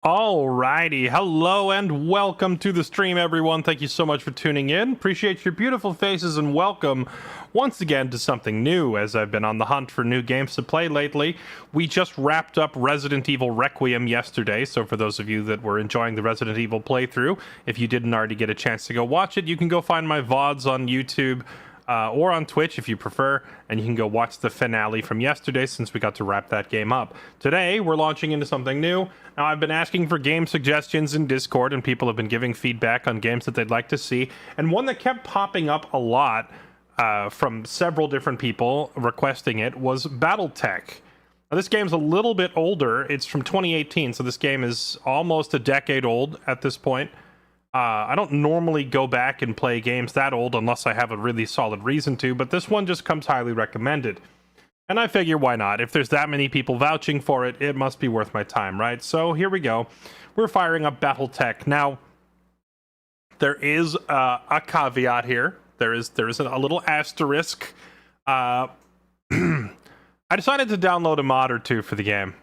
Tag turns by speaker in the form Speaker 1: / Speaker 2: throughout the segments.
Speaker 1: Alrighty, hello and welcome to the stream, everyone. Thank you so much for tuning in. Appreciate your beautiful faces and welcome once again to something new as I've been on the hunt for new games to play lately. We just wrapped up Resident Evil Requiem yesterday, so for those of you that were enjoying the Resident Evil playthrough, if you didn't already get a chance to go watch it, you can go find my VODs on YouTube or on Twitch if you prefer, and you can go watch the finale from yesterday since we got to wrap that game up. Today, we're launching into something new. Now, I've been asking for game suggestions in Discord, and people have been giving feedback on games that they'd like to see, and one that kept popping up a lot from several different people requesting it was Battletech. Now, this game's a little bit older. It's from 2018, so this game is almost a decade old at this point. I don't normally go back and play games that old unless I have a really solid reason to, but this one just comes highly recommended. And I figure, why not? If there's that many people vouching for it, it must be worth my time, right? So here we go. We're firing up Battletech. Now, there is a caveat here. There is a little asterisk. I decided to download a mod or two for the game.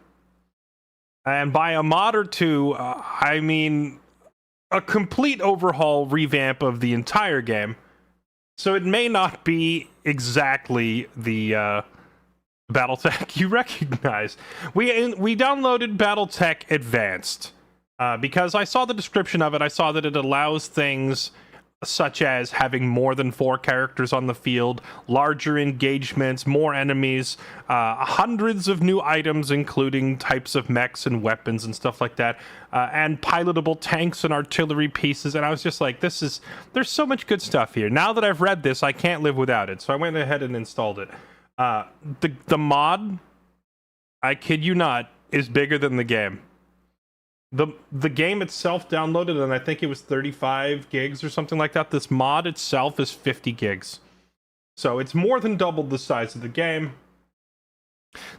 Speaker 1: And by a mod or two, I mean a complete overhaul revamp of the entire game. So it may not be exactly the Battletech you recognize. We downloaded Battletech Advanced because I saw the description of it. I saw that it allows things such as having more than 4 characters on the field, larger engagements, more enemies, hundreds of new items, including types of mechs and weapons and stuff like that, and pilotable tanks and artillery pieces. And I was just like, there's so much good stuff here. Now that I've read this, I can't live without it. So I went ahead and installed it. The mod, I kid you not, is bigger than the game. The game itself downloaded, and I think it was 35 gigs or something like that. This mod itself is 50 gigs. So it's more than doubled the size of the game.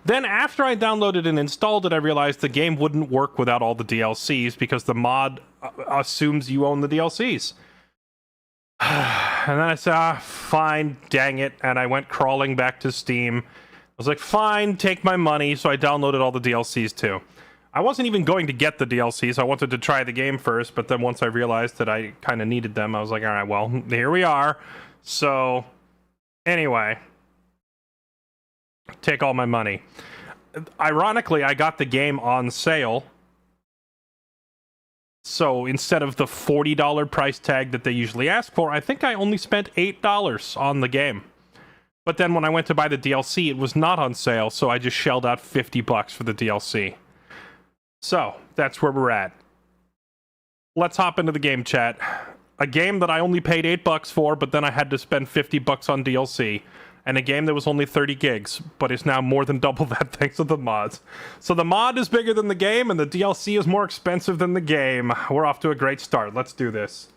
Speaker 1: Then after I downloaded and installed it, I realized the game wouldn't work without all the DLCs because the mod assumes you own the DLCs. And then I said, fine, dang it. And I went crawling back to Steam. I was like, fine, take my money. So I downloaded all the DLCs too. I wasn't even going to get the DLCs. I wanted to try the game first, but then once I realized that I kind of needed them, I was like, all right, well, here we are. So, anyway, take all my money. Ironically, I got the game on sale. So, instead of the $40 price tag that they usually ask for, I think I only spent $8 on the game. But then when I went to buy the DLC, it was not on sale, so I just shelled out $50 for the DLC. So, that's where we're at. Let's hop into the game chat. A game that I only paid $8 for, but then I had to spend $50 on DLC. And a game that was only 30 gigs, but is now more than double that thanks to the mods. So the mod is bigger than the game, and the DLC is more expensive than the game. We're off to a great start. Let's do this.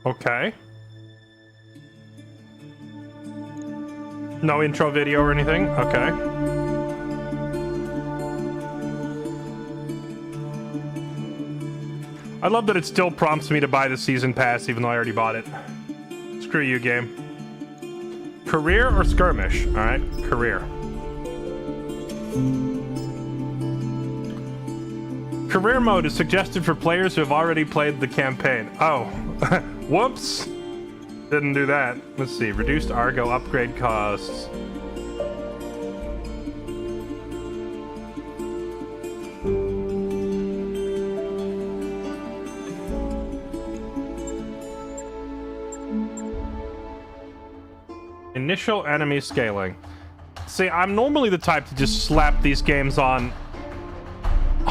Speaker 1: Okay. No intro video or anything? Okay. I love that it still prompts me to buy the season pass even though I already bought it. Screw you, game. Career or skirmish? Alright, career. Career mode is suggested for players who have already played the campaign. Oh, whoops. Didn't do that. Let's see. Reduced Argo upgrade costs. Initial enemy scaling. See, I'm normally the type to just slap these games on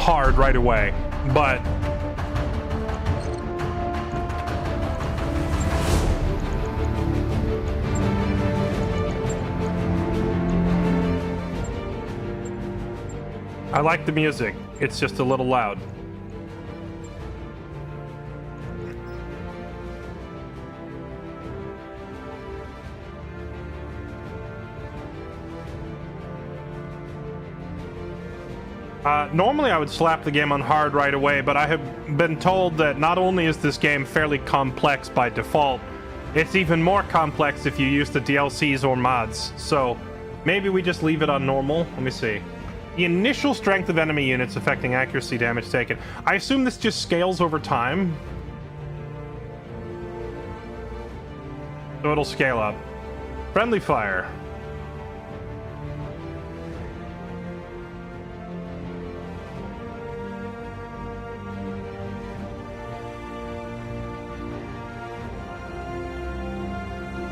Speaker 1: hard right away. but I like the music. It's just a little loud. Normally I would slap the game on hard right away, but I have been told that not only is this game fairly complex by default, it's even more complex if you use the DLCs or mods. So maybe we just leave it on normal. Let me see. The initial strength of enemy units affecting accuracy damage taken. I assume this just scales over time. So it'll scale up. Friendly fire.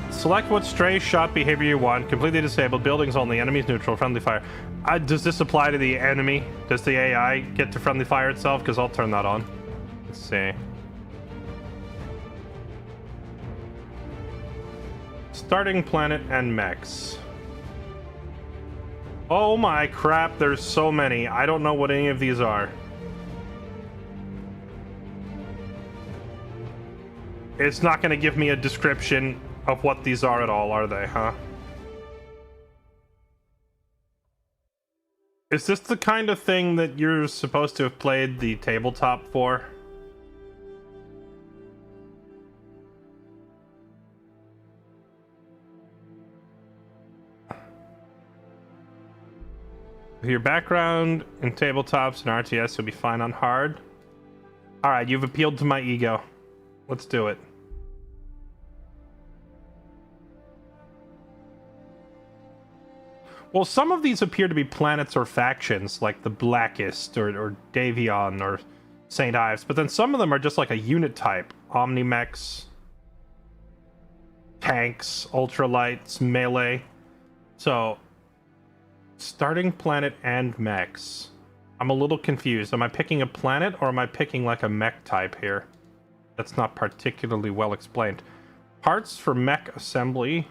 Speaker 1: Select what stray shot behavior you want. Completely disabled. Buildings only. Enemies neutral. Friendly fire. Does this apply to the enemy? Does the AI get to friendly fire itself? Because I'll turn that on. Let's see. Starting planet and mechs. Oh my crap, there's so many. I don't know what any of these are. It's not going to give me a description of what these are at all, are they, huh? Is this the kind of thing that you're supposed to have played the tabletop for? With your background in tabletops and RTS, you'll be fine on hard. Alright, you've appealed to my ego. Let's do it. Well, some of these appear to be planets or factions, like the Blackest, or Davion, or St. Ives, but then some of them are just like a unit type. Omni-mechs, tanks, ultralights, melee. So, starting planet and mechs. I'm a little confused. Am I picking a planet, or am I picking like a mech type here? That's not particularly well explained. Parts for mech assembly.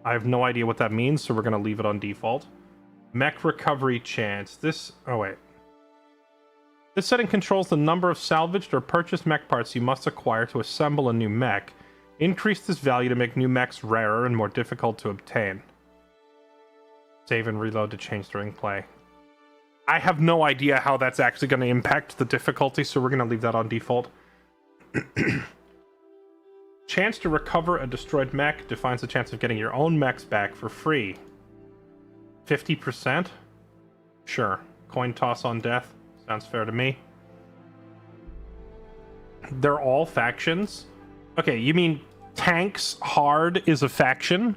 Speaker 1: I have no idea what that means, so we're going to leave it on default. Mech recovery chance. This... oh, wait. This setting controls the number of salvaged or purchased mech parts you must acquire to assemble a new mech. Increase this value to make new mechs rarer and more difficult to obtain. Save and reload to change during play. I have no idea how that's actually going to impact the difficulty, so we're going to leave that on default. Chance to recover a destroyed mech defines the chance of getting your own mechs back for free. 50%? Sure. Coin toss on death. Sounds fair to me. They're all factions? Okay, you mean tanks hard is a faction?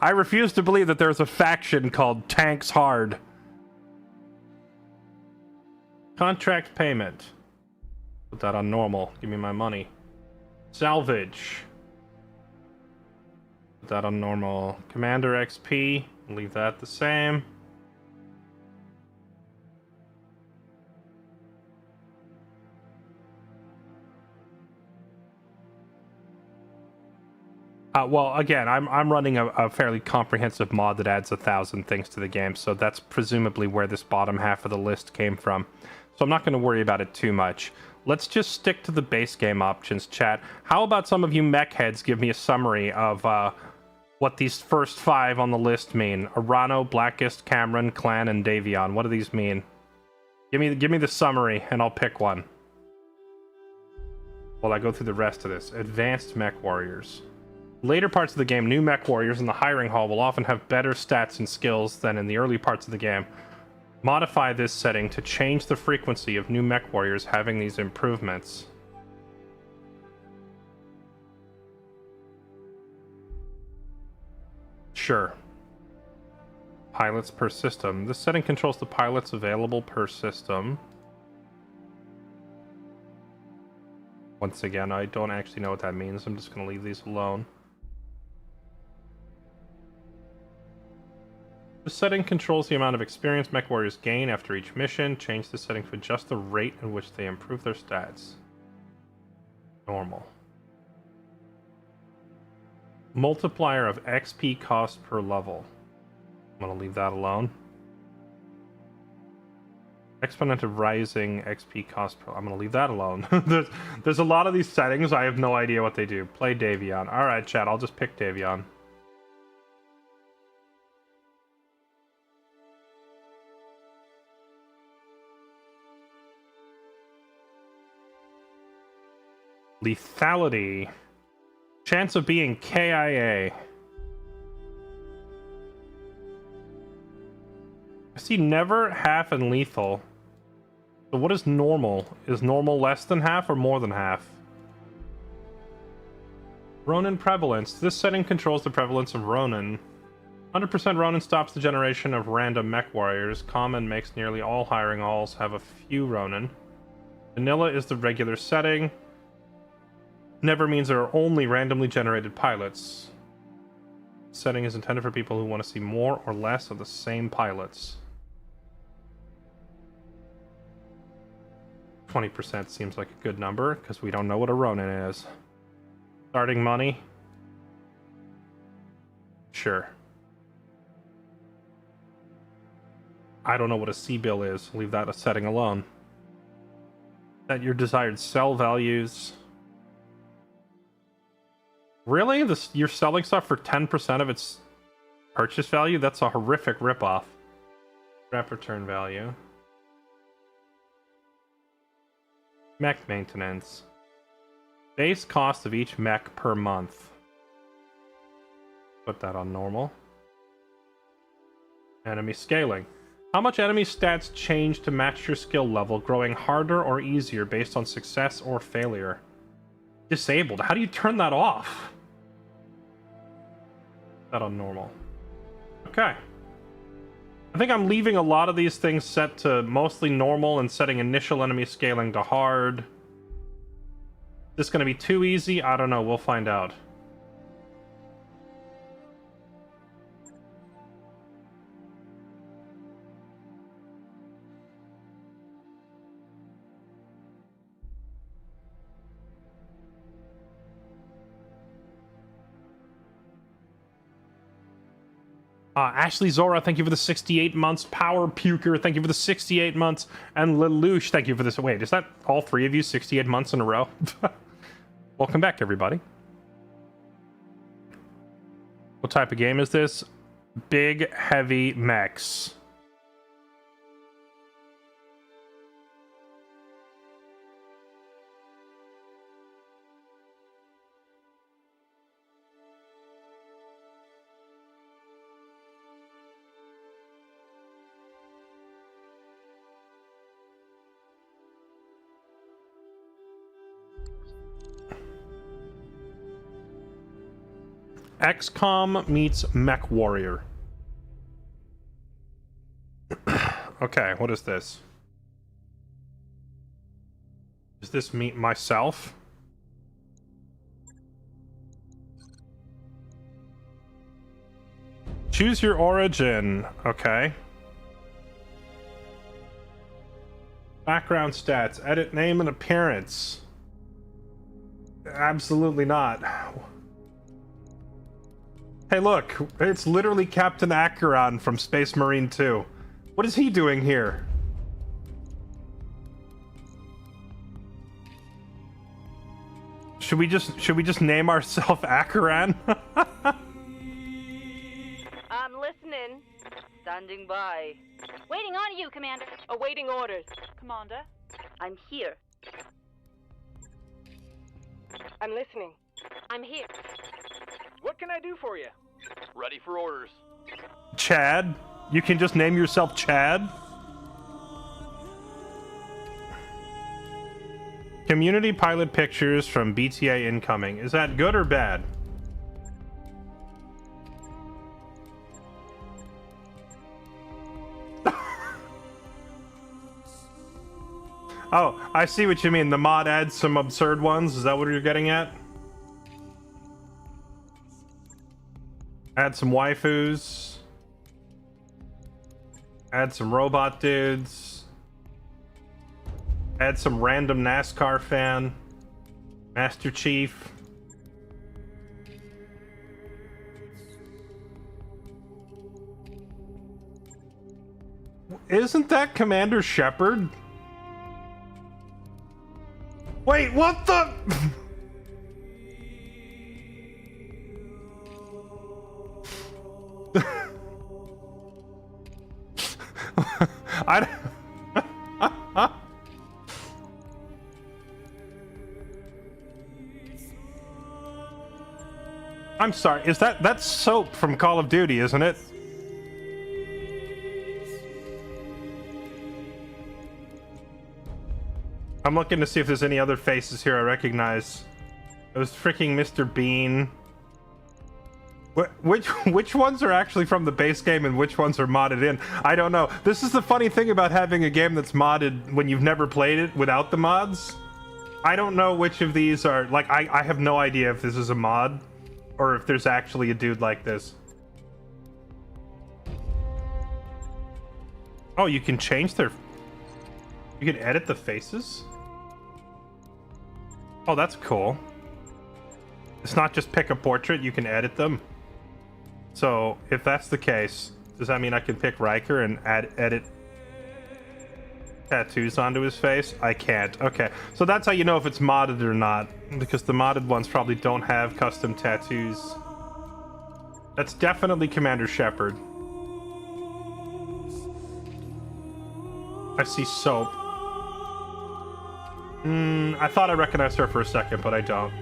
Speaker 1: I refuse to believe that there's a faction called Tanks Hard. Contract payment. Put that on normal. Give me my money. Salvage. Put that on normal. Commander XP. Leave that the same. Well, again, I'm running a fairly comprehensive mod that adds 1,000 things to the game, so that's presumably where this bottom half of the list came from. So I'm not going to worry about it too much. Let's just stick to the base game options, chat. How about some of you mech heads give me a summary of what these first 5 on the list mean? Arano, Blackest, Cameron, Clan, and Davion. What do these mean? Give me the summary, and I'll pick one. While I go through the rest of this. Advanced Mech Warriors. Later parts of the game, new mech warriors in the hiring hall will often have better stats and skills than in the early parts of the game. Modify this setting to change the frequency of new mech warriors having these improvements. Sure. Pilots per system. This setting controls the pilots available per system. Once again, I don't actually know what that means. I'm just going to leave these alone. The setting controls the amount of experience mech warriors gain after each mission. Change the setting to adjust the rate in which they improve their stats. Normal. Multiplier of XP cost per level. I'm going to leave that alone. Exponent of rising XP cost per... I'm going to leave that alone. there's a lot of these settings. I have no idea what they do. Play Davion. Alright, chat. I'll just pick Davion. Lethality. Chance of being KIA. I see never, half, and lethal. So what is normal? Is normal less than half or more than half? Ronin prevalence. This setting controls the prevalence of Ronin. 100% Ronin stops the generation of random mech warriors. Common makes nearly all hiring alls have a few Ronin. Vanilla is the regular setting. Never means there are only randomly generated pilots. Setting is intended for people who want to see more or less of the same pilots. 20% seems like a good number, because we don't know what a Ronin is. Starting money? Sure. I don't know what a C-bill is. Leave that a setting alone. Set your desired sell values. Really? You're selling stuff for 10% of its purchase value? That's a horrific ripoff. Rep return value. Mech maintenance. Base cost of each mech per month. Put that on normal. Enemy scaling. How much enemy stats change to match your skill level, growing harder or easier based on success or failure? Disabled. How do you turn that off? That on normal. Okay. I think I'm leaving a lot of these things set to mostly normal and setting initial enemy scaling to hard. Is this going to be too easy? I don't know. We'll find out. Ashley Zora, thank you for the 68 months. Power Puker, thank you for the 68 months. And Lelouch, thank you for this. Wait, is that all three of you 68 months in a row? Welcome back, everybody. What type of game is this? Big, heavy mechs. XCOM meets Mech Warrior. Okay, what is this? Does this meet myself? Choose your origin. Okay. Background stats. Edit name and appearance. Absolutely not. Hey, look, it's literally Captain Acheron from Space Marine 2. What is he doing here? Should we just name ourselves Acheron?
Speaker 2: I'm listening. Standing by.
Speaker 3: Waiting on you, Commander.
Speaker 2: Awaiting orders.
Speaker 3: Commander.
Speaker 2: I'm here. I'm listening.
Speaker 3: I'm here.
Speaker 4: What can I do for you? Ready for orders.
Speaker 1: Chad? You can just name yourself Chad? Community pilot pictures from BTA incoming. Is that good or bad? Oh, I see what you mean. The mod adds some absurd ones. Is that what you're getting at? Add some waifus. Add some robot dudes. Add some random NASCAR fan. Master Chief. Isn't that Commander Shepard? Wait, what the? I. I'm sorry. Is that's Soap from Call of Duty, isn't it? I'm looking to see if there's any other faces here I recognize. It was freaking Mr. Bean. Which ones are actually from the base game and which ones are modded in? I don't know. This is the funny thing about having a game that's modded when you've never played it without the mods. I don't know which of these are... Like, I have no idea if this is a mod or if there's actually a dude like this. Oh, you can change their... You can edit the faces? Oh, that's cool. It's not just pick a portrait, you can edit them. So, if that's the case, does that mean I can pick Riker and edit tattoos onto his face? I can't. Okay, so that's how you know if it's modded or not, because the modded ones probably don't have custom tattoos. That's definitely Commander Shepard. I see Soap. I thought I recognized her for a second, but I don't.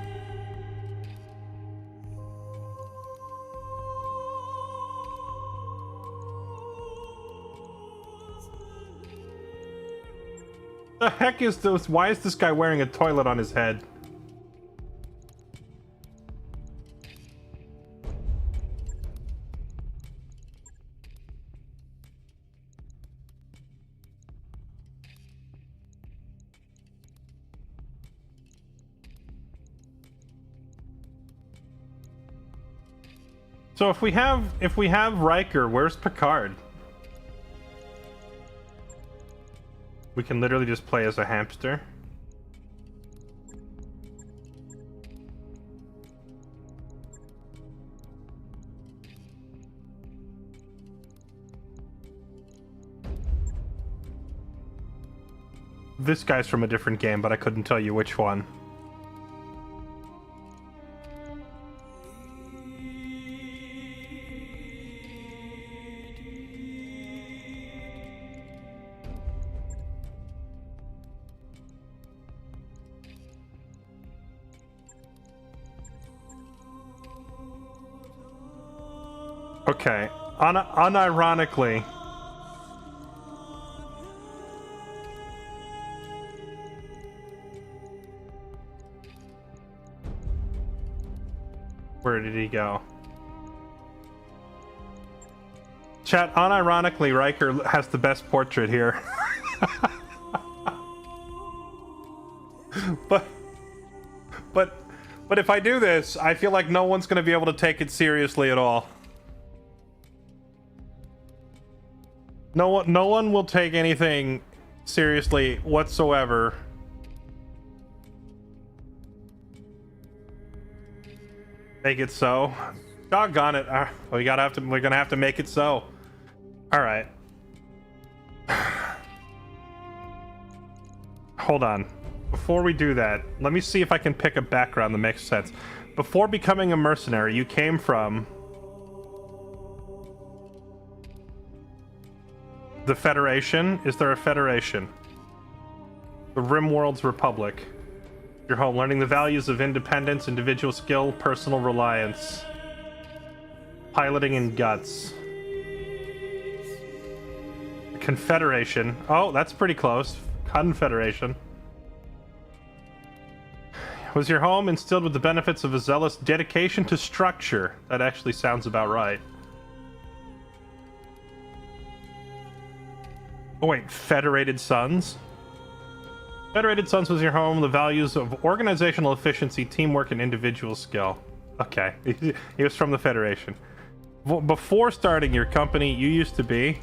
Speaker 1: The heck is this? Why is this guy wearing a toilet on his head? So if we have Riker, where's Picard? We can literally just play as a hamster. This guy's from a different game, but I couldn't tell you which one. Okay, unironically, where did he go? Chat, unironically, Riker has the best portrait here. But if I do this, I feel like no one's going to be able to take it seriously at all. No one will take anything seriously whatsoever. Make it so. Doggone it. We're gonna have to make it so. All right. Hold on. Before we do that, let me see if I can pick a background that makes sense. Before becoming a mercenary, you came from the Federation. Is there a Federation? The Rimworld's Republic. Your home, learning the values of independence, individual skill, personal reliance, piloting, and guts. Confederation. Oh, that's pretty close. Confederation. Was your home instilled with the benefits of a zealous dedication to structure? That actually sounds about right. Oh wait, Federated Sons? Federated Sons was your home, the values of organizational efficiency, teamwork, and individual skill. Okay, he was from the Federation. Before starting your company, you used to be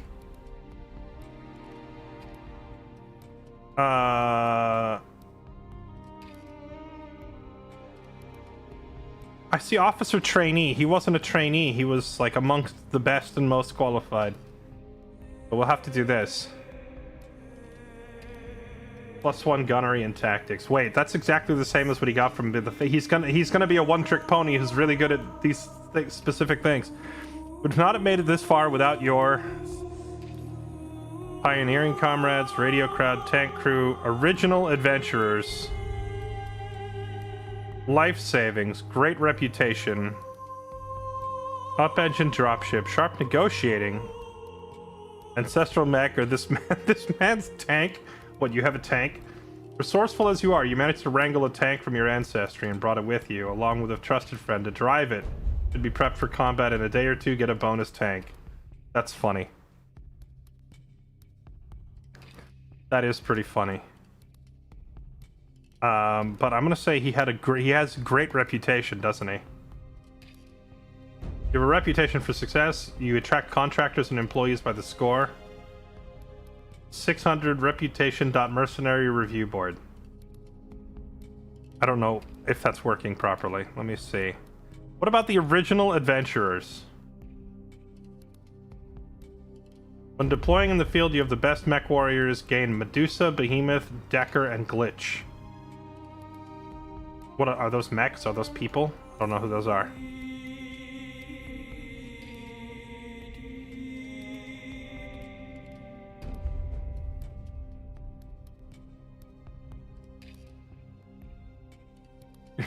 Speaker 1: I see officer trainee. He wasn't a trainee. He was like amongst the best and most qualified. But we'll have to do this. +1 gunnery and tactics. Wait, that's exactly the same as what he got from the. He's gonna be a one-trick pony who's really good at these specific things. Would not have made it this far without your pioneering comrades, radio crowd, tank crew, original adventurers, life savings, great reputation, up engine dropship, sharp negotiating, ancestral mech, or this man's tank. What, you have a tank? Resourceful as you are, you managed to wrangle a tank from your ancestry and brought it with you, along with a trusted friend to drive it. Should be prepped for combat in a day or two, get a bonus tank. That's funny. That is pretty funny. But I'm gonna say he has a great reputation, doesn't he? You have a reputation for success. You attract contractors and employees by the score. 600 reputation.mercenary review board. I don't know if that's working properly. Let me see. What about the original adventurers? When deploying in the field, you have the best mech warriors gain Medusa, Behemoth, Decker, and Glitch. What are those mechs? Are those people? I don't know who those are.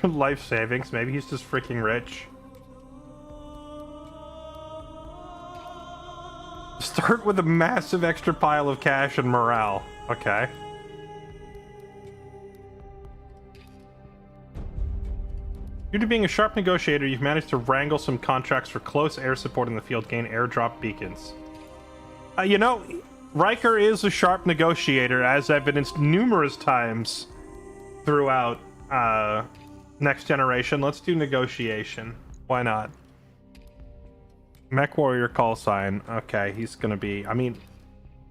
Speaker 1: Life savings. Maybe he's just freaking rich. Start with a massive extra pile of cash and morale. Okay. Due to being a sharp negotiator, you've managed to wrangle some contracts for close air support in the field, gain airdrop beacons. You know, Riker is a sharp negotiator, as evidenced numerous times throughout Next Generation. Let's do negotiation. Why not? Mech Warrior call sign. Okay, he's gonna be... I mean,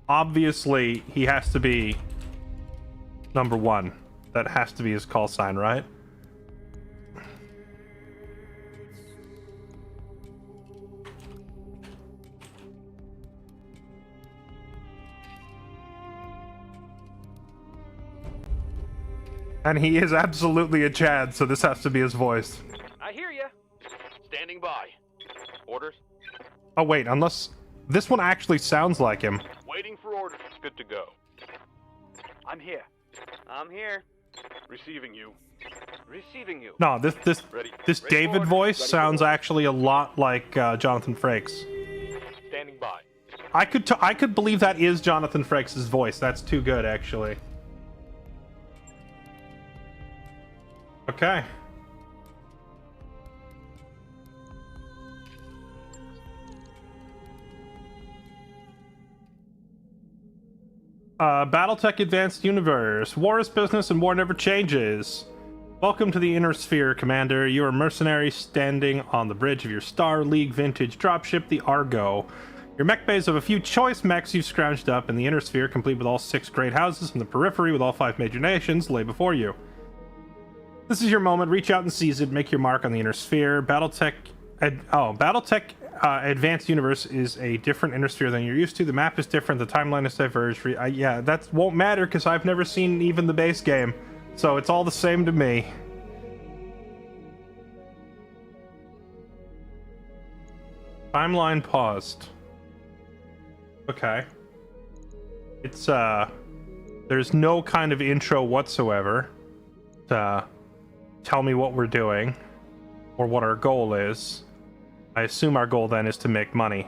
Speaker 1: obviously, he has to be number one. That has to be his call sign, right? And he is absolutely a Chad, so this has to be his voice.
Speaker 4: I hear ya. Standing by. Orders?
Speaker 1: Oh wait, unless... This one actually sounds like him.
Speaker 4: Waiting for orders. Good to go. I'm here. I'm here. Receiving you. Receiving you.
Speaker 1: No, this
Speaker 4: Ready.
Speaker 1: this
Speaker 4: Ready
Speaker 1: David voice sounds actually a lot like Jonathan Frakes.
Speaker 4: Standing by.
Speaker 1: I could believe that is Jonathan Frakes' voice. That's too good, actually. Okay. Battletech Advanced Universe. War is business and war never changes. Welcome to the Inner Sphere, Commander. You are a mercenary standing on the bridge of your Star League vintage dropship, the Argo. Your mech bays have a few choice mechs you've scrounged up in the Inner Sphere, complete with all 6 great houses in the periphery with all 5 major nations, lay before you. This is your moment. Reach out and seize it. Make your mark on the Inner Sphere. Battletech Advanced Universe is a different Inner Sphere than you're used to. The map is different. The timeline is diverged. Yeah, that won't matter because I've never seen even the base game. So it's all the same to me. Timeline paused. Okay. It's, there's no kind of intro whatsoever to tell me what we're doing or what our goal is. I assume our goal then is to make money.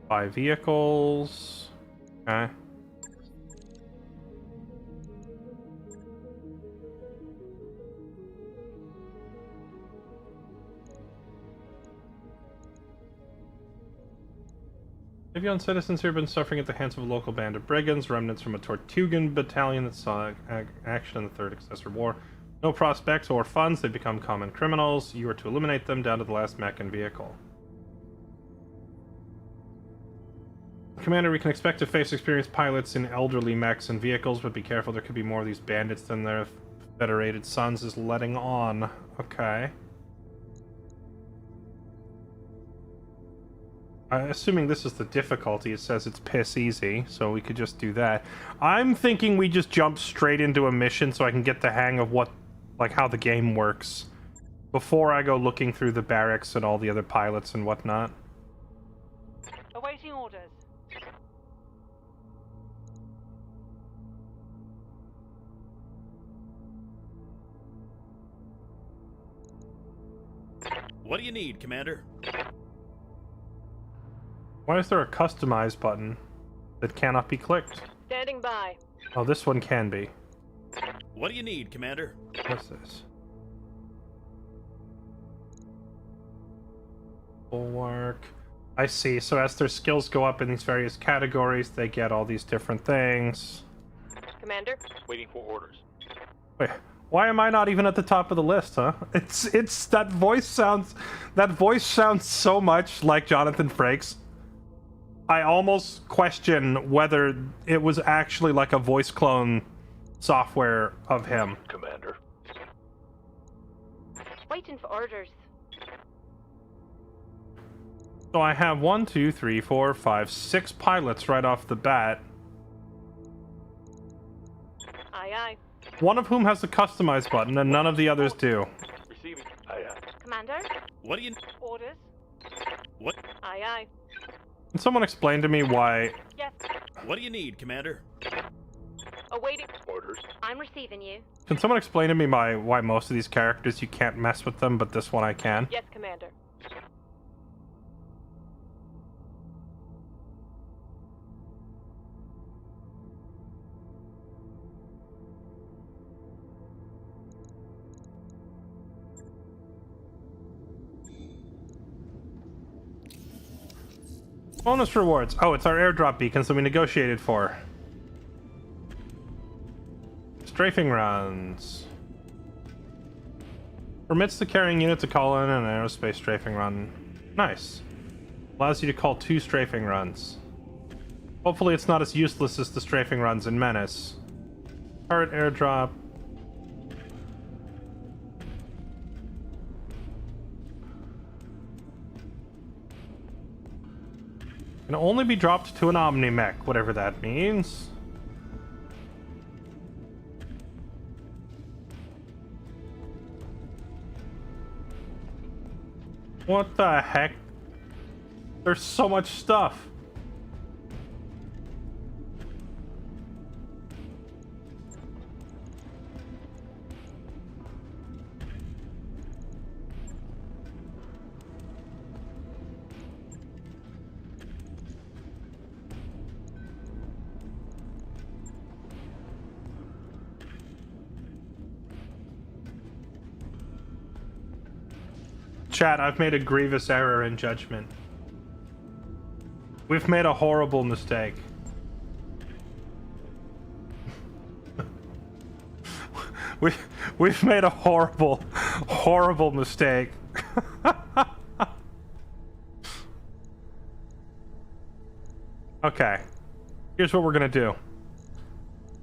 Speaker 1: Buy vehicles. Okay. Civilian citizens here have been suffering at the hands of a local band of brigands, remnants from a Tortugan battalion that saw action in the Third Excessor War. No prospects or funds, they become common criminals. You are to eliminate them down to the last mech and vehicle. Commander, we can expect to face experienced pilots in elderly mechs and vehicles, but be careful, there could be more of these bandits than their Federated Sons is letting on. Okay. Assuming this is the difficulty, it says it's piss easy, so we could just do that. I'm thinking we just jump straight into a mission so I can get the hang of what, like, how the game works before I go looking through the barracks and all the other pilots and whatnot.
Speaker 2: Awaiting orders.
Speaker 5: What do you need, Commander?
Speaker 1: Why is there a customize button that cannot be clicked?
Speaker 2: Standing by.
Speaker 1: Oh, this one can be.
Speaker 5: What do you need, Commander?
Speaker 1: What's this? Bulwark. I see. So as their skills go up in these various categories, they get all these different things.
Speaker 2: Commander?
Speaker 4: Waiting for orders.
Speaker 1: Wait, why am I not even at the top of the list, huh? It's that voice sounds so much like Jonathan Frakes. I almost question whether it was actually like a voice clone software of him.
Speaker 4: Commander.
Speaker 3: Waiting for orders.
Speaker 1: So I have 1, 2, 3, 4, 5, 6 pilots right off the bat.
Speaker 2: Aye, aye.
Speaker 1: One of whom has the customize button and none of the others do.
Speaker 4: Receiving. Aye, aye.
Speaker 3: Commander?
Speaker 5: What do you...
Speaker 2: Orders.
Speaker 5: What?
Speaker 2: Aye, aye.
Speaker 1: Can someone explain to me why...
Speaker 2: Yes.
Speaker 5: What do you need, Commander?
Speaker 2: Awaiting.
Speaker 4: Orders.
Speaker 3: I'm receiving you.
Speaker 1: Can someone explain to me why most of these characters you can't mess with them, but this one I can?
Speaker 2: Yes, Commander.
Speaker 1: Bonus rewards. Oh, it's our airdrop beacons that we negotiated for. Strafing runs. Permits the carrying unit to call in an aerospace strafing run. Nice. Allows you to call 2 strafing runs. Hopefully it's not as useless as the strafing runs in Menace. Turret airdrop. Can only be dropped to an Omni Mech, whatever that means. What the heck? There's so much stuff. Chat, I've made a grievous error in judgment. We've made a horrible mistake. We've made a horrible mistake. Okay. Here's what we're gonna do.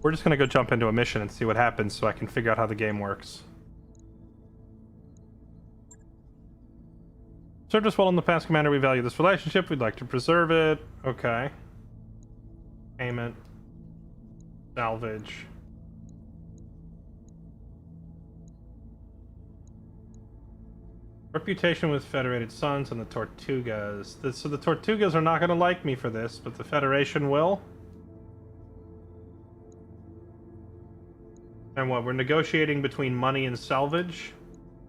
Speaker 1: We're just gonna go jump into a mission and see what happens so I can figure out how the game works. Served us well in the past, Commander. We value this relationship. We'd like to preserve it. Okay. Payment. Salvage. Reputation with Federated Sons and the Tortugas. So the Tortugas are not going to like me for this, but the Federation will. And what? We're negotiating between money and salvage.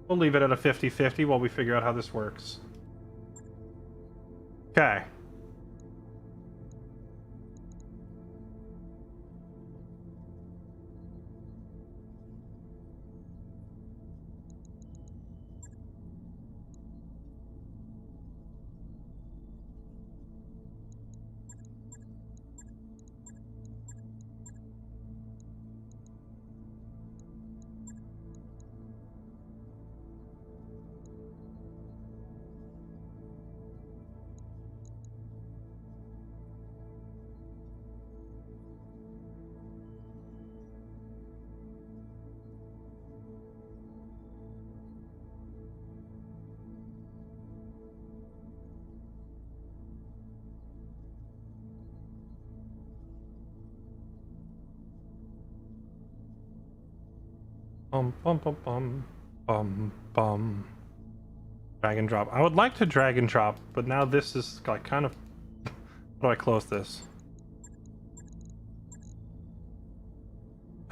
Speaker 1: We'll leave it at a 50-50 while we figure out how this works. Okay. Bum, bum, bum, bum, bum, bum. Drag and drop. I would like to drag and drop, but now this is like kind of... How do I close this?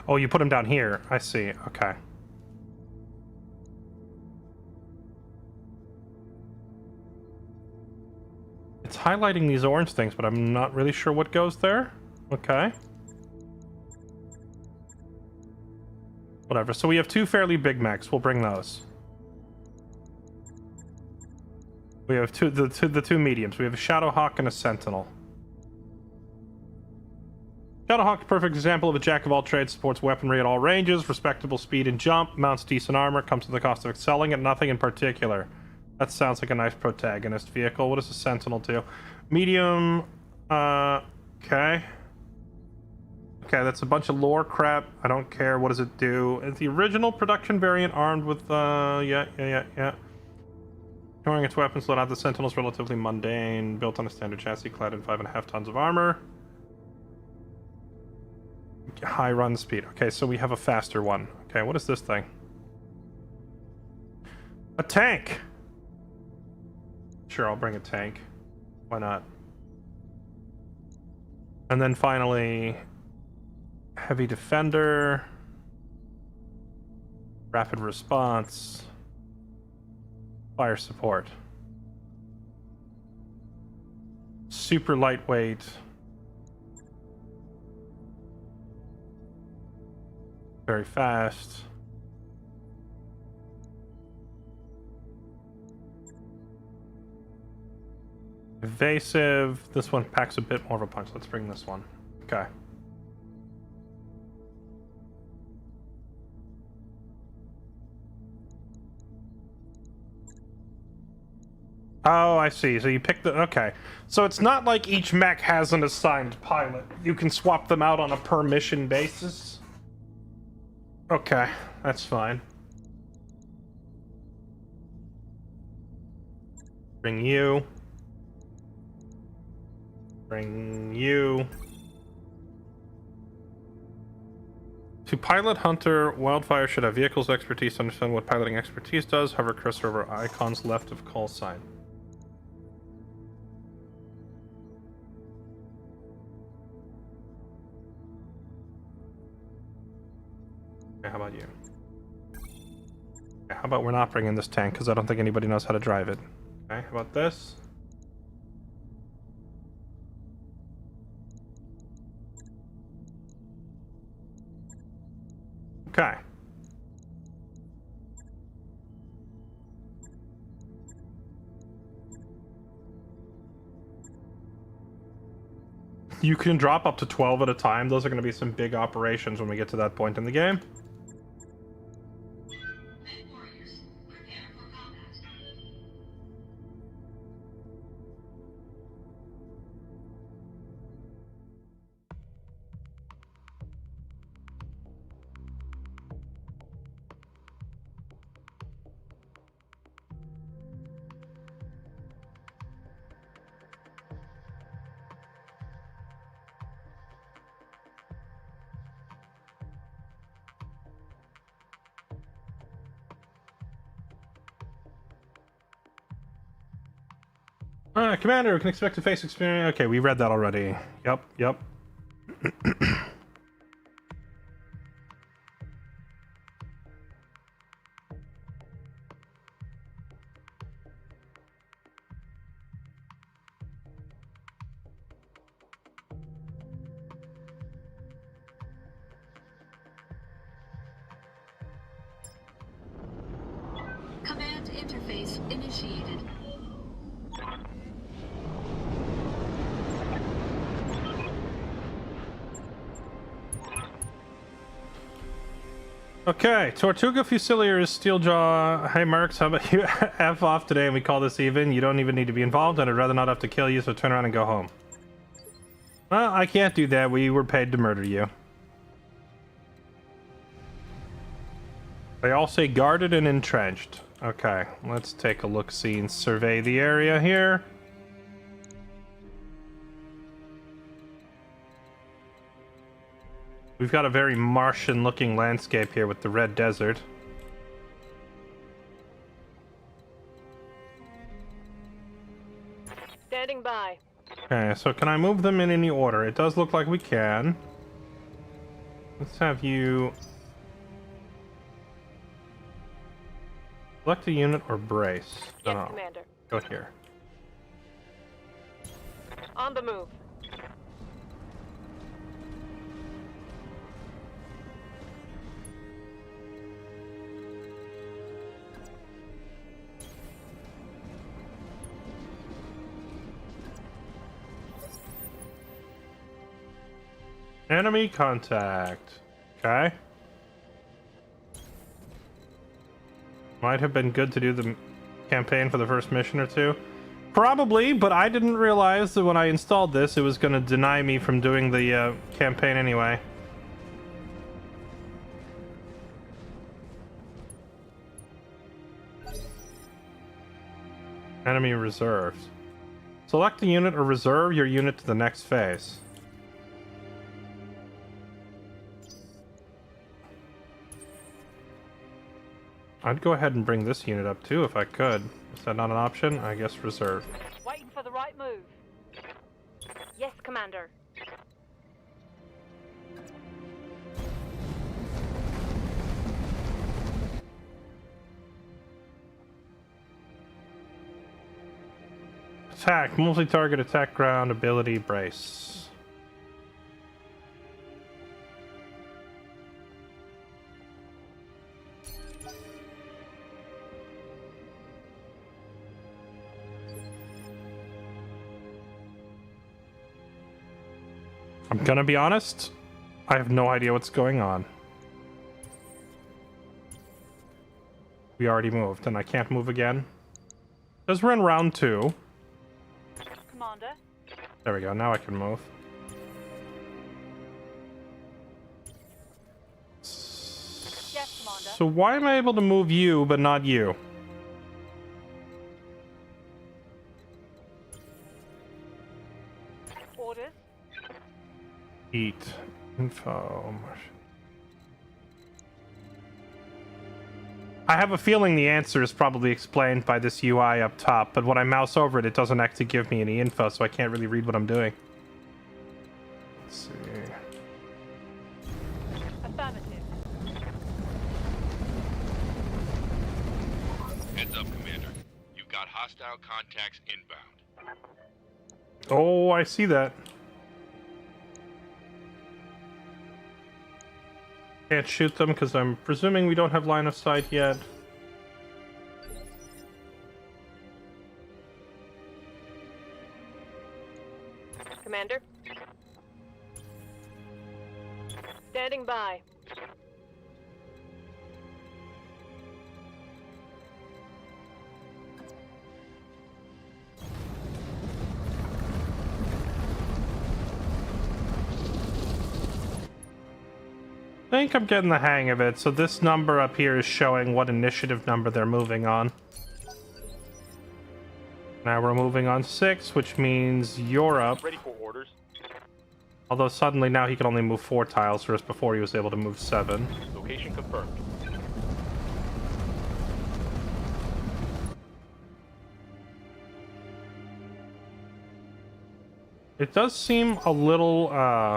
Speaker 1: Oh, you put him down here. I see. Okay. It's highlighting these orange things, but I'm not really sure what goes there. Okay. Whatever. So we have two fairly big mechs. We'll bring those. We have the two mediums. We have a Shadowhawk and a Sentinel. Shadowhawk, perfect example of a jack of all trades, supports weaponry at all ranges, respectable speed and jump, mounts decent armor, comes at the cost of excelling at nothing in particular. That sounds like a nice protagonist vehicle. What does the Sentinel do? Medium, okay. Okay, that's a bunch of lore crap. I don't care. What does it do? It's the original production variant armed with, yeah. Ignoring its weapons, let out the Sentinel's relatively mundane, built on a standard chassis, clad in 5.5 tons of armor. High run speed. Okay, so we have a faster one. Okay, what is this thing? A tank! Sure, I'll bring a tank. Why not? And then finally, heavy defender, rapid response, fire support, super lightweight, very fast, evasive. This one packs a bit more of a punch. Let's bring this one. Okay. Oh, I see. So you pick the... Okay. So it's not like each mech has an assigned pilot. You can swap them out on a per mission basis. Okay, that's fine. Bring you. Bring you. To pilot Hunter, Wildfire should have vehicles expertise to understand what piloting expertise does. Hover cursor over icons left of call sign. Okay, how about you? Okay, how about we're not bringing this tank, because I don't think anybody knows how to drive it. Okay, how about this? Okay. You can drop up to 12 at a time. Those are going to be some big operations when we get to that point in the game. Commander, we can expect to face experience. Okay, we read that already. Yep.
Speaker 6: Command interface initiated.
Speaker 1: Okay, Tortuga Fusilier is Steeljaw. Hey Mercs, how about you F off today and we call this even? You don't even need to be involved and I'd rather not have to kill you, so turn around and go home. Well, I can't do that. We were paid to murder you. They all say guarded and entrenched. Okay, let's take a look-see and survey the area here. We've got a very Martian-looking landscape here with the red desert.
Speaker 2: Standing by.
Speaker 1: Okay, so can I move them in any order? It does look like we can. Let's have you... select a unit or brace.
Speaker 2: Yes,
Speaker 1: No,
Speaker 2: Commander.
Speaker 1: go here.
Speaker 2: On the move.
Speaker 1: Enemy contact. Okay. Might have been good to do the campaign for the first mission or two. Probably, but I didn't realize that when I installed this, it was going to deny me from doing the campaign anyway. Enemy reserved. Select a unit or reserve your unit to the next phase. I'd go ahead and bring this unit up too if I could. Is that not an option? I guess reserve.
Speaker 2: Waiting for the right move.
Speaker 3: Yes, Commander.
Speaker 1: Attack, multi-target attack ground, ability, brace. I'm gonna be honest, I have no idea what's going on. We already moved, and I can't move again. Because we're in round 2.
Speaker 2: Commander.
Speaker 1: There we go, now I can move.
Speaker 2: Yes, Commander.
Speaker 1: So why am I able to move you, but not you?
Speaker 2: Orders.
Speaker 1: Eat. Info. I have a feeling the answer is probably explained by this UI up top, but when I mouse over it, it doesn't actually give me any info, so I can't really read what I'm doing. Let's see.
Speaker 2: Affirmative.
Speaker 7: Heads up, Commander. You've got hostile contacts inbound.
Speaker 1: Oh, I see that. Can't shoot them because I'm presuming we don't have line of sight yet.
Speaker 2: Commander. Standing by.
Speaker 1: I think I'm getting the hang of it. So this number up here is showing what initiative number they're moving on. Now we're moving on 6, which means you're up.
Speaker 4: Ready for orders.
Speaker 1: Although suddenly now he can only move 4 tiles, whereas before he was able to move 7.
Speaker 4: Location confirmed.
Speaker 1: It does seem a little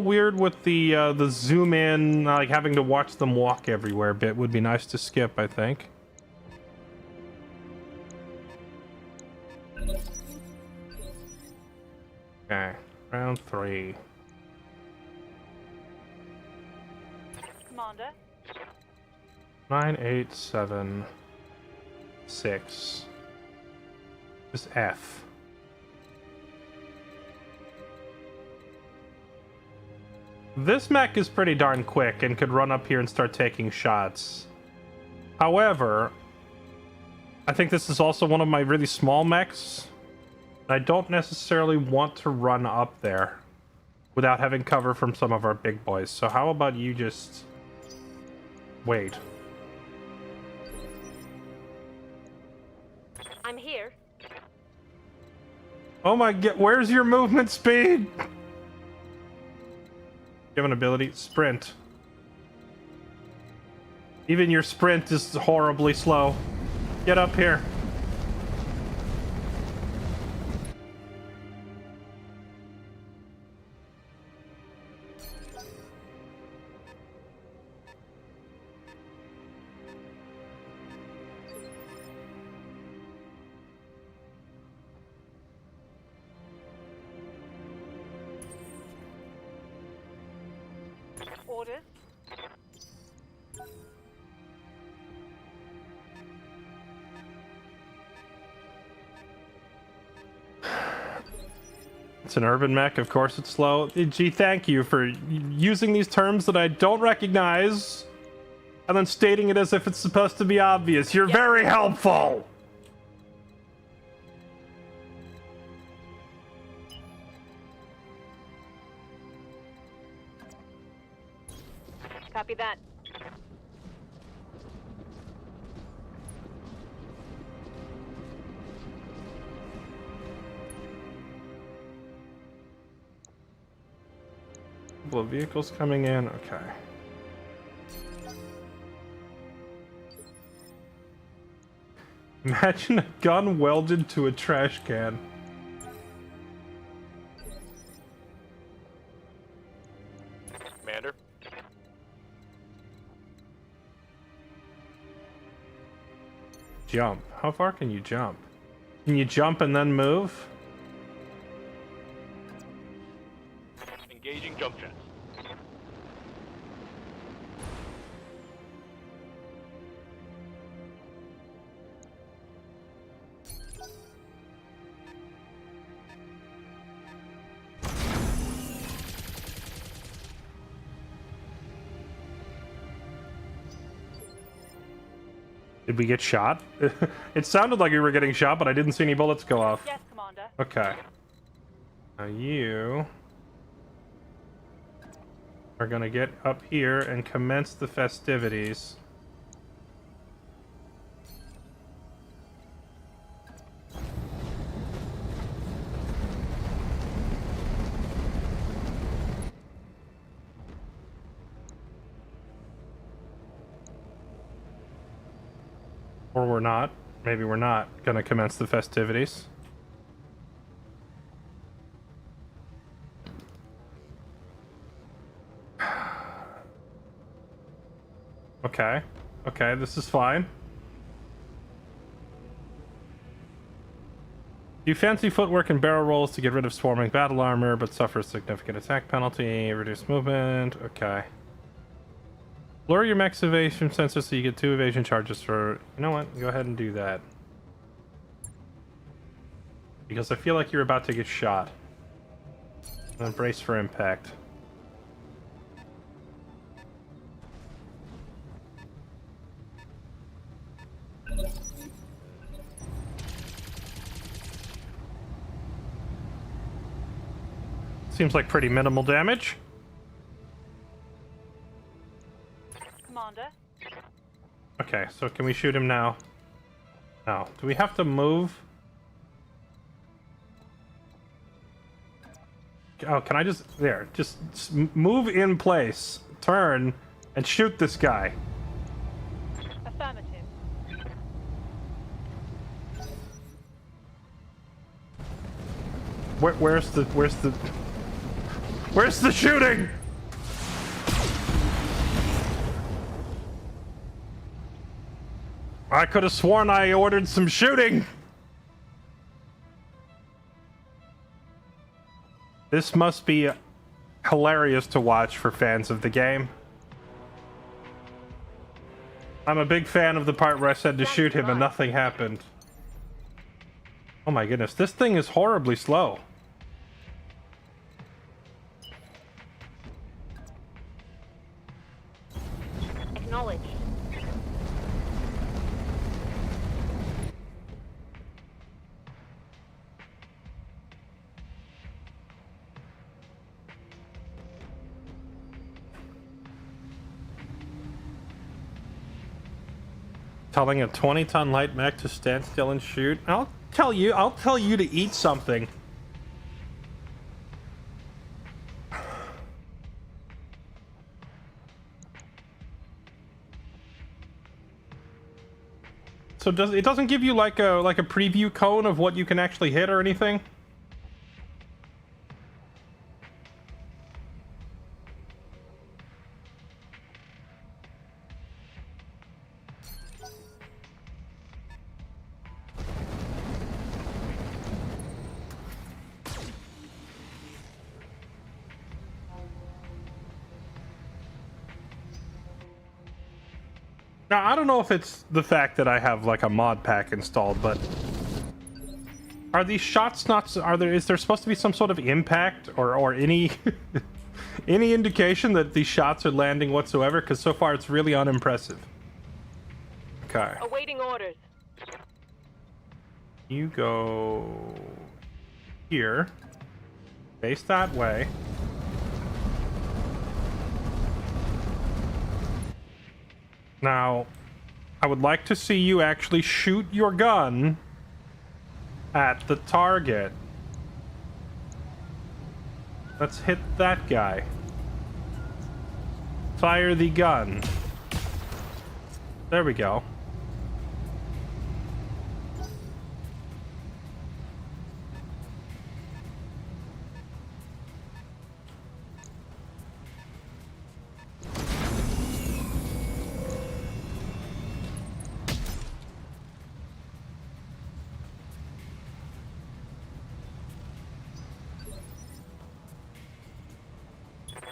Speaker 1: weird with the zoom in, like having to watch them walk everywhere bit would be nice to skip, I think. Okay, round 3.
Speaker 2: Commander.
Speaker 1: 9, 8, 7, 6. Just F. This mech is pretty darn quick and could run up here and start taking shots. However, I think this is also one of my really small mechs. I don't necessarily want to run up there without having cover from some of our big boys. So how about you just wait?
Speaker 3: I'm here.
Speaker 1: Oh my god, where's your movement speed? You have an ability, sprint. Even your sprint is horribly slow. Get up here.
Speaker 2: Orders.
Speaker 1: It's an urban mech, of course it's slow. Gee, thank you for using these terms that I don't recognize and then stating it as if it's supposed to be obvious. You're very helpful!
Speaker 2: Copy that.
Speaker 1: Couple of vehicles coming in, okay. Imagine a gun welded to a trash can.
Speaker 4: Commander.
Speaker 1: Jump. How far can you jump? Can you jump and then move?
Speaker 4: Engaging jump jets.
Speaker 1: Did we get shot? It sounded like we were getting shot, but I didn't see any bullets go off.
Speaker 2: Yes, Commander.
Speaker 1: Okay. Now you are gonna get up here and commence the festivities. Or we're not. Maybe we're not gonna commence the festivities. Okay. Okay, this is fine. You fancy footwork and barrel rolls to get rid of swarming battle armor, but suffer a significant attack penalty. Reduce movement. Okay. Lower your mech's evasion sensor so you get 2 evasion charges for... You know what? Go ahead and do that. Because I feel like you're about to get shot. And brace for impact. Seems like pretty minimal damage.
Speaker 2: Commander.
Speaker 1: Okay, so can we shoot him now? No. Do we have to move? Oh, can I just... There. Just move in place. Turn. And shoot this guy.
Speaker 2: Affirmative.
Speaker 1: Where's the shooting? I could have sworn I ordered some shooting. This must be hilarious to watch for fans of the game. I'm a big fan of the part where I said to shoot him and nothing happened. Oh my goodness, this thing is horribly slow.
Speaker 3: Acknowledged.
Speaker 1: Telling a 20-ton light mech to stand still and shoot. I'll tell you to eat something. So it doesn't give you like a preview cone of what you can actually hit or anything? Now, I don't know if it's the fact that I have like a mod pack installed, but are these shots not? Is there supposed to be some sort of impact or any any indication that these shots are landing whatsoever? Because so far it's really unimpressive. Okay.
Speaker 3: Awaiting orders.
Speaker 1: You go here, face that way. Now, I would like to see you actually shoot your gun at the target. Let's hit that guy. Fire the gun. There we go.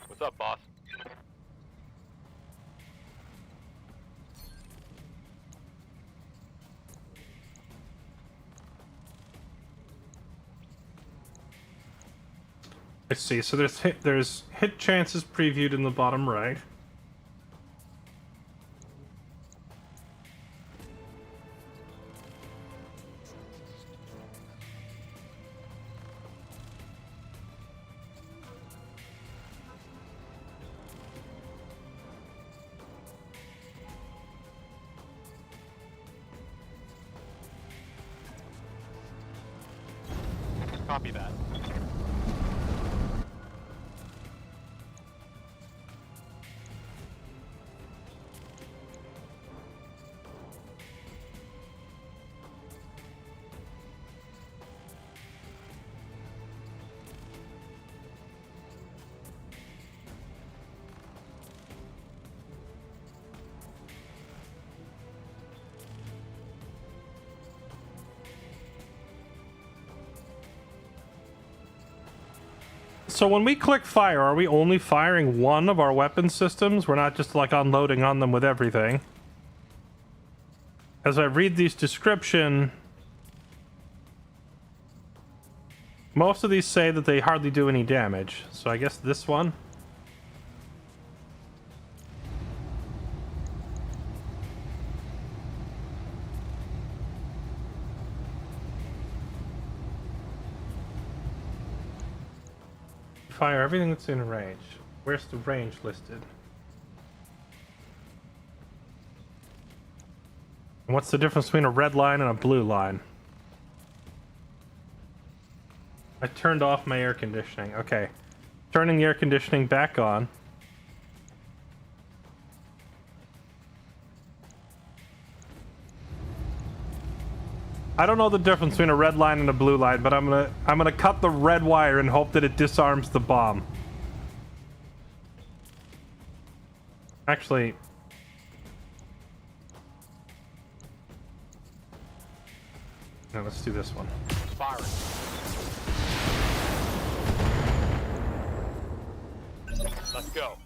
Speaker 4: What's up, boss?
Speaker 1: I see. So there's hit chances previewed in the bottom right.
Speaker 4: Copy that.
Speaker 1: So when we click fire, are we only firing one of our weapon systems? We're not just like unloading on them with everything. As I read these description, most of these say that they hardly do any damage. So I guess this one. Fire everything that's in range. Where's the range listed? And what's the difference between a red line and a blue line? I turned off my air conditioning. Okay. Turning the air conditioning back on. I don't know the difference between a red line and a blue line, but I'm gonna cut the red wire and hope that it disarms the bomb. Actually, no, let's do this one.
Speaker 4: Firing. Let's go.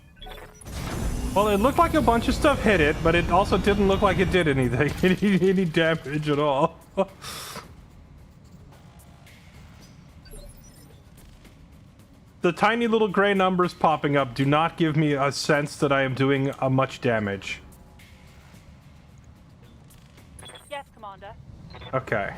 Speaker 1: Well, it looked like a bunch of stuff hit it, but it also didn't look like it did anything, any damage at all. The tiny little gray numbers popping up do not give me a sense that I am doing much damage.
Speaker 2: Yes, Commander.
Speaker 1: Okay.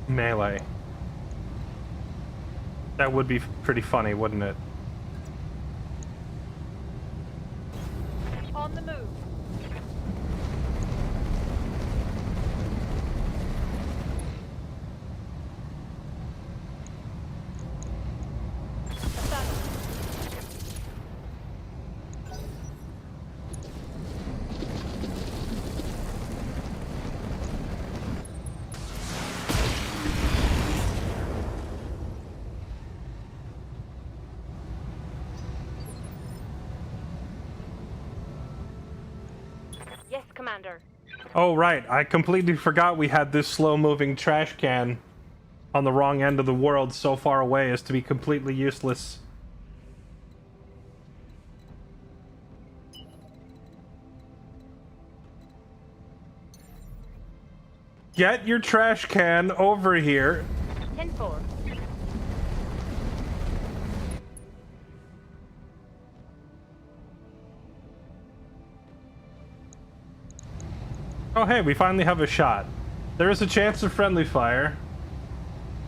Speaker 1: Melee. That would be pretty funny, wouldn't it?
Speaker 2: On the move.
Speaker 3: Yes, Commander.
Speaker 1: Oh, right. I completely forgot we had this slow-moving trash can on the wrong end of the world so far away as to be completely useless. Get your trash can over here.
Speaker 3: 10-4.
Speaker 1: Oh, hey, we finally have a shot. There is a chance of friendly fire.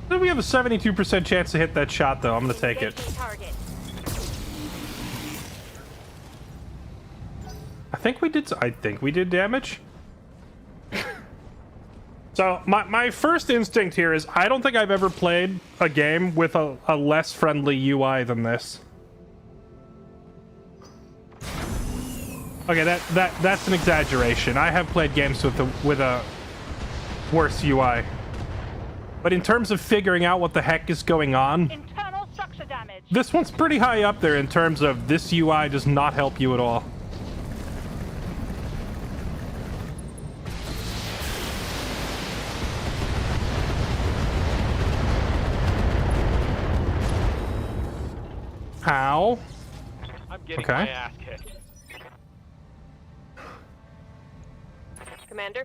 Speaker 1: We have a 72% chance to hit that shot, though. I'm gonna take it.
Speaker 3: Engaging target.
Speaker 1: I think we did damage. So, my first instinct here is I don't think I've ever played a game with a less friendly UI than this. Okay, that's an exaggeration. I have played games with a worse UI. But in terms of figuring out what the heck is going on,
Speaker 2: Internal structure damage.
Speaker 1: this one's pretty high up there in terms of this UI does not help you at all. How?
Speaker 4: I'm getting
Speaker 1: Okay.
Speaker 4: my ass kicked.
Speaker 3: Commander.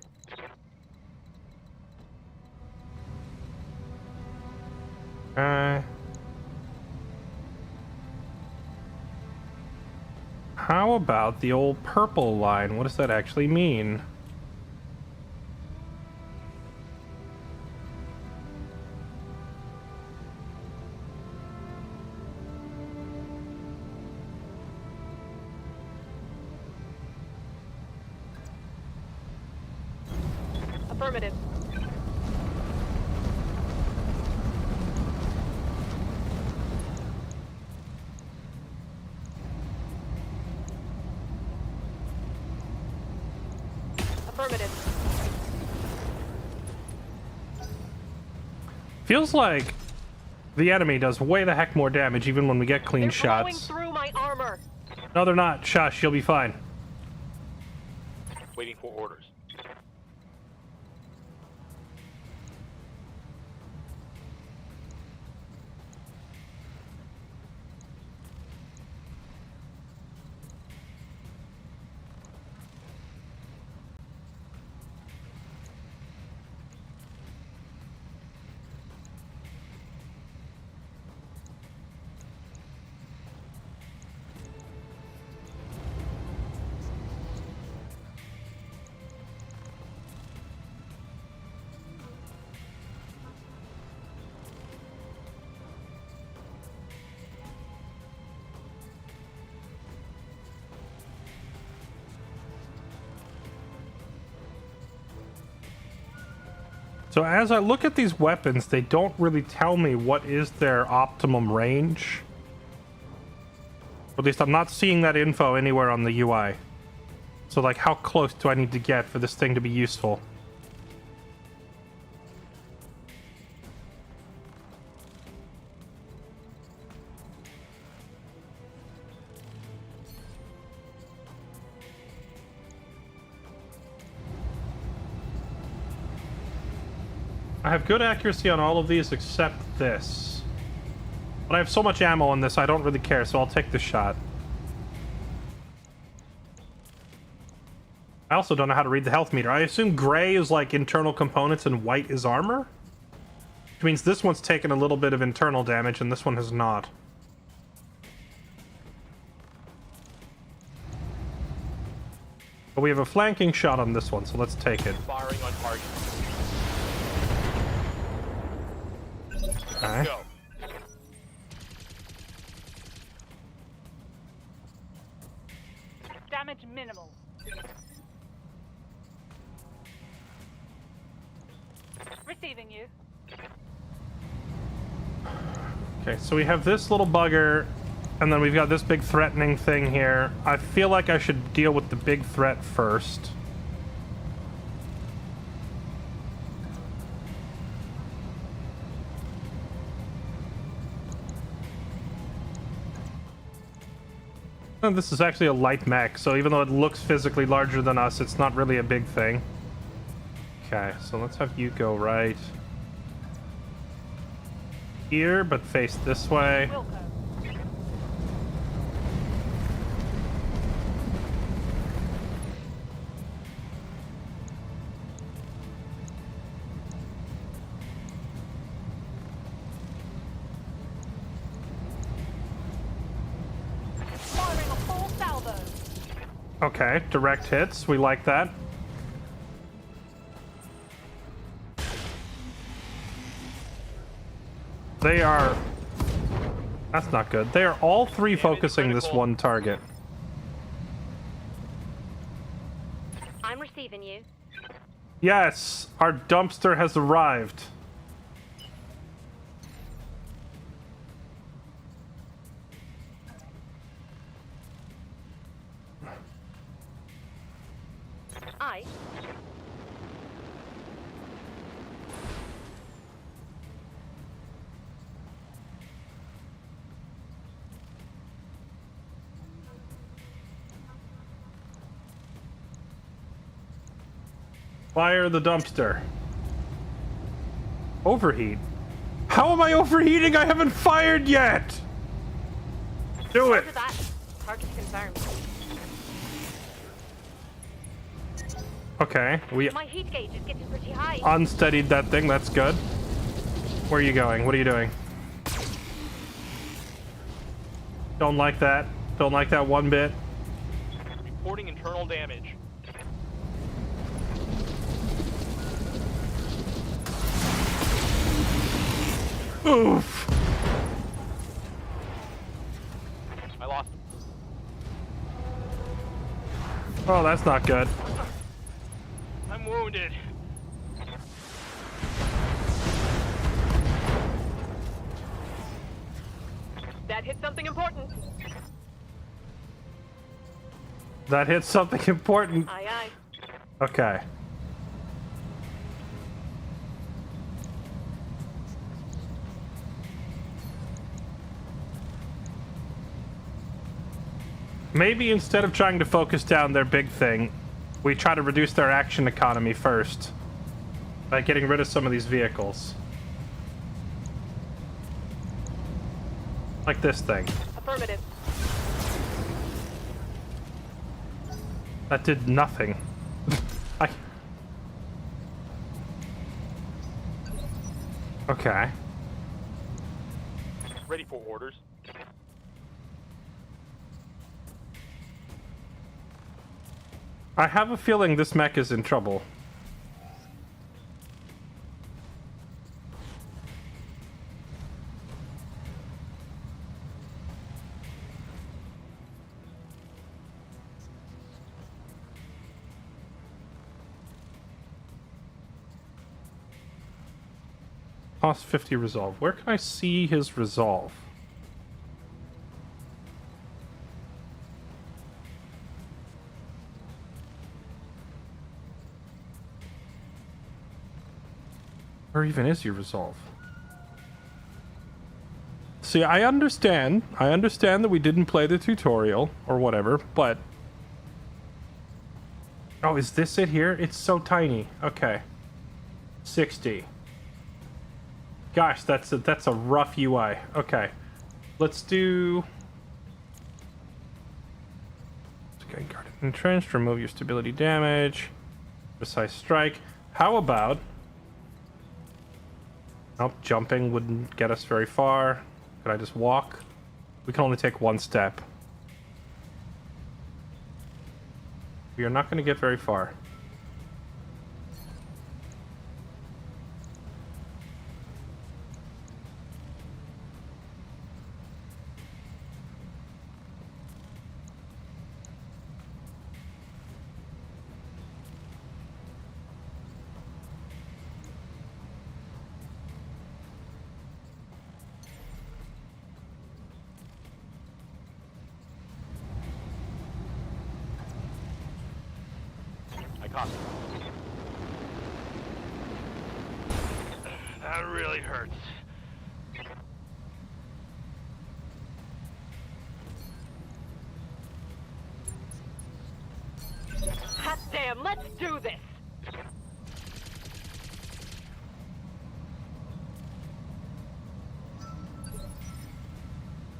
Speaker 1: How about the old purple line? What does that actually mean?
Speaker 3: Affirmative. Affirmative.
Speaker 1: Feels like the enemy does way the heck more damage even when we get clean
Speaker 3: They're blowing
Speaker 1: shots.
Speaker 3: through my armor.
Speaker 1: No, they're not. Shush, you'll be fine.
Speaker 4: Waiting for orders.
Speaker 1: So as I look at these weapons, they don't really tell me what is their optimum range. Or at least I'm not seeing that info anywhere on the UI. So like, how close do I need to get for this thing to be useful? I have good accuracy on all of these except this. But I have so much ammo on this, I don't really care, so I'll take the shot. I also don't know how to read the health meter. I assume gray is like internal components and white is armor? Which means this one's taken a little bit of internal damage and this one has not. But we have a flanking shot on this one, so let's take it.
Speaker 4: Firing on target.
Speaker 1: Okay.
Speaker 4: Go.
Speaker 2: Damage minimal. Receiving you.
Speaker 1: Okay, so we have this little bugger, and then we've got this big threatening thing here. I feel like I should deal with the big threat first. And this is actually a light mech, so even though it looks physically larger than us, it's not really a big thing. Okay, so let's have you go right here, but face this way.
Speaker 2: Wilco. Firing a full salvo.
Speaker 1: Okay, direct hits. We like that. They are... That's not good. They are all three focusing this one target.
Speaker 3: I'm receiving you.
Speaker 1: Yes, our dumpster has arrived.
Speaker 3: I.
Speaker 1: Fire the dumpster. Overheat. How am I overheating? I haven't fired yet. Do it.
Speaker 3: Roger that. Target confirmed.
Speaker 1: Okay, we
Speaker 3: My heat gauge is getting pretty high.
Speaker 1: unsteadied that thing. That's good. Where are you going? What are you doing? Don't like that. Don't like that one bit.
Speaker 4: Reporting internal damage.
Speaker 1: Oof.
Speaker 4: I lost him.
Speaker 1: Oh, that's not good.
Speaker 4: I'm wounded.
Speaker 3: That hit something important.
Speaker 1: That hit something important.
Speaker 3: Aye, aye.
Speaker 1: Okay. Maybe instead of trying to focus down their big thing, we try to reduce their action economy first by getting rid of some of these vehicles. Like this thing.
Speaker 3: Affirmative.
Speaker 1: That did nothing. Okay.
Speaker 4: Ready for orders.
Speaker 1: I have a feeling this mech is in trouble. Cost 50 resolve. Where can I see his resolve? Where even is your resolve? See, I understand that we didn't play the tutorial or whatever, but... Oh, is this it here? It's so tiny. Okay. 60. Gosh, that's a rough UI. Okay. Let's do... Okay, guarded entrenched, remove your stability damage. Precise strike. How about... Nope, jumping wouldn't get us very far. Could I just walk? We can only take one step. We are not going to get very far.
Speaker 4: I copy. That really hurts.
Speaker 3: Then let's do this.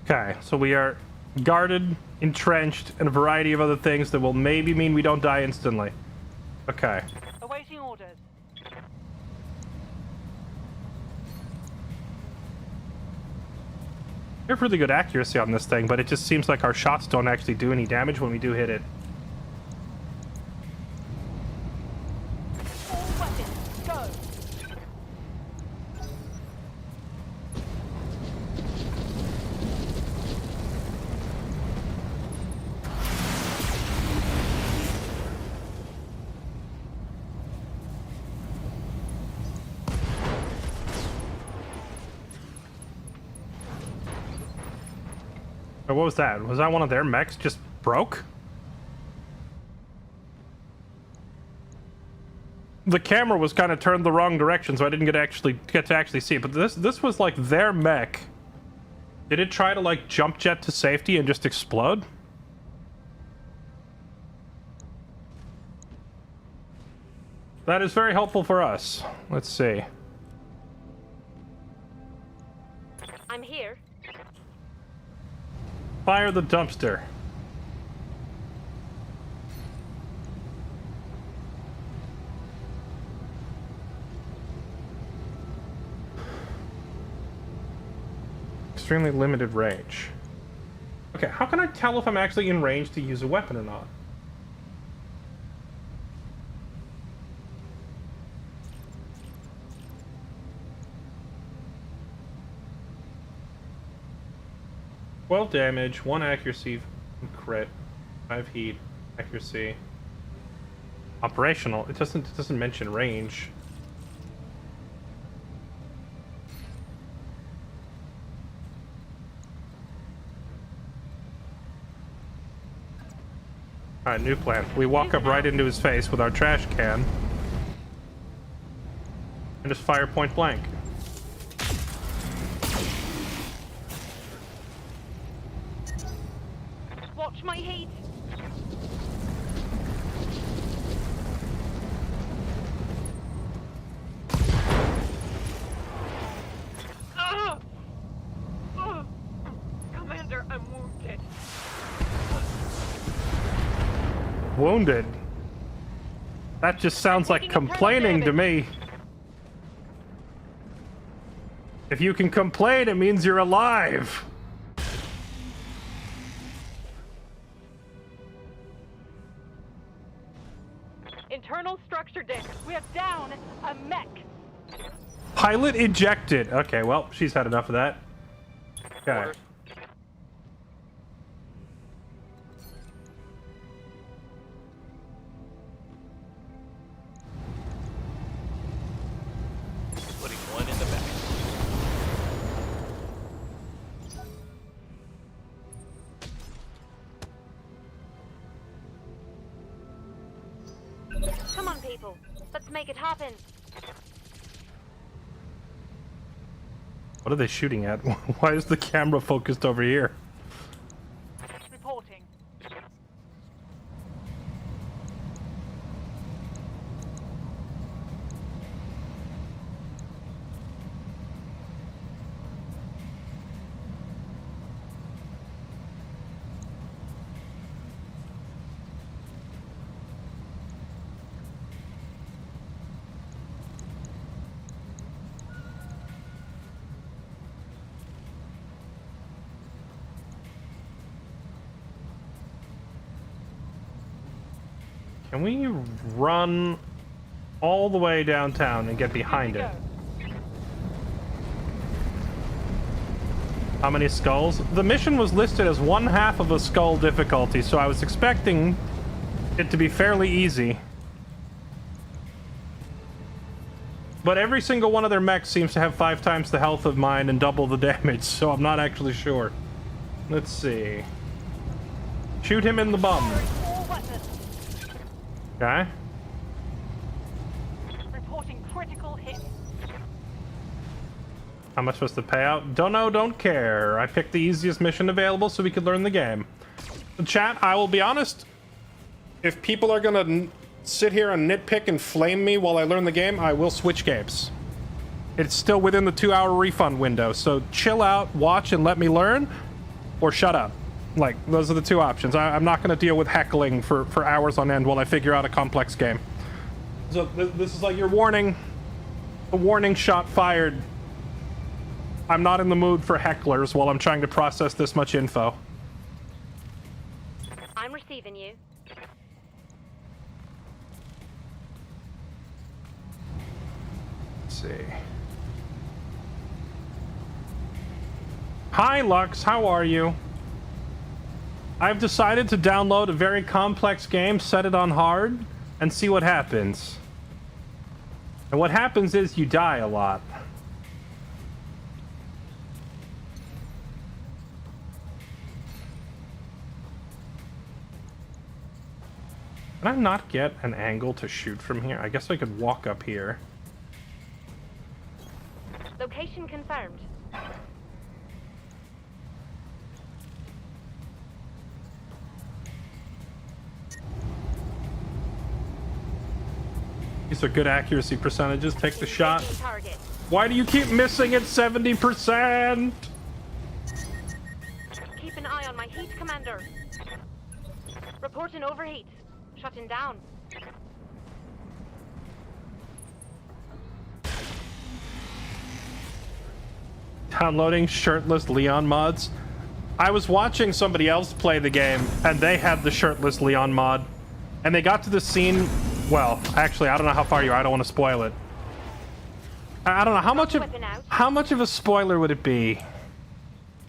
Speaker 1: Okay, so we are guarded, entrenched, and a variety of other things that will maybe mean we don't die instantly. Okay.
Speaker 2: Awaiting orders.
Speaker 1: We have really good accuracy on this thing, but it just seems like our shots don't actually do any damage when we do hit it.
Speaker 2: All weapons, go.
Speaker 1: Oh, what was that? Was that one of their mechs just broke? The camera was kind of turned the wrong direction, so I didn't get to actually see it. But this was like their mech. Did it try to like jump jet to safety and just explode? That is very helpful for us. Let's see.
Speaker 3: I'm here.
Speaker 1: Fire the dumpster. Extremely limited range. Okay, how can I tell if I'm actually in range to use a weapon or not? Well, damage, 1 accuracy, crit, 5 heat, accuracy. Operational. It doesn't mention range. Alright, new plan. We walk up right into his face with our trash can. And just fire point blank.
Speaker 3: Watch my heat. Commander, I'm wounded.
Speaker 1: Wounded? That just sounds like complaining to me. If you can complain, it means you're alive.
Speaker 2: Internal structure damage. We are down a mech.
Speaker 1: Pilot ejected. Okay, well, she's had enough of that. Okay.
Speaker 8: Putting one in the back.
Speaker 3: Come on, people. Let's make it happen.
Speaker 1: What are they shooting at? Why is the camera focused over here?
Speaker 2: Reporting.
Speaker 1: Can we run all the way downtown and get behind it? How many skulls? The mission was listed as 1/2 of a skull difficulty, so I was expecting it to be fairly easy. But every single one of their mechs seems to have 5 times the health of mine and double the damage, so I'm not actually sure. Let's see. Shoot him in the bum.
Speaker 2: All weapons.
Speaker 1: Okay.
Speaker 2: Reporting critical hit.
Speaker 1: How much was the payout? Don't know, don't care. I picked the easiest mission available so we could learn the game. Chat, I will be honest. If people are gonna sit here and nitpick and flame me while I learn the game, I will switch games. It's still within the 2-hour refund window, so chill out, watch, and let me learn, or shut up. Like, those are the two options. I'm not going to deal with heckling for hours on end while I figure out a complex game. So this is like your warning. A warning shot fired. I'm not in the mood for hecklers while I'm trying to process this much info.
Speaker 3: I'm receiving you.
Speaker 1: Let's see. Hi, Lux. How are you? I've decided to download a very complex game, set it on hard, and see what happens. And what happens is you die a lot. Can I not get an angle to shoot from here? I guess I could walk up here.
Speaker 3: Location confirmed.
Speaker 1: These are good accuracy percentages. Take the shot.
Speaker 3: Target.
Speaker 1: Why do you keep missing at 70%?
Speaker 3: Keep an eye on my heat, Commander. Reporting overheat. Shutting down.
Speaker 1: Downloading shirtless Leon mods. I was watching somebody else play the game, and they had the shirtless Leon mod. And they got to the scene... Well, actually, I don't know how far you are. I don't want to spoil it. I don't know. How much of a spoiler would it be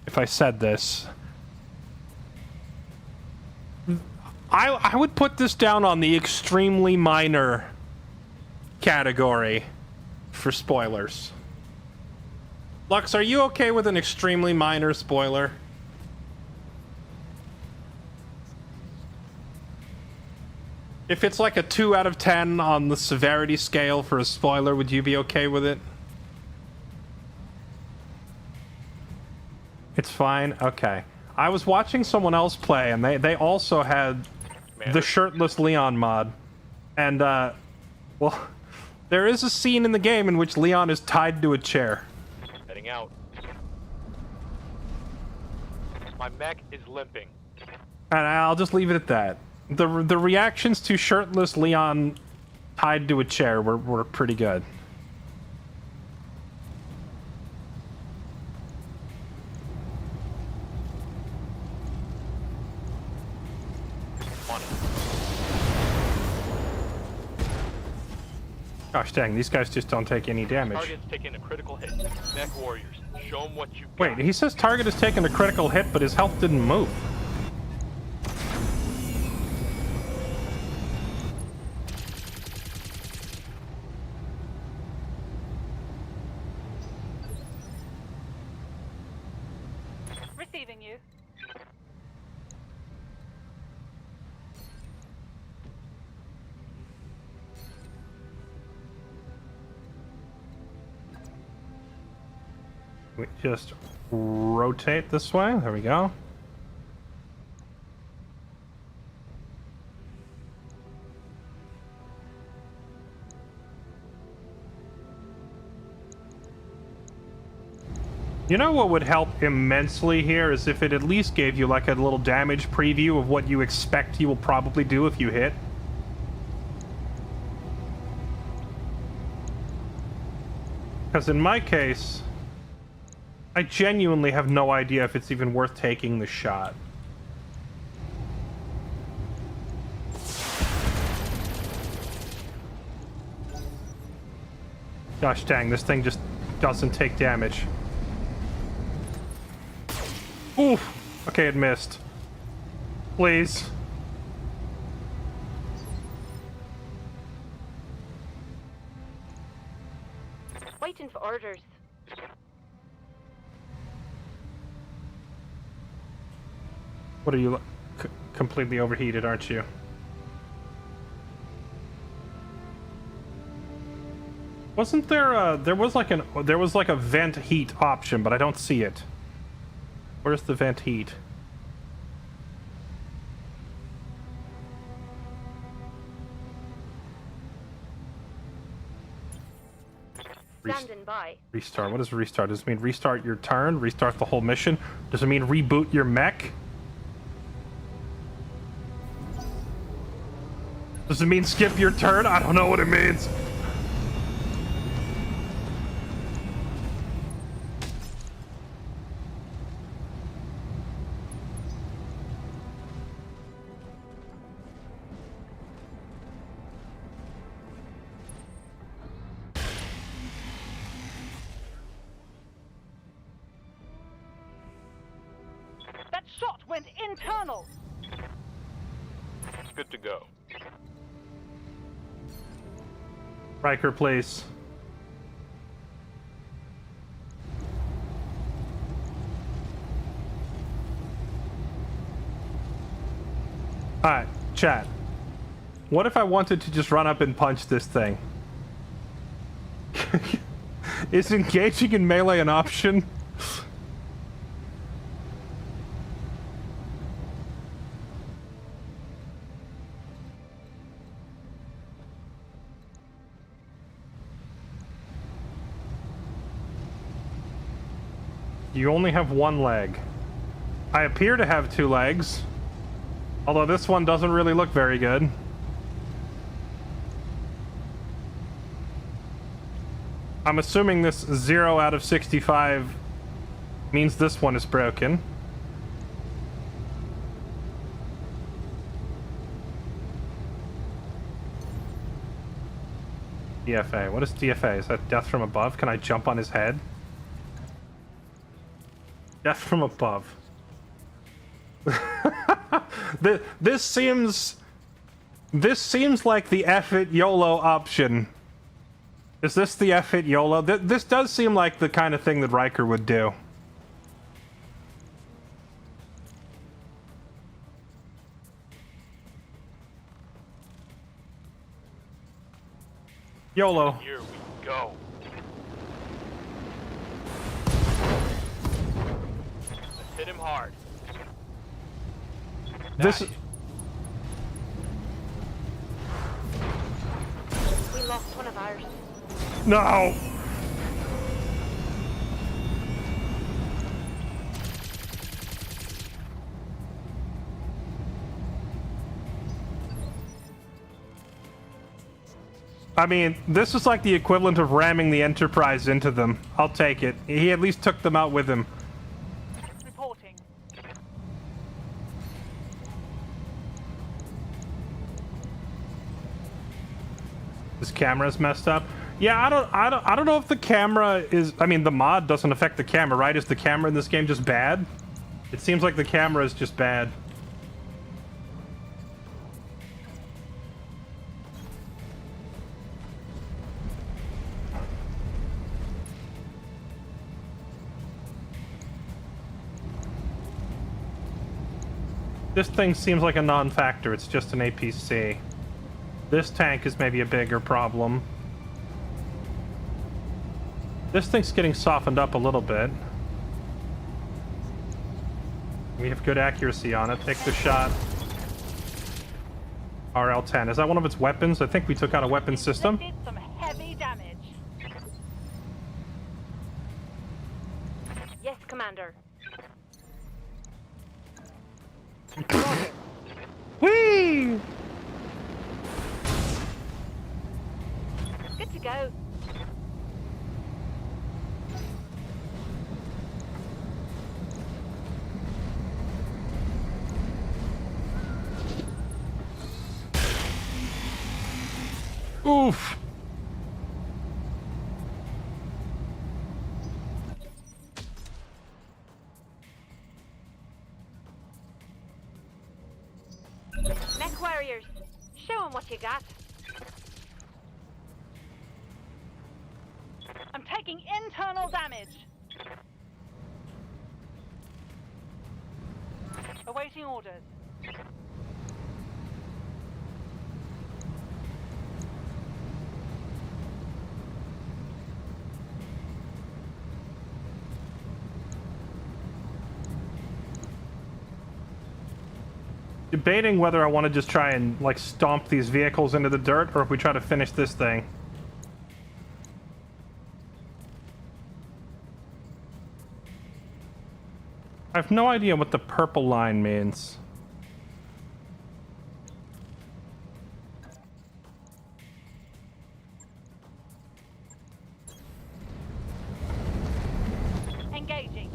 Speaker 1: if I said this? I would put this down on the extremely minor category for spoilers. Lux, are you okay with an extremely minor spoiler? If it's like a 2 out of 10 on the severity scale for a spoiler, would you be okay with it? It's fine? Okay. I was watching someone else play, and they also had the shirtless Leon mod. And, well, there is a scene in the game in which Leon is tied to a chair.
Speaker 8: Heading out. My mech is limping.
Speaker 1: And I'll just leave it at that. The reactions to shirtless Leon tied to a chair were pretty good. Gosh dang, these guys just don't take any damage.
Speaker 8: Target's taking a critical hit. Mech warriors, show them what you got.
Speaker 1: Wait, he says target has taken a critical hit, but his health didn't move.
Speaker 2: Receiving you.
Speaker 1: We just rotate this way. There we go. You know what would help immensely here is if it at least gave you like a little damage preview of what you expect you will probably do if you hit. Because in my case, I genuinely have no idea if it's even worth taking the shot. Gosh dang, this thing just doesn't take damage. Oof! Okay, it missed. Please.
Speaker 3: Waiting for orders.
Speaker 1: What are you... completely overheated, aren't you? Wasn't there there was like a vent heat option, but I don't see it. Where's the vent heat?
Speaker 3: Standing by.
Speaker 1: Restart. What does restart? Does it mean restart your turn? Restart the whole mission? Does it mean reboot your mech? Does it mean skip your turn? I don't know what it means.
Speaker 2: That shot went internal.
Speaker 8: Good to go.
Speaker 1: Riker, please. Alright, chat. What if I wanted to just run up and punch this thing? Is engaging in melee an option? You only have one leg. I appear to have two legs. Although this one doesn't really look very good. I'm assuming this 0 out of 65 means this one is broken. DFA. What is DFA? Is that death from above? Can I jump on his head? Death from above. This seems like the F it YOLO option. Is this the F it YOLO? This does seem like the kind of thing that Riker would do. YOLO.
Speaker 8: Here we go. Let's hit him hard.
Speaker 1: This.
Speaker 3: We lost one of ours.
Speaker 1: No. I mean, this is like the equivalent of ramming the Enterprise into them. I'll take it. He at least took them out with him.
Speaker 2: Reporting.
Speaker 1: This camera's messed up. Yeah, I don't know if the camera is. I mean, the mod doesn't affect the camera, right? Is the camera in this game just bad? It seems like the camera is just bad. This thing seems like a non-factor. It's just an APC. This tank is maybe a bigger problem. This thing's getting softened up a little bit. We have good accuracy on it. Take the shot. RL-10. Is that one of its weapons? I think we took out a weapon system.
Speaker 2: Did some heavy damage.
Speaker 3: Yes, Commander.
Speaker 1: Whee!
Speaker 3: Good to go.
Speaker 1: Oof.
Speaker 3: Mech warriors, show them what you got.
Speaker 2: I'm taking internal damage. Awaiting orders.
Speaker 1: Debating whether I want to just try and like stomp these vehicles into the dirt or if we try to finish this thing. I have no idea what the purple line means.
Speaker 2: Engaging.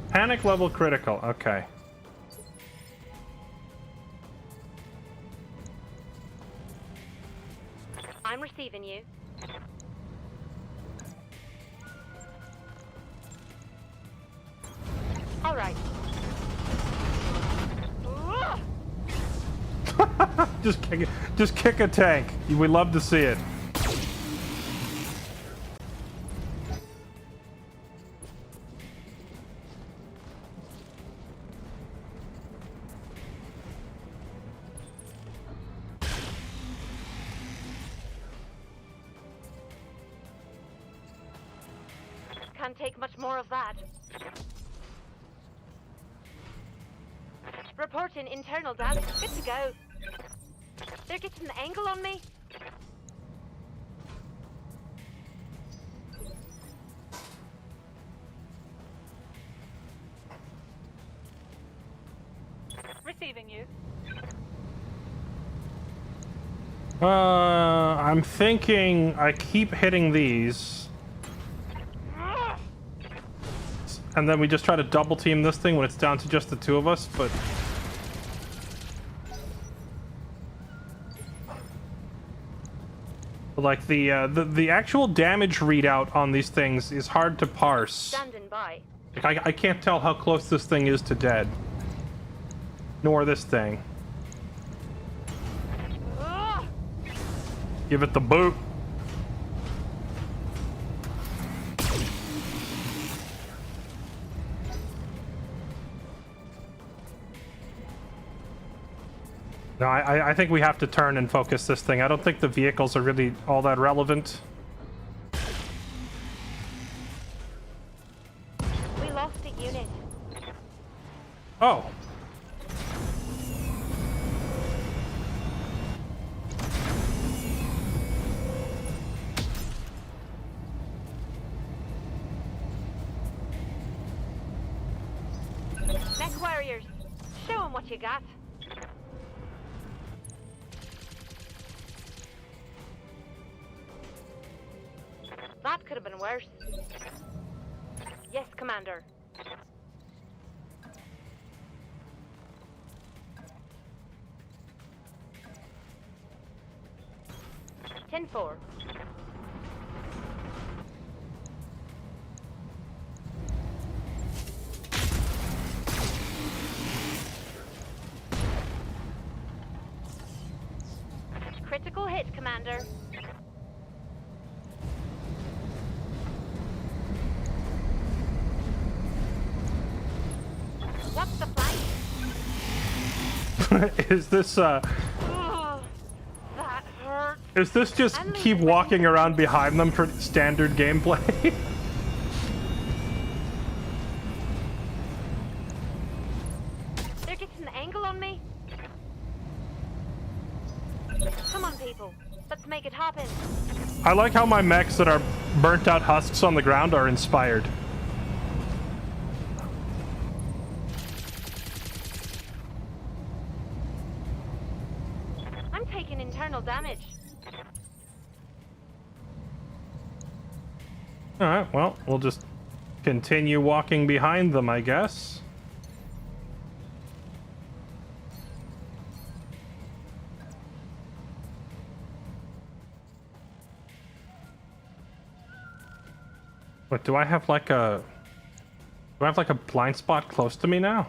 Speaker 1: Panic level critical. Okay.
Speaker 3: I'm receiving you. All right.
Speaker 1: Just kick a tank. We love to see it.
Speaker 3: Can't take much more of that. Reporting internal damage. Good to go. They're getting the angle on me.
Speaker 2: Receiving you.
Speaker 1: I'm thinking I keep hitting these. And then we just try to double team this thing when it's down to just the two of us, but... Like, the actual damage readout on these things is hard to parse.
Speaker 3: Standing by.
Speaker 1: Like, I can't tell how close this thing is to dead. Nor this thing. Give it the boot. No, I think we have to turn and focus this thing. I don't think the vehicles are really all that relevant.
Speaker 3: We lost a unit.
Speaker 1: Oh.
Speaker 3: Mech warriors, show them what you got. That could have been worse. Yes, Commander. Ten-4. Critical hit, Commander. What's the flank?
Speaker 1: Is this,
Speaker 3: Oh, that hurt.
Speaker 1: is this just keep walking around behind them for standard gameplay?
Speaker 3: They're getting the angle on me. Come on, people. Let's make it happen.
Speaker 1: I like how my mechs that are burnt out husks on the ground are inspired.
Speaker 3: I'm taking internal damage.
Speaker 1: Alright, well, we'll just continue walking behind them, I guess. What, do I have like a... Do I have like a blind spot close to me now?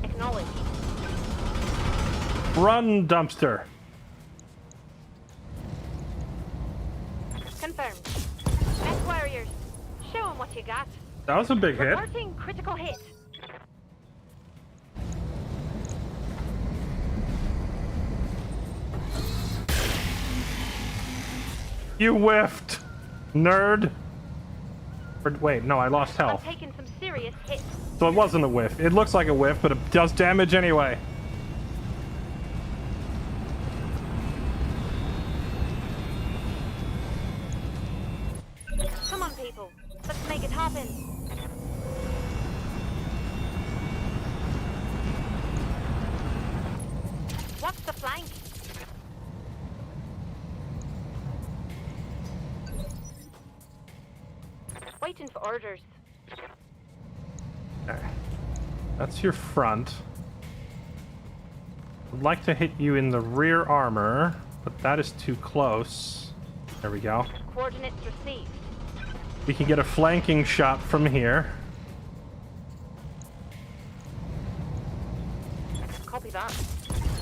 Speaker 3: Acknowledge.
Speaker 1: Run, dumpster.
Speaker 3: Confirmed. Mech warriors, show them what you got.
Speaker 1: That was a big hit.
Speaker 3: Reporting critical hit.
Speaker 1: You whiffed, nerd. Or, wait, no, I lost
Speaker 3: I'm
Speaker 1: health.
Speaker 3: taking some serious hits.
Speaker 1: So it wasn't a whiff. It looks like a whiff, but it does damage anyway.
Speaker 3: Come on, people. Let's make it happen. What's the flank? Waiting for orders.
Speaker 1: Okay. That's your front. I'd like to hit you in the rear armor, but that is too close. There we go.
Speaker 3: Coordinates received.
Speaker 1: We can get a flanking shot from here.
Speaker 3: Copy that.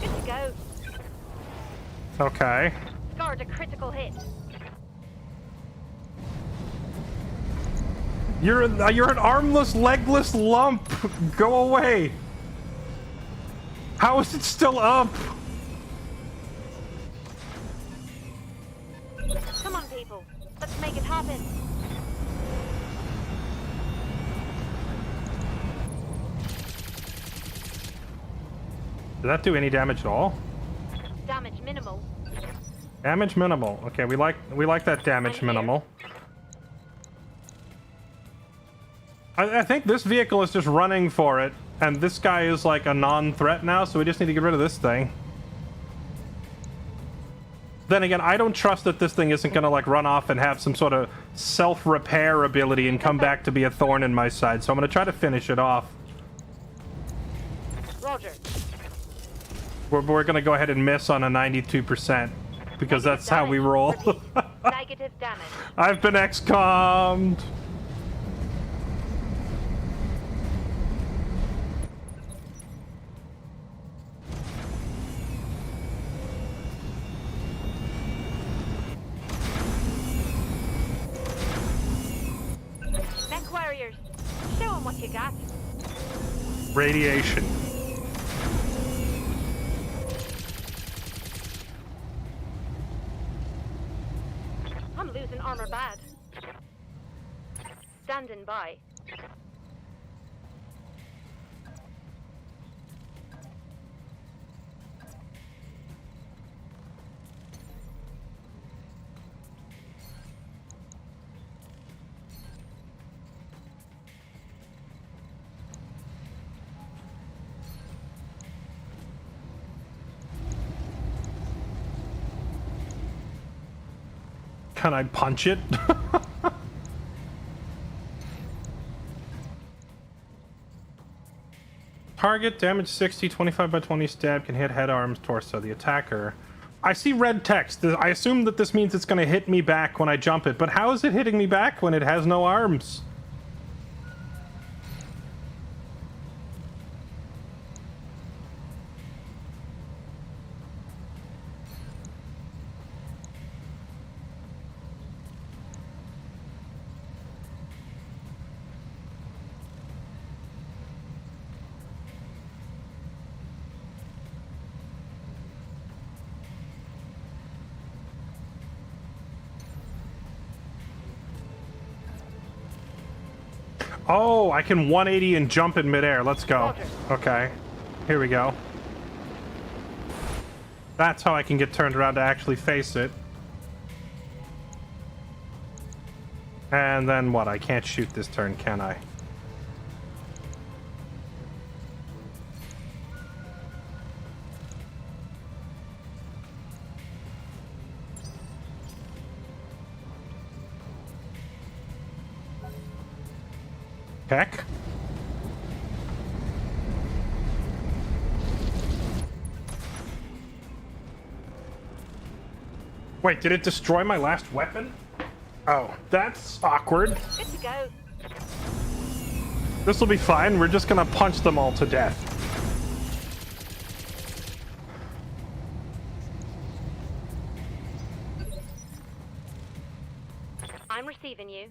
Speaker 3: Good to go.
Speaker 1: Okay.
Speaker 3: Scored a critical hit.
Speaker 1: You're an armless, legless lump. Go away. How is it still up?
Speaker 3: Come on, people. Let's make it happen.
Speaker 1: Did that do any damage at all?
Speaker 3: Damage minimal.
Speaker 1: Damage minimal. Okay, we like that damage
Speaker 3: I'm here.
Speaker 1: minimal. I think this vehicle is just running for it, and this guy is like a non-threat now, so we just need to get rid of this thing. Then again, I don't trust that this thing isn't gonna like run off and have some sort of self-repair ability and come back to be a thorn in my side, so I'm gonna try to finish it off.
Speaker 3: Roger.
Speaker 1: We're gonna go ahead and miss on a 92%, because that's how we roll.
Speaker 3: Repeat. Negative damage.
Speaker 1: I've been XCOM'd.
Speaker 3: Mech warriors, show them what you got.
Speaker 1: Radiation.
Speaker 3: I'm losing armor bad. Standing by.
Speaker 1: Can I punch it? Target, damage 60, 25 by 20 stab, can hit head, arms, torso, the attacker. I see red text. I assume that this means it's going to hit me back when I jump it, but how is it hitting me back when it has no arms? Oh, I can 180 and jump in midair. Let's go. Okay. Here we go. That's how I can get turned around to actually face it. And then what? I can't shoot this turn, can I? Heck. Wait, did it destroy my last weapon? Oh, that's awkward.
Speaker 3: Good to go.
Speaker 1: This will be fine. We're just gonna punch them all to death.
Speaker 3: I'm receiving you.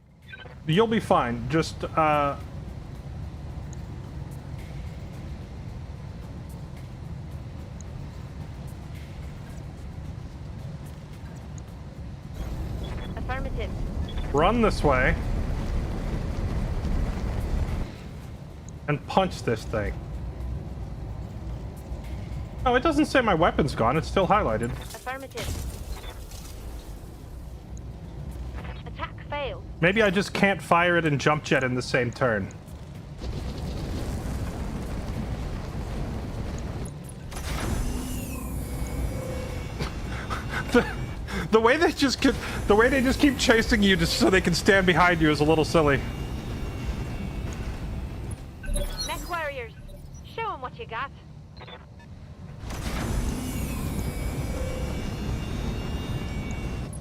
Speaker 1: You'll be fine. Just,
Speaker 3: Affirmative.
Speaker 1: run this way. And punch this thing. Oh, it doesn't say my weapon's gone. It's still highlighted.
Speaker 3: Affirmative. Attack failed.
Speaker 1: Maybe I just can't fire it and jump jet in the same turn. The way they just keep chasing you just so they can stand behind you is a little silly.
Speaker 3: Mech warriors, show them what you got.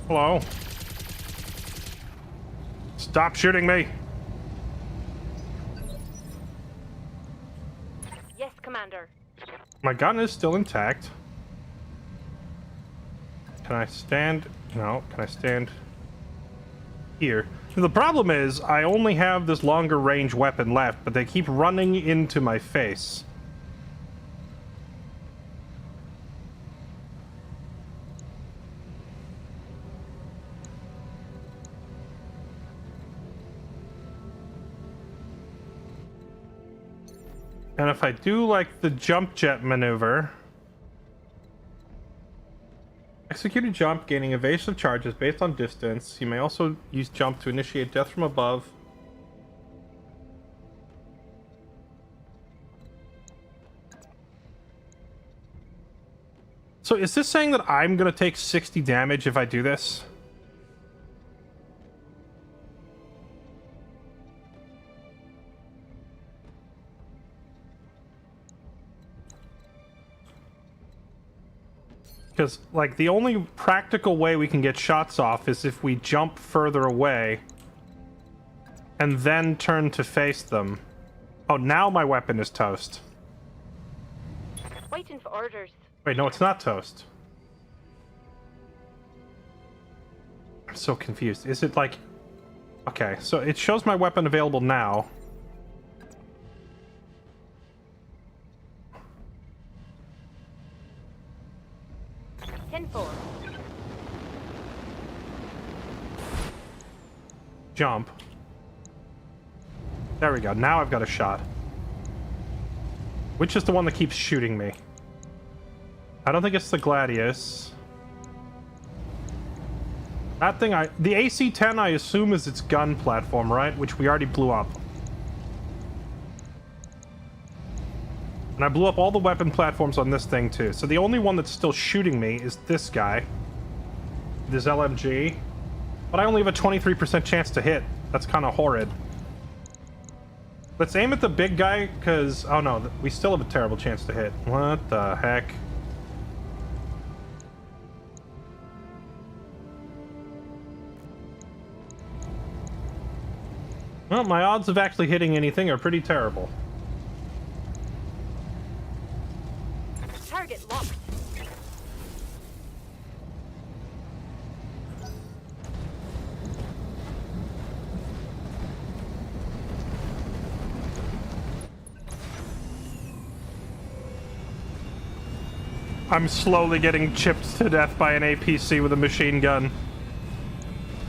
Speaker 1: Hello. Stop shooting me.
Speaker 3: Yes, Commander.
Speaker 1: My gun is still intact. Can I stand? No. Can I stand here? The problem is I only have this longer range weapon left, but they keep running into my face. And if I do like the jump jet maneuver, execute a jump, gaining evasive charges based on distance. You may also use jump to initiate death from above. So is this saying that I'm gonna take 60 damage if I do this? Because, like, the only practical way we can get shots off is if we jump further away and then turn to face them. Oh, now my weapon is toast.
Speaker 3: Waiting for orders.
Speaker 1: Wait, no, it's not toast. I'm so confused. Is it like... Okay, so it shows my weapon available now. Jump. There we go. Now I've got a shot. Which is the one that keeps shooting me? I don't think it's the Gladius. That thing the AC-10 I assume is its gun platform, right? Which we already blew up. And I blew up all the weapon platforms on this thing too. So the only one that's still shooting me is this guy. This LMG. But I only have a 23% chance to hit. That's kind of horrid. Let's aim at the big guy, because... Oh no, we still have a terrible chance to hit. What the heck? Well, my odds of actually hitting anything are pretty terrible.
Speaker 3: Target locked.
Speaker 1: I'm slowly getting chipped to death by an APC with a machine gun.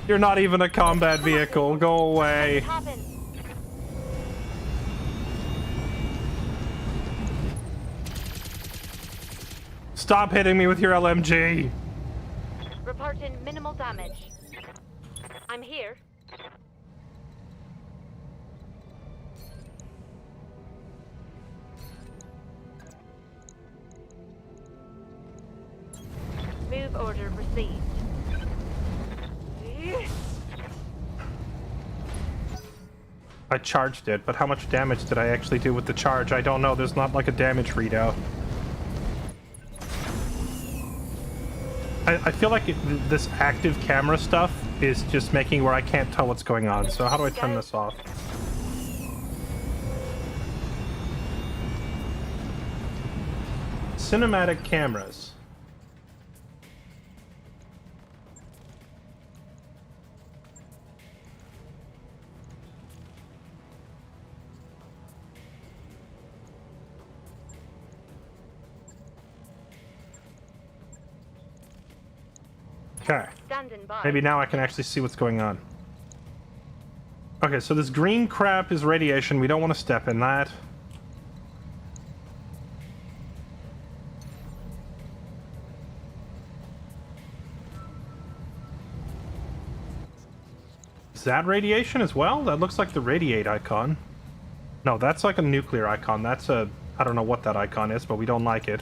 Speaker 1: You're not even a combat vehicle. Go away. Stop hitting me with your LMG.
Speaker 3: Reporting minimal damage. I'm here. Move order received.
Speaker 1: I charged it, but how much damage did I actually do with the charge? I don't know. There's not like a damage readout. I feel like this active camera stuff is just making where I can't tell what's going on. So how do I turn this off? Cinematic cameras. Okay.
Speaker 3: Standing by.
Speaker 1: Maybe now I can actually see what's going on. Okay, so this green crap is radiation. We don't want to step in that. Is that radiation as well? That looks like the radiate icon. No, that's like a nuclear icon. That's a... I don't know what that icon is, but we don't like it.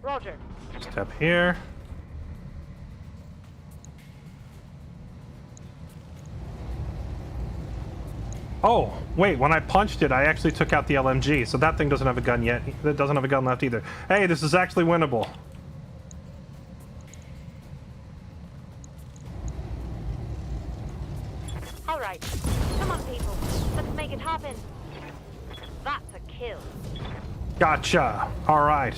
Speaker 3: Roger.
Speaker 1: Step here. Oh, wait, when I punched it, I actually took out the LMG, so that thing doesn't have a gun yet. It doesn't have a gun left either. Hey, this is actually winnable.
Speaker 3: All right. Come on, people. Let's make it happen. That's a kill.
Speaker 1: Gotcha. All right.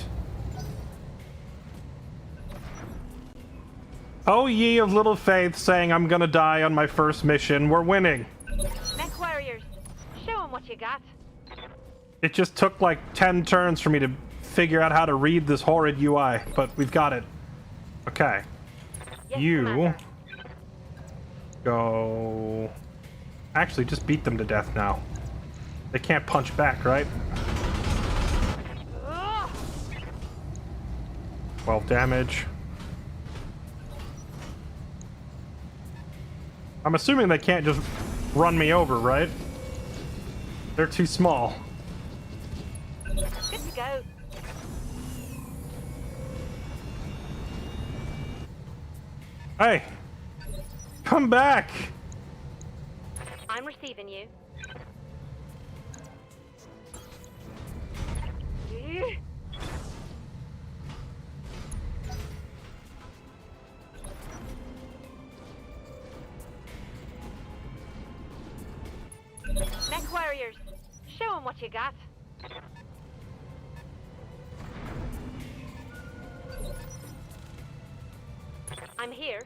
Speaker 1: Oh, ye of little faith, saying I'm gonna die on my first mission. We're winning.
Speaker 3: Mech warriors, show them what you got.
Speaker 1: It just took like 10 turns for me to figure out how to read this horrid UI, but we've got it. Okay.
Speaker 3: Yes,
Speaker 1: You
Speaker 3: Commander.
Speaker 1: go... Actually, just beat them to death now. They can't punch back, right?
Speaker 3: Ugh.
Speaker 1: 12 damage. I'm assuming they can't just run me over, right? They're too small.
Speaker 3: Good to go.
Speaker 1: Hey! Come back!
Speaker 3: I'm receiving you. Ugh. Mech warriors, show them what you got. I'm here.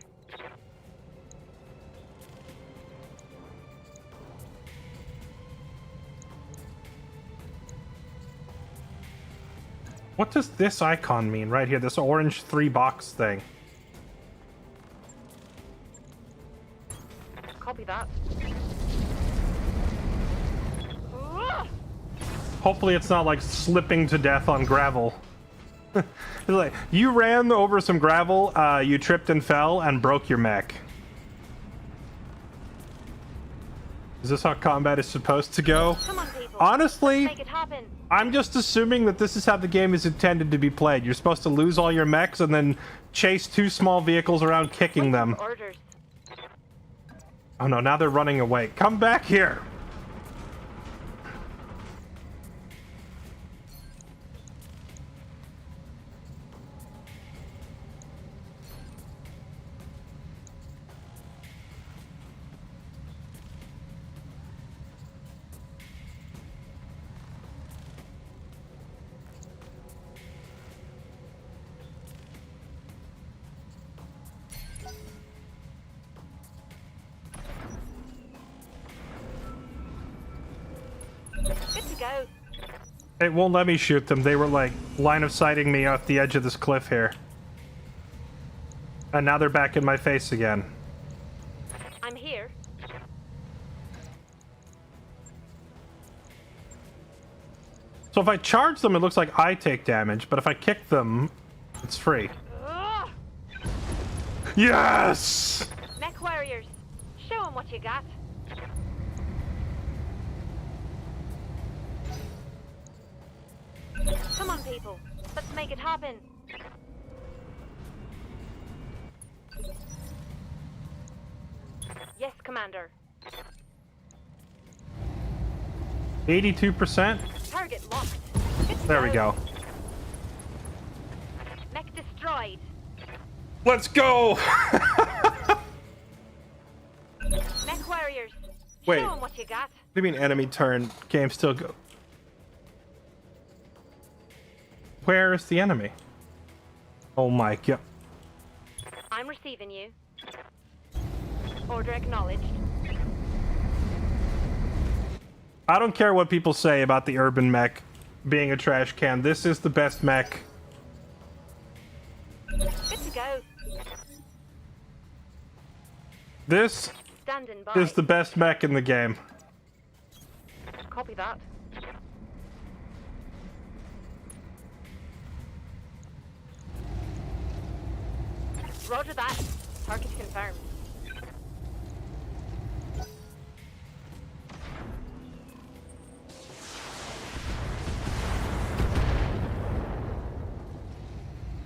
Speaker 1: What does this icon mean right here? This orange 3-box thing.
Speaker 3: Copy that. Ugh.
Speaker 1: Hopefully it's not like slipping to death on gravel. It's like, you ran over some gravel, you tripped and fell, and broke your mech. Is this how combat is supposed to go?
Speaker 3: Come on, people.
Speaker 1: Honestly,
Speaker 3: Make it happen.
Speaker 1: I'm just assuming that this is how the game is intended to be played. You're supposed to lose all your mechs and then chase 2 small vehicles around kicking them.
Speaker 3: Orders.
Speaker 1: Oh no, now they're running away. Come back here!
Speaker 3: Good to go.
Speaker 1: It won't let me shoot them. They were like line of sighting me off the edge of this cliff here. And now they're back in my face again.
Speaker 3: I'm here.
Speaker 1: So if I charge them, it looks like I take damage, but if I kick them, it's free.
Speaker 3: Ugh.
Speaker 1: Yes!
Speaker 3: Mech warriors, show them what you got. Come on, people. Let's make it happen. Yes, Commander.
Speaker 1: 82%?
Speaker 3: Target locked. Good to
Speaker 1: There we go.
Speaker 3: Mech destroyed.
Speaker 1: Let's go!
Speaker 3: Mech warriors,
Speaker 1: Wait.
Speaker 3: show them what you got.
Speaker 1: What do you mean enemy turn? Game still go. Where is the enemy? Oh my god.
Speaker 3: I'm receiving you. Order acknowledged.
Speaker 1: I don't care what people say about the urban mech being a trash can. This is the best mech.
Speaker 3: Good to go.
Speaker 1: This
Speaker 3: Standing by.
Speaker 1: is the best mech in the game.
Speaker 3: Copy that. Roger that. Target confirmed.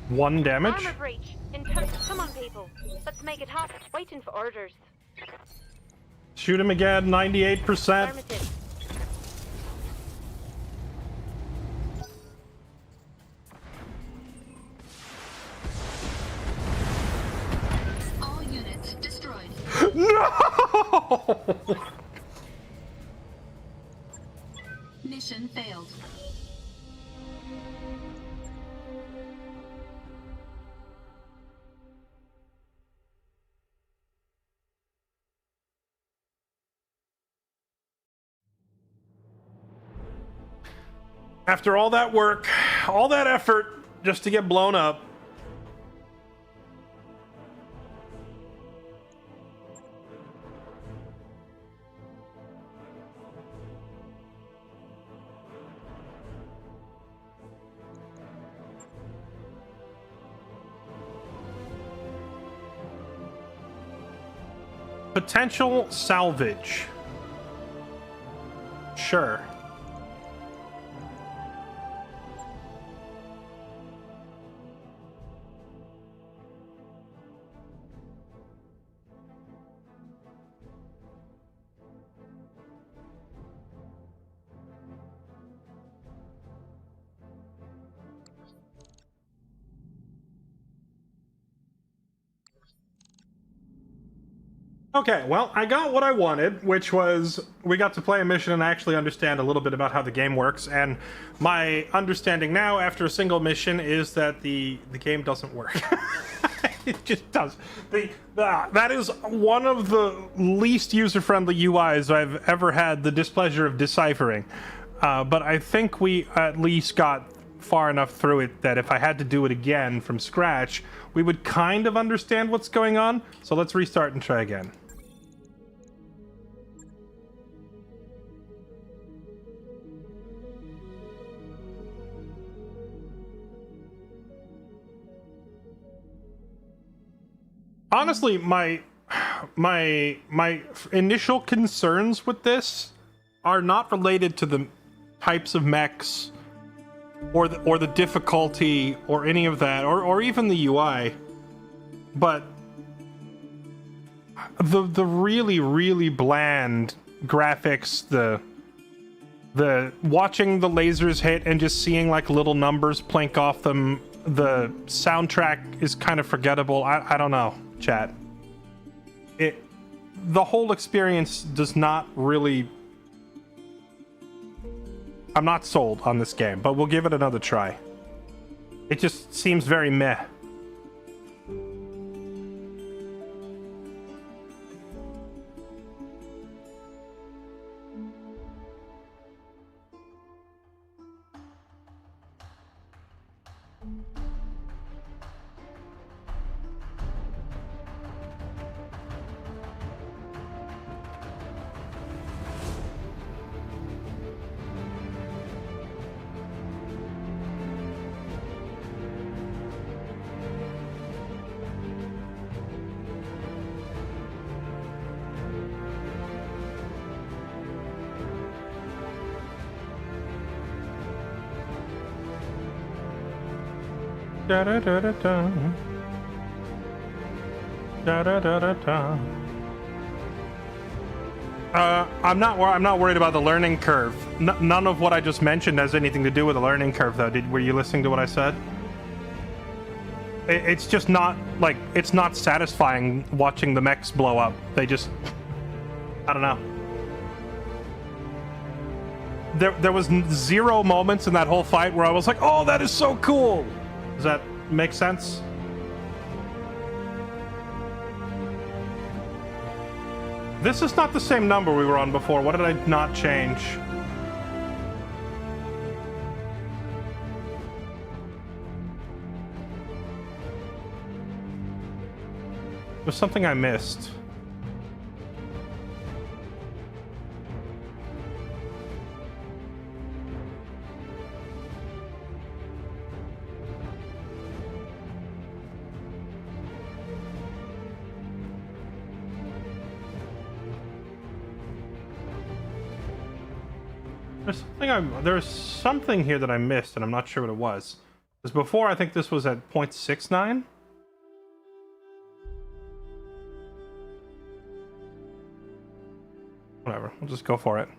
Speaker 1: One damage.
Speaker 3: Armor breach. Come on, people. Let's make it happen. Waiting for orders.
Speaker 1: Shoot him again, 98%.
Speaker 3: Affirmative.
Speaker 6: All units destroyed.
Speaker 1: No!
Speaker 6: Mission failed.
Speaker 1: After all that work, all that effort, just to get blown up. Potential salvage. Sure. Okay, well, I got what I wanted, which was we got to play a mission and actually understand a little bit about how the game works. And my understanding now, after a single mission, is that the game doesn't work. It just does. That is one of the least user-friendly UIs I've ever had the displeasure of deciphering. But I think we at least got far enough through it that if I had to do it again from scratch, we would kind of understand what's going on. So let's restart and try again. Honestly, my initial concerns with this are not related to the types of mechs or the difficulty or any of that or even the UI, but the really bland graphics, the watching the lasers hit and just seeing like little numbers plink off them. The soundtrack is kind of forgettable. I don't know, chat. The whole experience does not really... I'm not sold on this game, but we'll give it another try. It just seems very meh. Da da da da da. Da da da da da. I'm not worried about the learning curve. None of what I just mentioned has anything to do with the learning curve, though. Were you listening to what I said? It's just not like it's not satisfying watching the mechs blow up. They just, I don't know. There was zero moments in that whole fight where I was like, "Oh, that is so cool." Does that make sense? This is not the same number we were on before. What did I not change? There's something I missed. There's something here that I missed, and I'm not sure what it was. Because before, I think this was at 0.69. Whatever, we'll just go for it.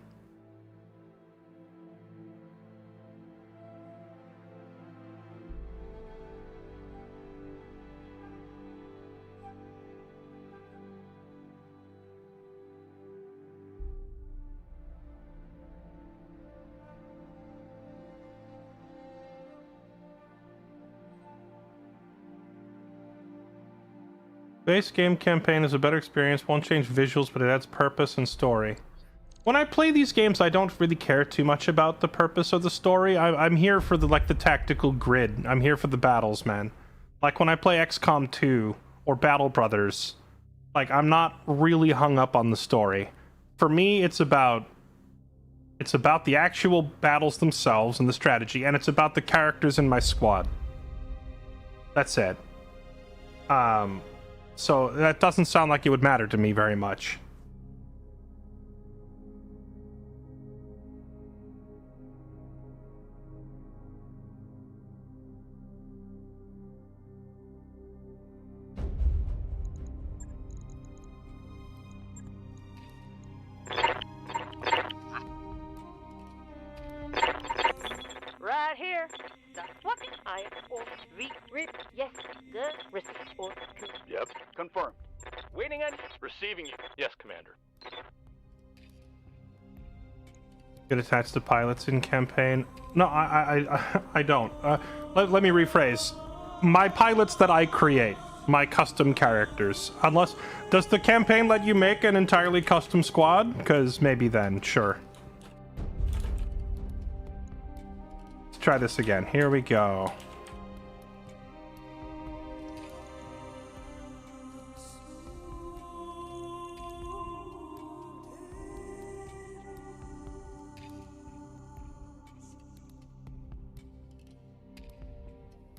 Speaker 1: Base game campaign is a better experience, won't change visuals, but it adds purpose and story. When I play these games, I don't really care too much about the purpose of the story. I'm here for the tactical grid. I'm here for the battles, man. Like when I play XCOM 2 or Battle Brothers, like I'm not really hung up on the story. For me, it's about the actual battles themselves and the strategy, and it's about the characters in my squad. That's it. So that doesn't sound like it would matter to me very much.
Speaker 2: Right here. That's what I or read. Yes, good. Receive or
Speaker 4: Yep, confirmed.
Speaker 8: Waiting on. Receiving you. Yes, Commander.
Speaker 1: Get attached to pilots in campaign. No, I don't. Let me rephrase. My pilots that I create, my custom characters. Unless, does the campaign let you make an entirely custom squad? Because maybe then, sure. Let's try this again. Here we go.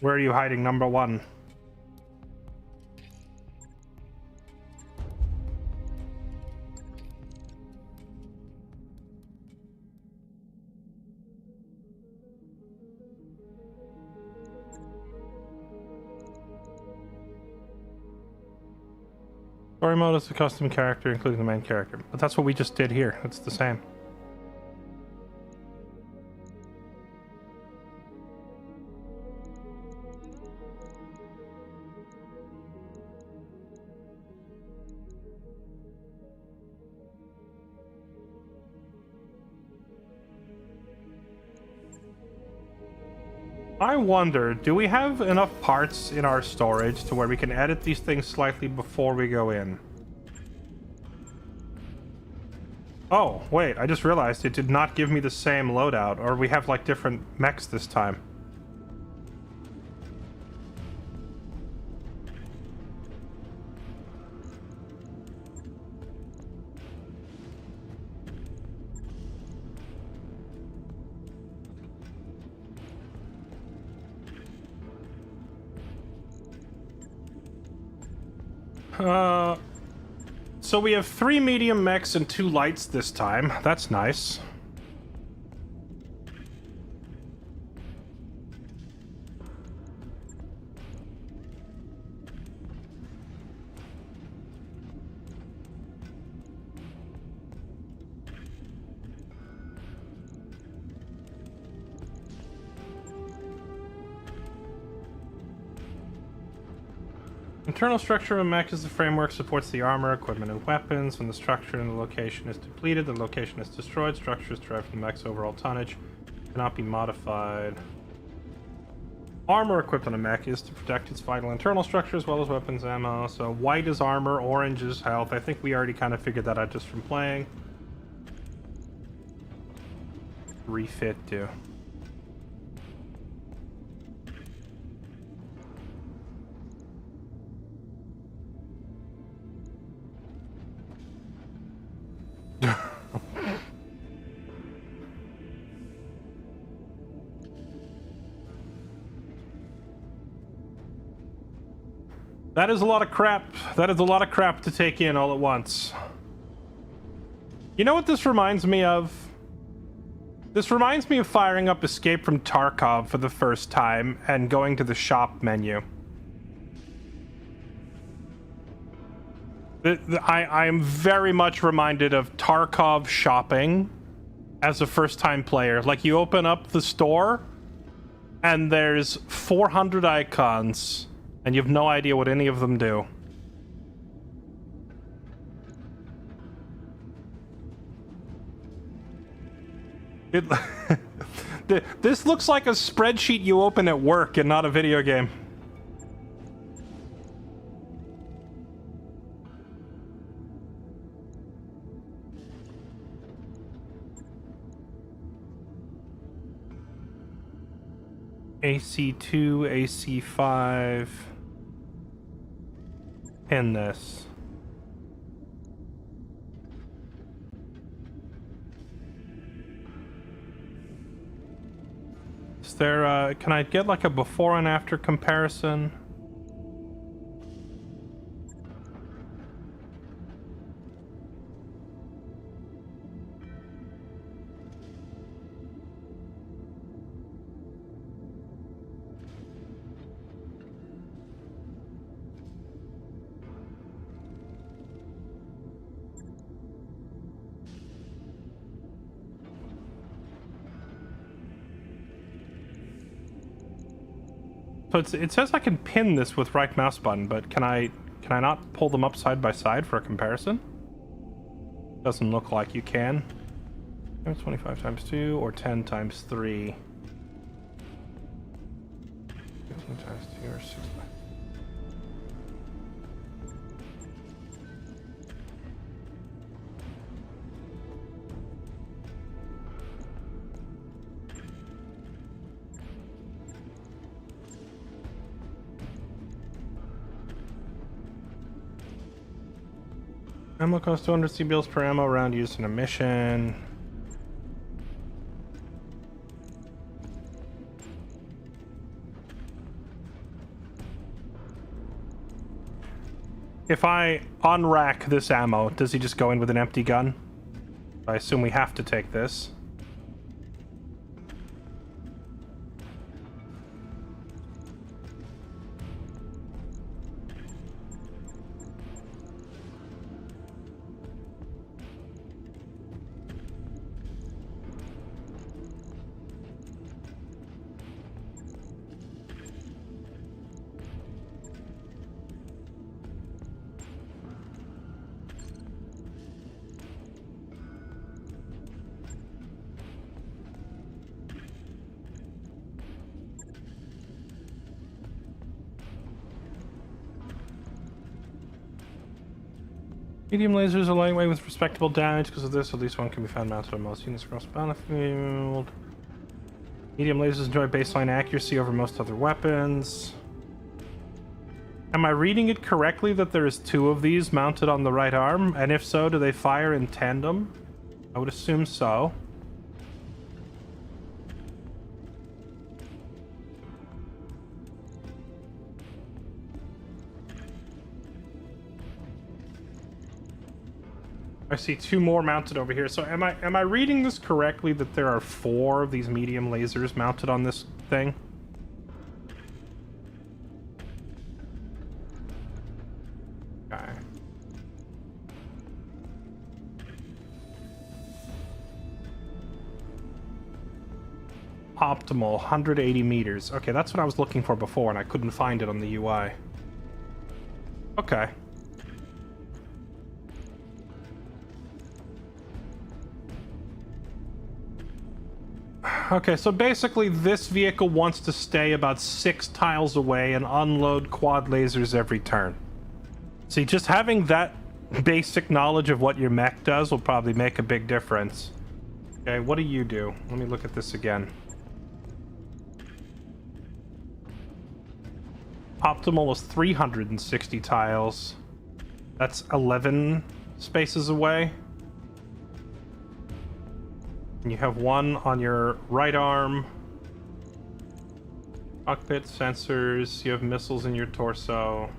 Speaker 1: Where are you hiding, number one? Story mode is a custom character, including the main character. But that's what we just did here. It's the same. I wonder, do we have enough parts in our storage to where we can edit these things slightly before we go in? Oh, wait, I just realized it did not give me the same loadout, or we have like different mechs this time. So we have 3 medium mechs and 2 lights this time. That's nice. Internal structure of a mech is the framework, supports the armor, equipment, and weapons. When the structure and the location is depleted, the location is destroyed. Structure is derived from the mech's overall tonnage. Cannot be modified. Armor equipped on a mech is to protect its vital internal structure as well as weapons, ammo. So white is armor, orange is health. I think we already kind of figured that out just from playing. Refit too. That is a lot of crap. That is a lot of crap to take in all at once. You know what this reminds me of? This reminds me of firing up Escape from Tarkov for the first time and going to the shop menu. I am very much reminded of Tarkov shopping as a first-time player. Like, you open up the store, and there's 400 icons, and you have no idea what any of them do. This looks like a spreadsheet you open at work and not a video game. AC2, AC5. Pin this. Is there, can I get like a before and after comparison? So it says I can pin this with right mouse button, but can I not pull them up side by side for a comparison? Doesn't look like you can. 25 times 2 or 10 times 3. 15 times 2 or 6. Ammo costs 200 CBLs per ammo round used in a mission. If I unrack this ammo, does he just go in with an empty gun? I assume we have to take this. Medium lasers are lightweight with respectable damage. Because of this, at least one can be found mounted on most units across the battlefield. Medium lasers enjoy baseline accuracy over most other weapons. Am I reading it correctly that there is 2 of these mounted on the right arm? And if so, do they fire in tandem? I would assume so. I see 2 more mounted over here. So am I reading this correctly that there are 4 of these medium lasers mounted on this thing? Okay. Optimal, 180 meters. Okay, that's what I was looking for before and I couldn't find it on the UI. Okay. Okay, so basically this vehicle wants to stay about 6 tiles away and unload quad lasers every turn. See, just having that basic knowledge of what your mech does will probably make a big difference. Okay, what do you do? Let me look at this again. Optimal is 360 tiles. That's 11 spaces away. And you have 1 on your right arm. Cockpit sensors. You have missiles in your torso.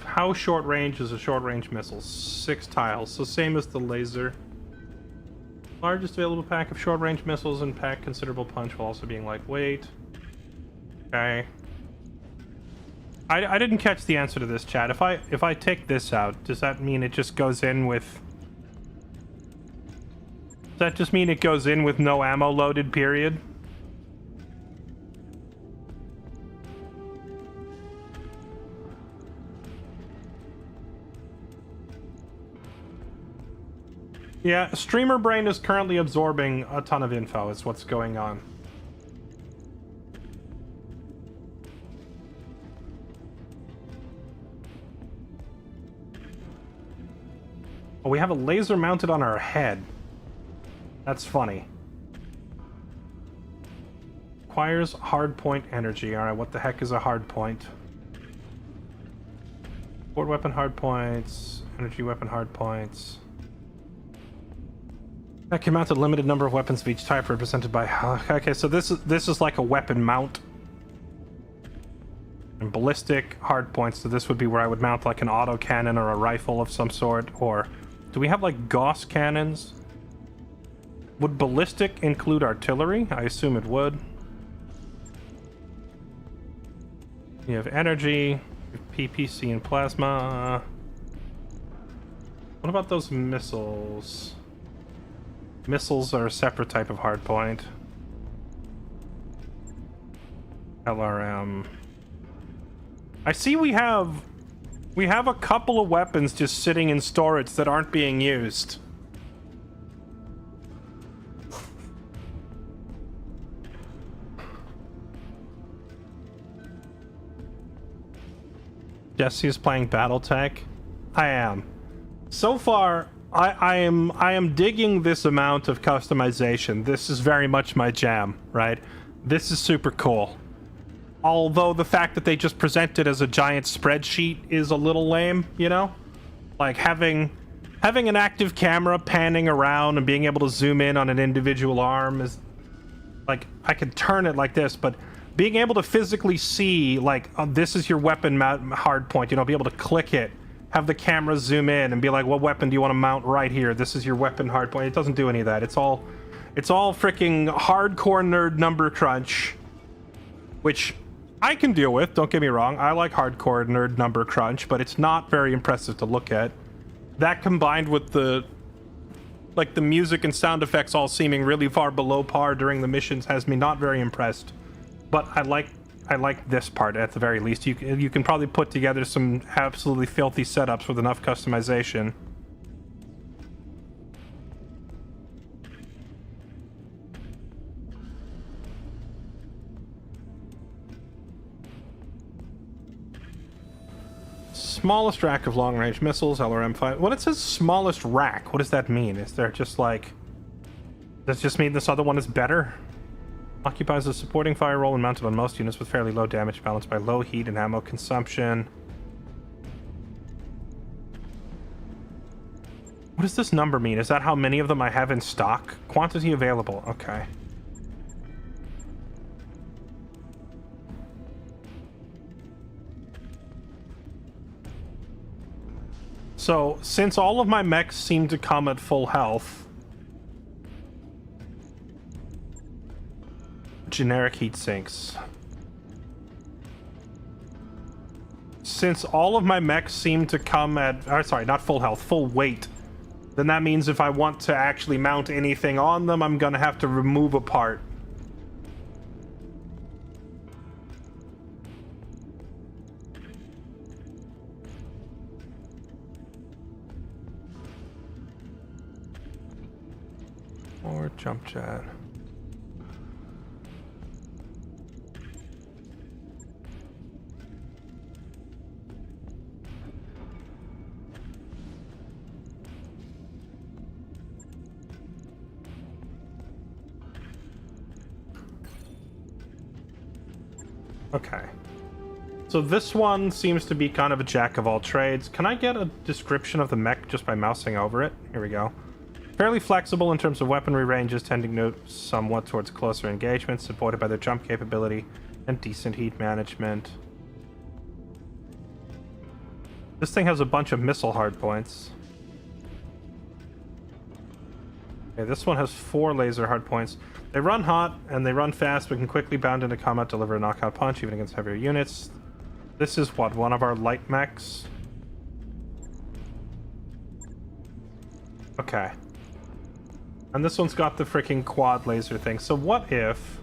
Speaker 1: How short range is a short range missile? 6 tiles, so same as the laser. Largest available pack of short range missiles and pack considerable punch while also being lightweight. Okay. I didn't catch the answer to this, chat. If I take this out, does that mean it just goes in with... Does that just mean it goes in with no ammo loaded, period? Yeah, streamer brain is currently absorbing a ton of info, is what's going on. Oh, we have a laser mounted on our head. That's funny. Requires hardpoint energy. Alright, what the heck is a hardpoint? Board weapon hardpoints, energy weapon hardpoints. That can mount a limited number of weapons of each type represented by... Okay, so this is like a weapon mount. And ballistic hardpoints, so this would be where I would mount like an auto cannon or a rifle of some sort, or... Do we have like Gauss cannons? Would ballistic include artillery? I assume it would. You have energy, PPC and plasma. What about those missiles? Missiles are a separate type of hardpoint. LRM. I see we have a couple of weapons just sitting in storage that aren't being used. Jesse is playing Battletech. I am. So far, I am digging this amount of customization. This is very much my jam, right? This is super cool. Although the fact that they just present it as a giant spreadsheet is a little lame, you know? Like having an active camera panning around and being able to zoom in on an individual arm is like, I can turn it like this, but being able to physically see like, oh, this is your weapon hard point, you know, be able to click it, have the camera zoom in and be like, what weapon do you want to mount right here? This is your weapon hard point. It doesn't do any of that. It's all freaking hardcore nerd number crunch, which I can deal with, don't get me wrong. I like hardcore nerd number crunch, but it's not very impressive to look at. That combined with the music and sound effects all seeming really far below par during the missions has me not very impressed. But I like this part at the very least. You can probably put together some absolutely filthy setups with enough customization. Smallest rack of long-range missiles, LRM-5. When it says smallest rack, what does that mean? Is there just like... Does it just mean this other one is better? Occupies a supporting fire role and mounted on most units with fairly low damage balanced by low heat and ammo consumption. What does this number mean? Is that how many of them I have in stock? Quantity available. Okay. So, since all of my mechs seem to come at full health... Generic heat sinks. Since all of my mechs seem to come at... sorry, not full health, full weight. Then that means if I want to actually mount anything on them, I'm gonna have to remove a part. Or jump jet. Okay. So this one seems to be kind of a jack of all trades. Can I get a description of the mech just by mousing over it? Here we go. Fairly flexible in terms of weaponry ranges, tending to somewhat towards closer engagements, supported by their jump capability and decent heat management. This thing has a bunch of missile hardpoints. Okay, this one has 4 laser hardpoints. They run hot and they run fast, but can quickly bound into combat, deliver a knockout punch even against heavier units. This is what, one of our light mechs? Okay. And this one's got the freaking quad laser thing. So what if...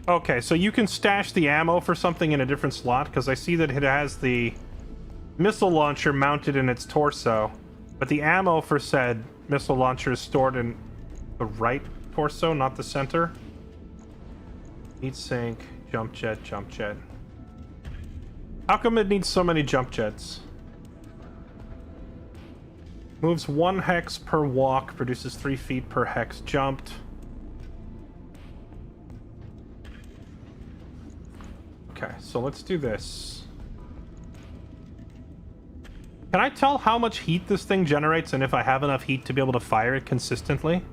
Speaker 1: Okay, so you can stash the ammo for something in a different slot, because I see that it has the missile launcher mounted in its torso, but the ammo for said missile launcher is stored in the right torso, not the center. Heat sink, jump jet, jump jet. How come it needs so many jump jets? Moves 1 hex per walk, produces 3 feet per hex jumped. Okay, so let's do this. Can I tell how much heat this thing generates and if I have enough heat to be able to fire it consistently?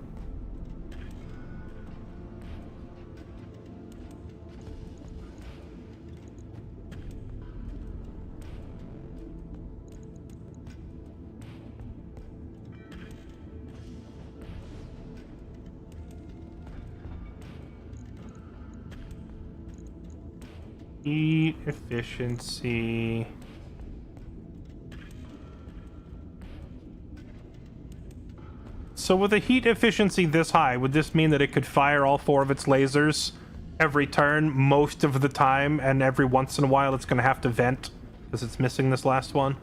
Speaker 1: Heat efficiency. So with a heat efficiency this high, would this mean that it could fire all 4 of its lasers every turn most of the time, and every once in a while it's going to have to vent because it's missing this last one?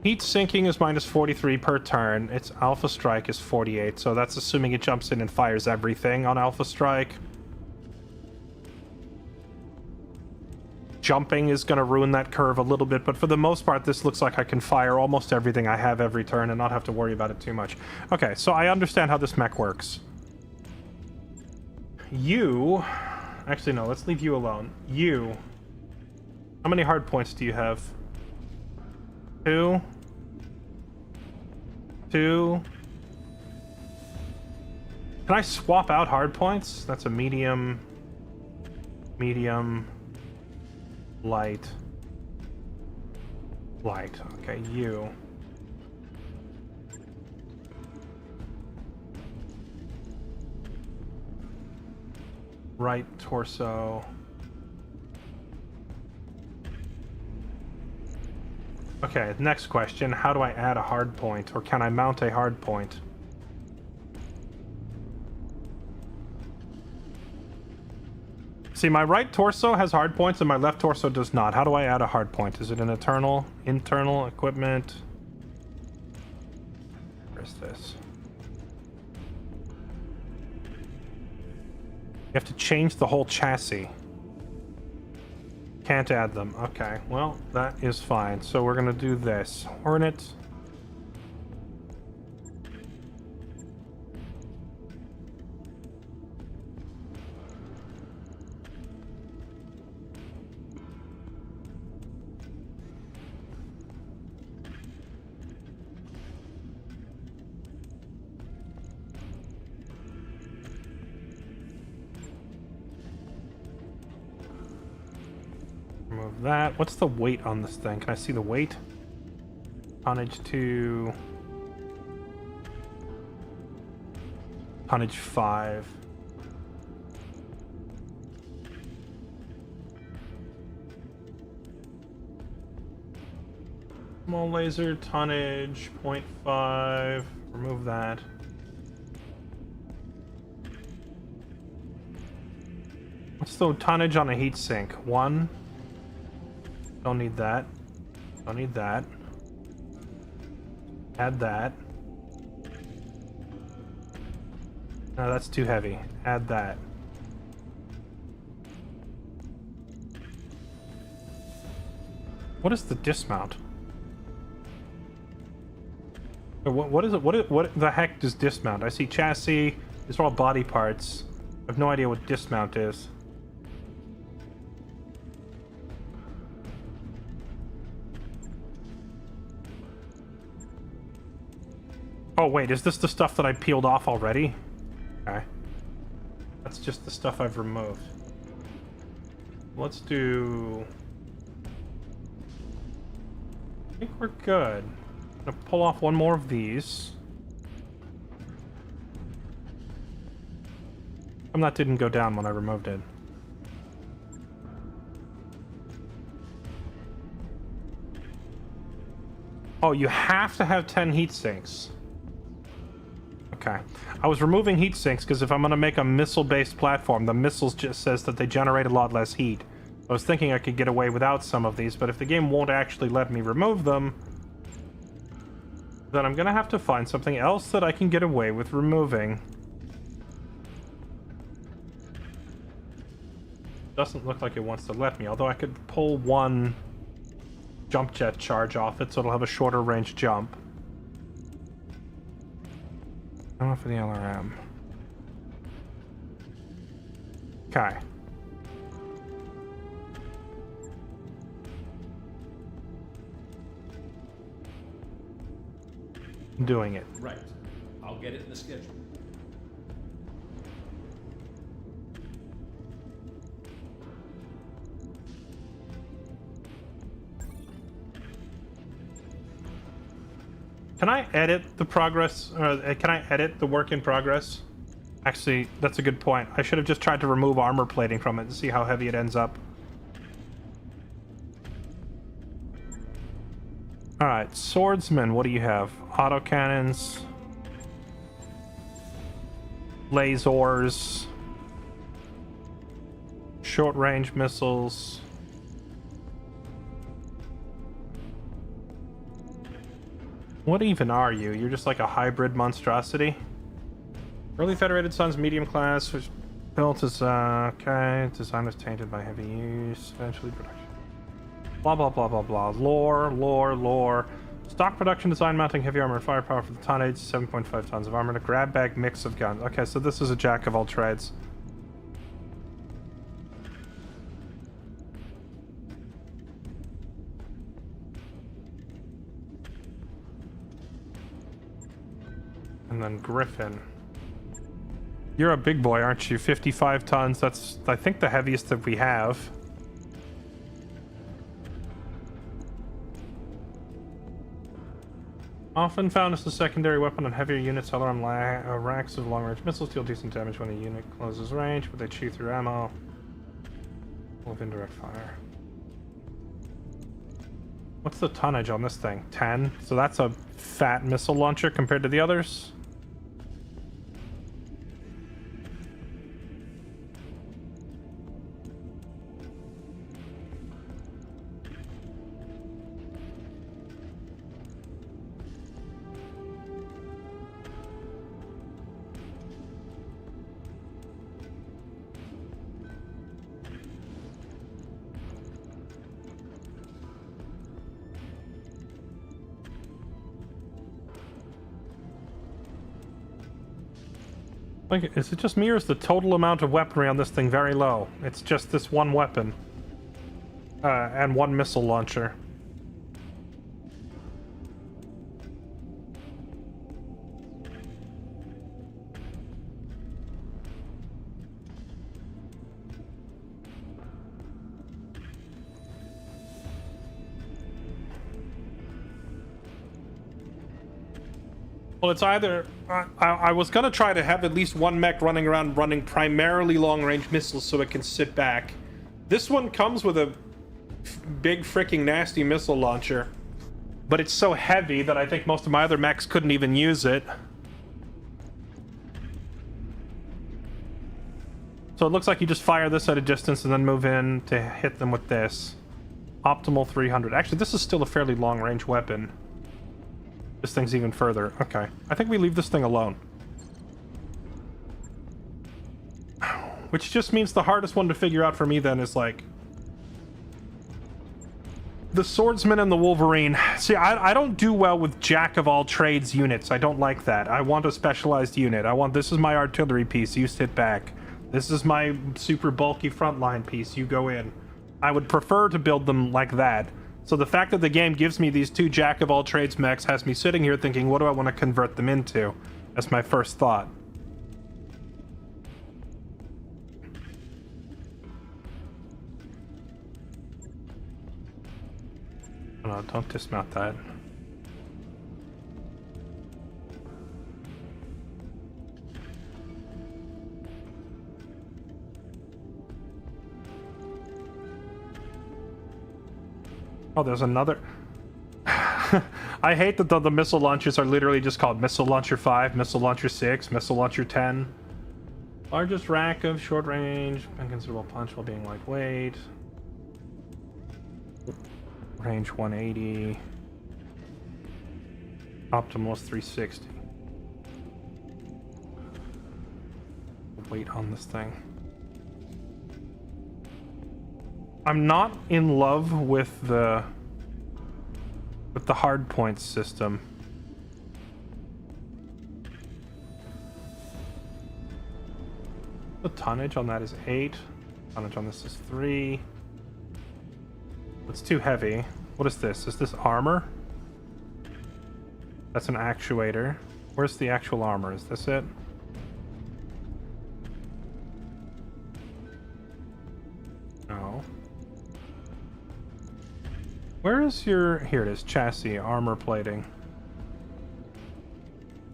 Speaker 1: Heat sinking is minus 43 per turn. Its alpha strike is 48, so that's assuming it jumps in and fires everything on alpha strike. Jumping is going to ruin that curve a little bit, but for the most part, this looks like I can fire almost everything I have every turn and not have to worry about it too much. Okay, so I understand how this mech works. You... Actually, no, let's leave you alone. You... How many hard points do you have? 2? 2? Can I swap out hard points? That's a medium... Medium... Light. Light. Okay, you. Right torso. Okay, next question. How do I add a hard point? Or can I mount a hard point? See, my right torso has hard points and my left torso does not. How do I add a hard point? Is it an internal equipment? Where's this? You have to change the whole chassis. Can't add them. Okay, well, that is fine. So we're gonna do this. Hornet. Remove that. What's the weight on this thing? Can I see the weight? Tonnage 2. Tonnage 5. Small laser, tonnage, 0.5. Remove that. What's the tonnage on a heat sink? 1. Don't need that. Don't need that. Add that. No, that's too heavy. Add that. What is the dismount? What is it? What the heck does dismount? I see chassis. These are all body parts. I have no idea what dismount is. Oh, wait, is this the stuff that I peeled off already? Okay. That's just the stuff I've removed. Let's do... I think we're good. I'm gonna pull off one more of these. That didn't go down when I removed it. Oh, you have to have 10 heat sinks. Okay. I was removing heat sinks because if I'm going to make a missile-based platform, the missiles just says that they generate a lot less heat. I was thinking I could get away without some of these, but if the game won't actually let me remove them, then I'm going to have to find something else that I can get away with removing. Doesn't look like it wants to let me, although I could pull one jump jet charge off it so it'll have a shorter range jump. I don't know for the LRM. Okay. Doing it.
Speaker 5: Right. I'll get it in the schedule.
Speaker 1: Can I edit the progress, or can I edit the work in progress? Actually, that's a good point. I should have just tried to remove armor plating from it and see how heavy it ends up. Alright, swordsman, what do you have? Autocannons, lasers, short range missiles. What even are you? You're just like a hybrid monstrosity? Early Federated Suns, medium class, which built as, okay, design was tainted by heavy use, eventually production. Blah, blah, blah, blah, blah. Lore. Stock production design mounting heavy armor and firepower for the tonnage, 7.5 tons of armor, and a grab bag mix of guns. Okay, so this is a jack of all trades. And then Griffin. You're a big boy, aren't you? 55 tons. That's, I think, the heaviest that we have. Often found as a secondary weapon on heavier units, LRM racks of long-range missiles deal decent damage when a unit closes range, but they chew through ammo. Full of indirect fire. What's the tonnage on this thing? 10? So that's a fat missile launcher compared to the others? Like, is it just me or is the total amount of weaponry on this thing very low? It's just this one weapon. And one missile launcher. Well, it's either... I was gonna try to have at least one mech running around running primarily long-range missiles so it can sit back. This one comes with a big freaking nasty missile launcher, but it's so heavy that I think most of my other mechs couldn't even use it. So it looks like you just fire this at a distance and then move in to hit them with this. Optimal 300. Actually, this is still a fairly long-range weapon. This thing's even further. Okay. I think we leave this thing alone. Which just means the hardest one to figure out for me then is like... the swordsman and the Wolverine. See, I don't do well with jack-of-all-trades units. I don't like that. I want a specialized unit. This is my artillery piece. You sit back. This is my super bulky frontline piece. You go in. I would prefer to build them like that. So the fact that the game gives me these two jack-of-all-trades mechs has me sitting here thinking, what do I want to convert them into? That's my first thought. Oh, no, don't dismount that. Oh, there's another. I hate that the missile launchers are literally just called Missile Launcher 5, Missile Launcher 6, Missile Launcher 10. Largest rack of short range, unconsiderable punch while being lightweight. Range 180. Optimal is 360. Weight on this thing. I'm not in love with the hard points system. The tonnage on that is 8. Tonnage on this is 3. It's too heavy. What is this? Is this armor? That's an actuator. Where's the actual armor? Is this it? No. Where is your... Here it is. Chassis. Armor plating.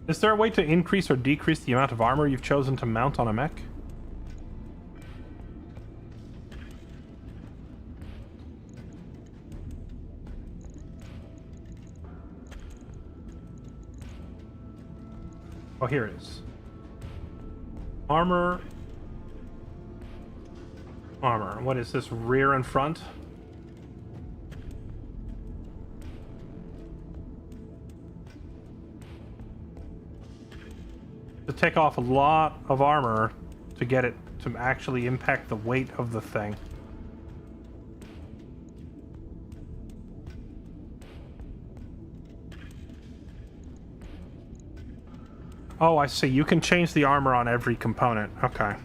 Speaker 1: Is there a way to increase or decrease the amount of armor you've chosen to mount on a mech? Oh, here it is. Armor. Armor. What is this? Rear and front? To take off a lot of armor to get it to actually impact the weight of the thing. Oh, I see. You can change the armor on every component. Okay.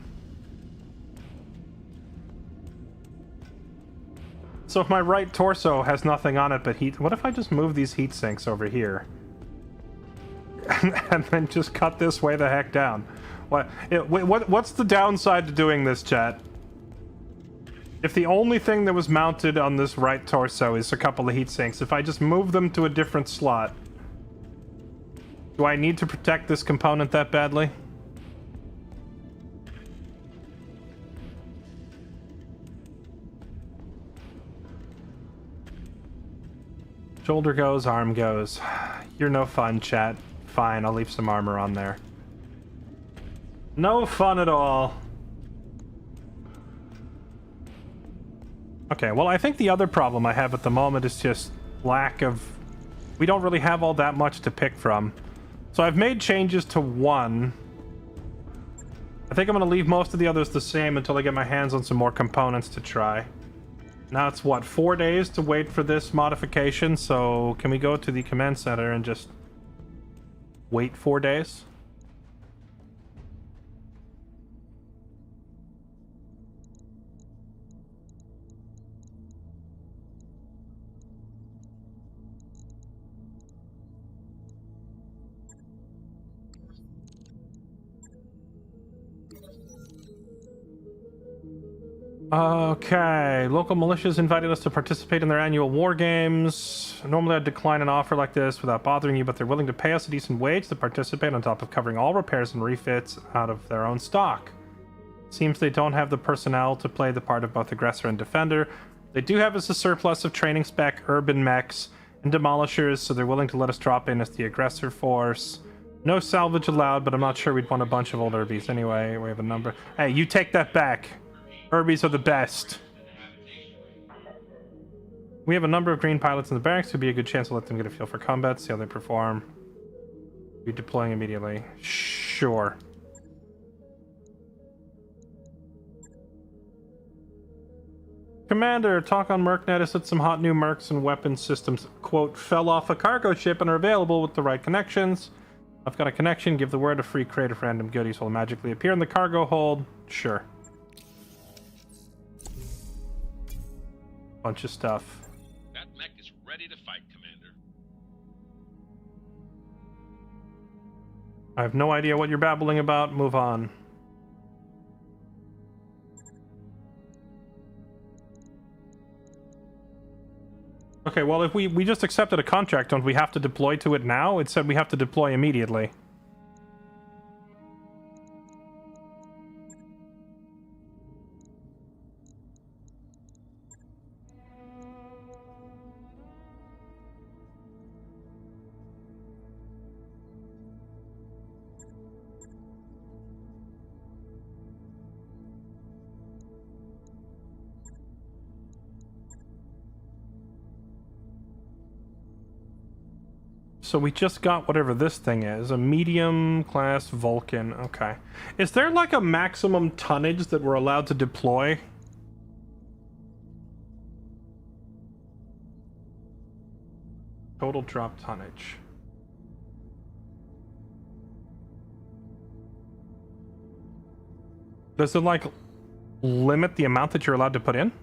Speaker 1: So if my right torso has nothing on it but heat... What if I just move these heat sinks over here? And then just cut this way the heck down? What's the downside to doing this, chat? If the only thing that was mounted on this right torso is a couple of heat sinks, if I just move them to a different slot... Do I need to protect this component that badly? Shoulder goes, arm goes. You're no fun, chat. Fine, I'll leave some armor on there. No fun at all. Okay, well, I think the other problem I have at the moment is just lack of... We don't really have all that much to pick from. So I've made changes to one. I think I'm going to leave most of the others the same until I get my hands on some more components to try. Now it's, what, 4 days to wait for this modification? So can we go to the command center and just wait 4 days? Okay, local militias invited us to participate in their annual war games. Normally I'd decline an offer like this without bothering you, but they're willing to pay us a decent wage to participate on top of covering all repairs and refits out of their own stock. Seems they don't have the personnel to play the part of both aggressor and defender. They do have us a surplus of training spec, urban mechs, and demolishers, so they're willing to let us drop in as the aggressor force. No salvage allowed, but I'm not sure we'd want a bunch of old Urbies anyway. We have a number. Hey, you take that back. Urbies are the best. We have a number of green pilots in the barracks. Would be a good chance to let them get a feel for combat, see how they perform. Be deploying immediately. Sure. Commander, talk on MERCnet has said some hot new mercs and weapon systems, quote, fell off a cargo ship and are available with the right connections. I've got a connection. Give the word, a free crate of random goodies will magically appear in the cargo hold. Sure. Bunch of stuff.
Speaker 7: That mech is ready to fight, Commander.
Speaker 1: I have no idea what you're babbling about. Move on. Okay, well, if we just accepted a contract, don't we have to deploy to it now? It said we have to deploy immediately. So we just got whatever this thing is, a medium class Vulcan. Okay. Is there like a maximum tonnage that we're allowed to deploy? Total drop tonnage. Does it like limit the amount that you're allowed to put in?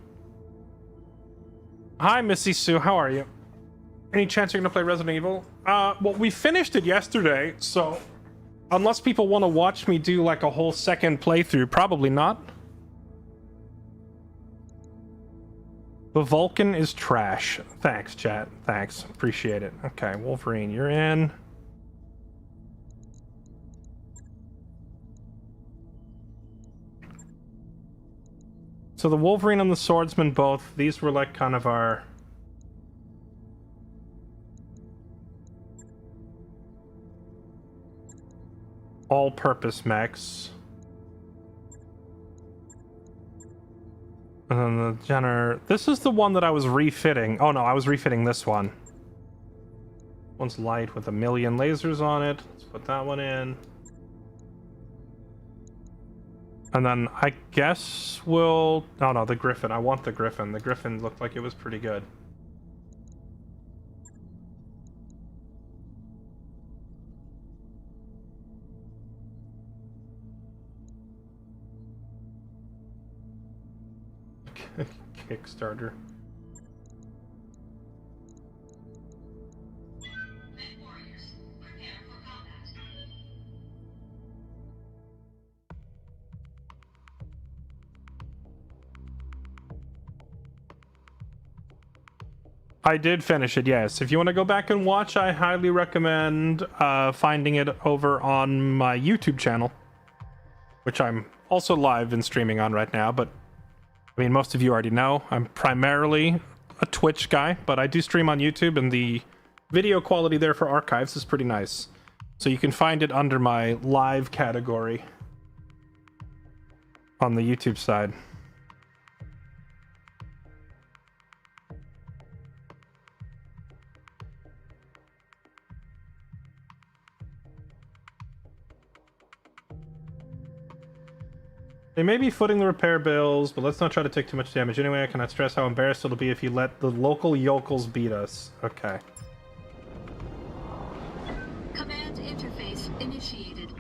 Speaker 1: Hi, Missy Sue. How are you? Any chance you're gonna play Resident Evil? Well, we finished it yesterday, so unless people want to watch me do like a whole second playthrough, probably not. The Vulcan is trash. Thanks, chat. Thanks. Appreciate it. Okay, Wolverine, you're in. So the Wolverine and the Swordsman both, these were like kind of our... all-purpose mechs. And then the Jenner... This is the one that I was refitting. Oh no, I was refitting this one. One's light with 1,000,000 lasers on it. Let's put that one in. And then I guess we'll... Oh no, the Griffin. I want the Griffin. The Griffin looked like it was pretty good. Kickstarter. I did finish it, yes. If you want to go back and watch, I highly recommend finding it over on my YouTube channel, which I'm also live and streaming on right now, but I mean, most of you already know, I'm primarily a Twitch guy, but I do stream on YouTube, and the video quality there for archives is pretty nice. So you can find it under my live category on the YouTube side. They may be footing the repair bills, but let's not try to take too much damage. Anyway, I cannot stress how embarrassed it'll be if you let the local yokels beat us. Okay.
Speaker 6: Command interface initiated.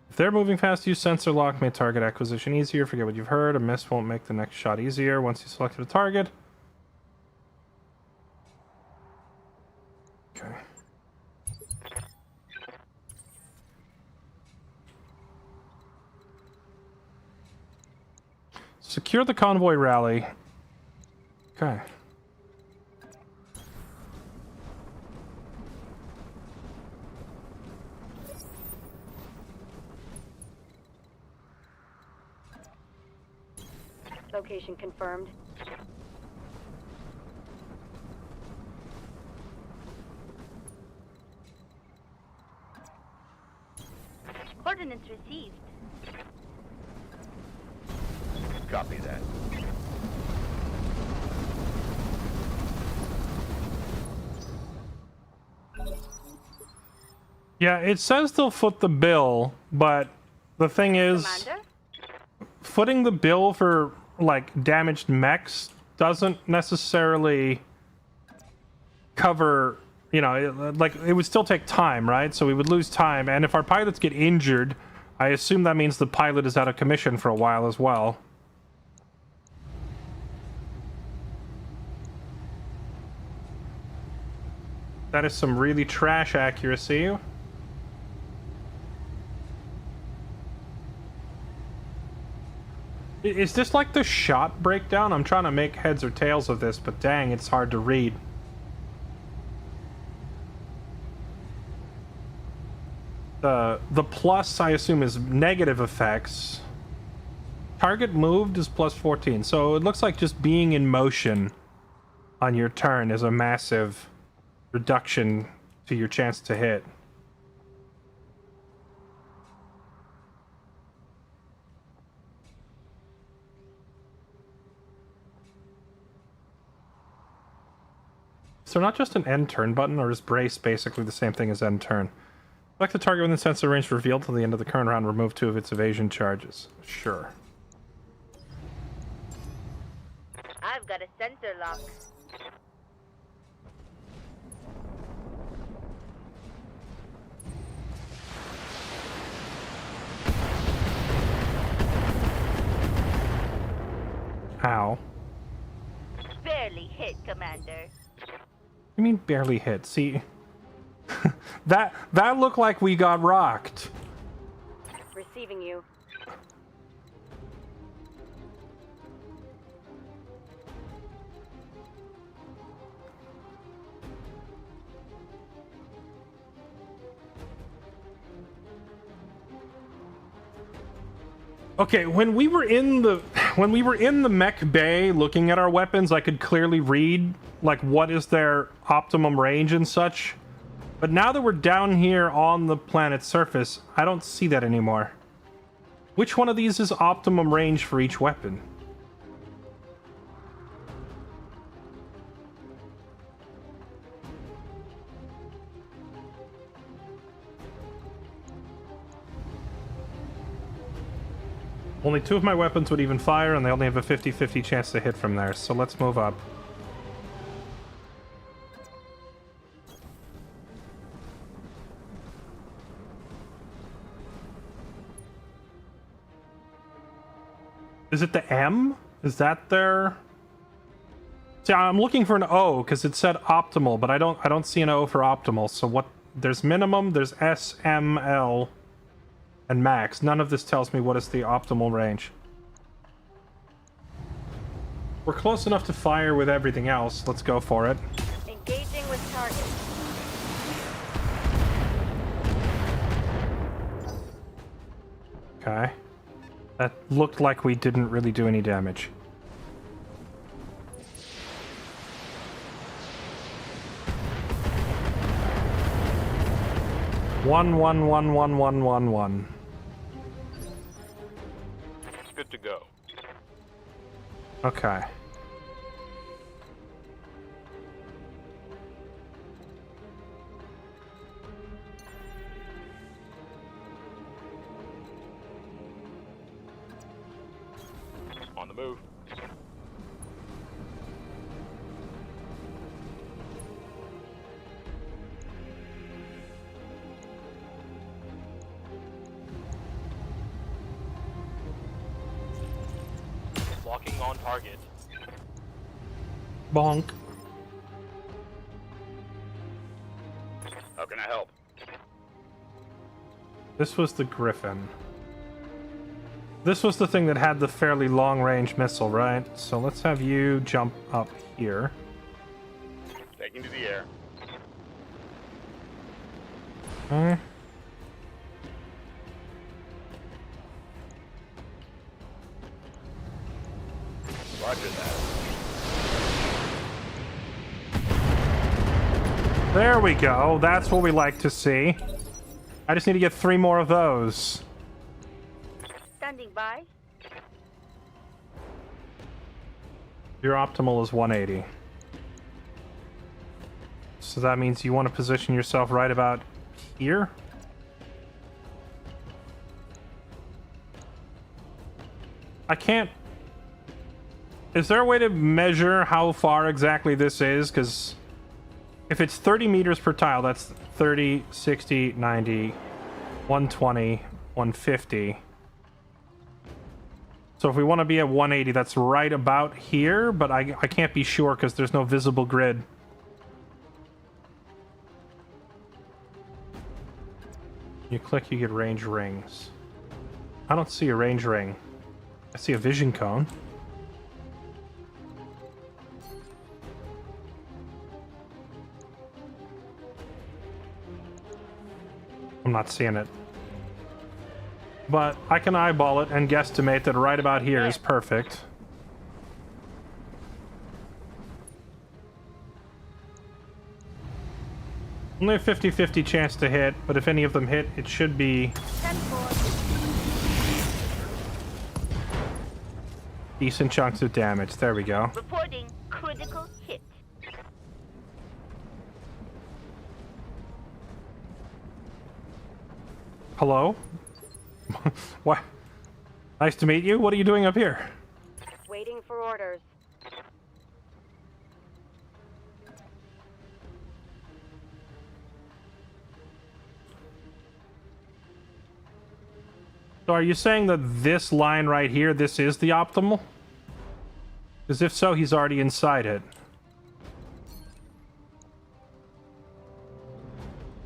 Speaker 1: If they're moving fast, use sensor lock, made target acquisition easier. Forget what you've heard. A miss won't make the next shot easier once you selected a target. Okay. Secure the convoy rally. Okay.
Speaker 2: Location confirmed.
Speaker 3: Coordinates received.
Speaker 4: Copy that.
Speaker 1: Yeah, it says they'll foot the bill, but the thing is,
Speaker 3: Commander?
Speaker 1: footing the bill for like damaged mechs doesn't necessarily cover you know, like it would still take time, right? So we would lose time, and if our pilots get injured, I assume that means the pilot is out of commission for a while as well. That is some really trash accuracy. Is this like the shot breakdown? I'm trying to make heads or tails of this, but dang, it's hard to read. The plus, I assume, is negative effects. Target moved is plus 14, so it looks like just being in motion on your turn is a massive reduction to your chance to hit. Is there not just an end turn button, or is brace basically the same thing as end turn? Select the target within sensor range revealed till the end of the current round. Remove 2 of its evasion charges. Sure.
Speaker 2: I've got a sensor lock.
Speaker 1: Ow.
Speaker 2: Barely hit, Commander.
Speaker 1: You mean barely hit? See, that looked like we got rocked.
Speaker 3: Receiving you.
Speaker 1: Okay, when we were in the mech bay looking at our weapons, I could clearly read like what is their optimum range and such. But now that we're down here on the planet's surface, I don't see that anymore. Which one of these is optimum range for each weapon? Only 2 of my weapons would even fire, and they only have a 50-50 chance to hit from there, so let's move up. Is it the M? Is that their... See, I'm looking for an O, because it said optimal, but I don't see an O for optimal, so what... There's minimum, there's S, M, L... and max. None of this tells me what is the optimal range. We're close enough to fire with everything else. Let's go for it.
Speaker 3: Engaging with target.
Speaker 1: Okay. That looked like we didn't really do any damage. One.
Speaker 8: Good to go.
Speaker 1: Okay.
Speaker 8: On the move. Locking on target.
Speaker 1: Bonk.
Speaker 4: How can I help?
Speaker 1: This was the Griffin. This was the thing that had the fairly long-range missile, right? So let's have you jump up here.
Speaker 4: Taking to the air.
Speaker 1: Okay.
Speaker 4: Roger that.
Speaker 1: There we go. That's what we like to see. I just need to get 3 more of those.
Speaker 2: Standing by.
Speaker 1: Your optimal is 180. So that means you want to position yourself right about here? I can't... Is there a way to measure how far exactly this is? Because If it's 30 meters per tile, that's 30, 60, 90, 120, 150. So if we want to be at 180, that's right about here, but I can't be sure because there's no visible grid. You click, you get range rings. I don't see a range ring. I see a vision cone. I'm not seeing it. But I can eyeball it and guesstimate that right about here is perfect. Only a 50-50 chance to hit, but if any of them hit, it should be decent chunks of damage. There we go.
Speaker 2: Reporting critical hit.
Speaker 1: Hello? What? Nice to meet you. What are you doing up here?
Speaker 3: Waiting for orders.
Speaker 1: So are you saying that this line right here, this is the optimal? Because if so, he's already inside it.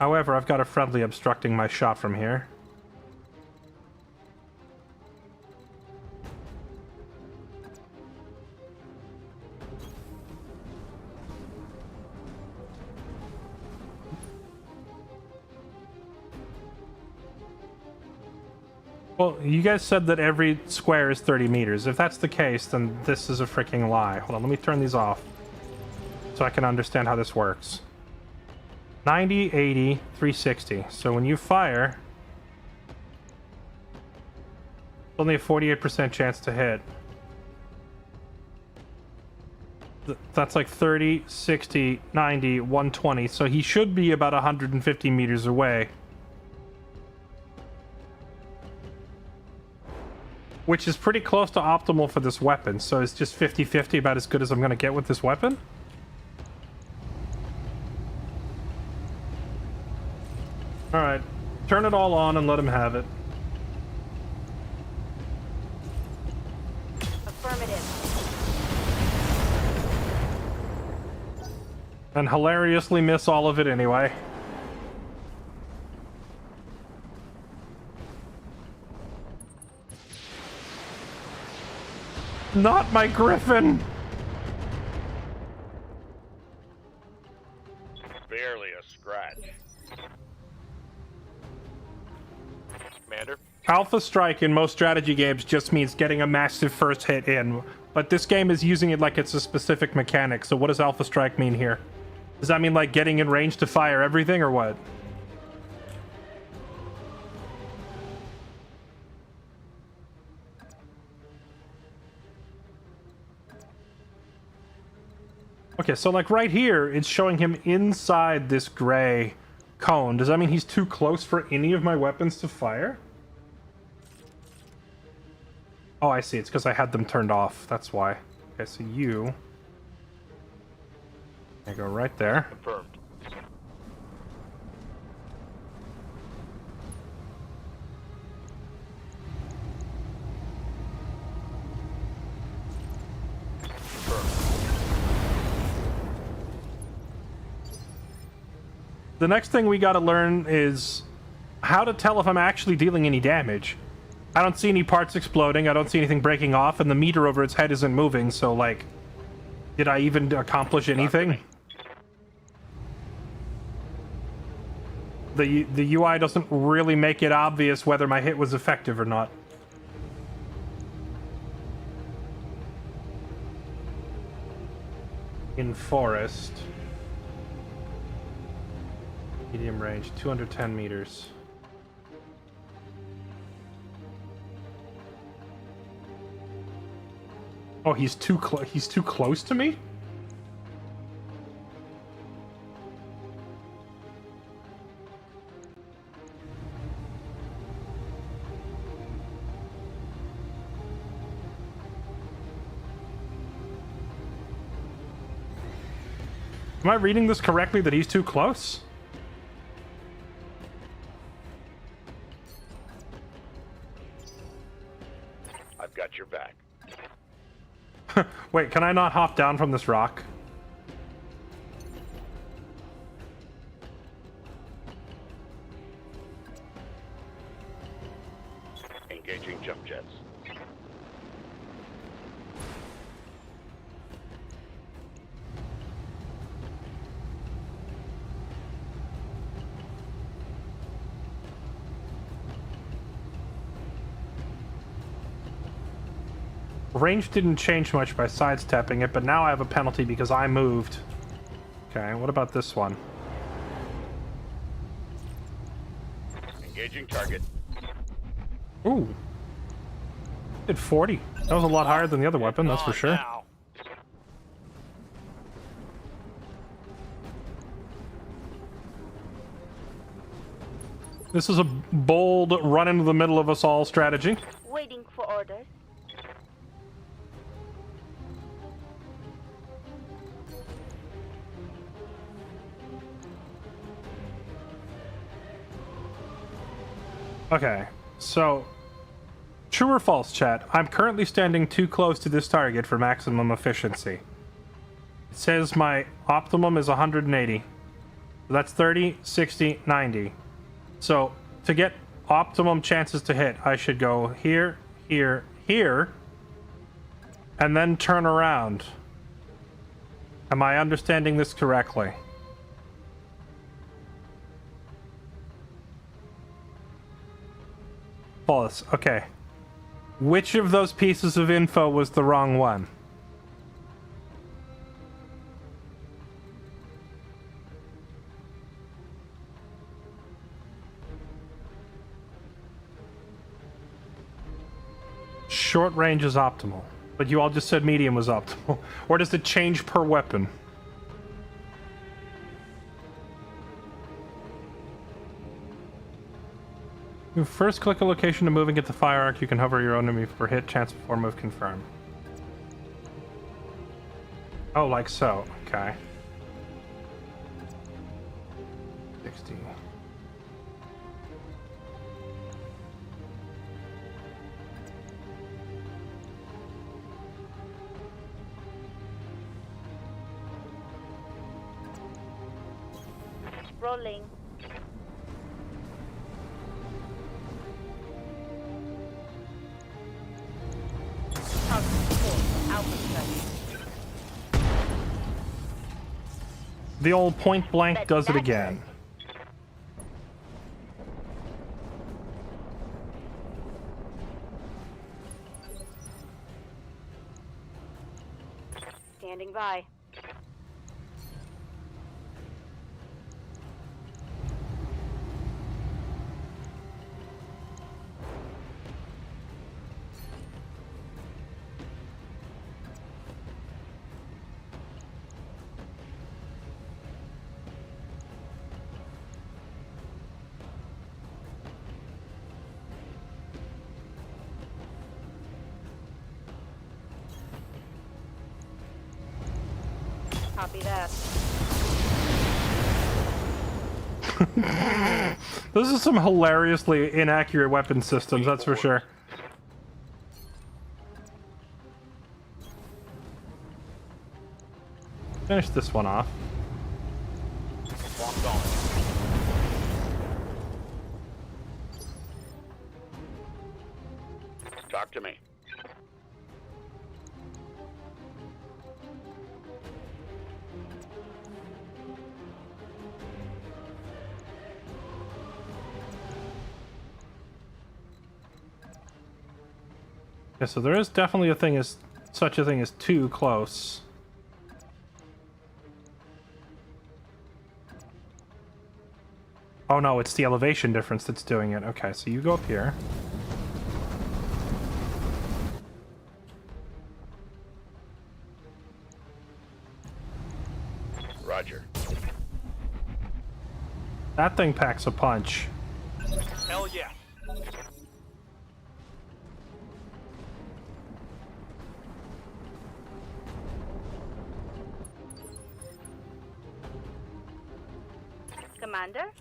Speaker 1: However, I've got a friendly obstructing my shot from here. Well, you guys said that every square is 30 meters. If that's the case, then this is a freaking lie. Hold on, let me turn these off so I can understand how this works. 90, 80, 360. So when you fire, it's only a 48% chance to hit. That's like 30, 60, 90, 120. So he should be about 150 meters away. Which is pretty close to optimal for this weapon. So it's just 50-50 about as good as I'm going to get with this weapon. Alright. Turn it all on and let him have it.
Speaker 3: Affirmative.
Speaker 1: And hilariously miss all of it anyway. Not my griffin!
Speaker 8: Barely a scratch. Commander?
Speaker 1: Alpha strike in most strategy games just means getting a massive first hit in, but this game is using it like it's a specific mechanic, so what does alpha strike mean here? Does that mean like getting in range to fire everything, or what? Okay, so like right here, it's showing him inside this gray cone. Does that mean he's too close for any of my weapons to fire? Oh, I see. It's because I had them turned off. That's why. Okay, so you... I go right there.
Speaker 8: Confirmed.
Speaker 1: The next thing we gotta learn is how to tell if I'm actually dealing any damage. I don't see any parts exploding, I don't see anything breaking off, and the meter over its head isn't moving, so like... Did I even accomplish anything? The UI doesn't really make it obvious whether my hit was effective or not. In forest... Medium range, 210 meters. Oh, he's too close to me? Am I reading this correctly that he's too close?
Speaker 4: I've got your back.
Speaker 1: Wait, can I not hop down from this rock?
Speaker 4: Engaging jump jets.
Speaker 1: Range didn't change much by sidestepping it, but now I have a penalty because I moved. Okay, what about this one?
Speaker 4: Engaging target.
Speaker 1: Ooh. Did 40. That was a lot higher than the other weapon, that's for sure.
Speaker 8: Now.
Speaker 1: This is a bold run into the middle of us all strategy.
Speaker 2: Waiting for orders.
Speaker 1: Okay, so true or false, chat? I'm currently standing too close to this target for maximum efficiency. It says my optimum is 180. That's 30, 60, 90. So to get optimum chances to hit, I should go here, here, here, and then turn around. Am I understanding this correctly? False. Okay. Which of those pieces of info was the wrong one? Short range is optimal, but you all just said medium was optimal. Or does it change per weapon? You first click a location to move and get the fire arc. You can hover your own enemy for hit chance before move confirm. Oh, like so. Okay. 60.
Speaker 2: Rolling.
Speaker 1: The old point blank does it again.
Speaker 2: Standing by. Copy that.
Speaker 1: Those are some hilariously inaccurate weapon systems, that's for sure. Finish this one off.
Speaker 8: Locked on.
Speaker 4: Talk to me.
Speaker 1: Yeah, so there is definitely a thing as such a thing as too close. Oh no, it's the elevation difference that's doing it. Okay, so you go up here.
Speaker 4: Roger.
Speaker 1: That thing packs a punch.
Speaker 8: Hell yes.
Speaker 2: Commander?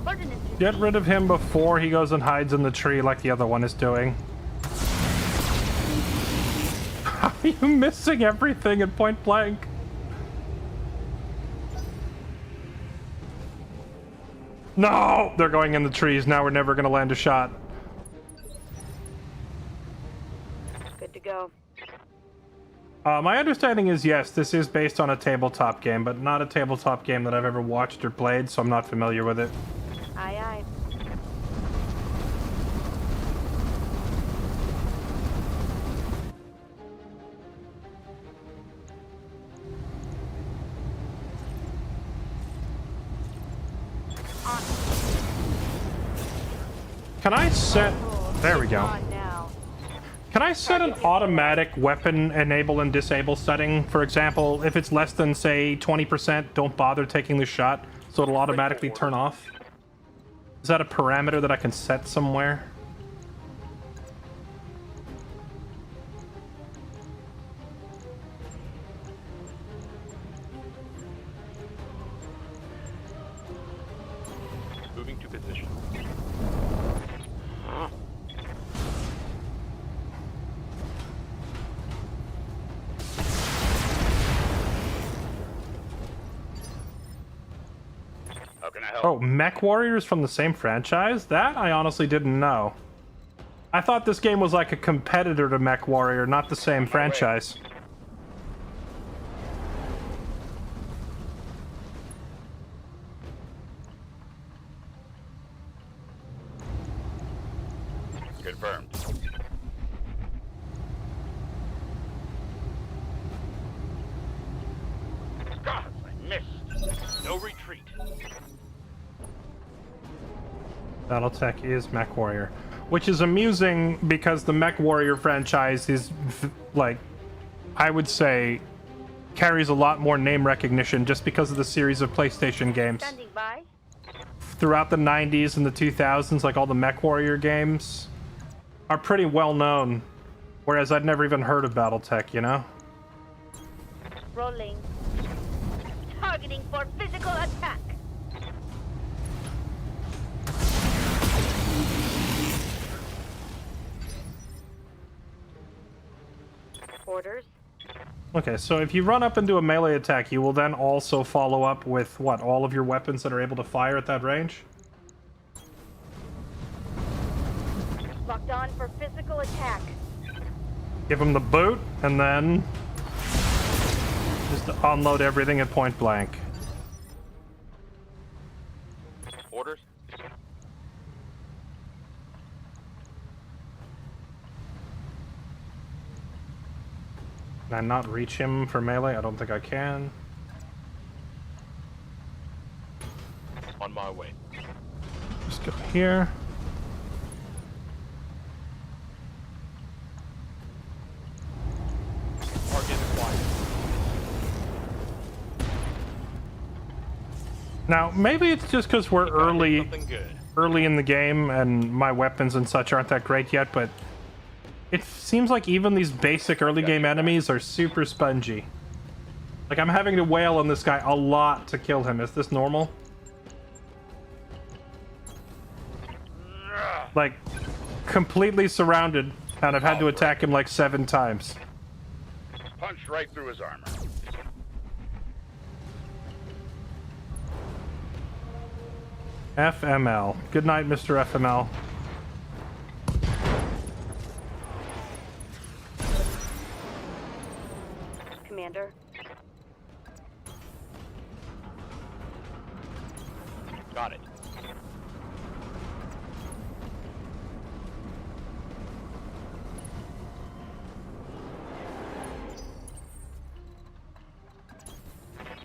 Speaker 2: Ordnance.
Speaker 1: Get rid of him before he goes and hides in the tree like the other one is doing. How are you missing everything at point blank? No! They're going in the trees. Now we're never going to land a shot.
Speaker 2: Good to go.
Speaker 1: My understanding is, yes, this is based on a tabletop game, but not a tabletop game that I've ever watched or played, so I'm not familiar with it.
Speaker 2: Aye, aye.
Speaker 1: Can I set... There we go.
Speaker 2: On now.
Speaker 1: Can I set an automatic weapon enable and disable setting? For example, if it's less than, say, 20%, don't bother taking the shot, so it'll automatically turn off? Is that a parameter that I can set somewhere?
Speaker 8: Moving to position. How can I help?
Speaker 1: Oh, Mech Warriors from the same franchise? That I honestly didn't know. I thought this game was like a competitor to Mech Warrior, not the same franchise.
Speaker 8: Confirmed. God, I missed. No retreat.
Speaker 1: Battletech is Mech Warrior. Which is amusing because the Mech Warrior franchise is, like, I would say, carries a lot more name recognition just because of the series of PlayStation games.
Speaker 2: Standing by.
Speaker 1: Throughout the 90s and the 2000s, like all the Mech Warrior games are pretty well known. Whereas I'd never even heard of Battletech, you know?
Speaker 2: Rolling. Targeting for physical attack. Orders.
Speaker 1: Okay, so if you run up and do a melee attack, you will then also follow up with, what, all of your weapons that are able to fire at that range?
Speaker 2: Locked on for physical attack.
Speaker 1: Give them the boot, and then just unload everything at point blank.
Speaker 8: Orders.
Speaker 1: Can I not reach him for melee? I don't think I can.
Speaker 8: On my way.
Speaker 1: Just go here.
Speaker 8: Target acquired.
Speaker 1: Now, maybe it's just because we're
Speaker 8: Something good.
Speaker 1: early in the game and my weapons and such aren't that great yet, but it seems like even these basic early game enemies are super spongy. Like, I'm having to wail on this guy a lot to kill him. Is this normal? Like, completely surrounded, and I've had to attack him like 7 times.
Speaker 8: Punch right through his armor.
Speaker 1: FML. Good night, Mr. FML.
Speaker 2: Commander.
Speaker 8: Got it.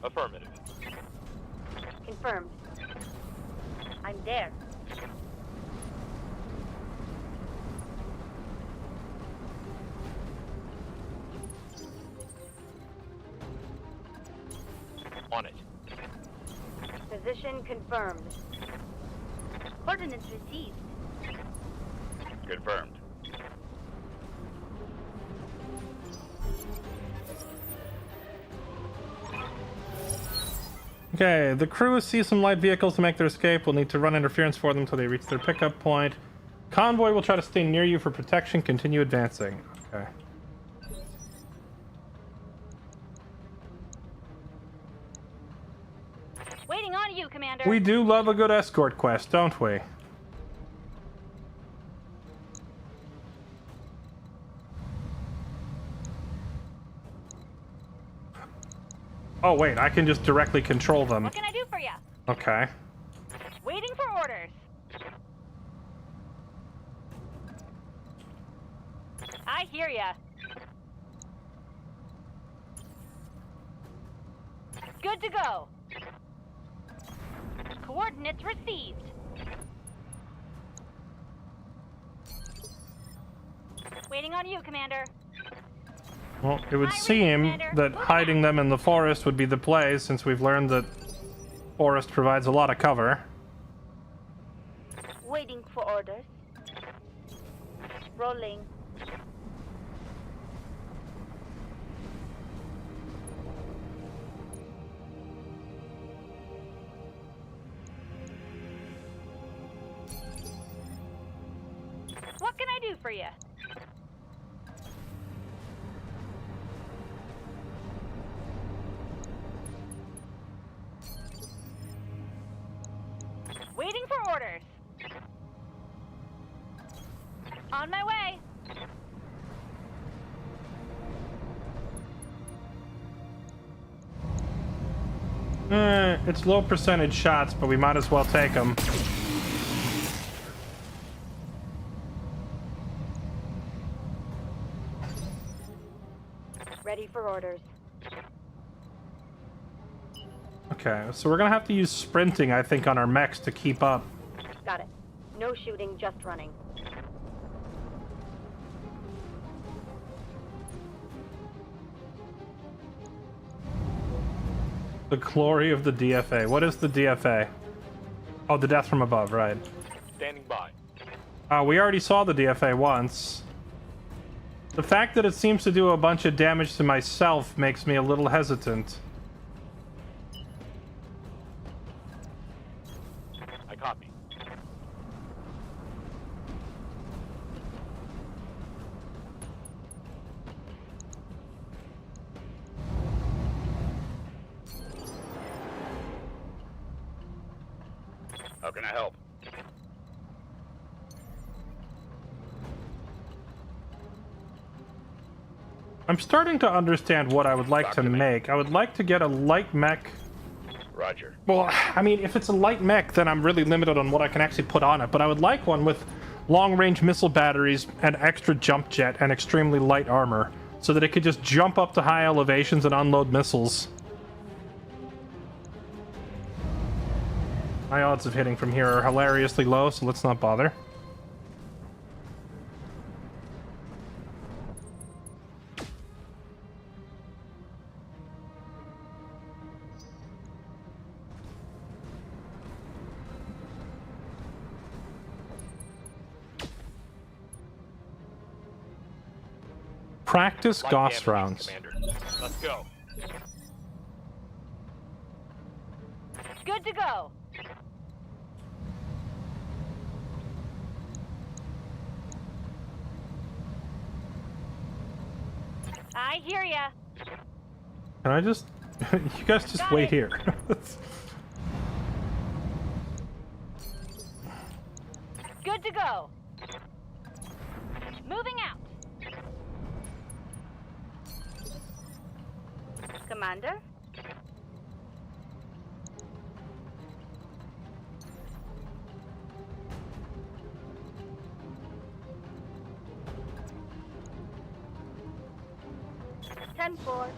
Speaker 8: Affirmative.
Speaker 2: Confirmed. I'm there.
Speaker 8: On it.
Speaker 2: Position confirmed.
Speaker 3: Coordinates received.
Speaker 4: Confirmed.
Speaker 1: Okay, the crew sees some light vehicles to make their escape. We'll need to run interference for them until they reach their pickup point. Convoy will try to stay near you for protection. Continue advancing. Okay.
Speaker 3: Waiting on you, Commander.
Speaker 1: We do love a good escort quest, don't we? Oh wait, I can just directly control them.
Speaker 3: What can I do for you?
Speaker 1: Okay.
Speaker 3: Waiting for orders. I hear ya. Good to go. Coordinates received. Waiting on you, Commander.
Speaker 1: Well, it would seem that hiding them in the forest would be the play, since we've learned that forest provides a lot of cover.
Speaker 2: Waiting for orders. Rolling.
Speaker 3: What can I do for you? Waiting for orders. On my way.
Speaker 1: It's low percentage shots, but we might as well take them.
Speaker 2: Ready for orders.
Speaker 1: Okay, so we're gonna have to use sprinting, I think, on our mechs to keep up.
Speaker 2: Got it. No shooting, just running.
Speaker 1: The glory of the DFA. What is the DFA? Oh, the death from above, right.
Speaker 8: Standing by.
Speaker 1: We already saw the DFA once. The fact that it seems to do a bunch of damage to myself makes me a little hesitant.
Speaker 8: I copy.
Speaker 4: How can I help?
Speaker 1: I'm starting to understand what I would like to make. I would like to get a light mech.
Speaker 4: Roger.
Speaker 1: Well, I mean, if it's a light mech, then I'm really limited on what I can actually put on it. But I would like one with long-range missile batteries and extra jump jet and extremely light armor, so that it could just jump up to high elevations and unload missiles. My odds of hitting from here are hilariously low, so let's not bother. Practice
Speaker 8: Light
Speaker 1: Gauss
Speaker 8: damage,
Speaker 1: rounds.
Speaker 8: Commander. Let's go.
Speaker 3: Good to go. I hear ya.
Speaker 1: Can I just... you guys just
Speaker 3: Got
Speaker 1: wait
Speaker 3: it.
Speaker 1: here.
Speaker 3: Good to go. Moving out.
Speaker 2: Commander? Ten-4.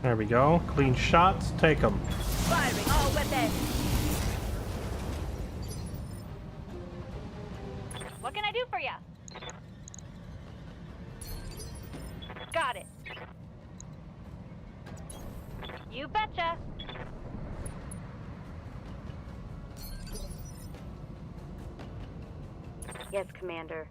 Speaker 1: There we go. Clean shots. Take them.
Speaker 2: Firing all weapons.
Speaker 3: What can I do for you? Got it. betcha. Yes, Commander.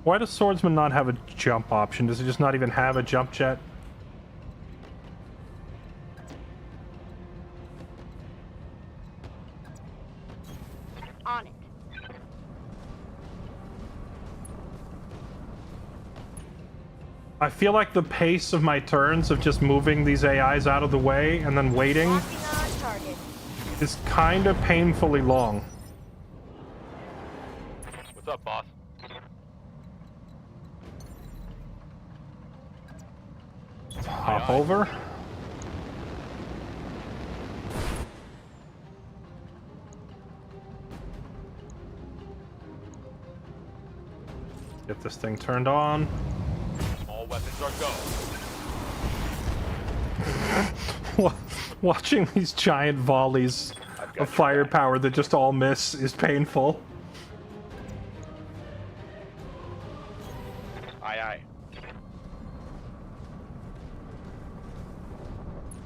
Speaker 1: Why does Swordsman not have a jump option? Does he just not even have a jump jet?
Speaker 3: On it.
Speaker 1: I feel like the pace of my turns of just moving these AIs out of the way and then waiting
Speaker 3: Locking on target.
Speaker 1: is kind of painfully long.
Speaker 8: What's up, boss?
Speaker 1: Hop over. Get this thing turned on.
Speaker 8: All weapons are go.
Speaker 1: Watching these giant volleys of firepower that just all miss is painful.
Speaker 8: Aye, aye.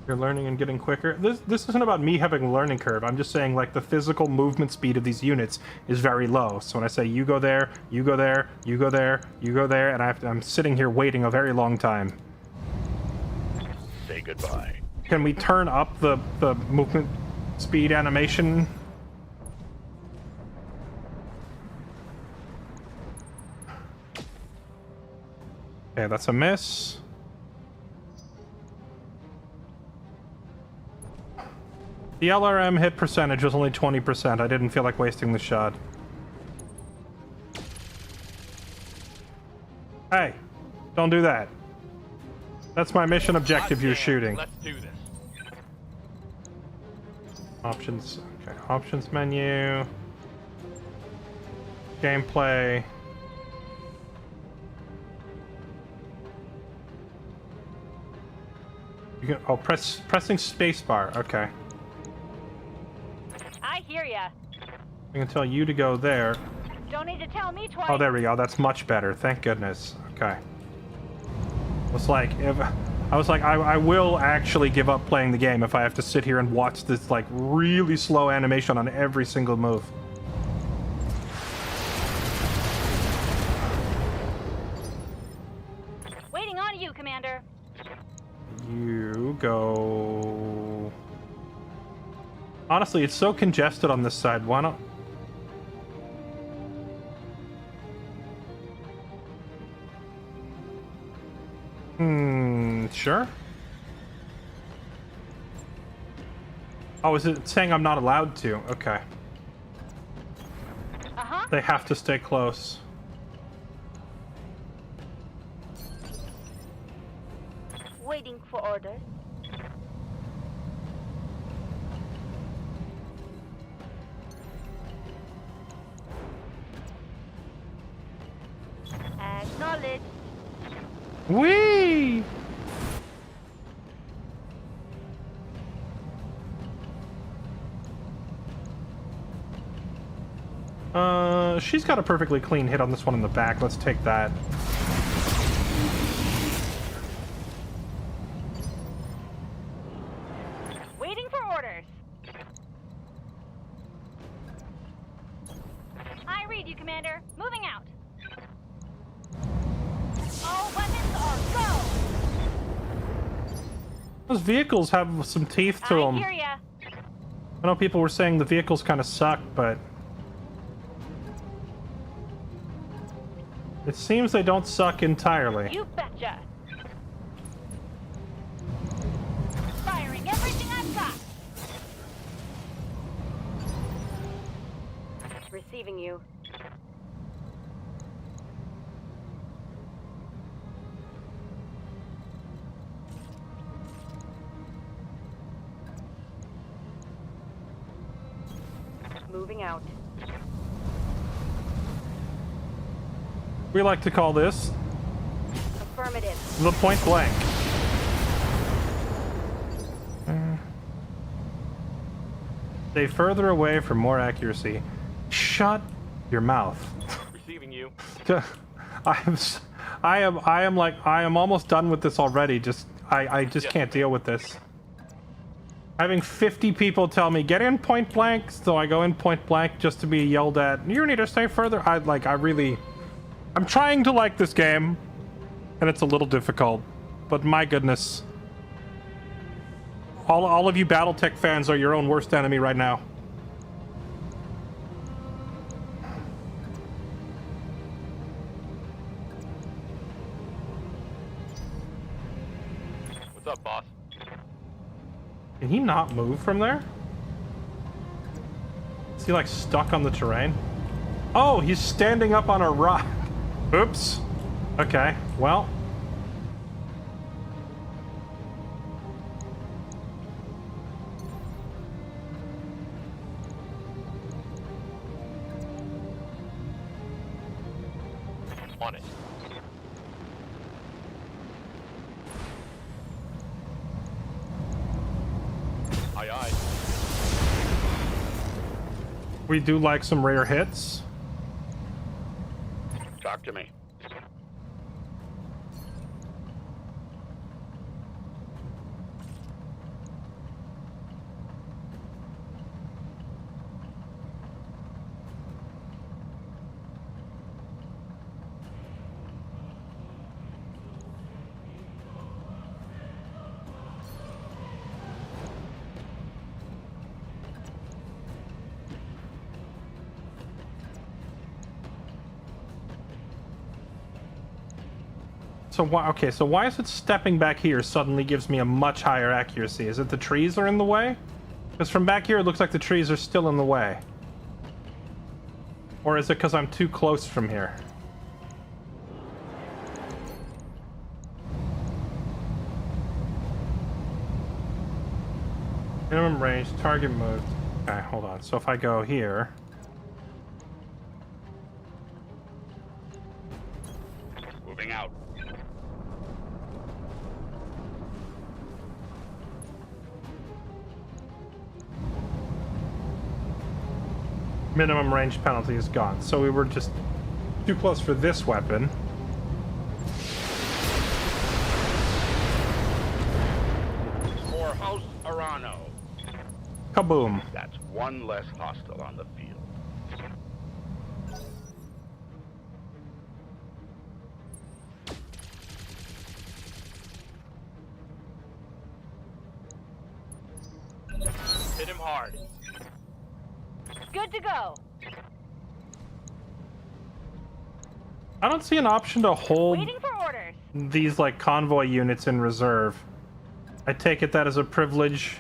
Speaker 1: You're learning and getting quicker. This isn't about me having a learning curve. I'm just saying, like, the physical movement speed of these units is very low. So when I say you go there, you go there, you go there, you go there, and I'm sitting here waiting a very long time.
Speaker 8: Say goodbye.
Speaker 1: Can we turn up the movement speed animation? Okay, that's a miss. The LRM hit percentage was only 20%. I didn't feel like wasting the shot. Hey, don't do that. That's my mission objective you're shooting.
Speaker 8: Let's do this.
Speaker 1: Options. Okay, options menu. Gameplay. You can, oh, pressing spacebar. Okay.
Speaker 3: I hear ya.
Speaker 1: I can tell you to go there.
Speaker 3: Don't need to tell me twice.
Speaker 1: Oh, there we go. That's much better. Thank goodness. Okay. It's like if I was like, I will actually give up playing the game if I have to sit here and watch this like really slow animation on every single move.
Speaker 3: Waiting on you, Commander.
Speaker 1: You go. Honestly, it's so congested on this side. Why not? Sure. Oh, is it saying I'm not allowed to? Okay.
Speaker 3: Uh-huh.
Speaker 1: They have to stay close.
Speaker 3: Waiting for orders. Acknowledged.
Speaker 1: Whee! She's got a perfectly clean hit on this one in the back. Let's take that.
Speaker 3: Waiting for orders. I read you, Commander. Moving out. All weapons are go.
Speaker 1: Those vehicles have some teeth to them.
Speaker 3: I hear ya.
Speaker 1: I know people were saying the vehicles kind of suck, but it seems they don't suck entirely.
Speaker 3: You betcha. Firing everything I've got. Receiving you. Moving out.
Speaker 1: We like to call this
Speaker 3: Affirmative.
Speaker 1: the point blank. Stay further away for more accuracy. Shut your mouth.
Speaker 8: Receiving you.
Speaker 1: I am almost done with this already. I just can't deal with this. Having 50 people tell me get in point blank, so I go in point blank just to be yelled at. You need to stay further. I'm trying to like this game, and it's a little difficult. But my goodness, all of you Battletech fans are your own worst enemy right now.
Speaker 8: What's up, boss?
Speaker 1: Can he not move from there? Is he like stuck on the terrain? Oh, he's standing up on a rock. Oops. Okay, well.
Speaker 8: On it. Aye, aye.
Speaker 1: We do like some rare hits.
Speaker 4: Talk to me.
Speaker 1: So why? Okay, so why is it stepping back here suddenly gives me a much higher accuracy? Is it the trees are in the way? Because from back here it looks like the trees are still in the way. Or is it because I'm too close from here? Minimum range, target moved. Okay, hold on. So if I go here...
Speaker 4: Moving out.
Speaker 1: Minimum range penalty is gone. So we were just too close for this weapon.
Speaker 4: For House Arano.
Speaker 1: Kaboom.
Speaker 4: That's one less hostile on the field.
Speaker 8: Hit him hard.
Speaker 3: Good to go.
Speaker 1: I don't see an option to hold
Speaker 3: Waiting for orders.
Speaker 1: these like convoy units in reserve. I take it that as a privilege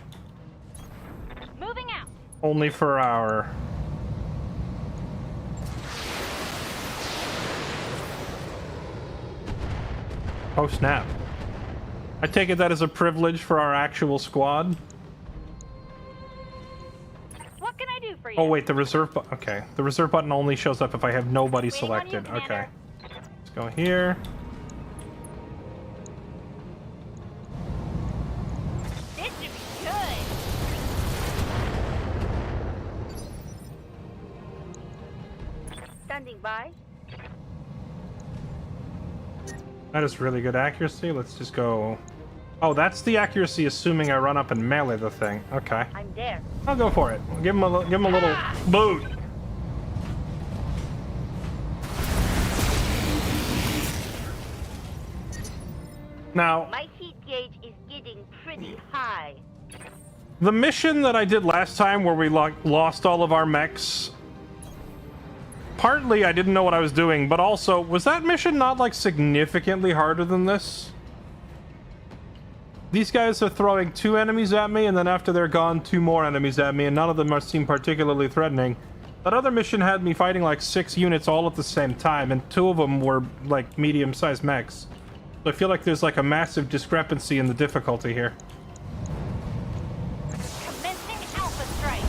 Speaker 3: Moving out.
Speaker 1: only for our... Oh snap. I take it that as a privilege for our actual squad.
Speaker 3: What can I do for you?
Speaker 1: Oh wait, the reserve button. Okay, the reserve button only shows up if I have nobody
Speaker 3: Waiting on you,
Speaker 1: selected. Okay,
Speaker 3: Commander.
Speaker 1: let's go here.
Speaker 3: This should be good. Standing by.
Speaker 1: That is really good accuracy. Let's just go. Oh, that's the accuracy, assuming I run up and melee the thing. Okay,
Speaker 3: I'm there.
Speaker 1: I'll go for it. Give him a little boot. Now,
Speaker 2: My heat gauge is getting pretty high.
Speaker 1: the mission that I did last time where we lost all of our mechs, partly I didn't know what I was doing, but also, was that mission not like significantly harder than this? These guys are throwing 2 enemies at me, and then after they're gone, 2 more enemies at me, and none of them seem particularly threatening. That other mission had me fighting like 6 units all at the same time, and 2 of them were like medium-sized mechs. So I feel like there's like a massive discrepancy in the difficulty here.
Speaker 3: Commencing Alpha Strike.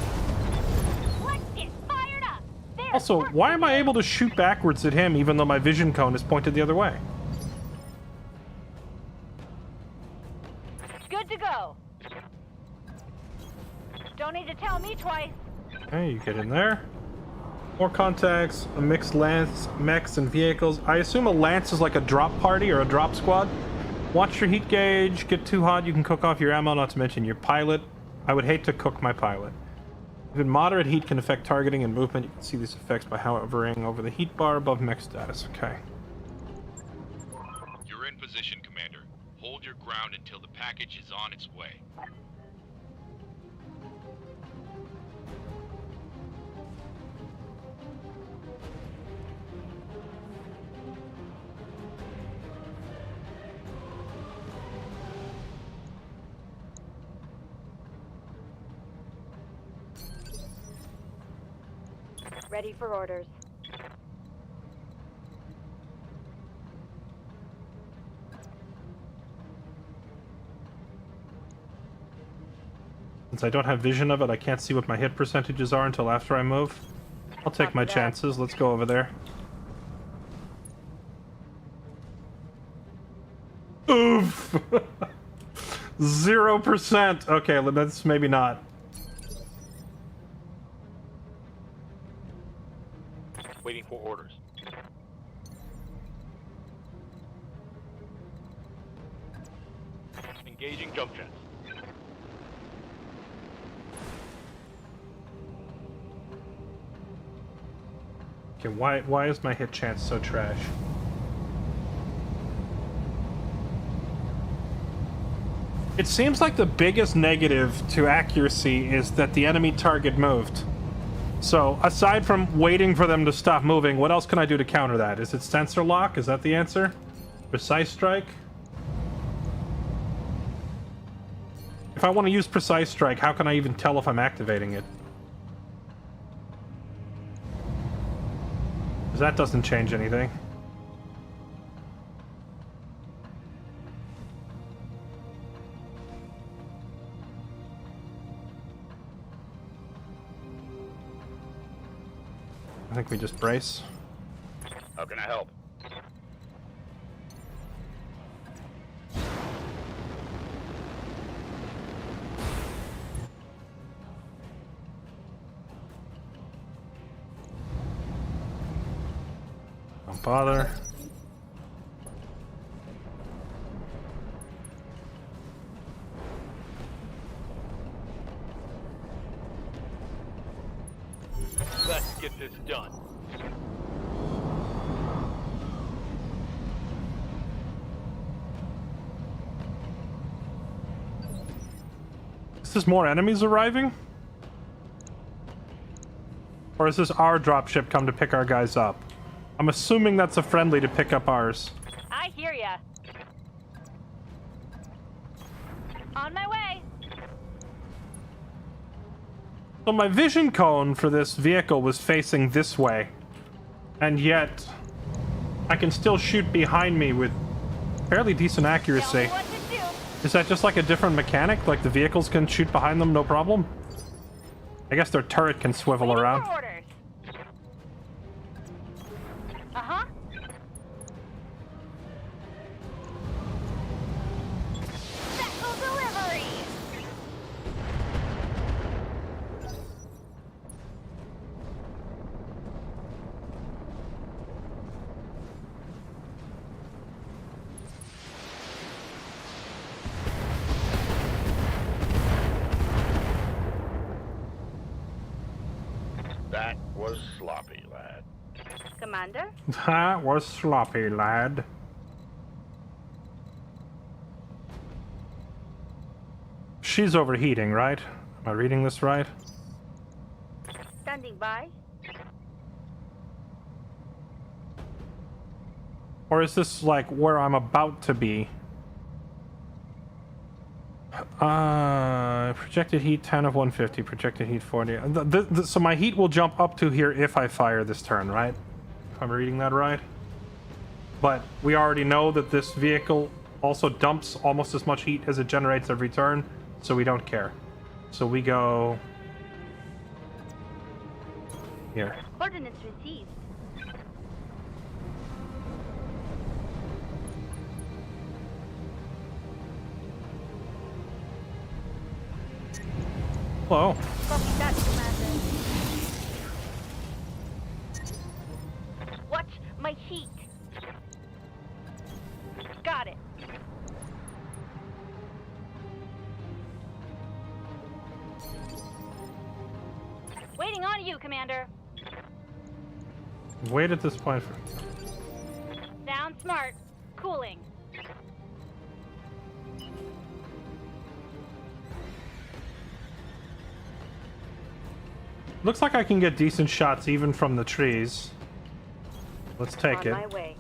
Speaker 3: Let's get fired up. There's
Speaker 1: Also,
Speaker 3: work
Speaker 1: why
Speaker 3: to
Speaker 1: am I
Speaker 3: do.
Speaker 1: able to shoot backwards at him even though my vision cone is pointed the other way?
Speaker 3: Good to go. Don't need to tell me twice.
Speaker 1: Okay, you get in there. More contacts, a mixed lance, mechs, and vehicles. I assume a lance is like a drop party or a drop squad. Watch your heat gauge. Get too hot, you can cook off your ammo, not to mention your pilot. I would hate to cook my pilot. Even moderate heat can affect targeting and movement. You can see these effects by hovering over the heat bar above mech status. Okay.
Speaker 7: You're in position, Commander. Hold your ground until the package is on its way.
Speaker 2: Ready for orders.
Speaker 1: Since I don't have vision of it, I can't see what my hit percentages are until after I move. I'll take my chances. Let's go over there. Oof! 0%. Okay, that's maybe not.
Speaker 8: Waiting for orders. Engaging jump jets.
Speaker 1: Okay, why is my hit chance so trash? It seems like the biggest negative to accuracy is that the enemy target moved. So, aside from waiting for them to stop moving, what else can I do to counter that? Is it sensor lock? Is that the answer? Precise strike? If I want to use precise strike, how can I even tell if I'm activating it? Because that doesn't change anything. I think we just brace.
Speaker 4: How can I help?
Speaker 1: Don't bother.
Speaker 8: Let's get this done.
Speaker 1: Is this more enemies arriving? Or is this our dropship come to pick our guys up? I'm assuming that's a friendly to pick up ours.
Speaker 2: I hear ya. On my way.
Speaker 1: So my vision cone for this vehicle was facing this way. And yet, I can still shoot behind me with fairly decent
Speaker 2: Tell
Speaker 1: accuracy.
Speaker 2: me what to do.
Speaker 1: Is that just like a different mechanic? Like the vehicles can shoot behind them, no problem? I guess their turret can swivel
Speaker 2: Waiting
Speaker 1: around.
Speaker 2: for orders. Uh-huh. Special delivery.
Speaker 4: That was sloppy, lad.
Speaker 2: Commander?
Speaker 1: That was sloppy, lad. She's overheating, right? Am I reading this right?
Speaker 2: Standing by.
Speaker 1: Or is this like where I'm about to be? Projected heat 10 of 150, projected heat 40. So my heat will jump up to here if I fire this turn, right? If I'm reading that right. But we already know that this vehicle also dumps almost as much heat as it generates every turn, so we don't care. So we go here.
Speaker 2: Coordinates received.
Speaker 1: Hello.
Speaker 2: Copy that, Commander.
Speaker 3: My heat. Got it. Waiting on you, Commander.
Speaker 1: Wait at this point for...
Speaker 3: Sound smart. Cooling.
Speaker 1: Looks like I can get decent shots even from the trees. Let's take
Speaker 2: On
Speaker 1: it.
Speaker 2: my way.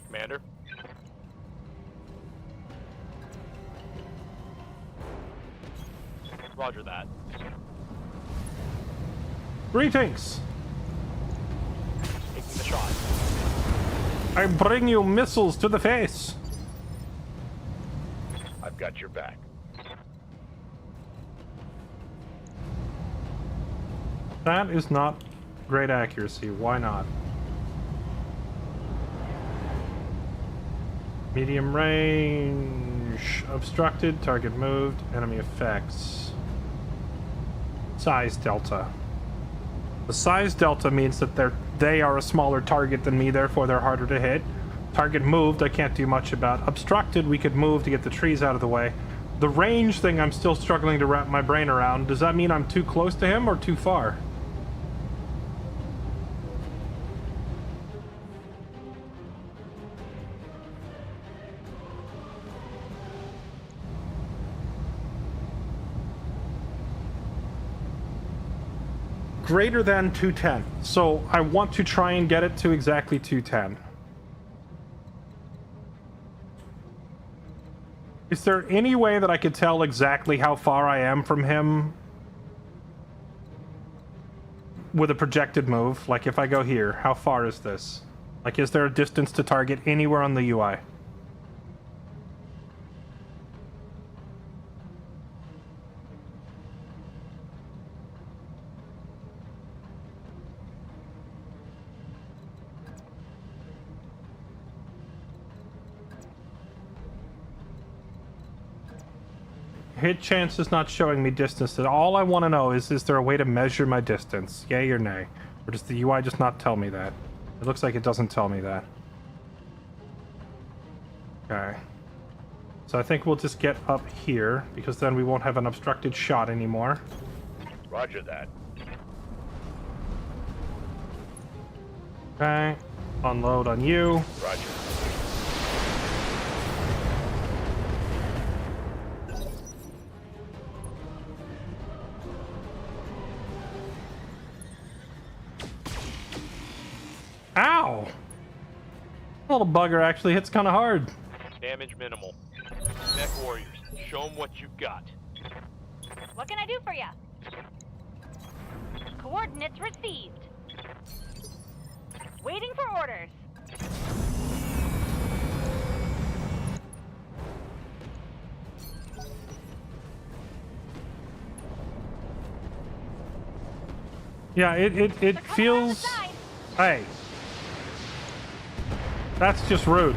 Speaker 8: Commander? Roger that.
Speaker 1: Greetings!
Speaker 8: Taking the shot.
Speaker 1: I bring you missiles to the face!
Speaker 8: I've got your back.
Speaker 1: That is not great accuracy. Why not? Medium range. Obstructed. Target moved. Enemy effects. Size delta. The size delta means that they are a smaller target than me, therefore they're harder to hit. Target moved, I can't do much about. Obstructed, we could move to get the trees out of the way. The range thing I'm still struggling to wrap my brain around. Does that mean I'm too close to him or too far? Greater than 210. So I want to try and get it to exactly 210. Is there any way that I could tell exactly how far I am from him with a projected move? Like if I go here, how far is this? Like is there a distance to target anywhere on the UI? Hit chance is not showing me distance. All I want to know is there a way to measure my distance? Yay or nay? Or does the UI just not tell me that? It looks like it doesn't tell me that. Okay. So I think we'll just get up here, because then we won't have an obstructed shot anymore.
Speaker 8: Roger that.
Speaker 1: Okay. Unload on you.
Speaker 8: Roger.
Speaker 1: Ow! Little bugger actually hits kind of hard.
Speaker 8: Damage minimal. Mech warriors, show them what you've got.
Speaker 3: What can I do for you? Coordinates received. Waiting for orders.
Speaker 1: Yeah, it feels... Hey. That's just rude.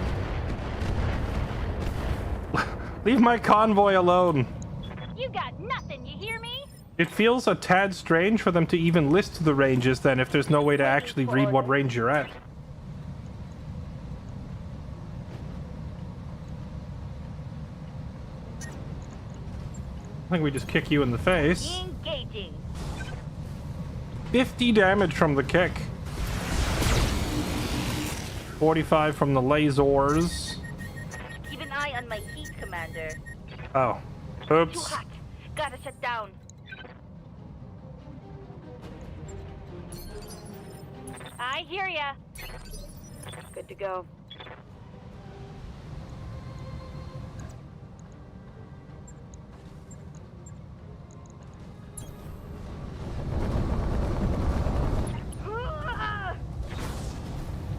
Speaker 1: Leave my convoy alone.
Speaker 3: You got nothing, you hear me?
Speaker 1: It feels a tad strange for them to even list the ranges then if there's no way to actually read what range you're at. I think we just kick you in the face.
Speaker 3: Engaging.
Speaker 1: 50 damage from the kick. 45 from the lasers.
Speaker 2: Keep an eye on my heat, Commander.
Speaker 1: Oh.
Speaker 2: Too
Speaker 1: Oops.
Speaker 2: hot. Gotta shut down.
Speaker 3: I hear ya.
Speaker 2: Good to go.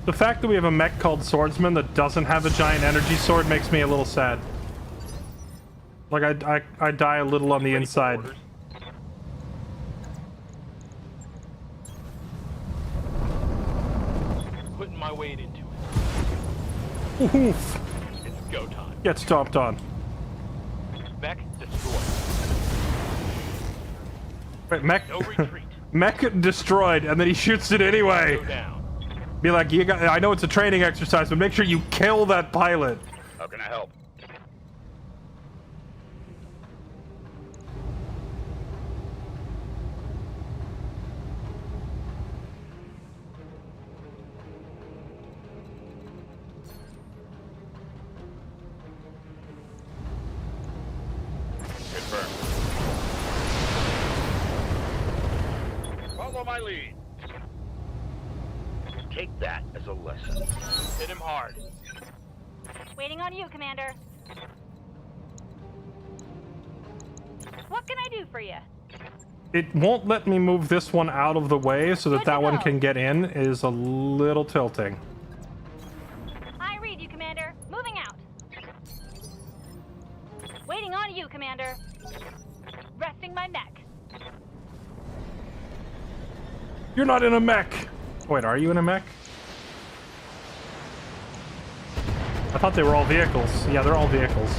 Speaker 1: The fact that we have a mech called Swordsman that doesn't have a giant energy sword makes me a little sad. Like, I die a little on the
Speaker 8: Ready for
Speaker 1: inside.
Speaker 8: orders. Putting my weight into it.
Speaker 1: Oof.
Speaker 8: It's go time.
Speaker 1: Get stomped on.
Speaker 8: Mech destroyed.
Speaker 1: Wait, Mech,
Speaker 8: No retreat.
Speaker 1: Mech destroyed, and then he shoots it anyway.
Speaker 8: Go down.
Speaker 1: Be like, you got. I know it's a training exercise, but make sure you kill that pilot.
Speaker 4: How can I help? Confirmed. Follow my lead. Take that as a lesson.
Speaker 8: Hit him hard.
Speaker 3: Waiting on you, Commander. What can I do for you?
Speaker 1: It won't let me move this one out of the way so that
Speaker 3: Good to
Speaker 1: that one
Speaker 3: go.
Speaker 1: can get in. Is a little tilting.
Speaker 3: I read you, Commander. Moving out. Waiting on you, Commander. Resting my mech.
Speaker 1: You're not in a mech. Wait, are you in a mech? I thought they were all vehicles. Yeah, they're all vehicles.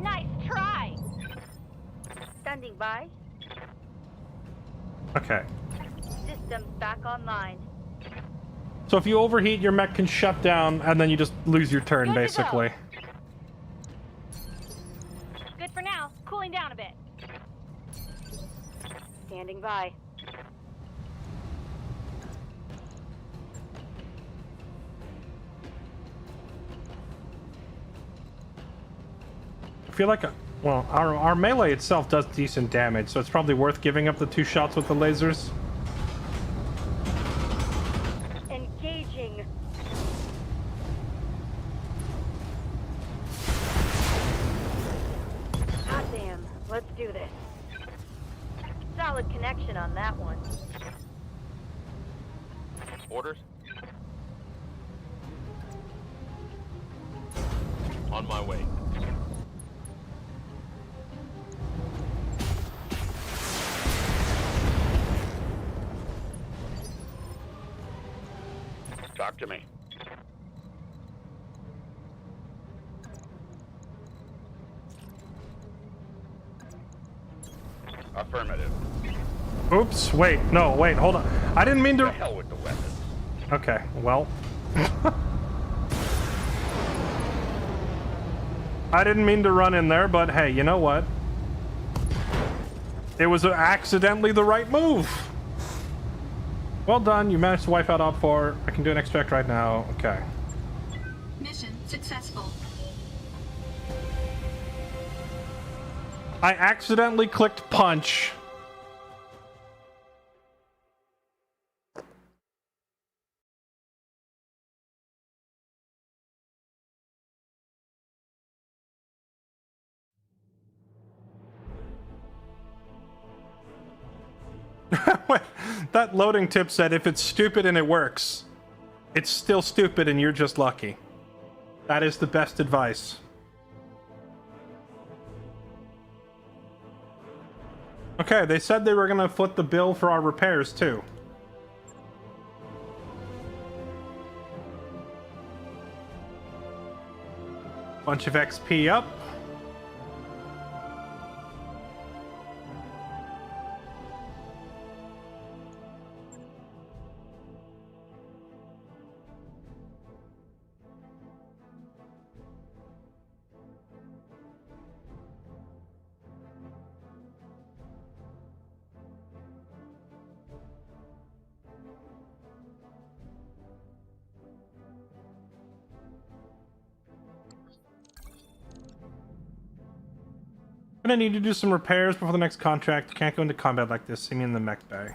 Speaker 3: Nice try.
Speaker 2: Standing by.
Speaker 1: Okay.
Speaker 2: Systems back online.
Speaker 1: So if you overheat, your mech can shut down, and then you just lose your turn,
Speaker 3: Good to go.
Speaker 1: basically.
Speaker 3: Good for now. Cooling down a bit.
Speaker 2: Standing by.
Speaker 1: I feel like, well, our melee itself does decent damage, so it's probably worth giving up the 2 shots with the lasers.
Speaker 2: Engaging. Goddamn. Let's do this. Solid connection on that one.
Speaker 8: Orders? On my way.
Speaker 4: Talk to me. Affirmative.
Speaker 1: Oops, wait, no, wait, hold on. I didn't mean
Speaker 4: The
Speaker 1: to...
Speaker 4: hell with the weapons.
Speaker 1: Okay, well... I didn't mean to run in there, but hey, you know what? It was accidentally the right move. Well done, you managed to wipe out Op 4. I can do an extract right now. Okay.
Speaker 6: Mission successful.
Speaker 1: I accidentally clicked punch. That loading tip said if it's stupid and it works, it's still stupid and you're just lucky. That is the best advice. Okay, they said they were gonna foot the bill for our repairs too. Bunch of XP up. Gonna need to do some repairs before the next contract. You can't go into combat like this. See me in the mech bay.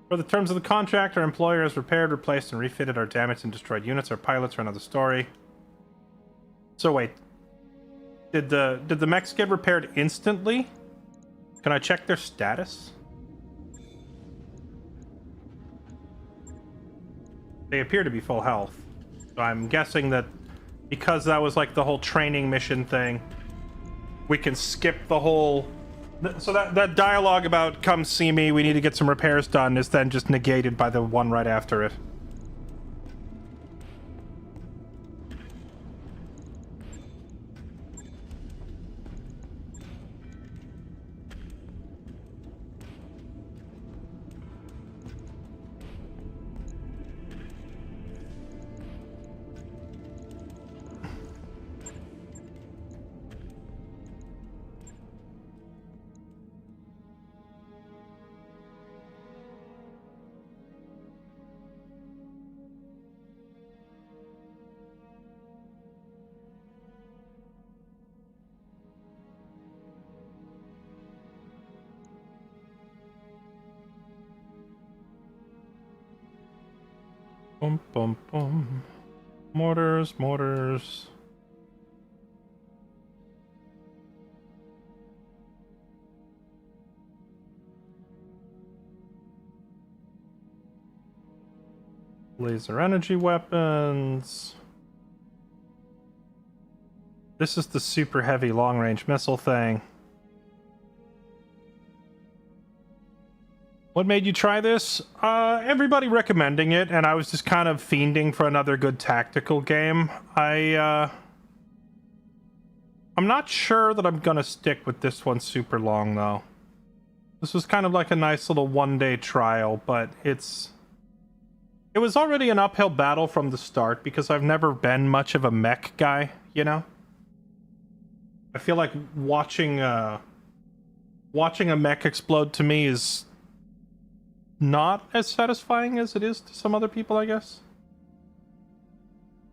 Speaker 1: For the terms of the contract, our employer has repaired, replaced, and refitted our damaged and destroyed units. Our pilots are another story. So wait, did the mechs get repaired instantly? Can I check their status? They appear to be full health. So I'm guessing that because that was like the whole training mission thing, we can skip the whole... So that dialogue about come see me, we need to get some repairs done is then just negated by the one right after it. Boom, boom, boom. Mortars, mortars. Laser energy weapons. This is the super heavy long range missile thing. What made you try this? Everybody recommending it, and I was just kind of fiending for another good tactical game. I'm not sure that I'm gonna stick with this one super long, though. This was kind of like a nice little one-day trial, but it was already an uphill battle from the start, because I've never been much of a mech guy, you know? I feel like watching a mech explode to me is not as satisfying as it is to some other people, I guess.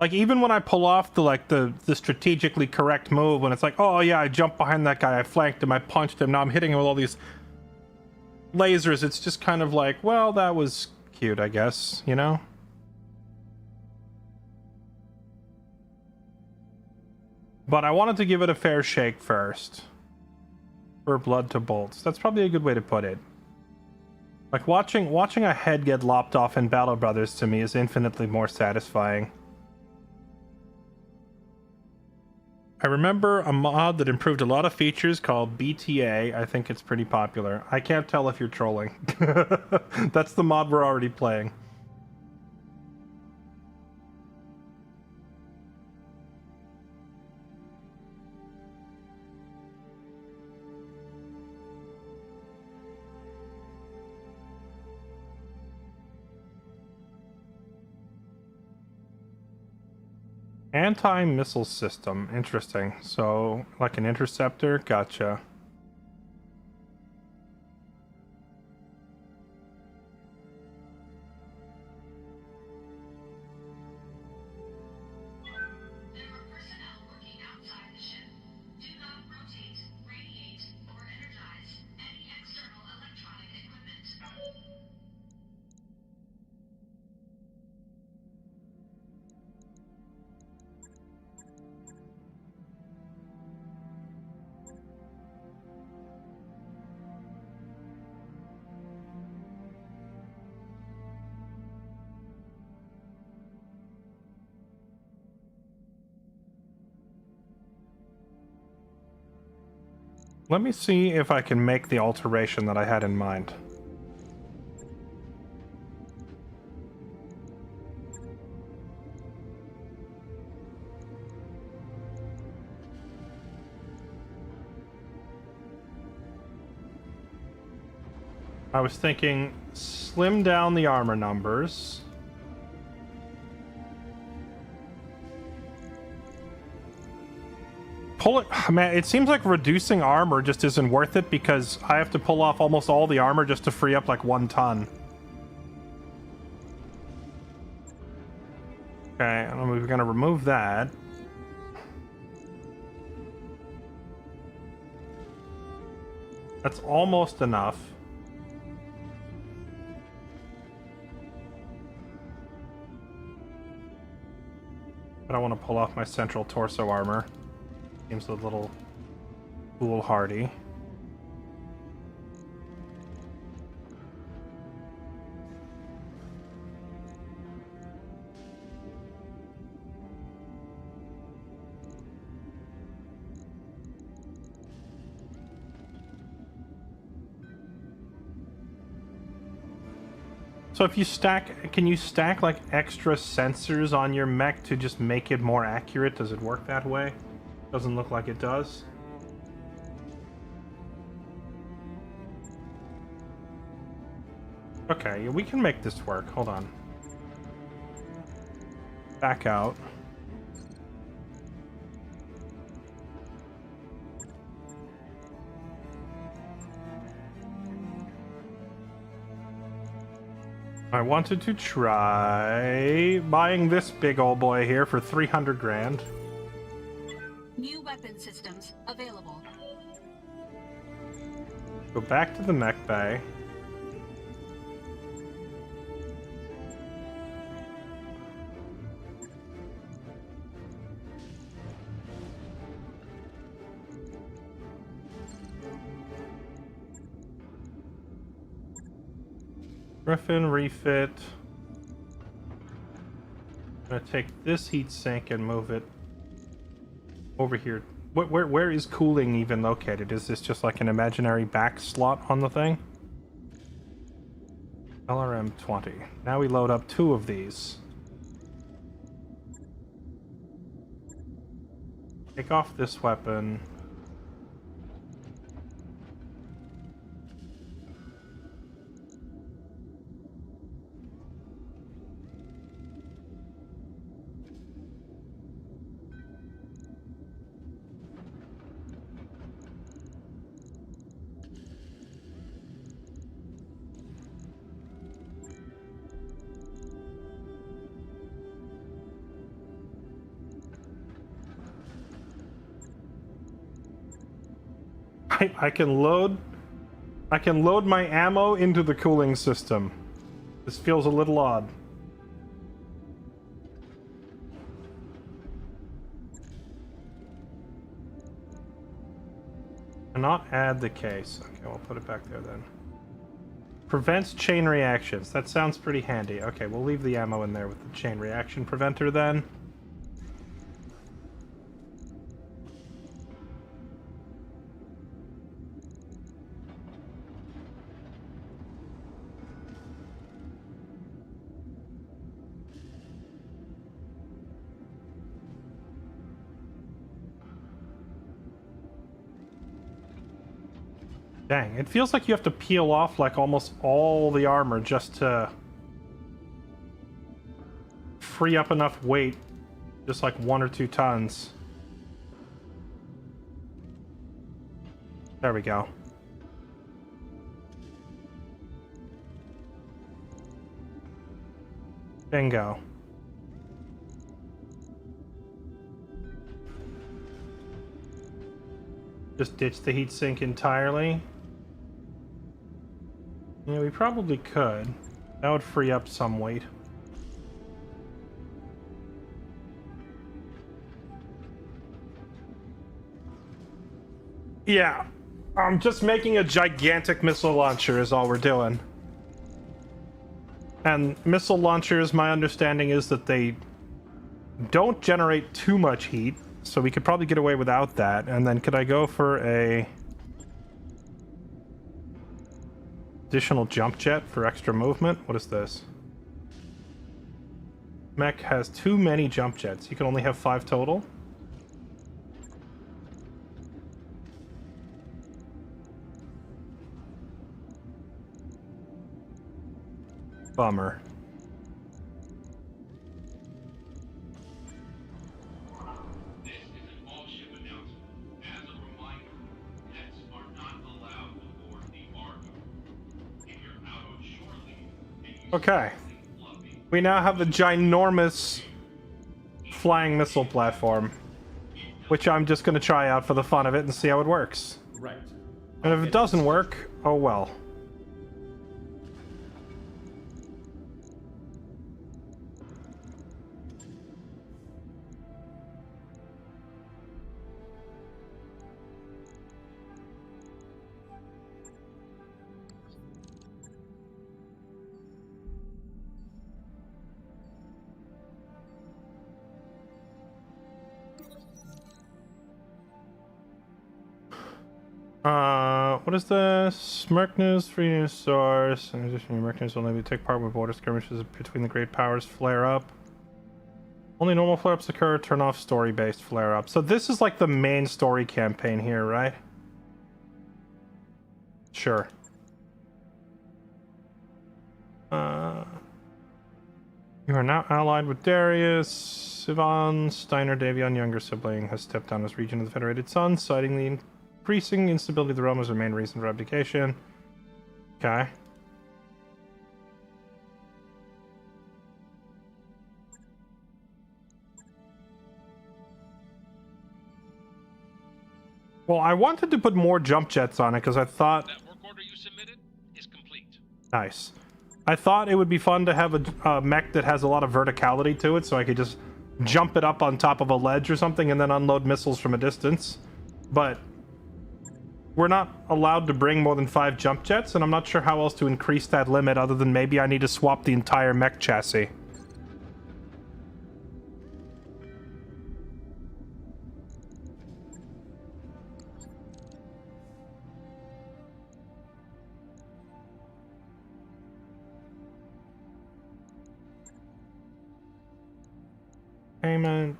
Speaker 1: Like, even when I pull off the strategically correct move, when it's like, oh yeah, I jumped behind that guy, I flanked him, I punched him, now I'm hitting him with all these lasers, it's just kind of like, well, that was cute, I guess, you know? But I wanted to give it a fair shake first. For blood to bolts. That's probably a good way to put it. Like, watching a head get lopped off in Battle Brothers to me is infinitely more satisfying. I remember a mod that improved a lot of features called BTA. I think it's pretty popular. I can't tell if you're trolling. That's the mod we're already playing. Anti-missile system. Interesting. So, like an interceptor? Gotcha.
Speaker 6: There are personnel working outside the ship. Do not rotate, radiate, or energize any external electronic equipment.
Speaker 1: Let me see if I can make the alteration that I had in mind. I was thinking slim down the armor numbers. Pull it, man, it seems like reducing armor just isn't worth it because I have to pull off almost all the armor just to free up like 1 ton. Okay, and we're gonna remove that. That's almost enough. I don't want to pull off my central torso armor. Seems a little foolhardy. So if you stack, can you stack like extra sensors on your mech to just make it more accurate? Does it work that way? Doesn't look like it does. Okay, we can make this work. Hold on. Back out. I wanted to try buying this big old boy here for 300 grand.
Speaker 6: New weapon systems available.
Speaker 1: Go back to the mech bay. Griffin, refit. I'm gonna take this heat sink and move it over here. Where is cooling even located? Is this just like an imaginary back slot on the thing? LRM 20. Now we load up 2 of these. Take off this weapon. I can load my ammo into the cooling system. This feels a little odd. Cannot add the case. Okay, we'll put it back there then. Prevents chain reactions. That sounds pretty handy. Okay, we'll leave the ammo in there with the chain reaction preventer then. Dang, it feels like you have to peel off like almost all the armor just to free up enough weight, just like 1 or 2 tons. There we go. Bingo. Just ditch the heatsink entirely. Yeah, we probably could. That would free up some weight. Yeah, I'm just making a gigantic missile launcher is all we're doing. And missile launchers, my understanding is that they don't generate too much heat, so we could probably get away without that. And then could I go for a additional jump jet for extra movement? What is this? Mech has too many jump jets. You can only have 5 total. Bummer.
Speaker 7: This is an all-ship announcement. As a reminder, pets are not allowed aboard the Argo. If you're out on shore leave and you
Speaker 1: Okay. We now have the ginormous flying missile platform, which I'm just going to try out for the fun of it and see how it works.
Speaker 5: Right.
Speaker 1: And if it doesn't work, oh well. What is this? Smirk news, free news source. In addition, Merc news will only take part when border skirmishes between the great powers flare up. Only normal flare-ups occur. Turn off story-based flare-up. So this is like the main story campaign here, right? Sure. You are now allied with Darius. Sivan Steiner Davion, younger sibling, has stepped down as regent of the Federated Sun, citing the increasing instability of the realm as her main reason for abdication. Okay. Well, I wanted to put more jump jets on it because I thought...
Speaker 7: That work order you submitted is complete.
Speaker 1: Nice. I thought it would be fun to have a mech that has a lot of verticality to it, so I could just jump it up on top of a ledge or something and then unload missiles from a distance. But We're not allowed to bring more than 5 jump jets, and I'm not sure how else to increase that limit other than maybe I need to swap the entire mech chassis. Payment,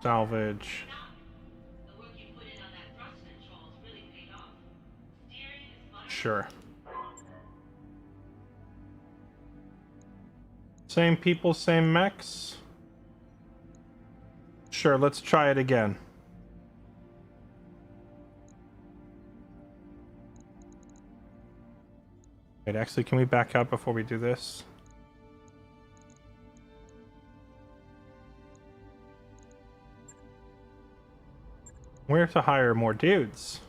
Speaker 1: salvage.
Speaker 6: The work you put in on that thrust controls really paid off. Steering is much
Speaker 1: Sure. Same people, same mechs? Sure, let's try it again. Wait, actually, can we back up before we do this? Where to hire more dudes?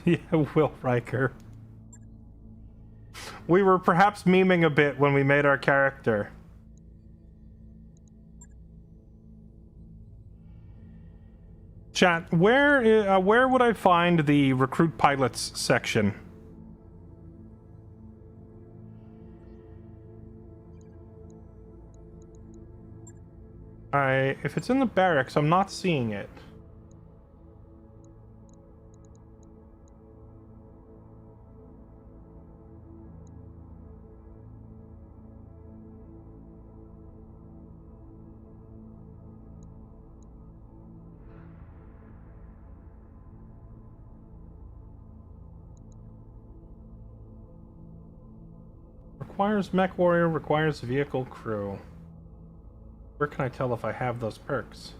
Speaker 1: Yeah, Will Riker. We were perhaps memeing a bit when we made our character. Chat, where would I find the recruit pilots section? If it's in the barracks, I'm not seeing it. Requires mech warrior, requires vehicle crew. Where can I tell if I have those perks?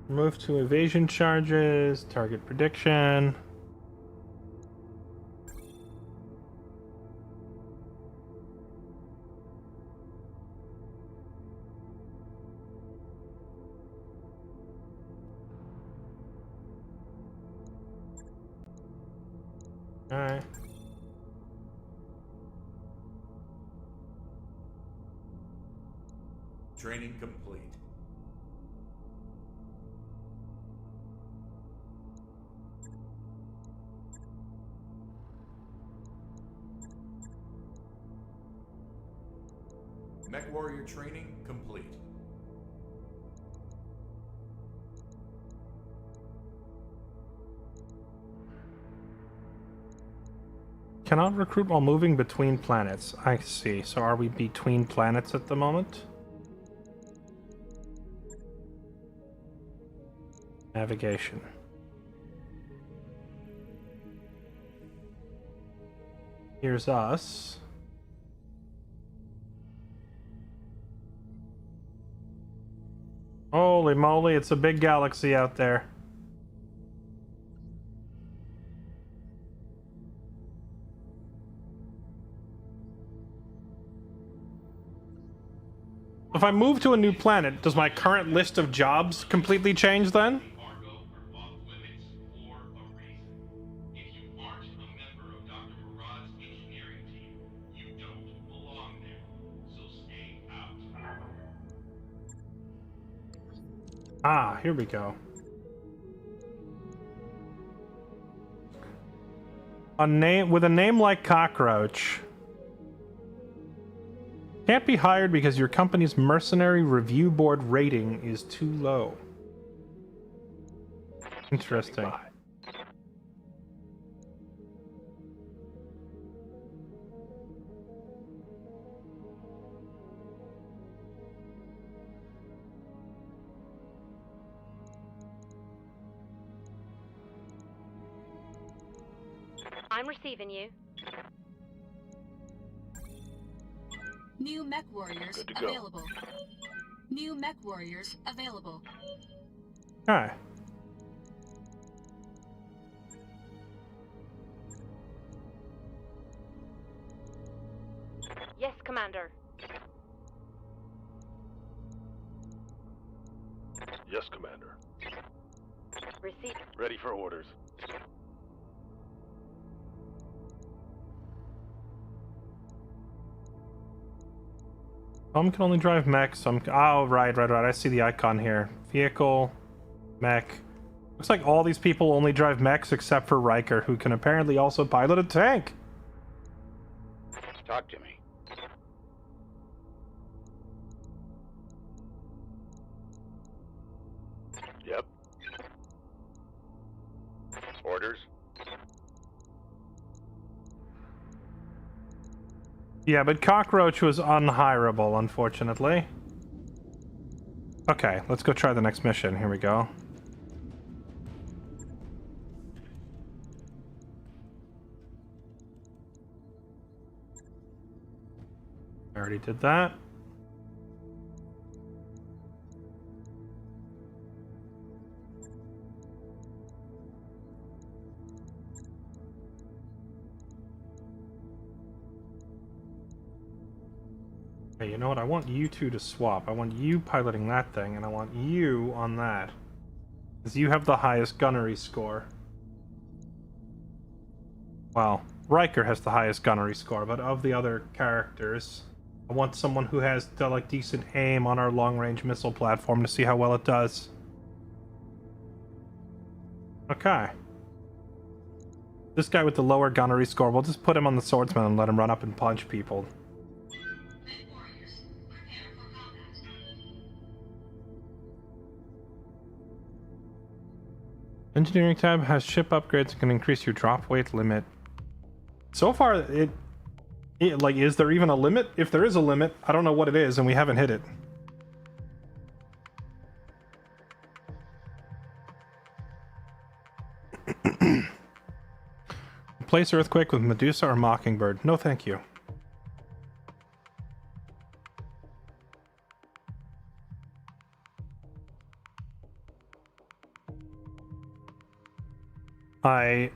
Speaker 1: Move to evasion charges, target prediction. Alright.
Speaker 5: Training complete. Mech warrior training complete.
Speaker 1: Cannot recruit while moving between planets. I see. So are we between planets at the moment? Navigation. Here's us. Holy moly, it's a big galaxy out there. If I move to a new planet, does my current list of jobs completely change then?
Speaker 7: Embargo are off limits for a reason. If you aren't a member of Dr. Murad's engineering team, you don't belong there. So stay out.
Speaker 1: Ah, here we go. With a name like Cockroach. Can't be hired because your company's mercenary review board rating is too low. Interesting.
Speaker 3: I'm receiving you.
Speaker 6: New mech warriors
Speaker 4: Good to go.
Speaker 6: available. New mech warriors available.
Speaker 1: Okay.
Speaker 3: Yes, Commander.
Speaker 4: Yes, Commander.
Speaker 3: Receive.
Speaker 4: Ready for orders.
Speaker 1: Some can only drive mech, some... Oh, right. I see the icon here. Vehicle, mech. Looks like all these people only drive mechs except for Riker, who can apparently also pilot a tank.
Speaker 4: Talk to me. Yep. Orders?
Speaker 1: Yeah, but Cockroach was unhireable, unfortunately. Okay, let's go try the next mission. Here we go. I already did that. Hey, you know what? I want you two to swap. I want you piloting that thing, and I want you on that. Because you have the highest gunnery score. Well, Riker has the highest gunnery score, but of the other characters, I want someone who has the, like, decent aim on our long-range missile platform to see how well it does. Okay. This guy with the lower gunnery score, we'll just put him on the swordsman and let him run up and punch people.
Speaker 6: Mech warriors, prepare for combat.
Speaker 1: Engineering tab has ship upgrades and can increase your drop weight limit. So far, it like, is there even a limit? If there is a limit, I don't know what it is, and we haven't hit it. Replace Earthquake with Medusa or Mockingbird. No, thank you.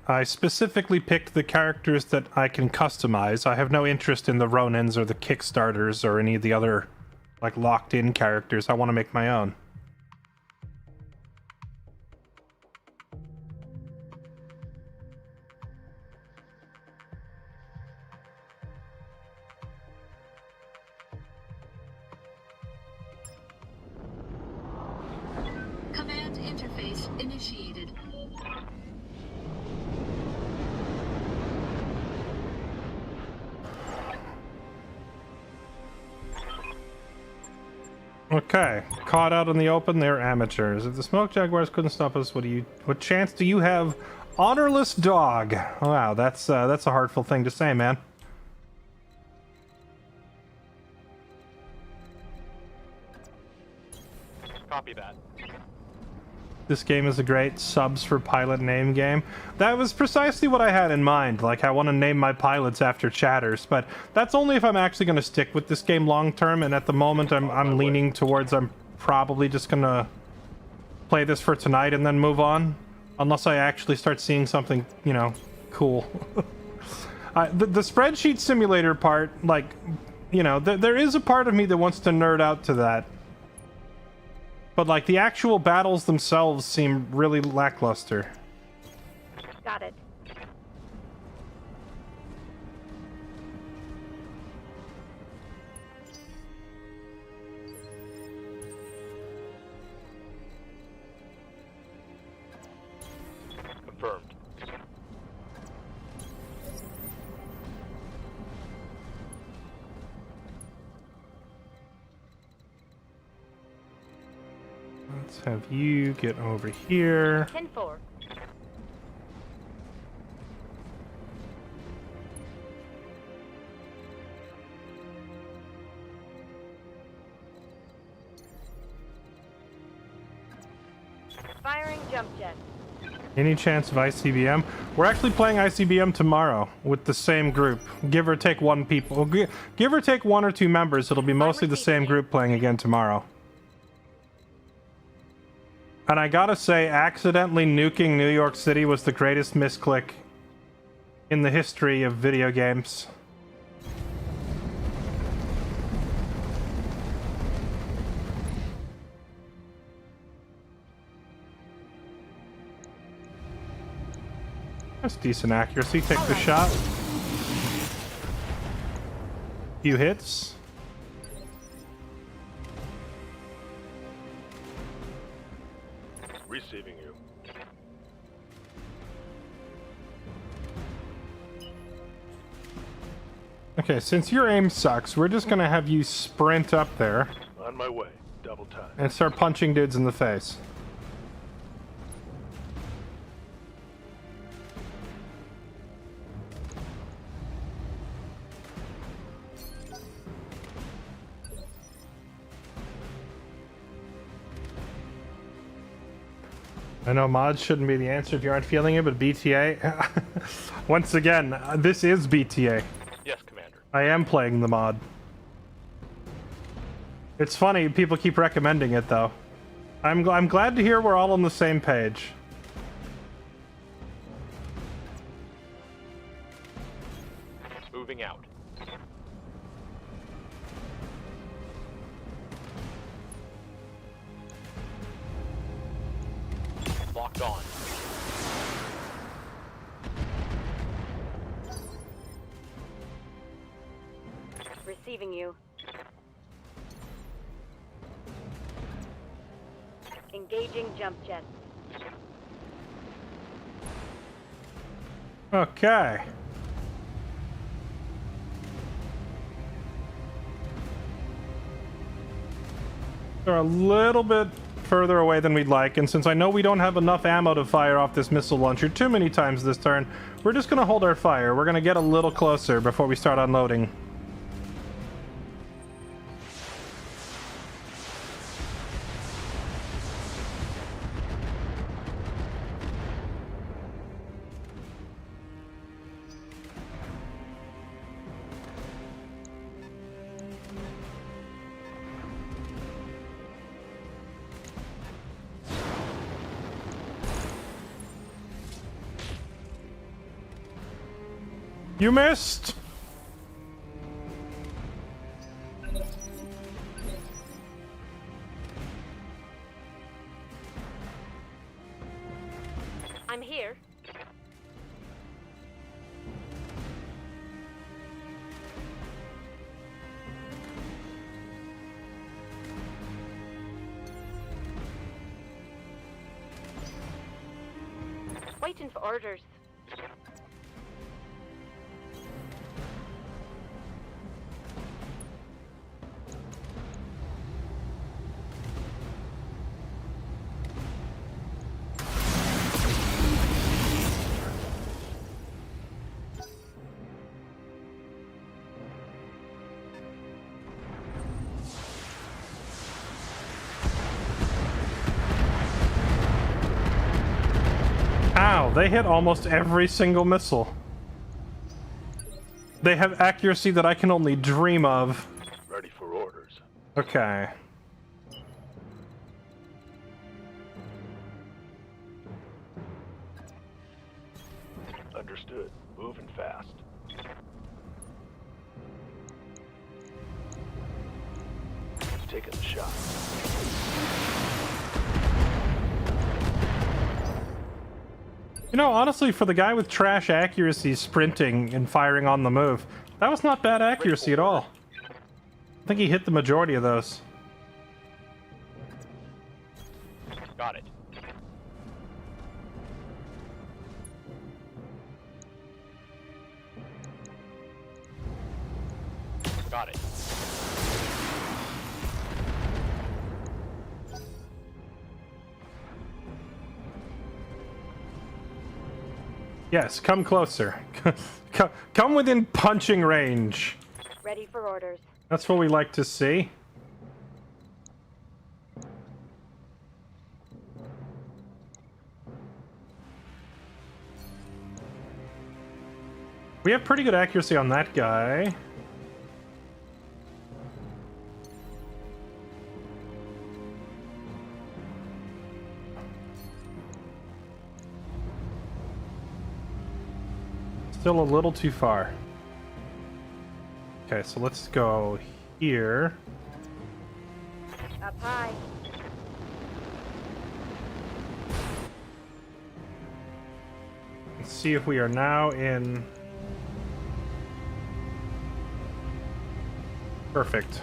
Speaker 1: I specifically picked the characters that I can customize. I have no interest in the Ronins or the Kickstarters or any of the other, like, locked-in characters. I want to make my own.
Speaker 6: Command interface initiated.
Speaker 1: Okay, caught out in the open, they're amateurs. If the smoke jaguars couldn't stop us, what chance do you have? Honorless dog. Wow, that's a heartful thing to say, man.
Speaker 8: Copy that.
Speaker 1: This game is a great subs for pilot name game. That was precisely what I had in mind. Like, I want to name my pilots after chatters, but that's only if I'm actually going to stick with this game long term, and at the moment I'm leaning towards I'm probably just going to play this for tonight and then move on. Unless I actually start seeing something, you know, cool. The spreadsheet simulator part, like, you know, there is a part of me that wants to nerd out to that. But, like, the actual battles themselves seem really lackluster.
Speaker 3: Got it.
Speaker 8: Confirmed.
Speaker 1: Let's have you get over here.
Speaker 3: 10-4. Firing jump jet.
Speaker 1: Any chance of ICBM? We're actually playing ICBM tomorrow with the same group. Give or take one people. Give or take one or two members. It'll be mostly the same group playing again tomorrow. And I gotta say, accidentally nuking New York City was the greatest misclick in the history of video games. That's decent accuracy. Take the shot. Few hits.
Speaker 8: Receiving you.
Speaker 1: Okay, since your aim sucks, we're just gonna have you sprint up there
Speaker 8: On my way. Double time.
Speaker 1: and start punching dudes in the face. I know mods shouldn't be the answer if you aren't feeling it, but BTA... Once again, this is BTA.
Speaker 8: Yes, Commander.
Speaker 1: I am playing the mod. It's funny, people keep recommending it, though. I'm glad to hear we're all on the same page.
Speaker 8: Moving out. Locked on.
Speaker 2: Receiving you. Engaging jump jet.
Speaker 1: Okay. They're a little bit further away than we'd like, and since I know we don't have enough ammo to fire off this missile launcher too many times this turn, we're just gonna hold our fire. We're gonna get a little closer before we start unloading. You missed!
Speaker 3: I'm here. Waiting for orders.
Speaker 1: Ow, they hit almost every single missile. They have accuracy that I can only dream of.
Speaker 8: Ready for orders.
Speaker 1: Okay.
Speaker 8: Understood. Moving fast. Taking the shot.
Speaker 1: You know, honestly, for the guy with trash accuracy sprinting and firing on the move, that was not bad accuracy at all. I think he hit the majority of those.
Speaker 8: Got it. Got it.
Speaker 1: Yes, come closer. Come within punching range.
Speaker 2: Ready for orders.
Speaker 1: That's what we like to see. we have pretty good accuracy on that guy. Still a little too far. Okay, so let's go here.
Speaker 2: Up high.
Speaker 1: Let's see if we are now in... Perfect.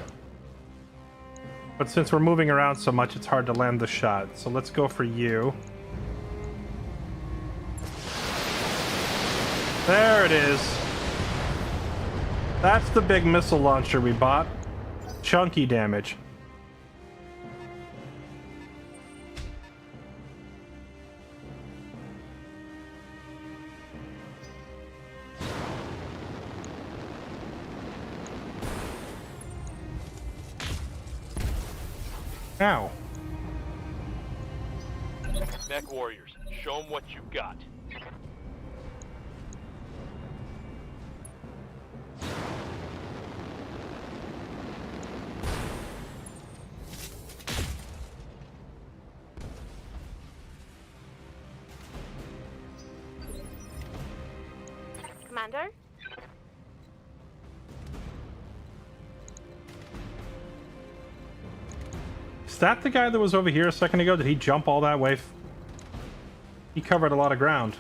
Speaker 1: But since we're moving around so much, it's hard to land the shot. So let's go for you. There it is. That's the big missile launcher we bought. Chunky damage. Ow.
Speaker 8: Mech warriors, show them what you got.
Speaker 3: Commander?
Speaker 1: Is that the guy that was over here a second ago? Did he jump all that way? He covered a lot of ground.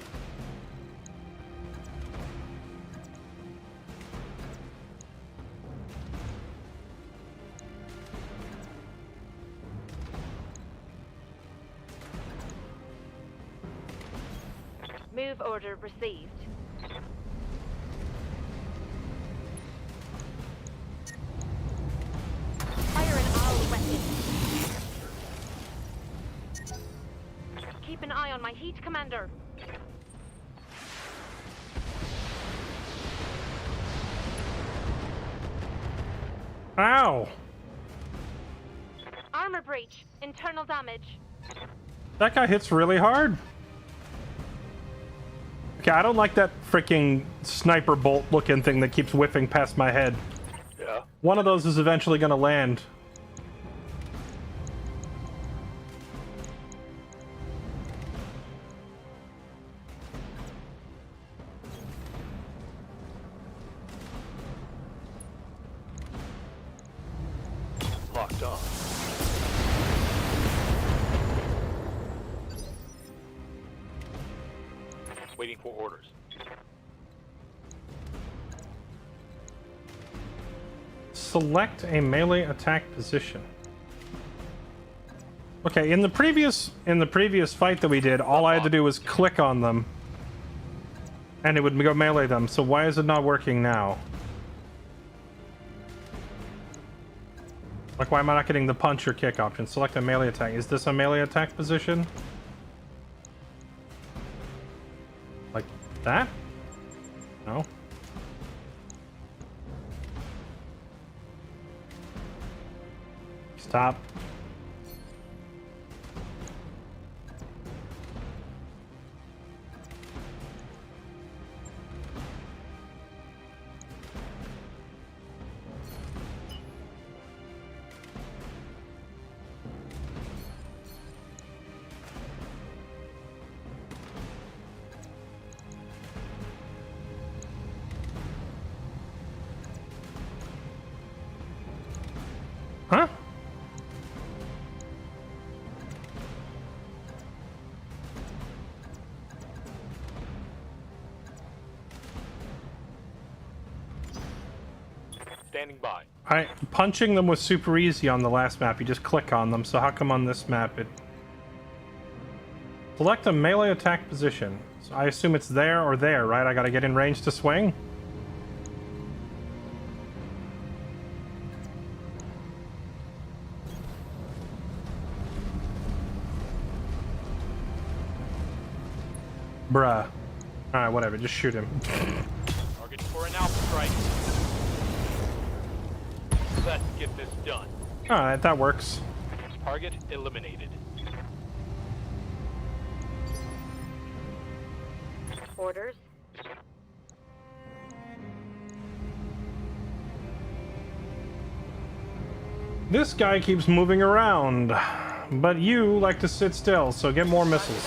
Speaker 3: Move order received. Fire an all weapon. Keep an eye on my heat, Commander.
Speaker 1: Ow!
Speaker 3: Armor breach. Internal damage.
Speaker 1: That guy hits really hard. Okay, I don't like that freaking sniper bolt looking thing that keeps whiffing past my head.
Speaker 8: Yeah.
Speaker 1: One of those is eventually gonna land.
Speaker 8: Locked on. Waiting for orders.
Speaker 1: Select a melee attack position. Okay, in the previous fight that we did, all I had to do was click on them and it would go melee them. So why is it not working now? Like, why am I not getting the punch or kick option? Select a melee attack. Is this a melee attack position? Like that? No. Stop. Huh?
Speaker 8: Standing by.
Speaker 1: Punching them was super easy on the last map. You just click on them. So how come on this map it... Select a melee attack position. So I assume it's there or there, right? I gotta get in range to swing? Bruh. Alright, whatever. Just shoot him.
Speaker 8: Target for an alpha strike. Let's get this done.
Speaker 1: Alright, that works.
Speaker 8: Target eliminated.
Speaker 2: Orders.
Speaker 1: This guy keeps moving around, but you like to sit still, so get more missiles.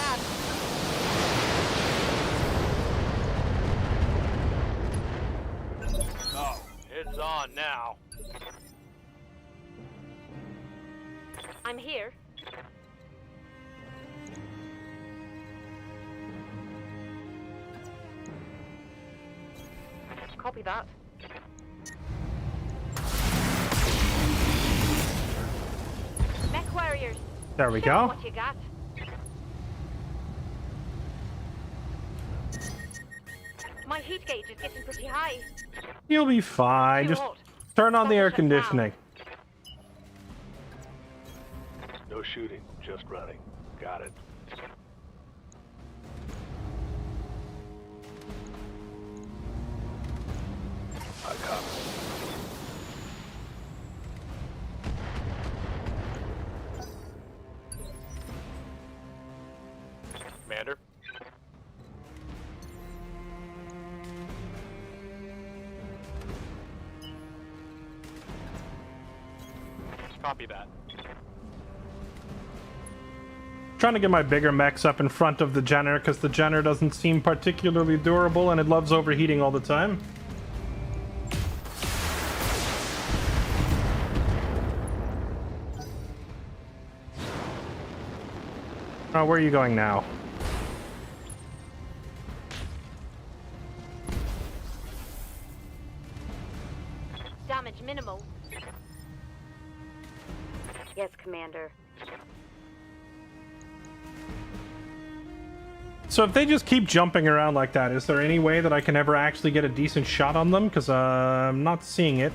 Speaker 8: Oh, it's on now.
Speaker 3: I'm here. Copy that. Mech warriors.
Speaker 1: There we
Speaker 3: Show
Speaker 1: go.
Speaker 3: 'em what you got. My heat gauge is getting pretty high.
Speaker 1: You'll be fine.
Speaker 3: Too
Speaker 1: Just
Speaker 3: hot.
Speaker 1: turn on the air
Speaker 3: Shut down.
Speaker 1: conditioning.
Speaker 4: No shooting, just running. Got it. I copy.
Speaker 8: Commander. Copy that.
Speaker 1: Trying to get my bigger mechs up in front of the Jenner because the Jenner doesn't seem particularly durable and it loves overheating all the time. Oh, where are you going now?
Speaker 3: Damage minimal. Yes, Commander.
Speaker 1: So if they just keep jumping around like that, is there any way that I can ever actually get a decent shot on them? Because I'm not seeing it.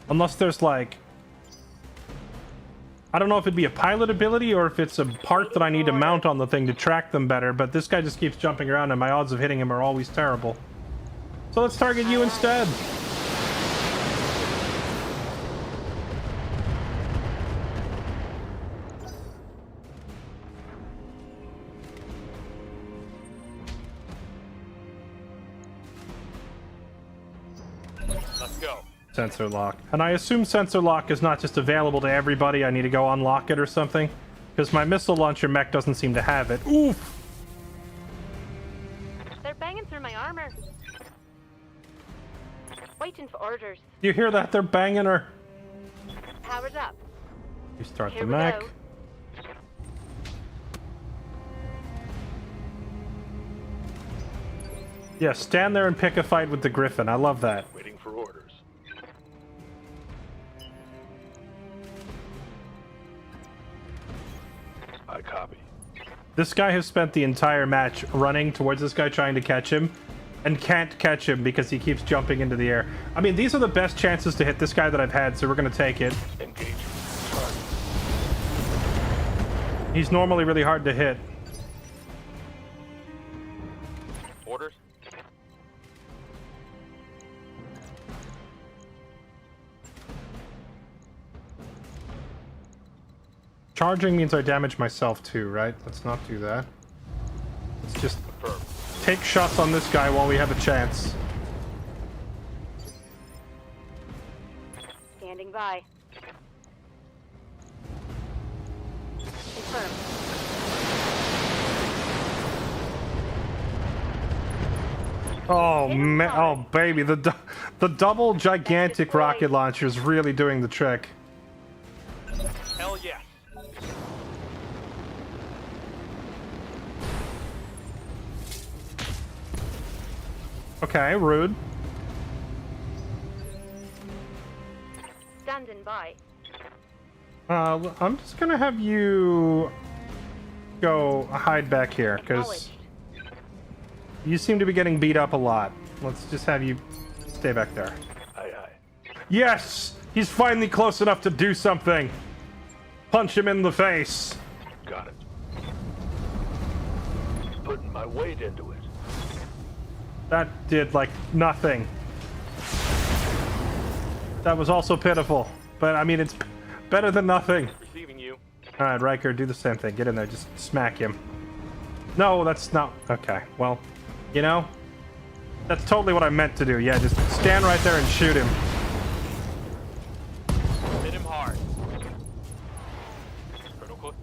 Speaker 1: Unless there's like... I don't know if it'd be a pilot ability or if it's a part that I need to mount on the thing to track them better, but this guy just keeps jumping around and my odds of hitting him are always terrible. So let's target you instead.
Speaker 8: Let's go.
Speaker 1: Sensor lock. And I assume sensor lock is not just available to everybody. I need to go unlock it or something. Because my missile launcher mech doesn't seem to have it. Oof!
Speaker 3: They're banging through my armor. Waiting for orders.
Speaker 1: You hear that? They're banging her.
Speaker 3: Powered up.
Speaker 1: You start
Speaker 3: Here
Speaker 1: the
Speaker 3: we
Speaker 1: mech.
Speaker 3: go.
Speaker 1: Yeah, stand there and pick a fight with the Griffin. I love that.
Speaker 4: Waiting for orders. I copy.
Speaker 1: This guy has spent the entire match running towards this guy trying to catch him and can't catch him because he keeps jumping into the air. I mean, these are the best chances to hit this guy that I've had, so we're going to take it.
Speaker 4: Engage. Target.
Speaker 1: He's normally really hard to hit.
Speaker 8: Orders.
Speaker 1: Charging means I damage myself too, right? Let's not do that. Let's just
Speaker 8: Confirmed.
Speaker 1: take shots on this guy while we have a chance.
Speaker 3: Standing by. Confirmed.
Speaker 1: Oh man! Oh baby, the double gigantic rocket launcher is really doing the trick.
Speaker 8: Hell yes.
Speaker 1: Okay, rude.
Speaker 3: Standing by.
Speaker 1: I'm just gonna have you go hide back here because
Speaker 3: Acknowledged.
Speaker 1: you seem to be getting beat up a lot. Let's just have you stay back there.
Speaker 4: Aye, aye.
Speaker 1: Yes! He's finally close enough to do something! Punch him in the face!
Speaker 4: Got it. Putting my weight into it.
Speaker 1: That did, like, nothing. That was also pitiful. But, I mean, it's better than nothing.
Speaker 8: Receiving you.
Speaker 1: Alright, Riker, do the same thing. Get in there, just smack him. No, that's not... Okay, well, you know? That's totally what I meant to do. Yeah, just stand right there and shoot him.
Speaker 8: hard. Critical.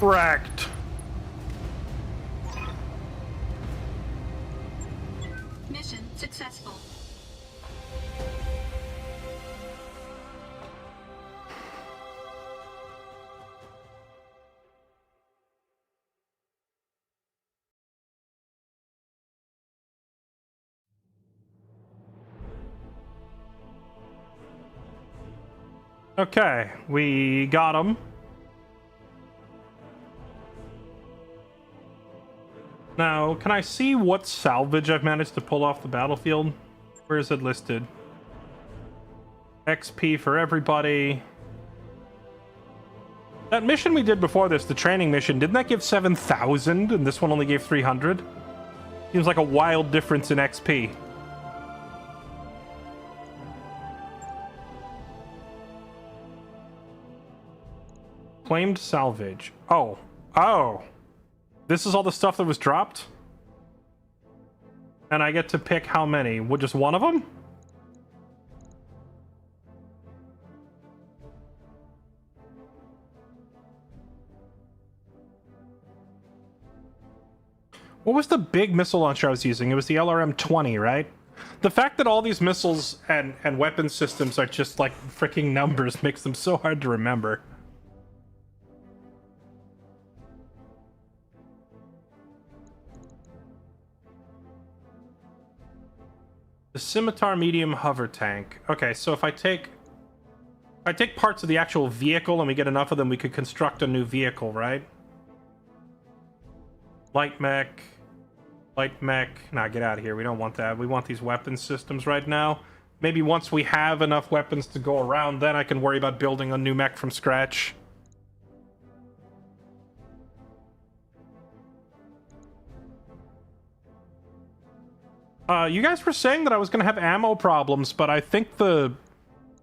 Speaker 1: Wrecked.
Speaker 6: Mission successful.
Speaker 1: Okay, we got him. Now, can I see what salvage I've managed to pull off the battlefield? Where is it listed? XP for everybody. That mission we did before this, the training mission, didn't that give 7,000 and this one only gave 300? Seems like a wild difference in XP. Claimed salvage. Oh. Oh. This is all the stuff that was dropped? And I get to pick how many? What, just one of them? What was the big missile launcher I was using? It was the LRM-20, right? The fact that all these missiles and weapon systems are just like freaking numbers makes them so hard to remember. The Scimitar medium hover tank. Okay, so if I take parts of the actual vehicle and we get enough of them, we could construct a new vehicle, right? Light mech. Nah, get out of here. We don't want that. We want these weapon systems right now. Maybe once we have enough weapons to go around, then I can worry about building a new mech from scratch. You guys were saying that I was going to have ammo problems, but I think the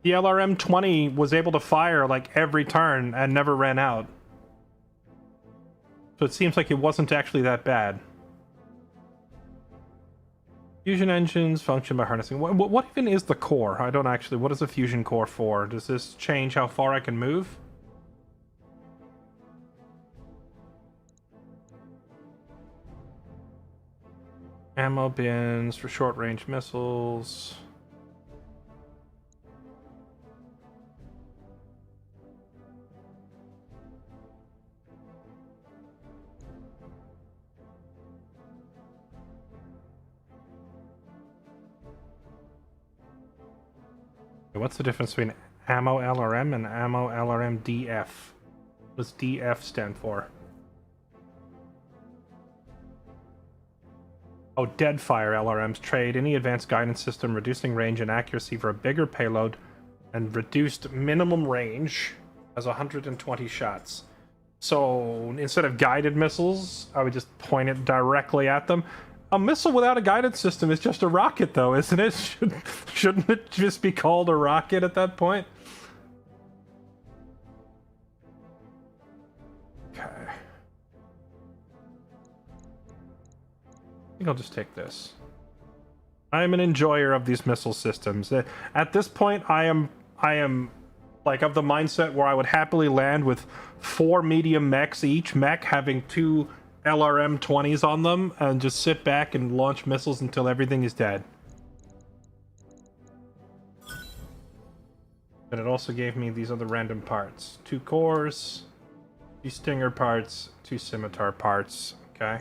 Speaker 1: LRM-20 was able to fire like every turn and never ran out. So it seems like it wasn't actually that bad. Fusion engines function by harnessing. What even is the core? I don't actually. What is a fusion core for? Does this change how far I can move? Ammo bins for short-range missiles. What's the difference between ammo LRM and ammo LRM DF? What does DF stand for? Oh, Deadfire LRMs trade any advanced guidance system, reducing range and accuracy for a bigger payload, and reduced minimum range as 120 shots. So instead of guided missiles, I would just point it directly at them. A missile without a guidance system is just a rocket, though, isn't it? Shouldn't it just be called a rocket at that point? Okay. I think I'll just take this. I am an enjoyer of these missile systems. At this point, I am like of the mindset where I would happily land with 4 medium mechs, each mech having 2 LRM-20s on them, and just sit back and launch missiles until everything is dead. But it also gave me these other random parts. 2 cores, 2 stinger parts, 2 scimitar parts, okay?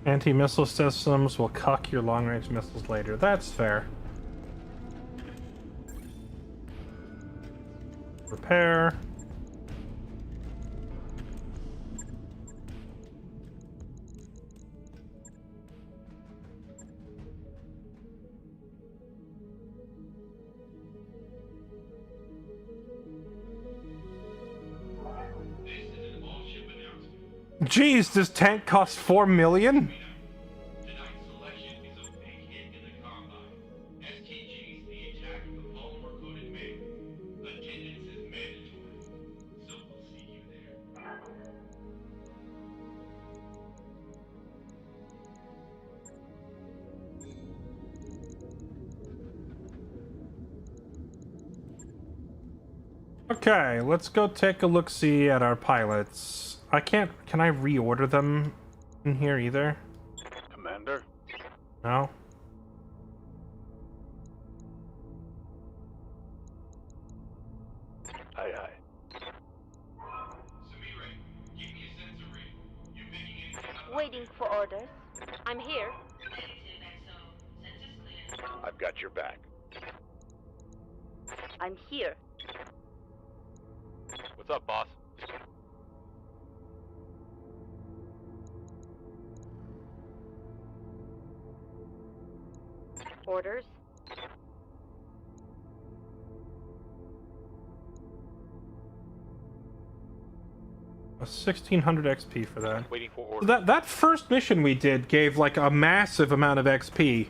Speaker 1: Anti-missile systems will cuck your long-range missiles later. That's fair. Repair.
Speaker 7: This is an all-ship announcement.
Speaker 1: Jeez, does tank cost 4 million?
Speaker 7: Tonight's selection is a big hit in the combine. STG's the attack of the polymer-coated Mech. Attendance is mandatory, so we'll see you there.
Speaker 1: Okay, let's go take a look-see at our pilots. Can I reorder them in here either?
Speaker 4: Commander?
Speaker 1: No?
Speaker 4: Aye, aye.
Speaker 7: Samire, give me a sensor read. You picking anything up?
Speaker 3: Waiting for orders. I'm here.
Speaker 6: Negative XO. Census clear.
Speaker 4: I've got your back.
Speaker 2: I'm here.
Speaker 8: What's up, boss?
Speaker 2: Orders.
Speaker 1: A 1600 XP for that.
Speaker 8: Waiting for orders.
Speaker 1: That first mission we did gave like a massive amount of XP.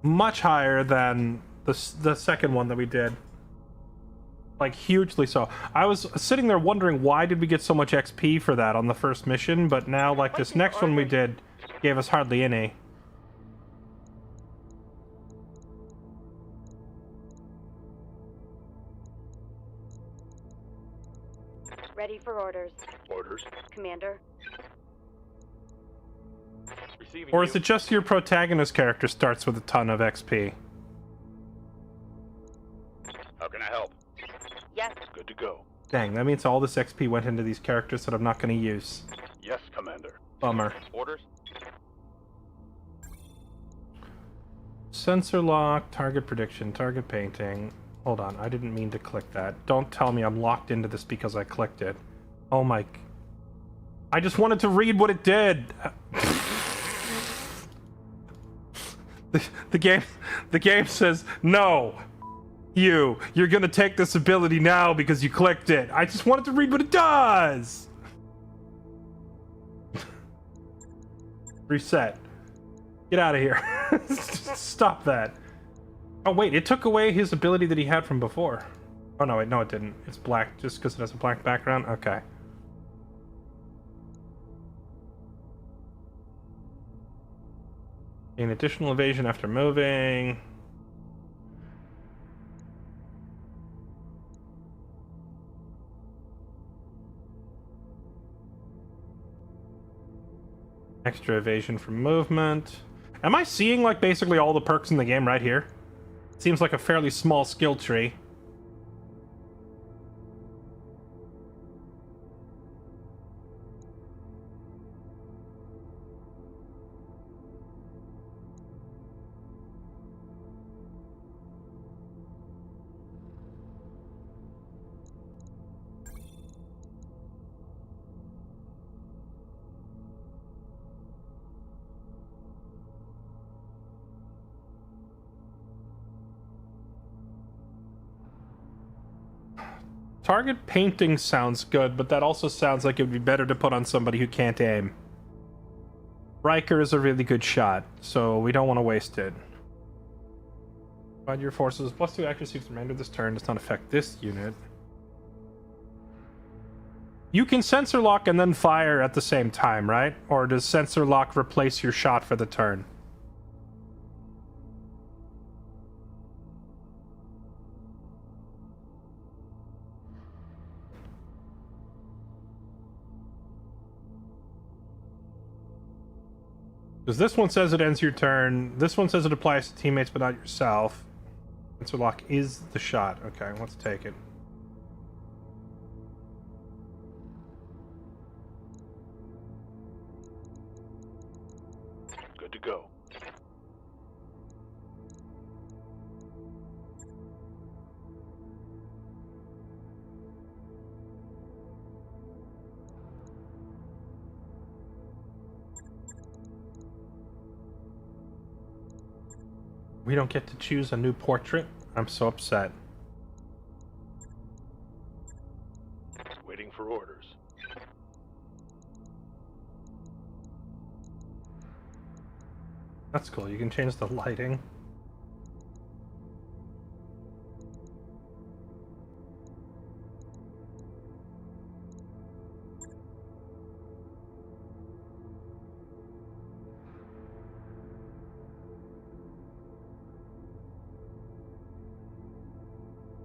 Speaker 1: Much higher than the second one that we did. Like hugely so. I was sitting there wondering why did we get so much XP for that on the first mission, but now like this next one we did gave us hardly any.
Speaker 2: Ready for orders.
Speaker 4: Orders?
Speaker 2: Commander.
Speaker 8: Receiving
Speaker 1: Or
Speaker 8: you.
Speaker 1: is it just your protagonist character starts with a ton of XP?
Speaker 4: How can I help?
Speaker 2: Yes.
Speaker 4: Good to go.
Speaker 1: Dang, that means all this XP went into these characters that I'm not going to use.
Speaker 4: Yes, Commander.
Speaker 1: Bummer.
Speaker 8: Orders?
Speaker 1: Sensor lock, target prediction, target painting. Hold on, I didn't mean to click that. Don't tell me I'm locked into this because I clicked it. Oh my... I just wanted to read what it did! The game says, no! You're gonna take this ability now because you clicked it. I just wanted to read what it does! Reset. Get out of here. Stop that. Oh wait, it took away his ability that he had from before. Oh no, wait, no it didn't. It's black just because it has a black background? Okay. Gain additional evasion after moving. Extra evasion from movement. Am I seeing like basically all the perks in the game right here? Seems like a fairly small skill tree. Target painting sounds good, but that also sounds like it would be better to put on somebody who can't aim. Riker is a really good shot, so we don't want to waste it. Provide your forces +2 accuracy for the remainder of this turn. Does not affect this unit. You can sensor lock and then fire at the same time, right? Or does sensor lock replace your shot for the turn? Because this one says it ends your turn. This one says it applies to teammates but not yourself. Sensor lock is the shot. Okay, let's take it.
Speaker 4: Good to go.
Speaker 1: We don't get to choose a new portrait? I'm so upset.
Speaker 8: Waiting for orders.
Speaker 1: That's cool. You can change the lighting.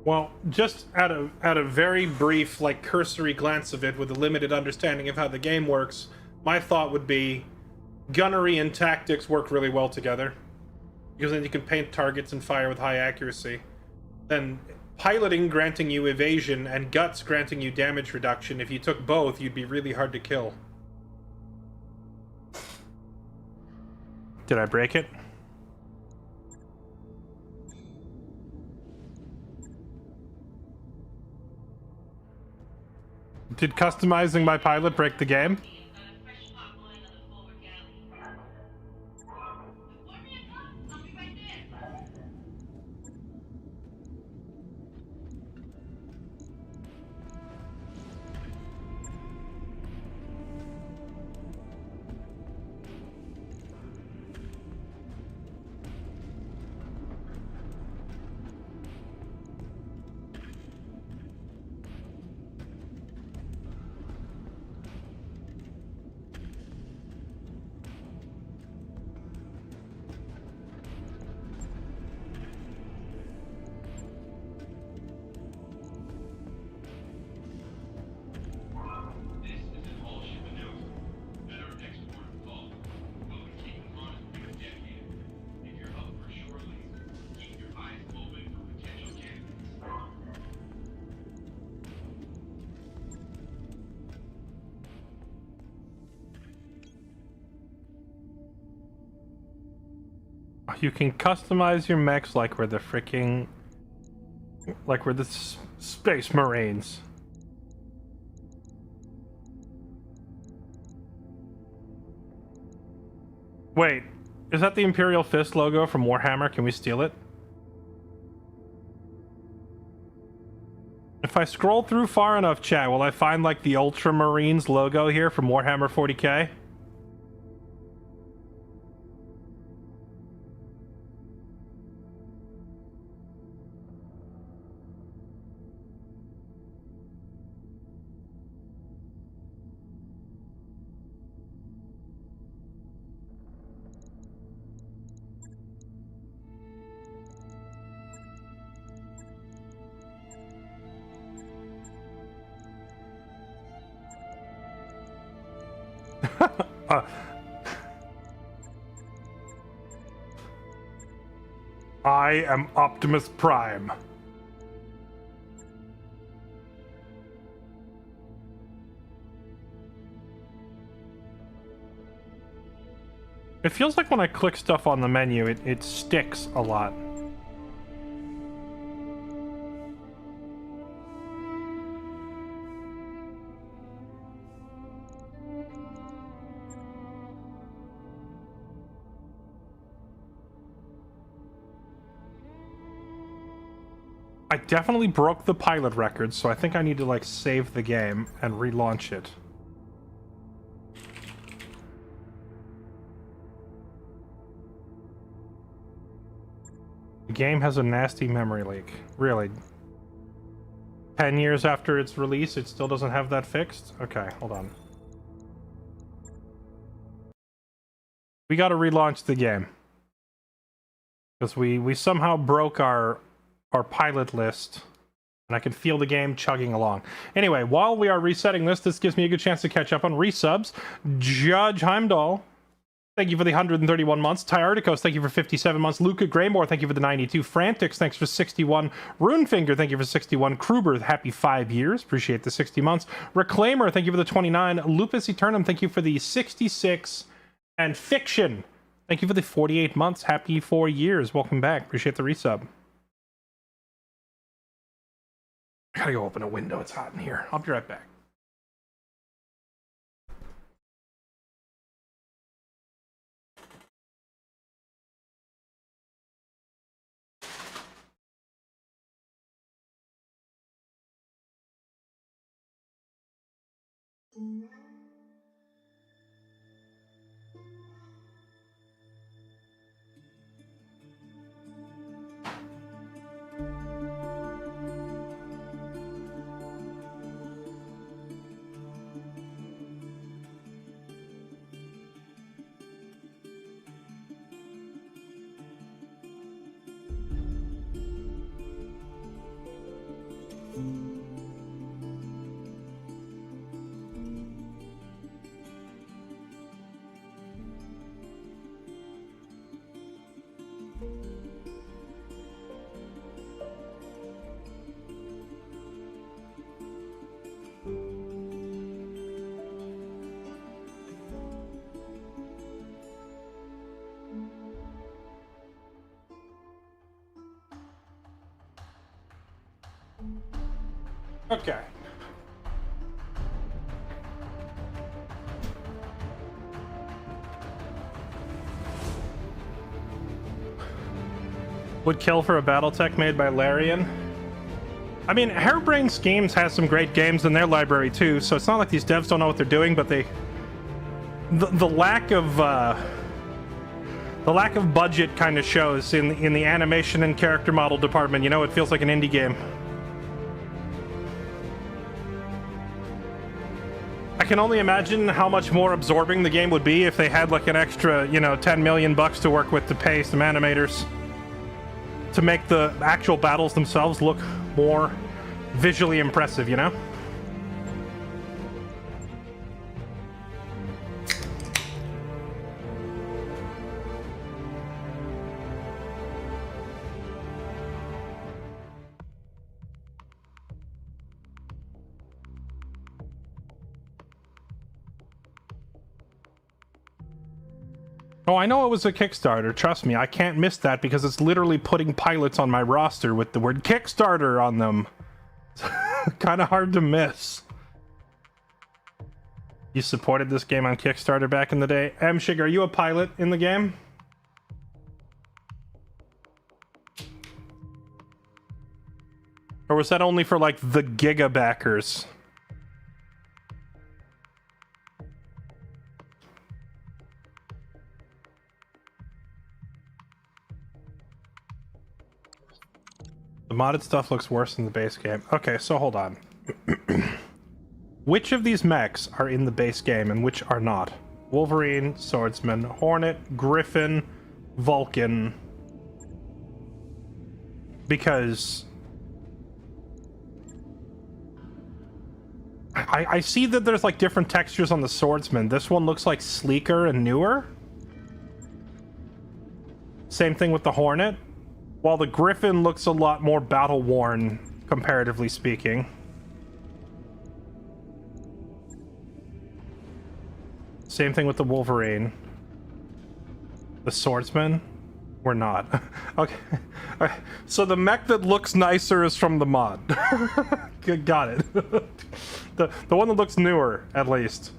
Speaker 1: Well, just at a very brief, like, cursory glance of it with a limited understanding of how the game works, my thought would be gunnery and tactics work really well together. Because then you can paint targets and fire with high accuracy. Then piloting granting you evasion and guts granting you damage reduction. If you took both, you'd be really hard to kill. Did I break it? Did customizing my pilot break the game? You can customize your mechs like we're the freaking... like we're the Space Marines. Wait, is that the Imperial Fist logo from Warhammer? Can we steal it? If I scroll through far enough, chat, will I find like the Ultramarines logo here from Warhammer 40k? I am Optimus Prime. It feels like when I click stuff on the menu, it sticks a lot. I definitely broke the pilot record, so I think I need to like save the game and relaunch it. The game has a nasty memory leak. Really? 10 years after its release, it still doesn't have that fixed? Okay, hold on. We gotta relaunch the game. Because we somehow broke our pilot list, and I can feel the game chugging along. Anyway, while we are resetting this gives me a good chance to catch up on resubs. Judge Heimdall, thank you for the 131 months. Tyarticos, thank you for 57 months. Luca Graymore, thank you for the 92. Frantics, thanks for 61. Runefinger, thank you for 61. Kruber, happy 5 years. Appreciate the 60 months. Reclaimer, thank you for the 29. Lupus Eternum, thank you for the 66. And Fiction, thank you for the 48 months. Happy 4 years. Welcome back. Appreciate the resub. I gotta go open a window. It's hot in here. I'll be right back. Okay. Would kill for a Battletech made by Larian. I mean, Harebrained Schemes has some great games in their library too, so it's not like these devs don't know what they're doing, but the lack of budget kind of shows in the animation and character model department. You know, it feels like an indie game. I can only imagine how much more absorbing the game would be if they had like an extra, you know, $10 million to work with to pay some animators to make the actual battles themselves look more visually impressive, you know? Oh, I know it was a Kickstarter. Trust me, I can't miss that because it's literally putting pilots on my roster with the word Kickstarter on them. Kind of hard to miss. You supported this game on Kickstarter back in the day. Shig, are you a pilot in the game? Or was that only for, like, the Giga backers? The modded stuff looks worse than the base game. Okay, so hold on. Which of these mechs are in the base game and which are not? Wolverine, Swordsman, Hornet, Griffin, Vulcan. Because I see that there's like different textures on the Swordsman. This one looks like sleeker and newer. Same thing with the Hornet. While the Griffin looks a lot more battle-worn, comparatively speaking. Same thing with the Wolverine. The Swordsman? We're not. Okay. So the mech that looks nicer is from the mod. Got it. The one that looks newer, at least.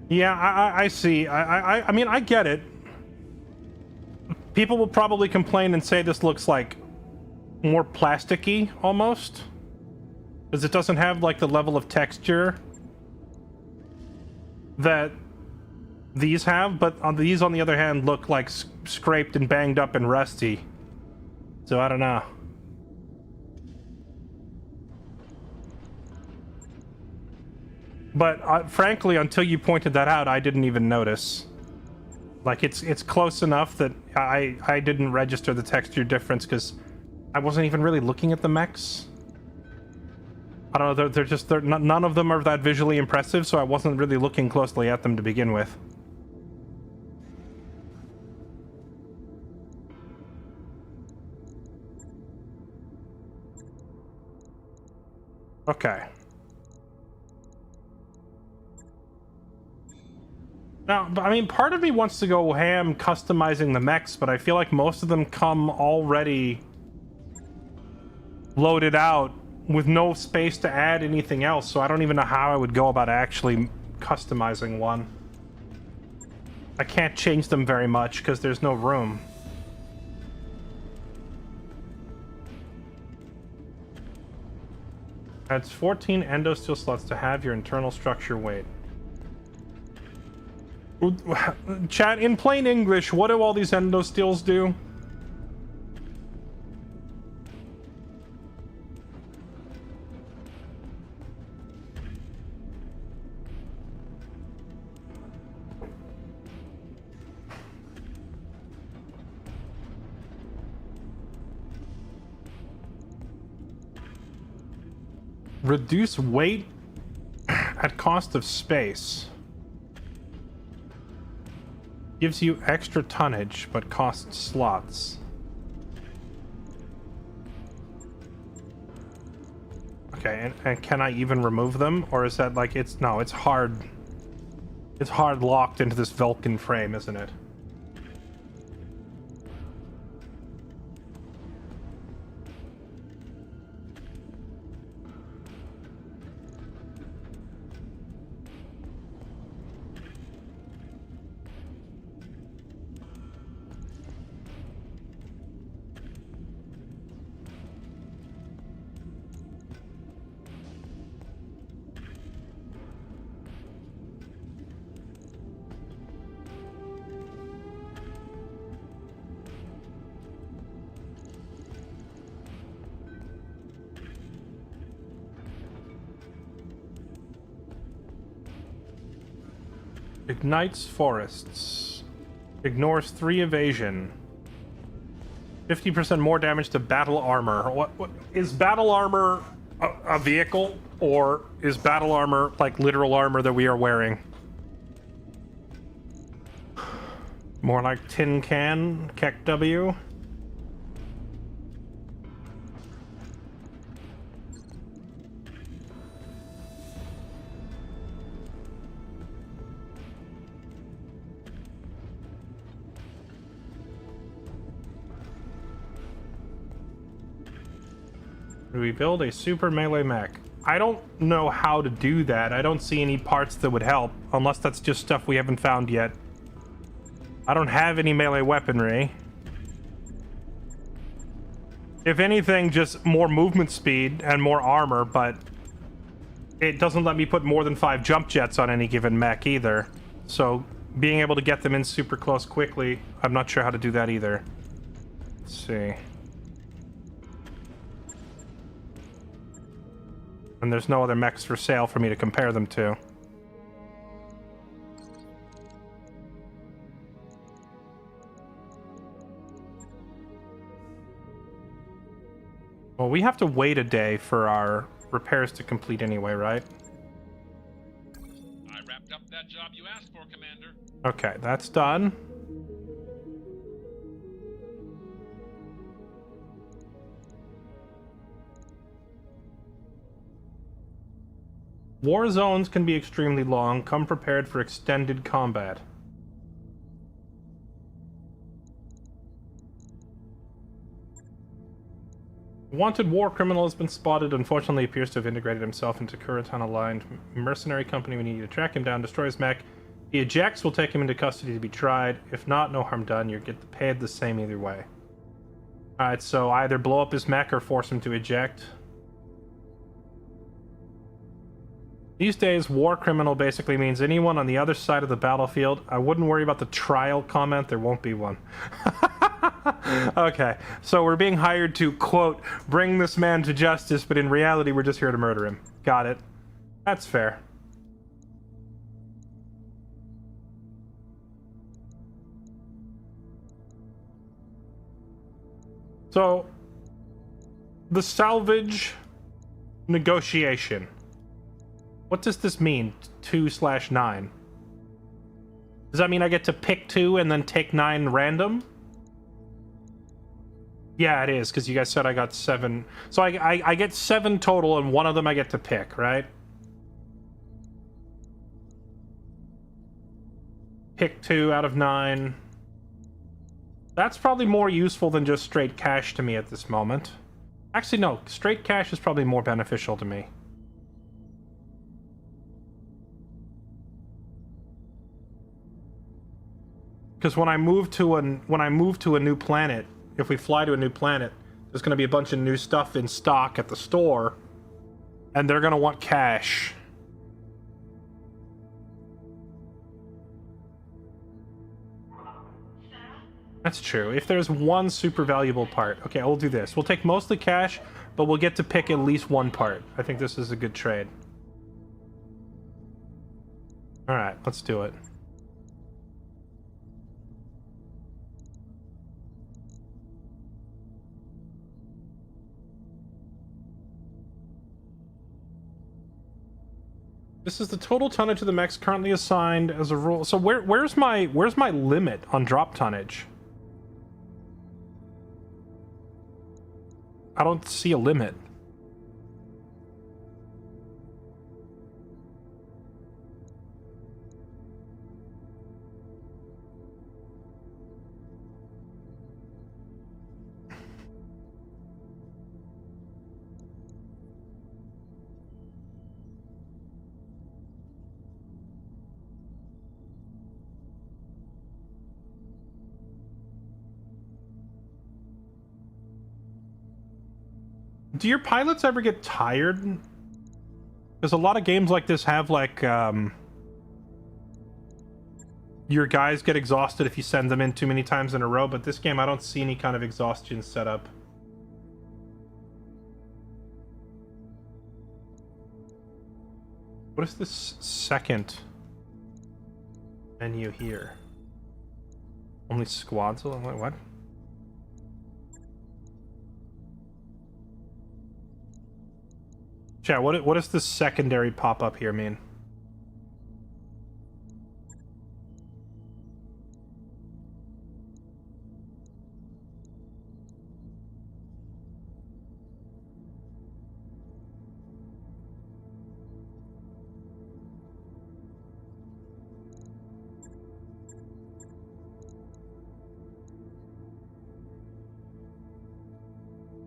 Speaker 1: Yeah, I see. I mean, I get it. People will probably complain and say this looks like more plasticky, almost. Because it doesn't have, like, the level of texture that these have, but these, on the other hand, look like scraped and banged up and rusty. So, I don't know. But frankly, until you pointed that out, I didn't even notice. Like, it's close enough that I didn't register the texture difference because I wasn't even really looking at the mechs. I don't know, they're none of them are that visually impressive, so I wasn't really looking closely at them to begin with. Okay. Now, I mean, part of me wants to go ham customizing the mechs, but I feel like most of them come already loaded out with no space to add anything else, so I don't even know how I would go about actually customizing one. I can't change them very much because there's no room. Adds 14 endosteel slots to have your internal structure weight. Chat, in plain English, what do all these endosteels do? Reduce weight at cost of space. Gives you extra tonnage, but costs slots. Okay, and can I even remove them? Or is that like, it's hard. It's hard locked into this Vulcan frame, isn't it? Ignites forests. Ignores 3 evasion. 50% more damage to battle armor. What is battle armor a vehicle, or is battle armor like literal armor that we are wearing? More like tin can, Keck W. Do we build a super melee mech? I don't know how to do that. I don't see any parts that would help, unless that's just stuff we haven't found yet. I don't have any melee weaponry. If anything, just more movement speed and more armor, but it doesn't let me put more than 5 jump jets on any given mech either. So being able to get them in super close quickly, I'm not sure how to do that either. Let's see. And there's no other mechs for sale for me to compare them to. Well, we have to wait a day for our repairs to complete anyway, right?
Speaker 7: I wrapped up that job you asked for, Commander.
Speaker 1: Okay, that's done. War zones can be extremely long. Come prepared for extended combat. Wanted war criminal has been spotted. Unfortunately, appears to have integrated himself into current unaligned mercenary company. We need to track him down, destroy his mech. If he ejects, we'll take him into custody to be tried. If not, no harm done. You get paid the same either way. Alright, so either blow up his mech or force him to eject. These days, war criminal basically means anyone on the other side of the battlefield. I wouldn't worry about the trial comment. There won't be one. Okay, so we're being hired to, quote, bring this man to justice, but in reality, we're just here to murder him. Got it. That's fair. So, the salvage negotiation. What does this mean, 2/9? Does that mean I get to pick 2 and then take 9 random? Yeah, it is, because you guys said I got 7. So I get 7 total, and one of them I get to pick, right? Pick 2 out of 9. That's probably more useful than just straight cash to me at this moment. Actually, no. Straight cash is probably more beneficial to me. Because when I move to a new planet, if we fly to a new planet, there's going to be a bunch of new stuff in stock at the store, And they're gonna want cash. That's true. If there's one super valuable part. Okay, we'll do this. We'll take most of the cash, but we'll get to pick at least one part. I think this is a good trade. Alright, let's do it. This is the total tonnage of the mechs currently assigned as a rule. So where's my limit on drop tonnage? I don't see a limit. Do your pilots ever get tired? Because a lot of games like this have, like, your guys get exhausted if you send them in too many times in a row, but this game I don't see any kind of exhaustion set up. What is this second menu here? Only squads? Wait, what? Chat, what does this secondary pop-up here mean?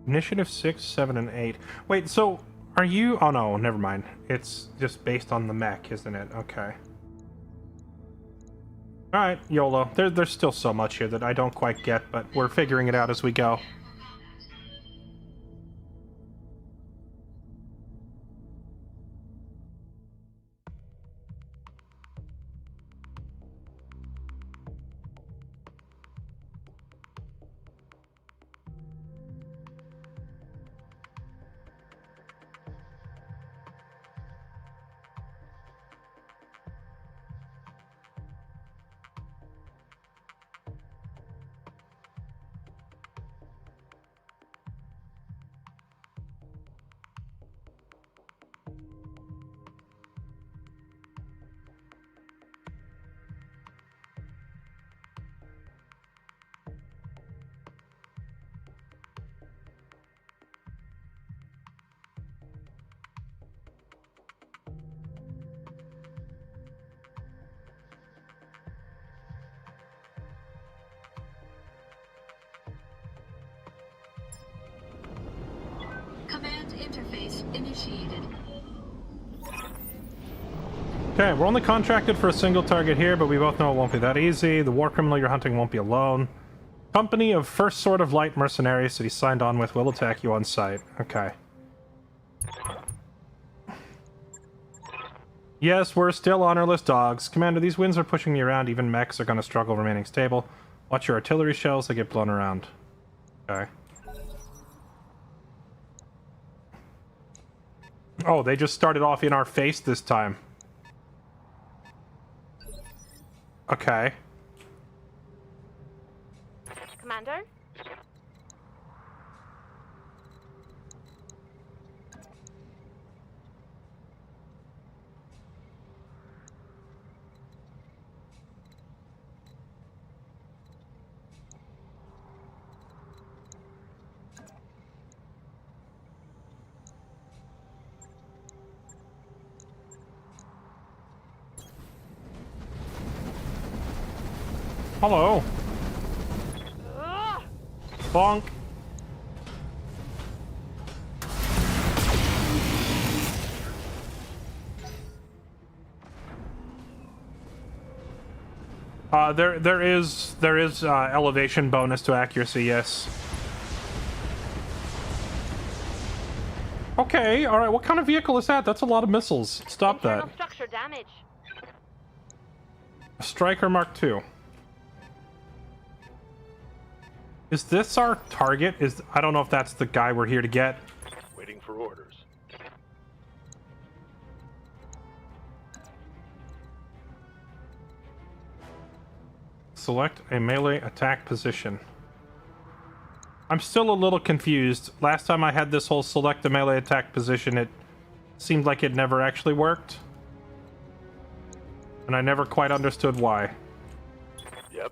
Speaker 1: Initiative 6, 7, and 8. Wait, so... Are you... Oh, no, never mind. It's just based on the mech, isn't it? Okay. Alright, YOLO. There's still so much here that I don't quite get, but we're figuring it out as we go.
Speaker 6: Command interface initiated.
Speaker 1: Okay, we're only contracted for a single target here, but we both know it won't be that easy. The war criminal you're hunting won't be alone. Company of First Sword of Light mercenaries that he signed on with will attack you on sight. Okay. Yes, we're still honorless dogs. Commander, these winds are pushing me around. Even mechs are going to struggle remaining stable. Watch your artillery shells, they get blown around. Okay. Oh, they just started off in our face this time. Okay.
Speaker 3: Commander?
Speaker 1: Hello. Bonk. There is elevation bonus to accuracy, yes. Okay, alright, what kind of vehicle is that? That's a lot of missiles. Stop
Speaker 3: Internal
Speaker 1: that.
Speaker 3: structure damage.
Speaker 1: A Striker Mark II. Is this our target? I don't know if that's the guy we're here to get.
Speaker 8: Waiting for orders.
Speaker 1: Select a melee attack position. I'm still a little confused. Last time I had this whole select a melee attack position, it seemed like it never actually worked. And I never quite understood why.
Speaker 8: Yep.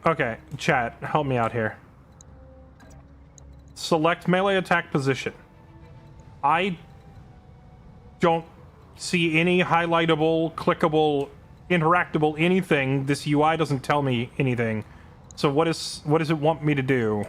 Speaker 1: Okay, chat, help me out here. Select melee attack position. I don't see any highlightable, clickable, interactable anything. This UI doesn't tell me anything. So what does it want me to do?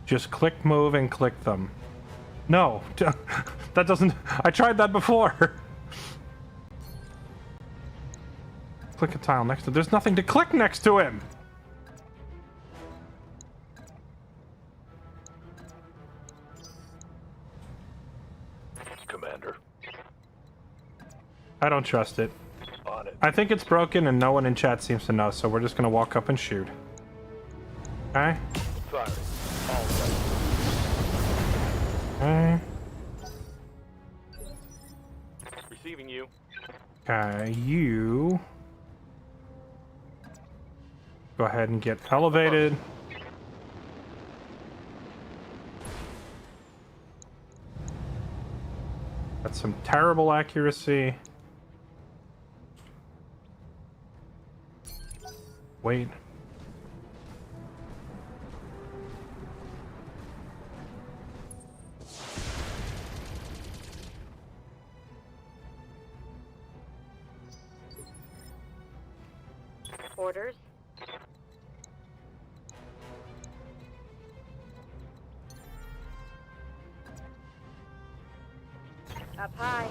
Speaker 1: Just click, move, and click them. No, that doesn't... I tried that before. Click a tile next to... There's nothing to click next to him.
Speaker 8: Commander.
Speaker 1: I don't trust it.
Speaker 8: On it.
Speaker 1: I think it's broken and no one in chat seems to know, so we're just gonna walk up and shoot. Okay?
Speaker 8: Firing. All set.
Speaker 1: Okay.
Speaker 8: Receiving you.
Speaker 1: Okay, you... Go ahead and get elevated. That's some terrible accuracy. Wait.
Speaker 3: Orders. Up high.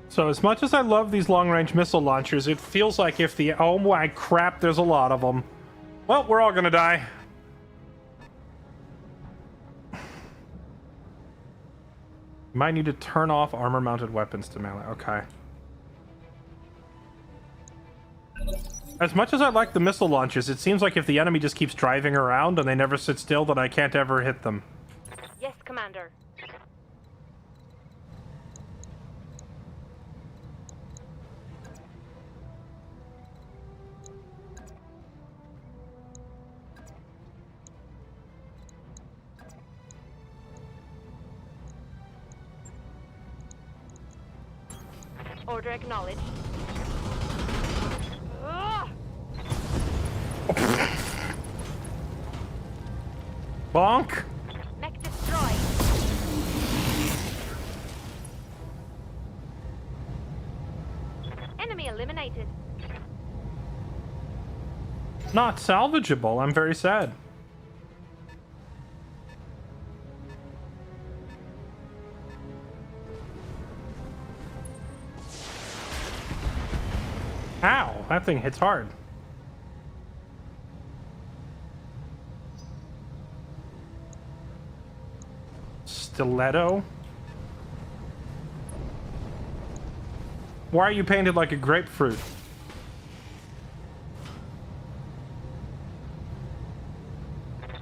Speaker 1: So as much as I love these long-range missile launchers, it feels like if the... Oh my crap, there's a lot of them. Well, we're all gonna die. Might need to turn off armor-mounted weapons to melee. Okay. As much as I like the missile launches, it seems like if the enemy just keeps driving around and they never sit still, that I can't ever hit them.
Speaker 3: Yes, Commander. Order acknowledged.
Speaker 1: Bonk!
Speaker 3: Mech destroyed. Enemy eliminated.
Speaker 1: Not salvageable. I'm very sad. Ow! That thing hits hard. Stiletto? Why are you painted like a grapefruit?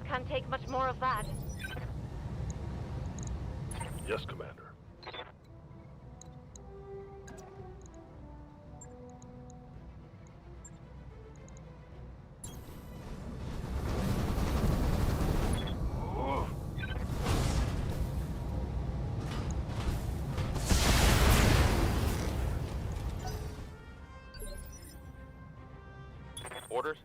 Speaker 3: Can't take much more of that.
Speaker 8: Yes, Commander. Orders?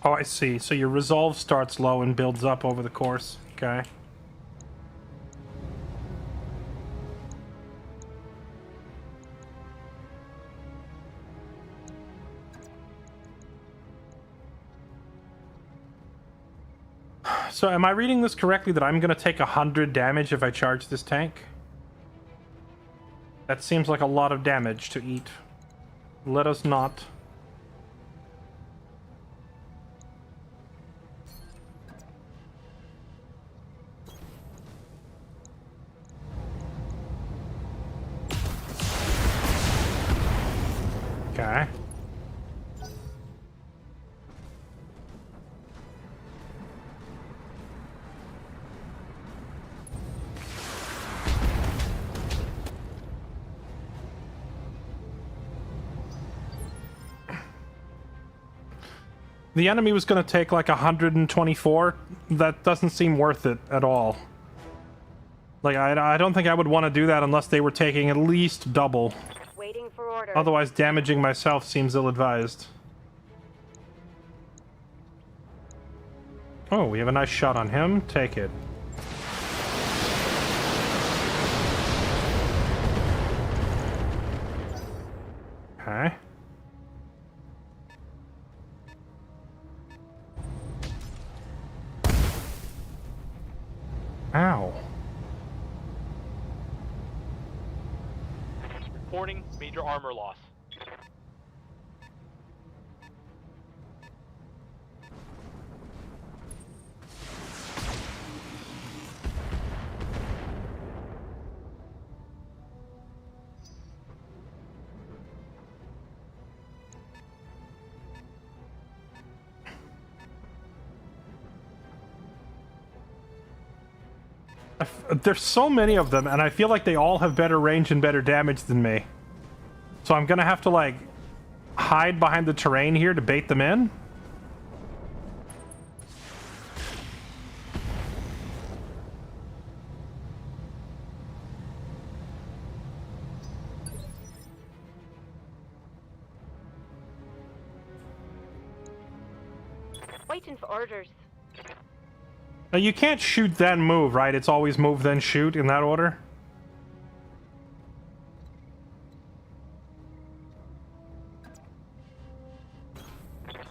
Speaker 1: Oh, I see. So your resolve starts low and builds up over the course. Okay. So am I reading this correctly that I'm going to take 100 damage if I charge this tank? That seems like a lot of damage to eat. Let us not. Okay. The enemy was going to take like 124. That doesn't seem worth it at all. Like, I don't think I would want to do that unless they were taking at least double.
Speaker 2: Waiting for orders.
Speaker 1: Otherwise, damaging myself seems ill-advised. Oh, we have a nice shot on him. Take it. Okay. Ow.
Speaker 8: Reporting major armor loss.
Speaker 1: There's so many of them, and I feel like they all have better range and better damage than me. So I'm gonna have to, like, hide behind the terrain here to bait them in.
Speaker 2: Waiting for orders.
Speaker 1: Now, you can't shoot then move, right? It's always move then shoot in that order.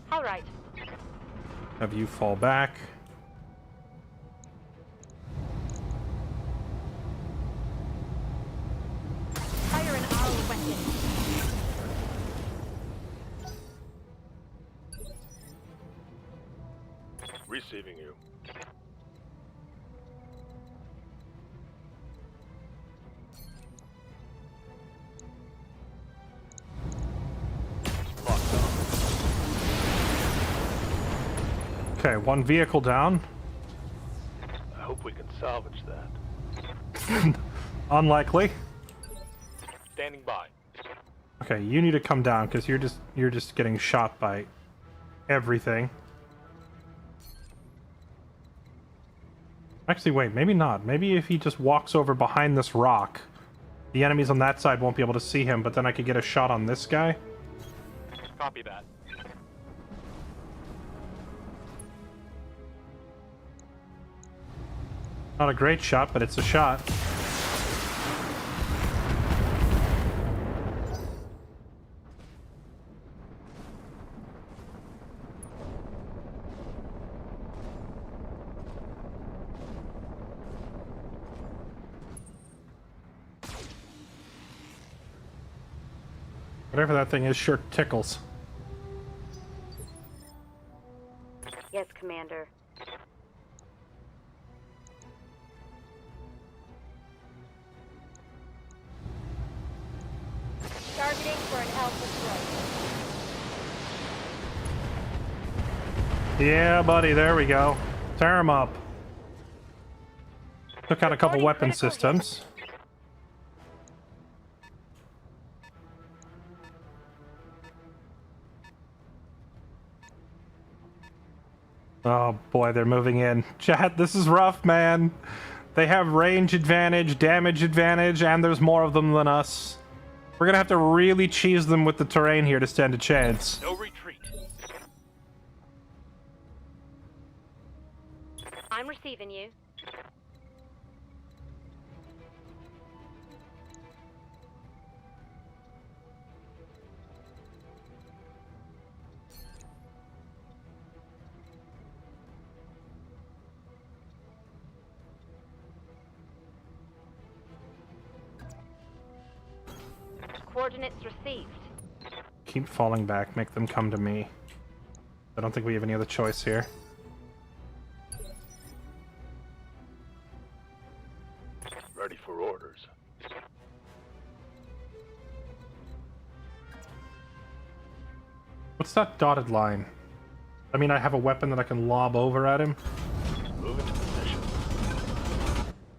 Speaker 2: All right.
Speaker 1: Have you fall back.
Speaker 2: Fire an arrow weapon.
Speaker 8: Receiving you. Locked on.
Speaker 1: Okay, one vehicle down.
Speaker 8: I hope we can salvage that.
Speaker 1: Unlikely.
Speaker 8: Standing by.
Speaker 1: Okay, you need to come down because you're just getting shot by everything. Actually, wait, maybe not. Maybe if he just walks over behind this rock, the enemies on that side won't be able to see him, but then I could get a shot on this guy.
Speaker 8: Copy that.
Speaker 1: Not a great shot, but it's a shot. Whatever that thing is sure tickles.
Speaker 2: Yes, Commander. Targeting for an alpha strike.
Speaker 1: Yeah, buddy, there we go. Tear him up. Took out a couple
Speaker 2: Reporting
Speaker 1: weapon
Speaker 2: critical hit.
Speaker 1: systems. Oh boy, they're moving in. Chat, this is rough, man. They have range advantage, damage advantage, and there's more of them than us. We're gonna have to really cheese them with the terrain here to stand a chance.
Speaker 8: No retreat.
Speaker 3: I'm receiving you. Coordinates received.
Speaker 1: Keep falling back, make them come to me. I don't think we have any other choice here.
Speaker 8: Ready for orders.
Speaker 1: What's that dotted line? I mean, I have a weapon that I can lob over at him.
Speaker 8: Move into position.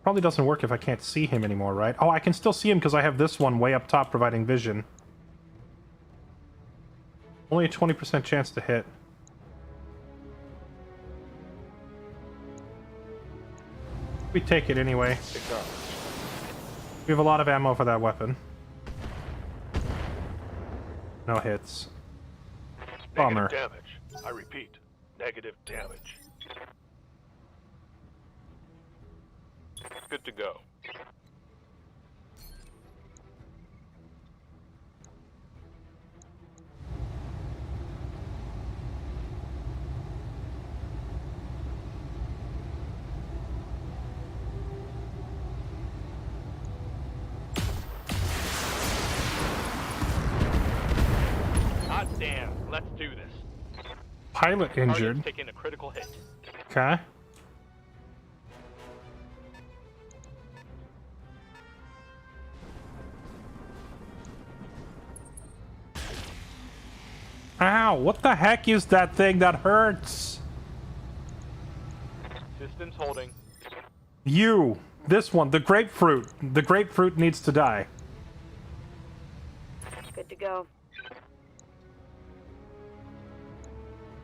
Speaker 1: Probably doesn't work if I can't see him anymore, right? Oh, I can still see him because I have this one way up top providing vision. Only a 20% chance to hit. We take it anyway. We have a lot of ammo for that weapon. No hits. Bummer.
Speaker 8: Negative damage. I repeat, negative damage. Good to go. Hot damn, let's do this.
Speaker 1: Pilot injured.
Speaker 8: Target's taking a critical hit.
Speaker 1: Okay. Ow, what the heck is that thing that hurts?
Speaker 8: Systems holding.
Speaker 1: You! This one, the grapefruit. The grapefruit needs to die.
Speaker 3: Good to go.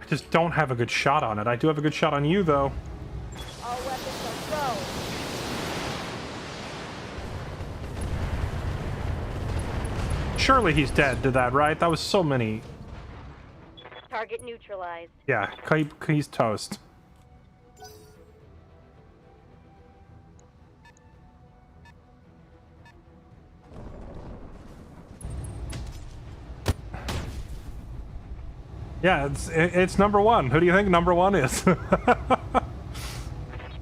Speaker 1: I just don't have a good shot on it. I do have a good shot on you, though.
Speaker 2: All weapons are go.
Speaker 1: Surely he's dead to that, right? That was so many.
Speaker 3: Target neutralized.
Speaker 1: Yeah, he's toast. Yeah, it's number one. Who do you think number one is?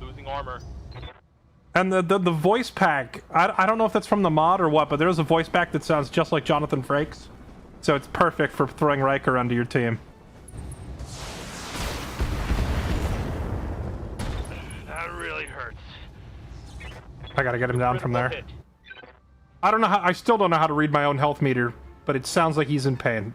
Speaker 8: Losing armor.
Speaker 1: And the voice pack, I don't know if that's from the mod or what, but there's a voice pack that sounds just like Jonathan Frakes. So it's perfect for throwing Riker onto your team.
Speaker 8: That really hurts.
Speaker 1: I gotta get him down from there.
Speaker 8: Critical hit.
Speaker 1: I don't know how, I still don't know how to read my own health meter, but it sounds like he's in pain.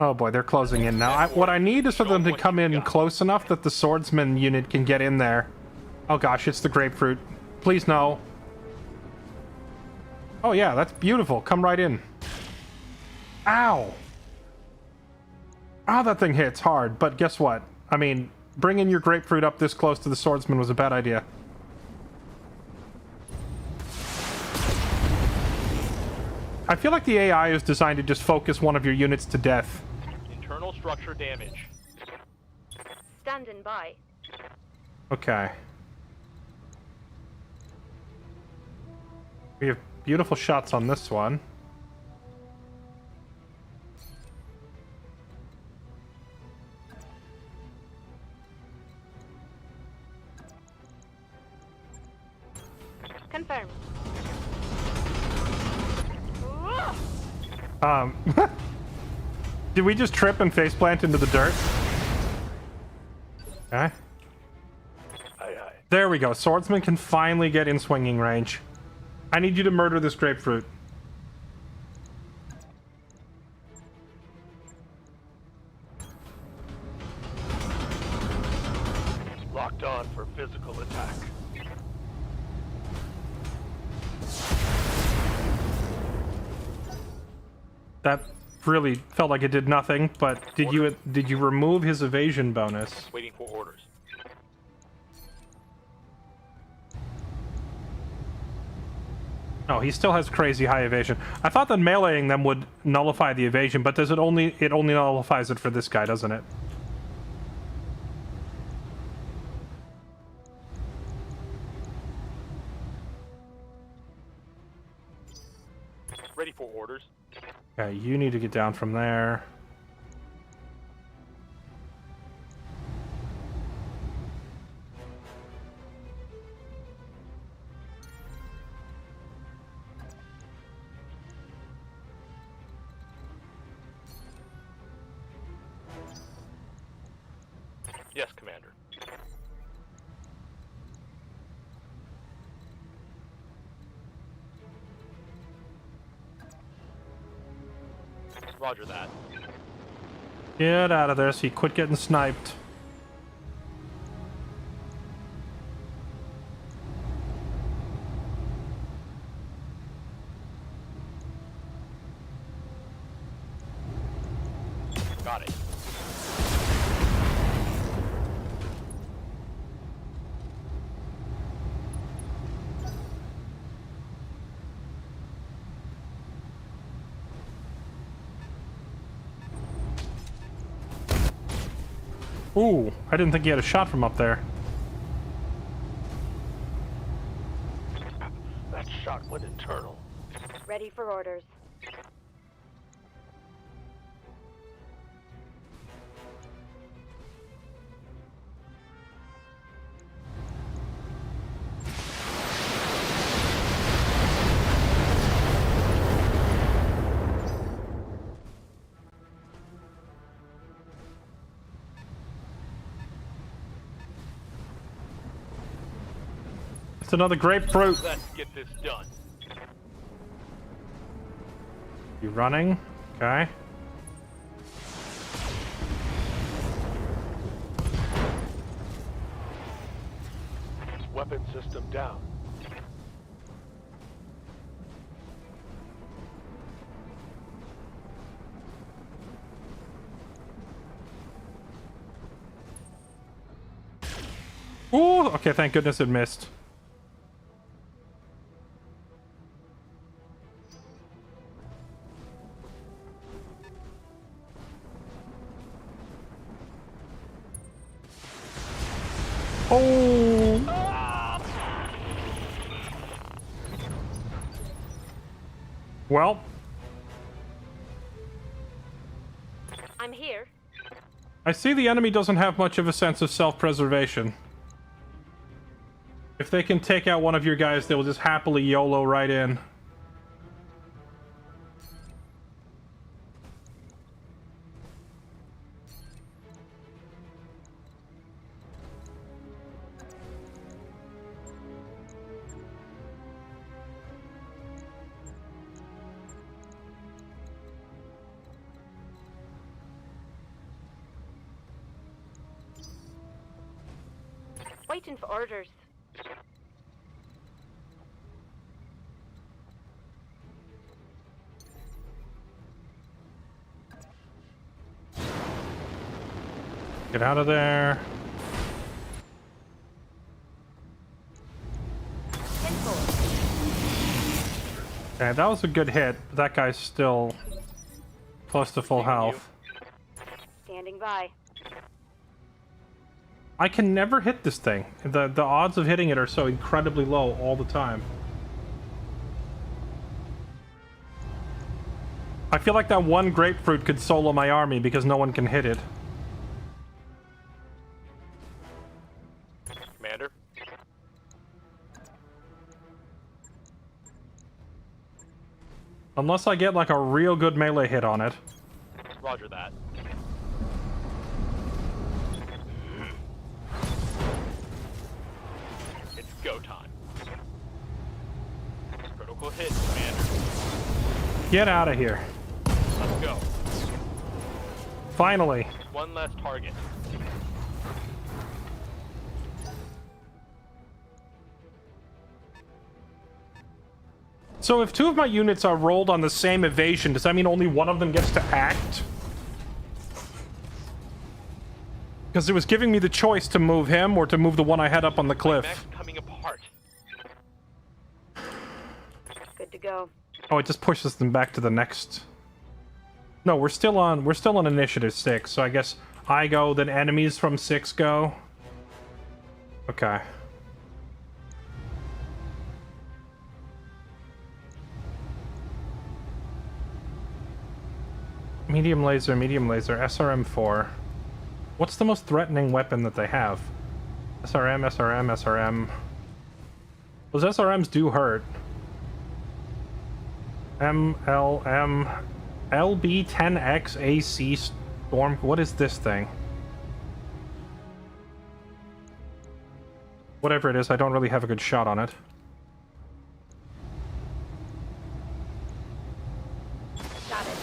Speaker 1: Oh boy, they're closing in now. What I need is for them to come in close enough that the swordsman unit can get in there. Oh gosh, it's the grapefruit. Please no. Oh yeah, that's beautiful. Come right in. Ow! Oh, that thing hits hard, but guess what? I mean, bringing your grapefruit up this close to the swordsman was a bad idea. I feel like the AI is designed to just focus one of your units to death.
Speaker 8: Internal structure damage.
Speaker 3: Standing by.
Speaker 1: Okay. We have beautiful shots on this one.
Speaker 3: Confirmed.
Speaker 1: Did we just trip and faceplant into the dirt? Okay.
Speaker 8: Aye, aye.
Speaker 1: There we go. Swordsman can finally get in swinging range. I need you to murder this grapefruit.
Speaker 8: Locked on for physical attack.
Speaker 1: really felt like it did nothing, but did you remove his evasion bonus?
Speaker 8: Waiting for orders.
Speaker 1: No, he still has crazy high evasion. I thought that meleeing them would nullify the evasion, but does it only nullifies it for this guy, doesn't it?
Speaker 8: Ready for orders.
Speaker 1: Okay, you need to get down from there.
Speaker 8: Yes, Commander. Roger that.
Speaker 1: Get out of there so you quit getting sniped.
Speaker 8: Got it.
Speaker 1: Ooh, I didn't think he had a shot from up there.
Speaker 8: That shot went internal.
Speaker 3: Ready for orders.
Speaker 1: It's another grapefruit.
Speaker 8: Let's get this done.
Speaker 1: You running? Okay.
Speaker 8: Weapon system down.
Speaker 1: Ooh, okay, thank goodness it missed. Oh! Well,
Speaker 3: I'm here.
Speaker 1: I see the enemy doesn't have much of a sense of self-preservation. If they can take out one of your guys, they will just happily YOLO right in.
Speaker 3: Waiting for orders.
Speaker 1: Get out of there. Okay, that was a good hit, but that guy's still close to full health.
Speaker 3: Standing by.
Speaker 1: I can never hit this thing. The odds of hitting it are so incredibly low all the time. I feel like that one grapefruit could solo my army because no one can hit it.
Speaker 8: Commander.
Speaker 1: Unless I get like a real good melee hit on it.
Speaker 8: Roger that. It's go time. Critical hit, Commander.
Speaker 1: Get out of here.
Speaker 8: Let's go.
Speaker 1: Finally.
Speaker 8: One less target.
Speaker 1: So if 2 of my units are rolled on the same evasion, does that mean only one of them gets to act? Because it was giving me the choice to move him or to move the one I had up on the cliff.
Speaker 8: Mech's coming apart.
Speaker 3: Good to go.
Speaker 1: Oh, it just pushes them back to the next. No, we're still on initiative 6, so I guess I go, then enemies from 6 go. Okay. Medium laser, SRM-4. What's the most threatening weapon that they have? SRM. Those SRMs do hurt. MLM LB-10X AC Storm. What is this thing? Whatever it is, I don't really have a good shot on it.
Speaker 3: Got it.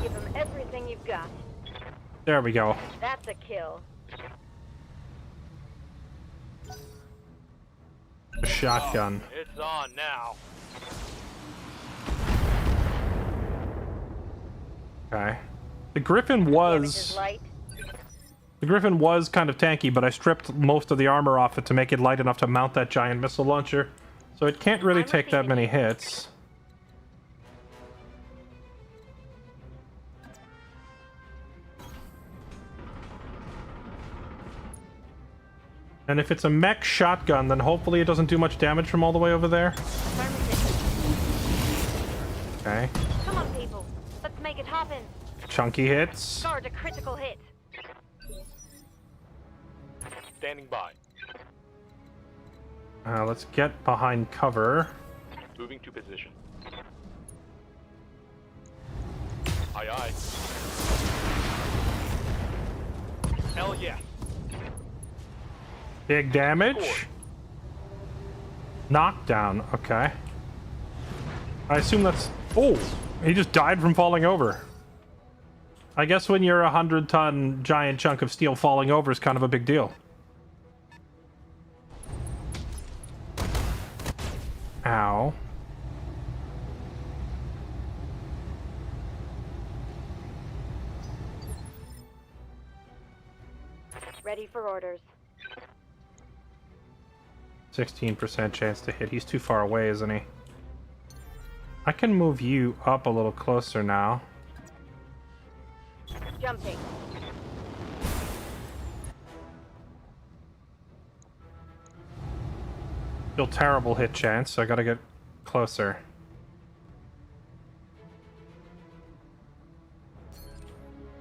Speaker 3: Give him everything you've got.
Speaker 1: There we go.
Speaker 3: That's a kill.
Speaker 1: A shotgun.
Speaker 8: It's on now.
Speaker 1: Okay. The Griffin
Speaker 3: Damage is
Speaker 1: was...
Speaker 3: light.
Speaker 1: The Griffin was kind of tanky, but I stripped most of the armor off it to make it light enough to mount that giant missile launcher. So it can't really take that many hits. And if it's a mech shotgun, then hopefully it doesn't do much damage from all the way over there. Okay.
Speaker 3: Come on, people. Let's make it happen.
Speaker 1: Chunky hits.
Speaker 3: Scored a critical hit.
Speaker 8: Standing by.
Speaker 1: Let's get behind cover.
Speaker 8: Moving to position. Aye, aye. Hell yeah.
Speaker 1: Big damage.
Speaker 8: Escort.
Speaker 1: Knockdown. Okay. I assume that's... Oh! He just died from falling over. I guess when you're a 100-ton giant chunk of steel falling over is kind of a big deal. Ow.
Speaker 3: Ready for orders.
Speaker 1: 16% chance to hit. He's too far away, isn't he? I can move you up a little closer now.
Speaker 3: Jumping.
Speaker 1: Still terrible hit chance, so I gotta get closer.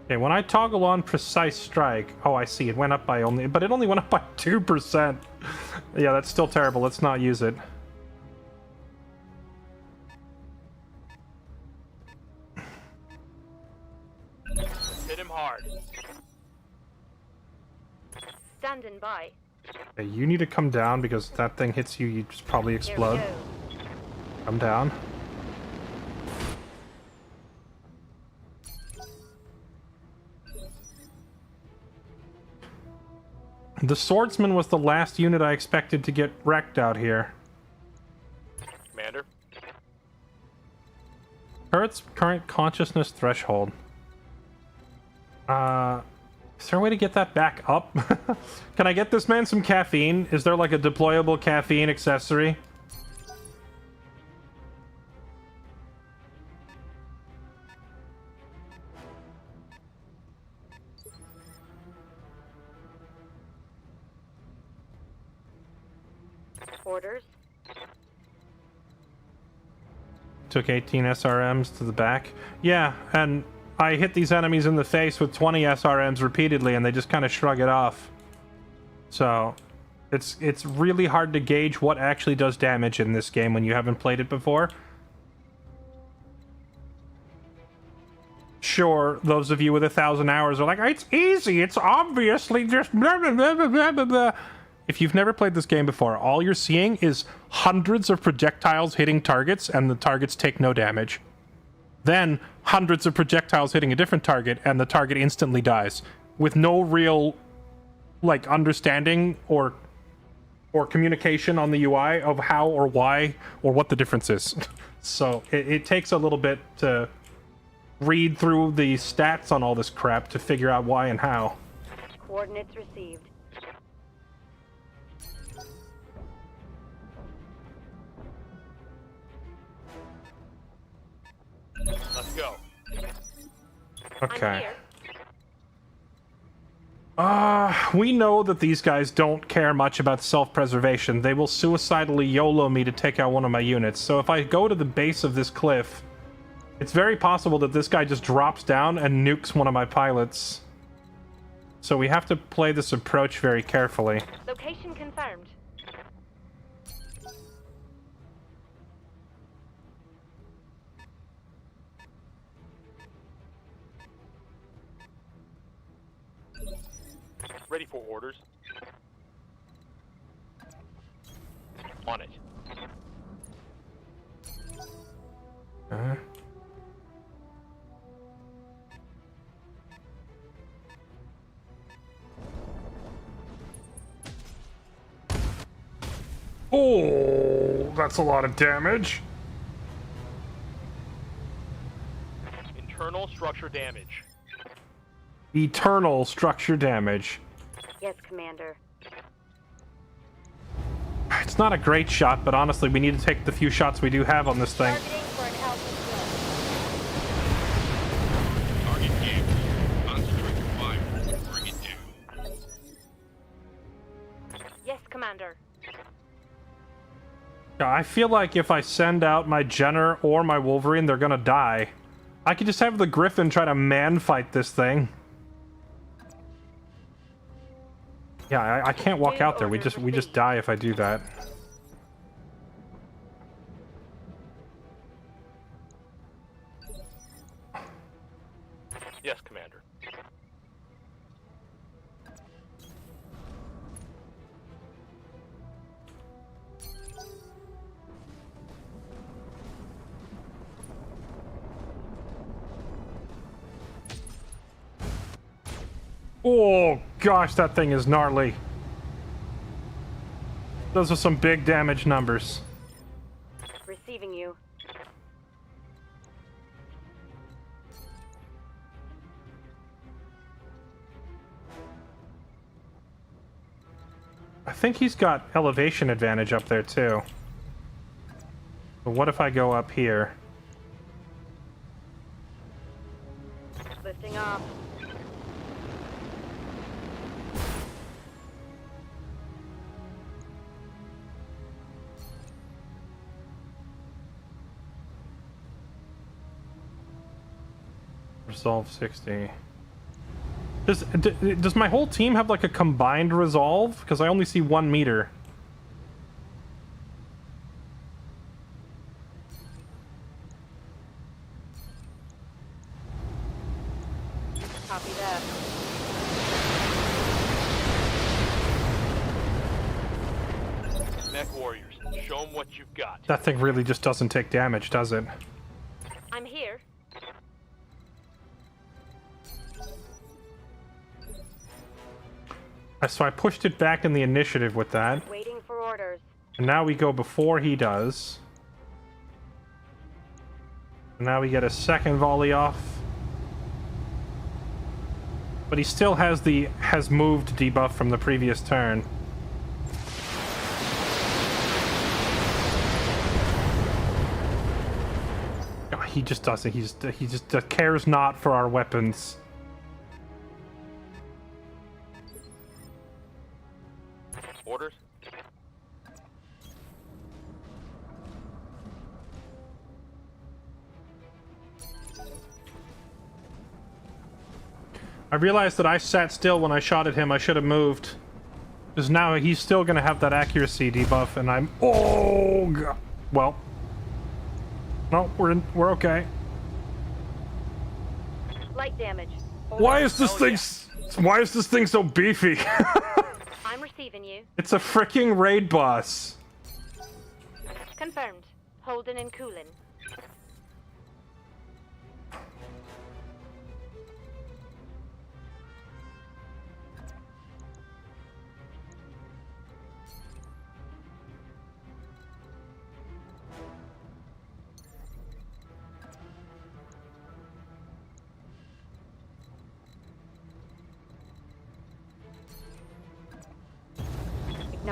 Speaker 1: Okay, when I toggle on precise strike... Oh, I see. It went up by only... But it only went up by 2%. Yeah, that's still terrible. Let's not use it.
Speaker 8: Hit him hard.
Speaker 3: Standing by.
Speaker 1: Okay, you need to come down because if that thing hits you, you just probably
Speaker 3: Here we
Speaker 1: explode.
Speaker 3: go.
Speaker 1: Come down. The swordsman was the last unit I expected to get wrecked out here.
Speaker 8: Commander.
Speaker 1: Turret's current consciousness threshold. Is there a way to get that back up? Can I get this man some caffeine? Is there like a deployable caffeine accessory?
Speaker 3: Orders.
Speaker 1: Took 18 SRMs to the back. Yeah, and I hit these enemies in the face with 20 SRMs repeatedly, and they just kind of shrug it off. So, it's really hard to gauge what actually does damage in this game when you haven't played it before. Sure, those of you with 1,000 hours are like, it's easy, it's obviously just blah, blah, blah, blah, blah, blah. If you've never played this game before, all you're seeing is hundreds of projectiles hitting targets, and the targets take no damage. Then, hundreds of projectiles hitting a different target, and the target instantly dies. With no real, like, understanding or or communication on the UI of how or why or what the difference is. So it takes a little bit to read through the stats on all this crap to figure out why and how.
Speaker 2: Coordinates received.
Speaker 8: Let's go.
Speaker 3: I'm
Speaker 1: Okay.
Speaker 3: here.
Speaker 1: We know that these guys don't care much about self-preservation. They will suicidally YOLO me to take out one of my units. So if I go to the base of this cliff, it's very possible that this guy just drops down and nukes one of my pilots. So we have to play this approach very carefully.
Speaker 3: Location confirmed.
Speaker 8: Ready for orders. On it.
Speaker 1: Uh-huh. Oh, that's a lot of damage.
Speaker 8: Internal structure damage.
Speaker 1: Eternal structure damage.
Speaker 2: Yes, Commander.
Speaker 1: It's not a great shot, but honestly, we need to take the few shots we do have on this thing.
Speaker 2: Targeting for an alpha kill.
Speaker 7: Target jammed. Concentrate your fire. Bring it down.
Speaker 3: Yes, Commander.
Speaker 1: Yeah, I feel like if I send out my Jenner or my Wolverine, they're gonna die. I could just have the Griffin try to man-fight this thing. Yeah, I can't walk out there. We just die if I do that.
Speaker 8: Yes, Commander.
Speaker 1: Oh, gosh, that thing is gnarly. Those are some big damage numbers.
Speaker 2: Receiving you.
Speaker 1: I think he's got elevation advantage up there, too. But what if I go up here?
Speaker 2: Lifting off.
Speaker 1: Resolve 60. Does my whole team have like a combined resolve? Because I only see 1 meter.
Speaker 2: Copy that.
Speaker 8: Mech warriors, show them what you've got.
Speaker 1: That thing really just doesn't take damage, does it?
Speaker 3: I'm here.
Speaker 1: So I pushed it back in the initiative with that.
Speaker 2: Waiting for orders.
Speaker 1: And now we go before he does. And now we get a second volley off. But he still has the has moved debuff from the previous turn. Oh, he just doesn't. He just cares not for our weapons.
Speaker 8: Orders.
Speaker 1: I realized that I sat still when I shot at him. I should have moved. Because now he's still going to have that accuracy debuff, and I'm... Oh, God. Well. No, we're okay.
Speaker 2: Light damage.
Speaker 1: Why is this thing... Why is this thing so beefy?
Speaker 3: I'm receiving you.
Speaker 1: It's a freaking raid boss.
Speaker 3: Confirmed. Holden and Coolin.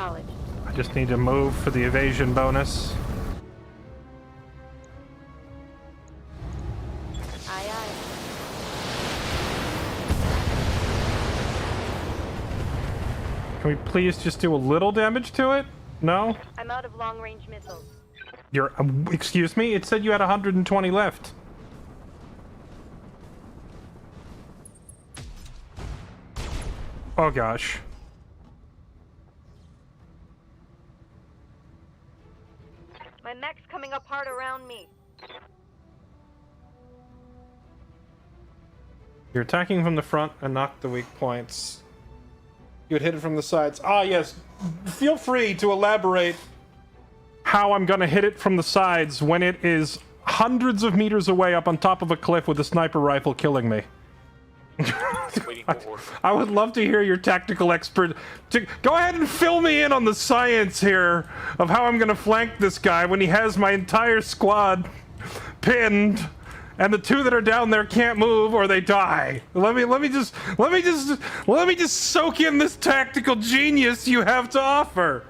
Speaker 2: Acknowledged.
Speaker 1: I just need to move for the evasion bonus.
Speaker 2: Aye, aye.
Speaker 1: Can we please just do a little damage to it? No?
Speaker 2: I'm out of long-range missiles.
Speaker 1: You're... excuse me? It said you had 120 left. Oh gosh.
Speaker 2: My mech's coming up hard around me.
Speaker 1: You're attacking from the front and knock the weak points. You would hit it from the sides. Ah, yes. Feel free to elaborate how I'm gonna hit it from the sides when it is hundreds of meters away up on top of a cliff with a sniper rifle killing me.
Speaker 8: Waiting for order.
Speaker 1: I would love to hear your tactical expert. Go ahead and fill me in on the science here of how I'm gonna flank this guy when he has my entire squad pinned, and the two that are down there can't move or they die. Let me just soak in this tactical genius you have to offer.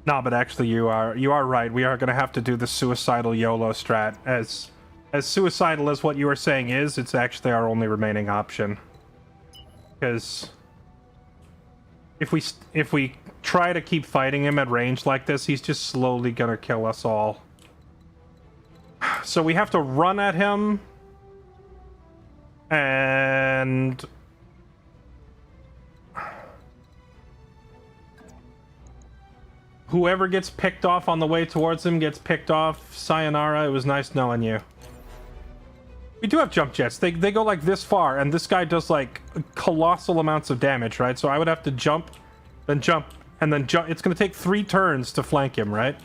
Speaker 1: No, but actually you are right. We are going to have to do the suicidal YOLO strat. As suicidal as what you are saying is, it's actually our only remaining option. Because if we try to keep fighting him at range like this, he's just slowly going to kill us all. So we have to run at him and whoever gets picked off on the way towards him gets picked off. Sayonara, it was nice knowing you. We do have jump jets. They go like this far, and this guy does like colossal amounts of damage, right? So I would have to jump, and then jump. It's going to take 3 turns to flank him, right?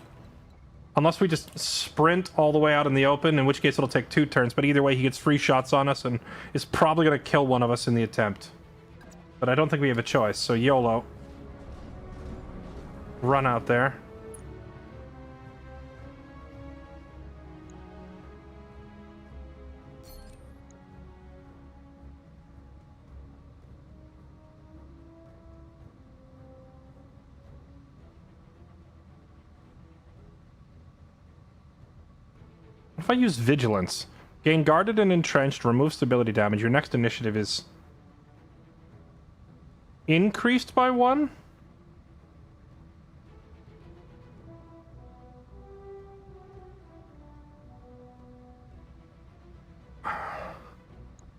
Speaker 1: Unless we just sprint all the way out in the open, in which case it'll take 2 turns. But either way, he gets free shots on us and is probably going to kill one of us in the attempt. But I don't think we have a choice, so YOLO. Run out there. If I use Vigilance, gain guarded and entrenched, remove stability damage. Your next initiative is increased by 1?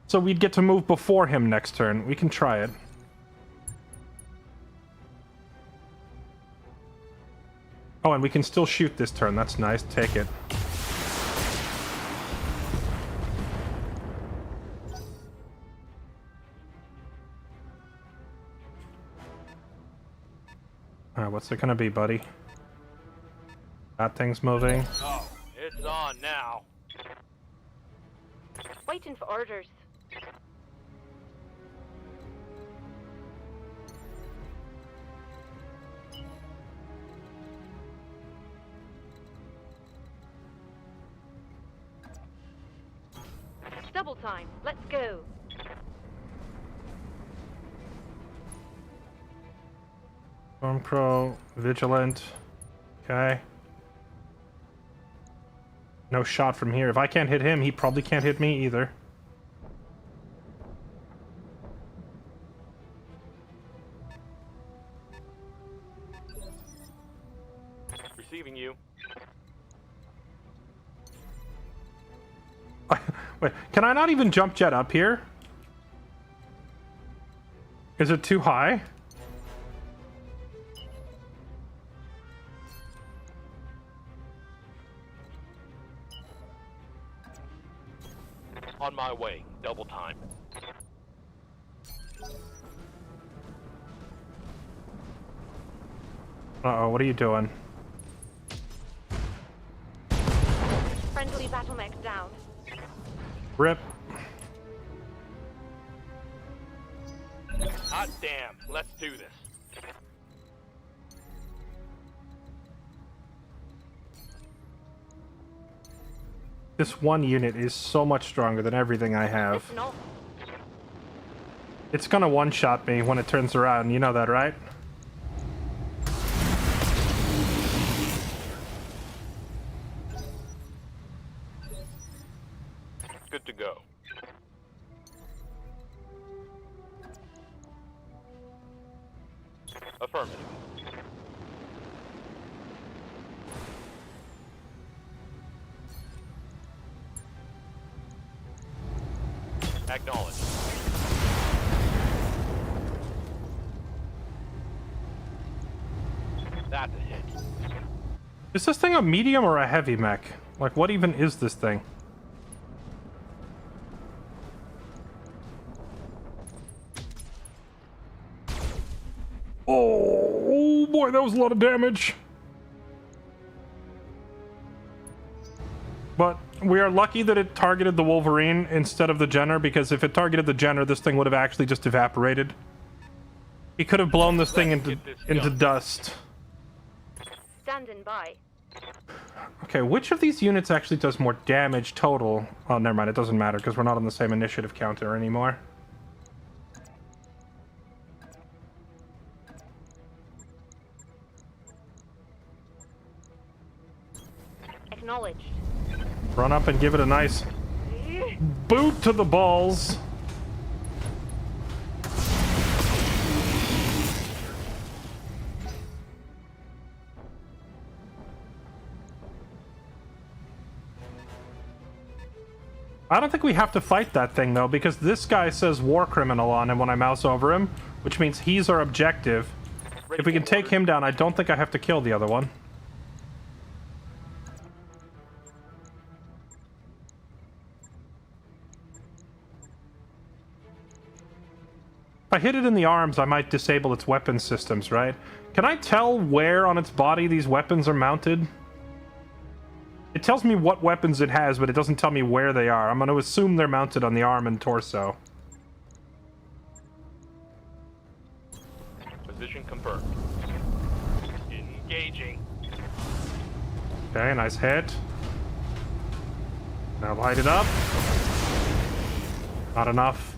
Speaker 1: So we'd get to move before him next turn. We can try it. Oh, and we can still shoot this turn. That's nice. Take it. What's it gonna be, buddy? That thing's moving.
Speaker 8: Oh, it's on now.
Speaker 2: Waiting for orders. Double time. Let's go.
Speaker 1: Stormcrow, Vigilant. Okay. No shot from here. If I can't hit him, he probably can't hit me either.
Speaker 8: Receiving you.
Speaker 1: Wait, can I not even jump jet up here? Is it too high?
Speaker 8: On my way. Double time.
Speaker 1: Uh-oh, what are you doing?
Speaker 2: Friendly battle mech down.
Speaker 1: Rip.
Speaker 8: Hot damn. Let's do this.
Speaker 1: This one unit is so much stronger than everything I have.
Speaker 3: Listen up.
Speaker 1: It's gonna one-shot me when it turns around, you know that, right?
Speaker 8: Good to go. Affirmative. Acknowledge. That's a hit.
Speaker 1: Is this thing a medium or a heavy mech? Like, what even is this thing? Oh boy, that was a lot of damage. But we are lucky that it targeted the Wolverine instead of the Jenner, because if it targeted the Jenner, this thing would have actually just evaporated. He could have blown this thing into dust.
Speaker 3: Standing by.
Speaker 1: Okay, which of these units actually does more damage total? Oh, never mind, it doesn't matter because we're not on the same initiative counter anymore.
Speaker 3: Acknowledged.
Speaker 1: Run up and give it a nice boot to the balls. I don't think we have to fight that thing, though, because this guy says war criminal on him when I mouse over him, which means he's our objective. If we can take him down, I don't think I have to kill the other one. If I hit it in the arms, I might disable its weapon systems, right? Can I tell where on its body these weapons are mounted? It tells me what weapons it has, but it doesn't tell me where they are. I'm going to assume they're mounted on the arm and torso.
Speaker 8: Position confirmed. Engaging.
Speaker 1: Okay, nice hit. Now light it up. Not enough.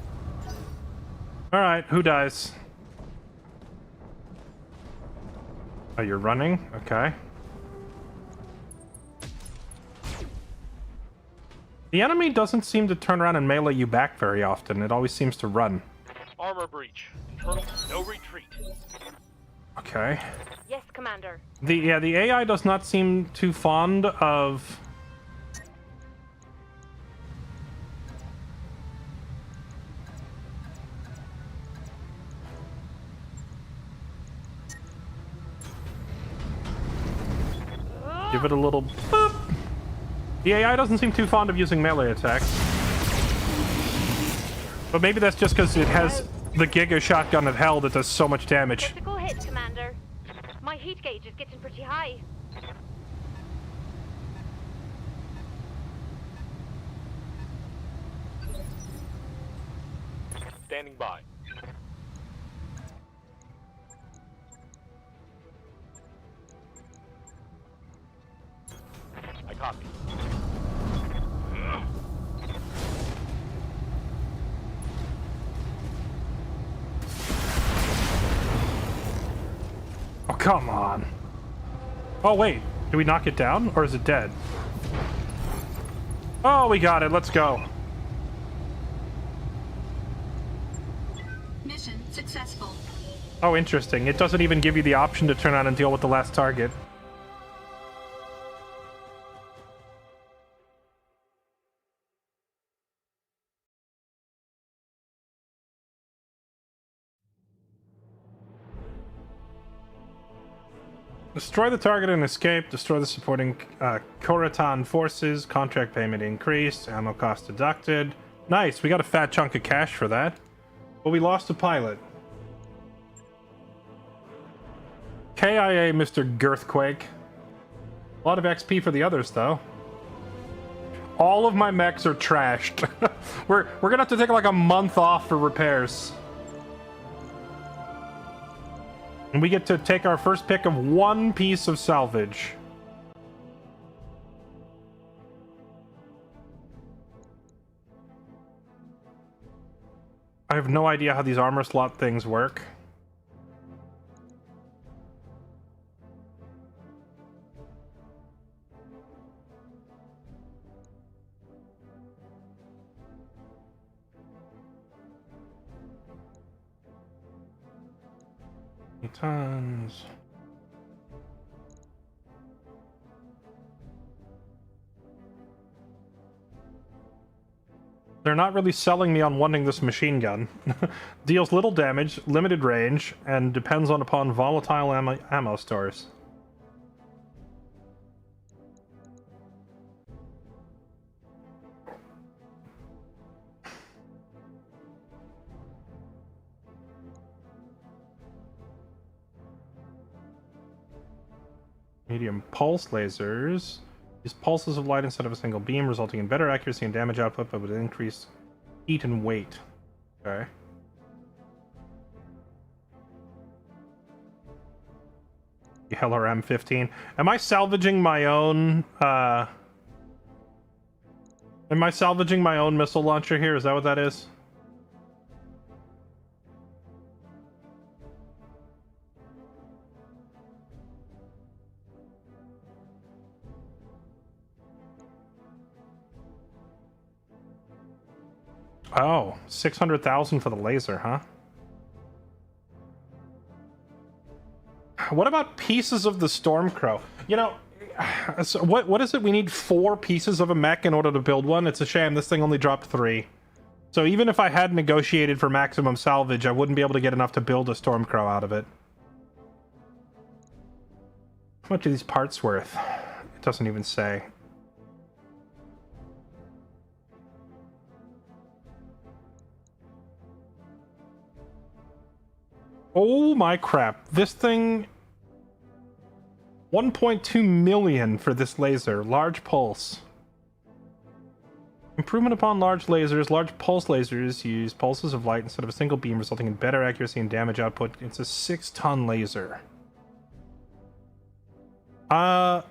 Speaker 1: Alright, who dies? Oh, you're running? Okay. The enemy doesn't seem to turn around and melee you back very often. It always seems to run.
Speaker 8: Armor breach. Internal, no retreat.
Speaker 1: Okay.
Speaker 3: Yes, Commander.
Speaker 1: The AI does not seem too fond of... Give it a little boop. The AI doesn't seem too fond of using melee attacks. But maybe that's just because it has the Giga shotgun of hell that does so much damage.
Speaker 3: Critical hit, Commander. My heat gauge is getting pretty high.
Speaker 8: Standing by. I copy.
Speaker 1: Oh, come on. Oh, wait. Did we knock it down? Or is it dead? Oh, we got it. Let's go.
Speaker 6: Mission successful.
Speaker 1: Oh, interesting. It doesn't even give you the option to turn on and deal with the last target. Destroy the target and escape. Destroy the supporting Koratan forces. Contract payment increased. Ammo cost deducted. Nice. We got a fat chunk of cash for that. But we lost a pilot. KIA, Mr. Girthquake. A lot of XP for the others, though. All of my mechs are trashed. We're gonna have to take like a month off for repairs. And we get to take our first pick of one piece of salvage. I have no idea how these armor slot things work. Tons. They're not really selling me on wanting this machine gun. Deals little damage, limited range, and depends upon volatile ammo stores. Medium pulse lasers. Use pulses of light instead of a single beam, resulting in better accuracy and damage output, but with increased heat and weight. Okay. LRM-15. Am I salvaging my own, Am I salvaging my own missile launcher here? Is that what that is? Oh, 600,000 for the laser, huh? What about pieces of the Stormcrow? You know, so what is it? We need 4 pieces of a mech in order to build one? It's a shame this thing only dropped 3. So even if I had negotiated for maximum salvage, I wouldn't be able to get enough to build a Stormcrow out of it. How much are these parts worth? It doesn't even say. Oh my crap. This thing... 1.2 million for this laser. Large pulse. Improvement upon large lasers. Large pulse lasers use pulses of light instead of a single beam, resulting in better accuracy and damage output. It's a 6-ton laser. Chat,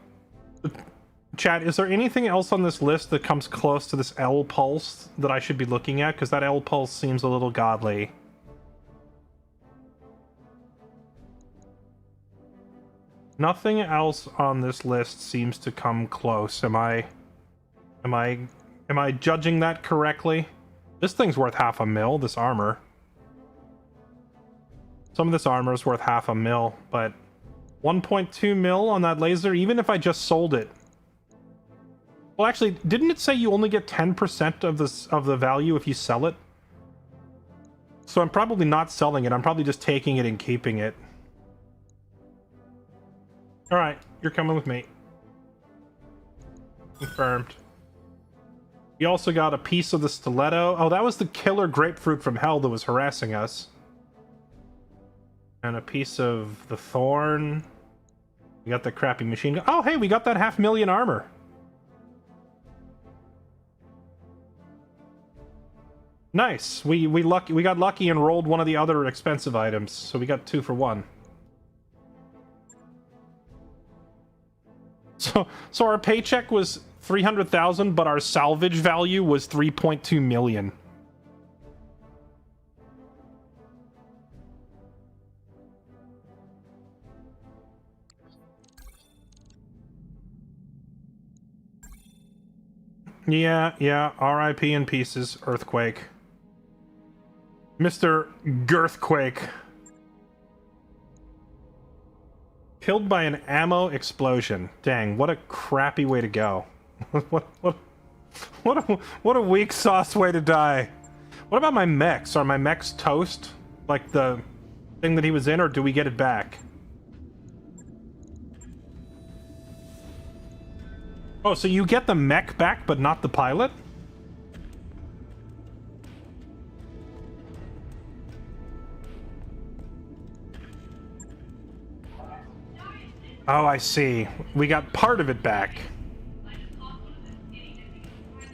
Speaker 1: is there anything else on this list that comes close to this L pulse that I should be looking at? Because that L pulse seems a little godly. Nothing else on this list seems to come close. Am I judging that correctly? This thing's worth $500,000, this armor. Some of this armor is worth $500,000, but 1.2 mil on that laser, even if I just sold it. Well, actually, didn't it say you only get 10% of the value if you sell it? So I'm probably not selling it. I'm probably just taking it and keeping it. Alright, you're coming with me. Confirmed. We also got a piece of the stiletto. Oh, that was the killer grapefruit from hell that was harassing us. And a piece of the thorn. We got the crappy machine gun. Oh, hey, we got that 500,000 armor. Nice. We got lucky and rolled one of the other expensive items, so we got 2 for 1. So our paycheck was 300,000, but our salvage value was 3.2 million. Yeah, RIP in pieces, Earthquake. Mr. Girthquake. Killed by an ammo explosion. Dang, what a crappy way to go. what a weak sauce way to die. What about my mechs? Are my mechs toast? Like the thing that he was in, or do we get it back? Oh, so you get the mech back, but not the pilot? Oh, I see. We got part of it back.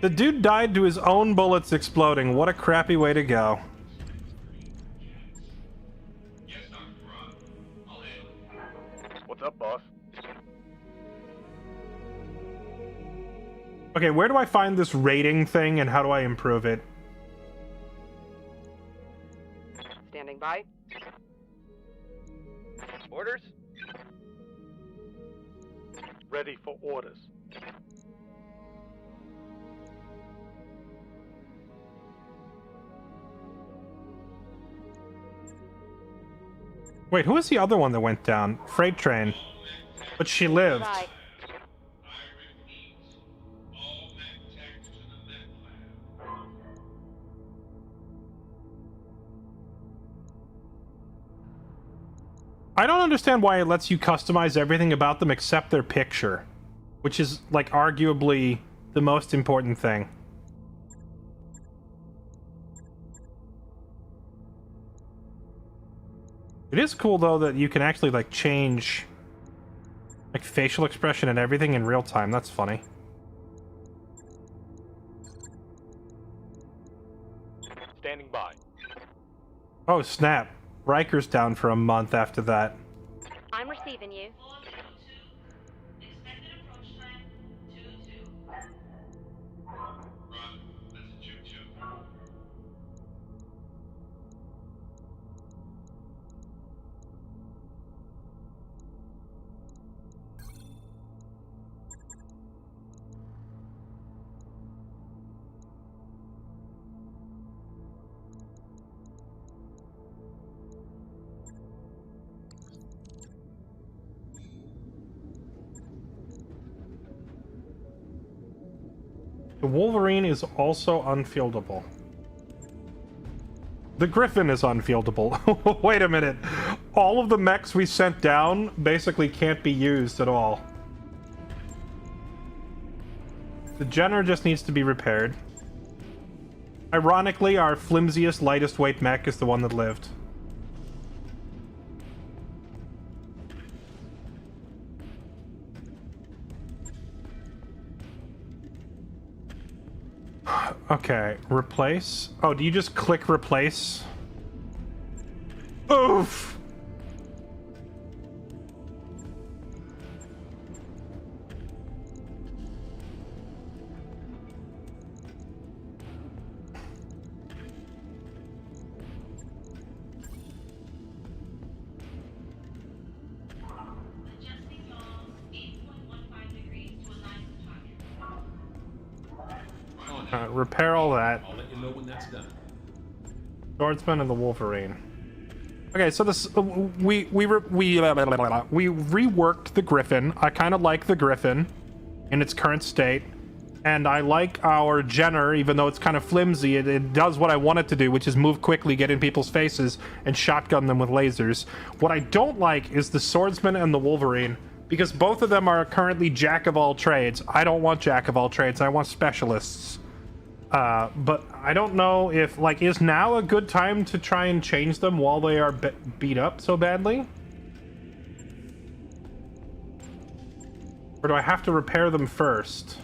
Speaker 1: The dude died to his own bullets exploding. What a crappy way to go.
Speaker 4: What's up, boss?
Speaker 1: Okay, where do I find this rating thing and how do I improve it?
Speaker 2: Standing by.
Speaker 4: Orders?
Speaker 8: Ready for orders.
Speaker 1: Wait, who was the other one that went down? Freight train. But she lived.
Speaker 2: By.
Speaker 7: I repeat, all Mech tech to the Mech lab.
Speaker 1: I don't understand why it lets you customize everything about them except their picture, which is, like, arguably the most important thing. It is cool, though, that you can actually, like, change, like, facial expression and everything in real time. That's funny.
Speaker 8: Standing by.
Speaker 1: Oh, snap. Riker's down for a month after that.
Speaker 3: I'm receiving you.
Speaker 6: 402. Expected approach time 22.
Speaker 7: Roger, that's a choo-choo.
Speaker 1: The Wolverine is also unfieldable. The Griffin is unfieldable. Wait a minute. All of the mechs we sent down basically can't be used at all. The Jenner just needs to be repaired. Ironically, our flimsiest, lightest weight mech is the one that lived. Okay, replace. Oh, do you just click replace? Oof!
Speaker 6: Adjusting yaws 8.15 degrees to align with target.
Speaker 1: Repair all that.
Speaker 9: I'll let you know when that's done.
Speaker 1: Swordsman and the Wolverine. Okay, so this we reworked the Griffin. I kind of like the Griffin in its current state, and I like our Jenner, even though it's kind of flimsy. It does what I want it to do, which is move quickly, get in people's faces, and shotgun them with lasers. What I don't like is the Swordsman and the Wolverine, because both of them are currently jack of all trades. I don't want jack of all trades. I want specialists. But I don't know if, like, is now a good time to try and change them while they are beat up so badly? Or do I have to repair them first?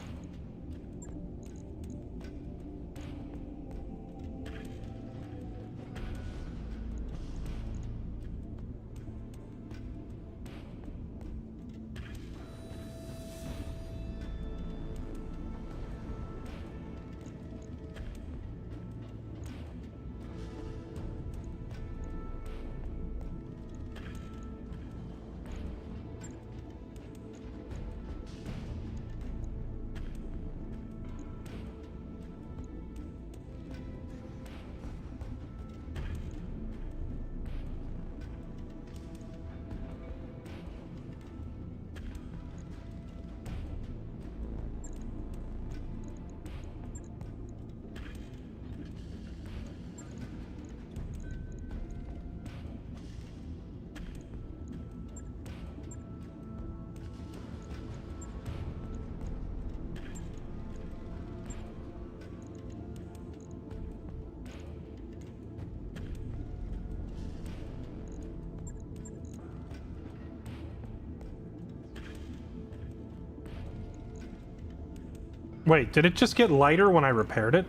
Speaker 1: Wait, did it just get lighter when I repaired it?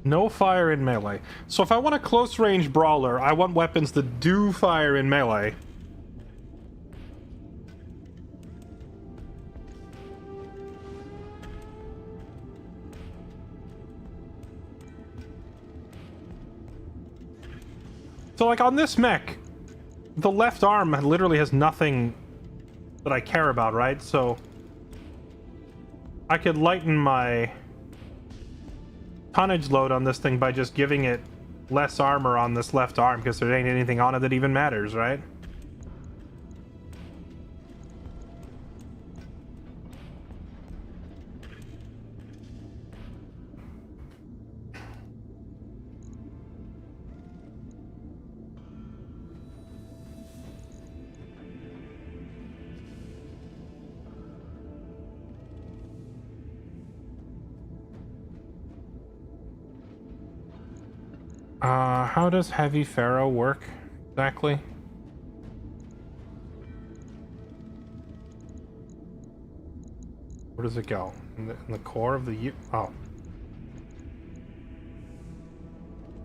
Speaker 1: No fire in melee. So if I want a close range brawler, I want weapons that do fire in melee. So like on this mech, the left arm literally has nothing that I care about, right? So I could lighten my tonnage load on this thing by just giving it less armor on this left arm, because there ain't anything on it that even matters, right? How does heavy ferro work exactly? Where does it go? In the core of the Oh.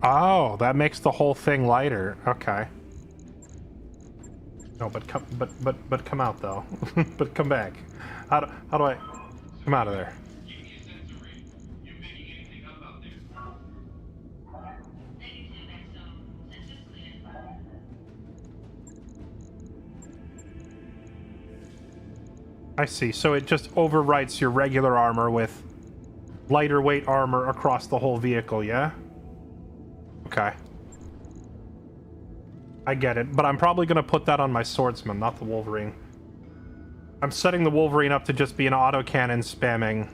Speaker 1: Oh, that makes the whole thing lighter. Okay. No, but come out though. But come back. How do I come out of there?
Speaker 7: Give me a sensor read. You picking anything up out there?
Speaker 6: Negative XO. Sensors clear.
Speaker 1: I see. So it just overwrites your regular armor with lighter weight armor across the whole vehicle, yeah? Okay. I get it, but I'm probably going to put that on my swordsman, not the Wolverine. I'm setting the Wolverine up to just be an autocannon spamming.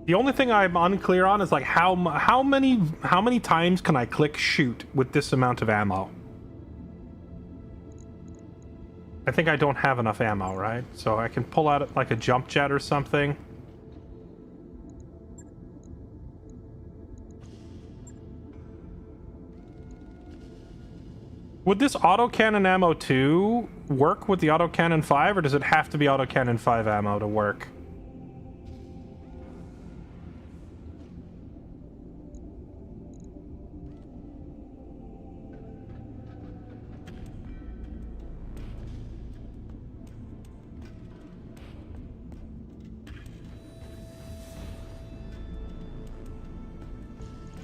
Speaker 1: The only thing I'm unclear on is like how many times can I click shoot with this amount of ammo? I think I don't have enough ammo, right? So I can pull out like a jump jet or something. Would this autocannon ammo 2 work with the autocannon 5, or does it have to be autocannon 5 ammo to work?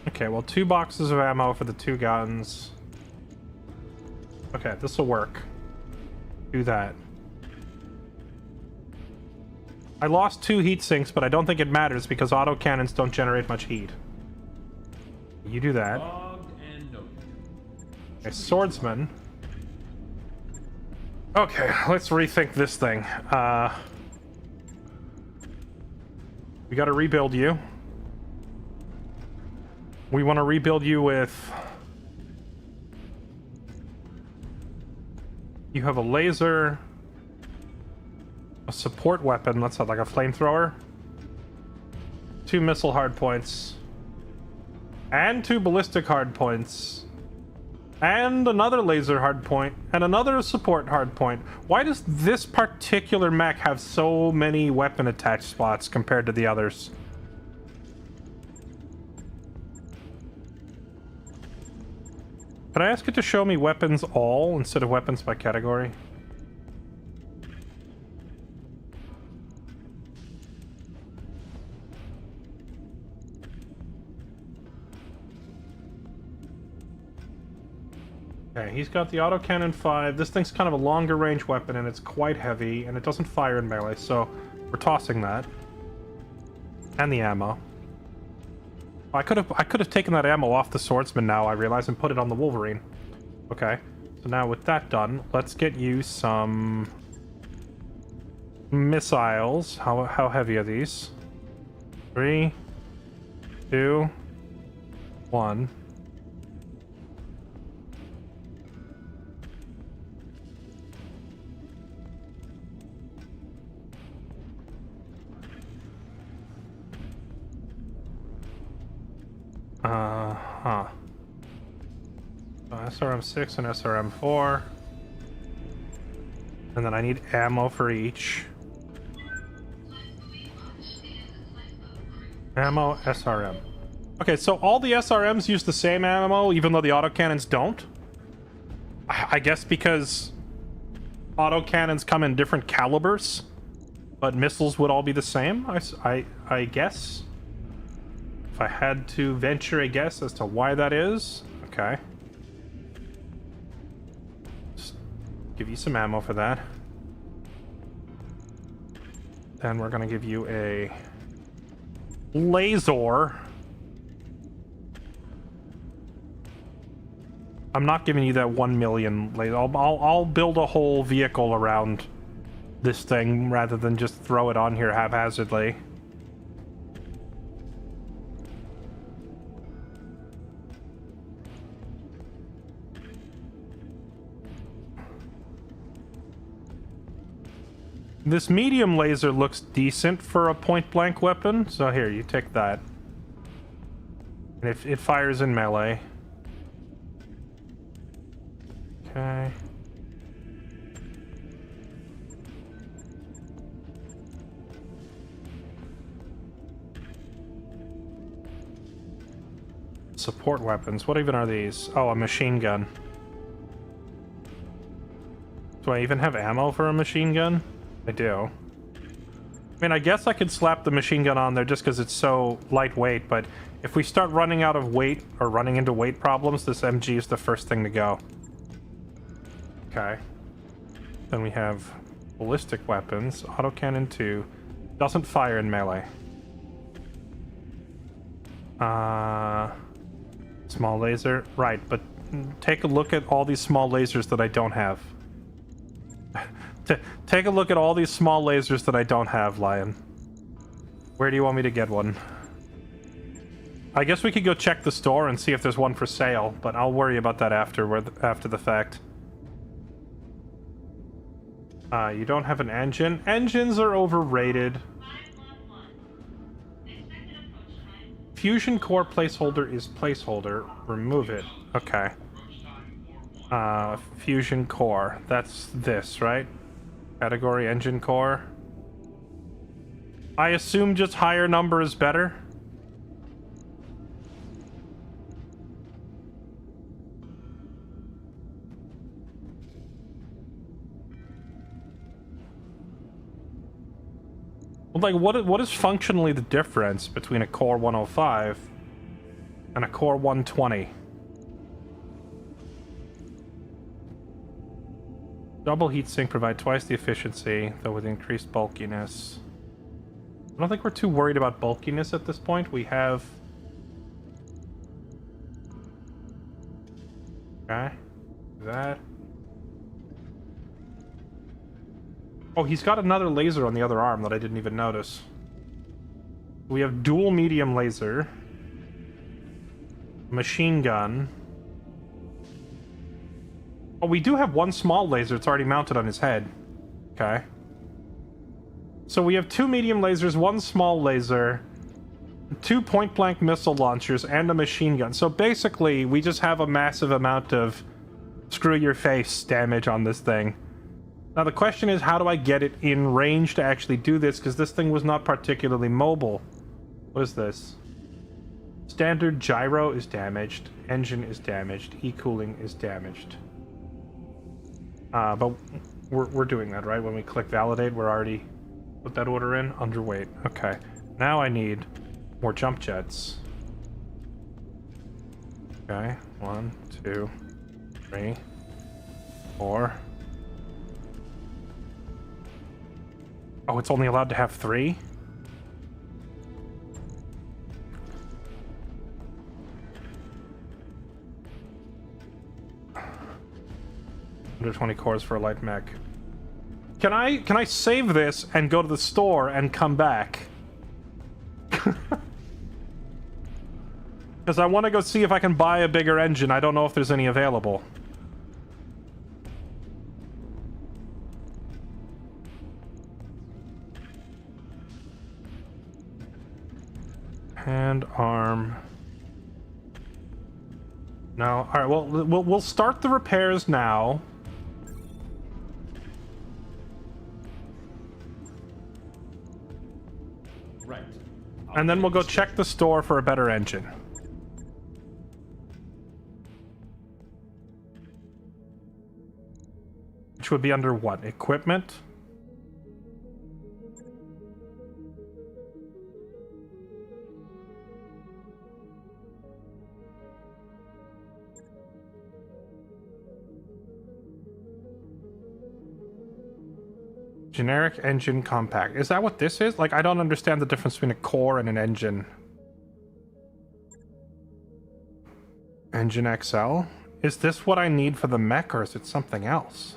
Speaker 1: Okay, well, 2 boxes of ammo for the 2 guns. Okay, this will work. Do that. I lost 2 heat sinks, but I don't think it matters because autocannons don't generate much heat. You do that. Okay, swordsman. Okay, let's rethink this thing. We gotta rebuild you. We want to rebuild you with... You have a laser, a support weapon, let's have like a flamethrower, 2 missile hardpoints, and 2 ballistic hardpoints, and another laser hardpoint, and another support hardpoint. Why does this particular mech have so many weapon attached spots compared to the others? Can I ask it to show me weapons all instead of weapons by category? Okay, he's got the autocannon 5. This thing's kind of a longer range weapon and it's quite heavy and it doesn't fire in melee, so we're tossing that. And the ammo. I could have taken that ammo off the swordsman now, I realize, and put it on the Wolverine. Okay. So now with that done, let's get you some missiles. How heavy are these? 3, 2, 1. SRM 6 and SRM 4. And then I need ammo for each. Ammo, SRM. Okay, so all the SRMs use the same ammo, even though the autocannons don't? I guess because autocannons come in different calibers, but missiles would all be the same, I guess. If I had to venture a guess as to why that is. Okay. Just give you some ammo for that. Then we're gonna give you a laser. I'm not giving you that 1 million laser. I'll build a whole vehicle around this thing rather than just throw it on here haphazardly. This medium laser looks decent for a point-blank weapon, so here, you take that. And if it fires in melee. Okay. Support weapons. What even are these? Oh, a machine gun. Do I even have ammo for a machine gun? I do. I mean, I guess I could slap the machine gun on there just because it's so lightweight, but if we start running out of weight or running into weight problems, this MG is the first thing to go. Okay. Then we have ballistic weapons. Autocannon 2. Doesn't fire in melee. Small laser. Right, but take a look at all these small lasers that I don't have. Take a look at all these small lasers that I don't have, Lion. Where do you want me to get one? I guess we could go check the store and see if there's one for sale, but I'll worry about that after the fact. You don't have an engine? Engines are overrated.
Speaker 6: 511. Expected approach time.
Speaker 1: Fusion core placeholder is placeholder. Remove it. Okay. Fusion core. That's this, right? Category engine core. I assume just higher number is better. Like, what is functionally the difference between a core 105 and a core 120? Double heatsink provide twice the efficiency, though with increased bulkiness. I don't think we're too worried about bulkiness at this point. We have... Okay. That. Oh, he's got another laser on the other arm that I didn't even notice. We have dual medium laser. Machine gun. Oh, we do have one small laser. It's already mounted on his head. Okay. So we have 2 medium lasers, 1 small laser, 2 point-blank missile launchers, and a machine gun. So basically, we just have a massive amount of screw-your-face damage on this thing. Now the question is, how do I get it in range to actually do this? Because this thing was not particularly mobile. What is this? Standard gyro is damaged. Engine is damaged. E-cooling is damaged. But we're doing that, right? When we click validate, we're already put that order in. Underweight. Okay. Now I need more jump jets. Okay. 1, 2, 3, 4. Oh, it's only allowed to have 3? Under 20 cores for a light mech. Can I save this and go to the store and come back? Because I want to go see if I can buy a bigger engine. I don't know if there's any available. Hand, arm. No. All right. Well, we'll start the repairs now.
Speaker 5: Right.
Speaker 1: And then we'll go check the store for a better engine. which would be under what? Equipment? Generic engine compact. Is that what this is? Like, I don't understand the difference between a core and an engine. Engine XL? Is this what I need for the mech, or is it something else?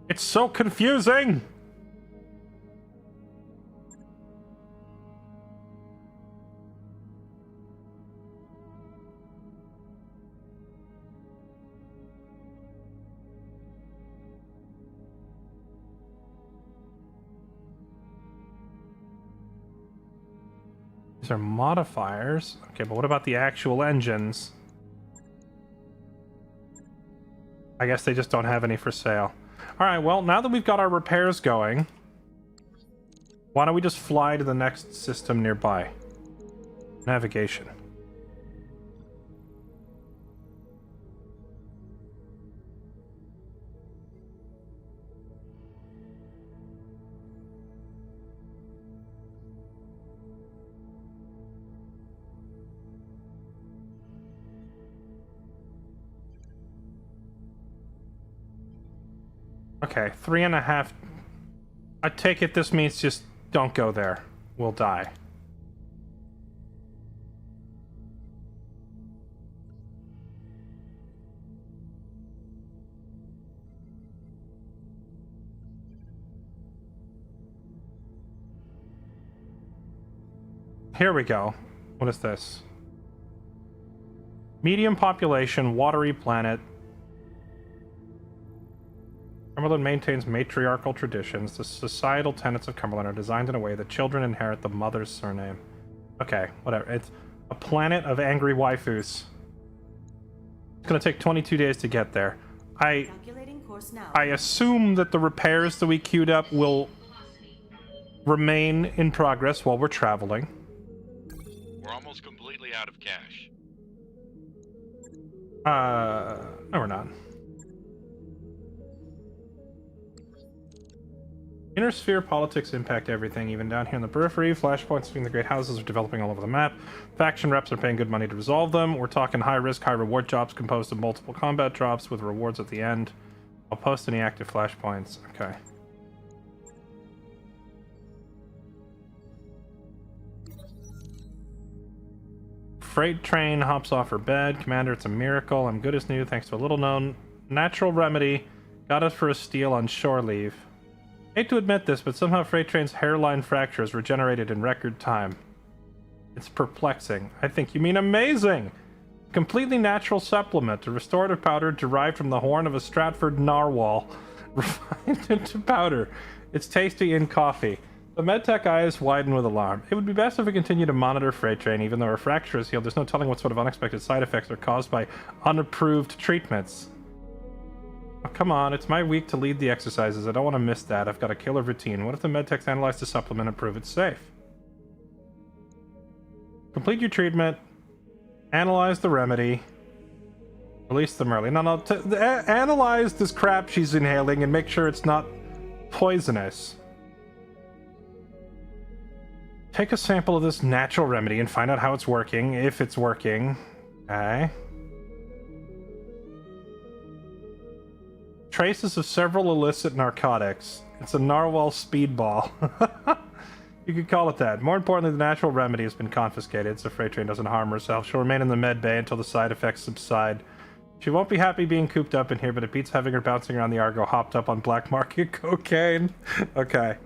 Speaker 1: It's so confusing! These are modifiers. Okay, but what about the actual engines? I guess they just don't have any for sale. Alright, well, now that we've got our repairs going, why don't we just fly to the next system nearby? Navigation. Okay, 3.5. I take it this means just don't go there. We'll die. Here we go. What is this? Medium population, watery planet. Cumberland maintains matriarchal traditions. The societal tenets of Cumberland are designed in a way that children inherit the mother's surname. Okay, whatever. It's a planet of angry waifus. It's gonna take 22 days to get there. I assume that the repairs that we queued up will remain in progress while we're traveling.
Speaker 7: We're almost completely out of cash.
Speaker 1: No, we're not. Inner sphere politics impact everything, even down here in the periphery. Flashpoints between the great houses are developing all over the map. Faction reps are paying good money to resolve them. We're talking high-risk, high-reward jobs composed of multiple combat drops with rewards at the end. I'll post any active flashpoints. Okay. Freight train hops off her bed. Commander, it's a miracle. I'm good as new thanks to a little-known natural remedy. Got us for a steal on shore leave. Hate to admit this, but somehow Freight Train's hairline fracture is regenerated in record time. It's perplexing. I think you mean amazing! Completely natural supplement, a restorative powder derived from the horn of a Stratford narwhal, refined into powder. It's tasty in coffee. The medtech eyes widen with alarm. It would be best if we continue to monitor Freight Train, even though her fracture is healed. There's no telling what sort of unexpected side effects are caused by unapproved treatments. Oh, come on, it's my week to lead the exercises. I don't want to miss that. I've got a killer routine. What if the medtechs analyze the supplement and prove it's safe? Complete your treatment. Analyze the remedy. Release them early. No, analyze this crap she's inhaling and make sure it's not poisonous. Take a sample of this natural remedy and find out how it's working, if it's working. Okay. Traces of several illicit narcotics. It's a narwhal speedball. You could call it that. More importantly, the natural remedy has been confiscated, so Freight Train doesn't harm herself. She'll remain in the med bay until the side effects subside. She won't be happy being cooped up in here, but it beats having her bouncing around the Argo hopped up on black market cocaine. Okay.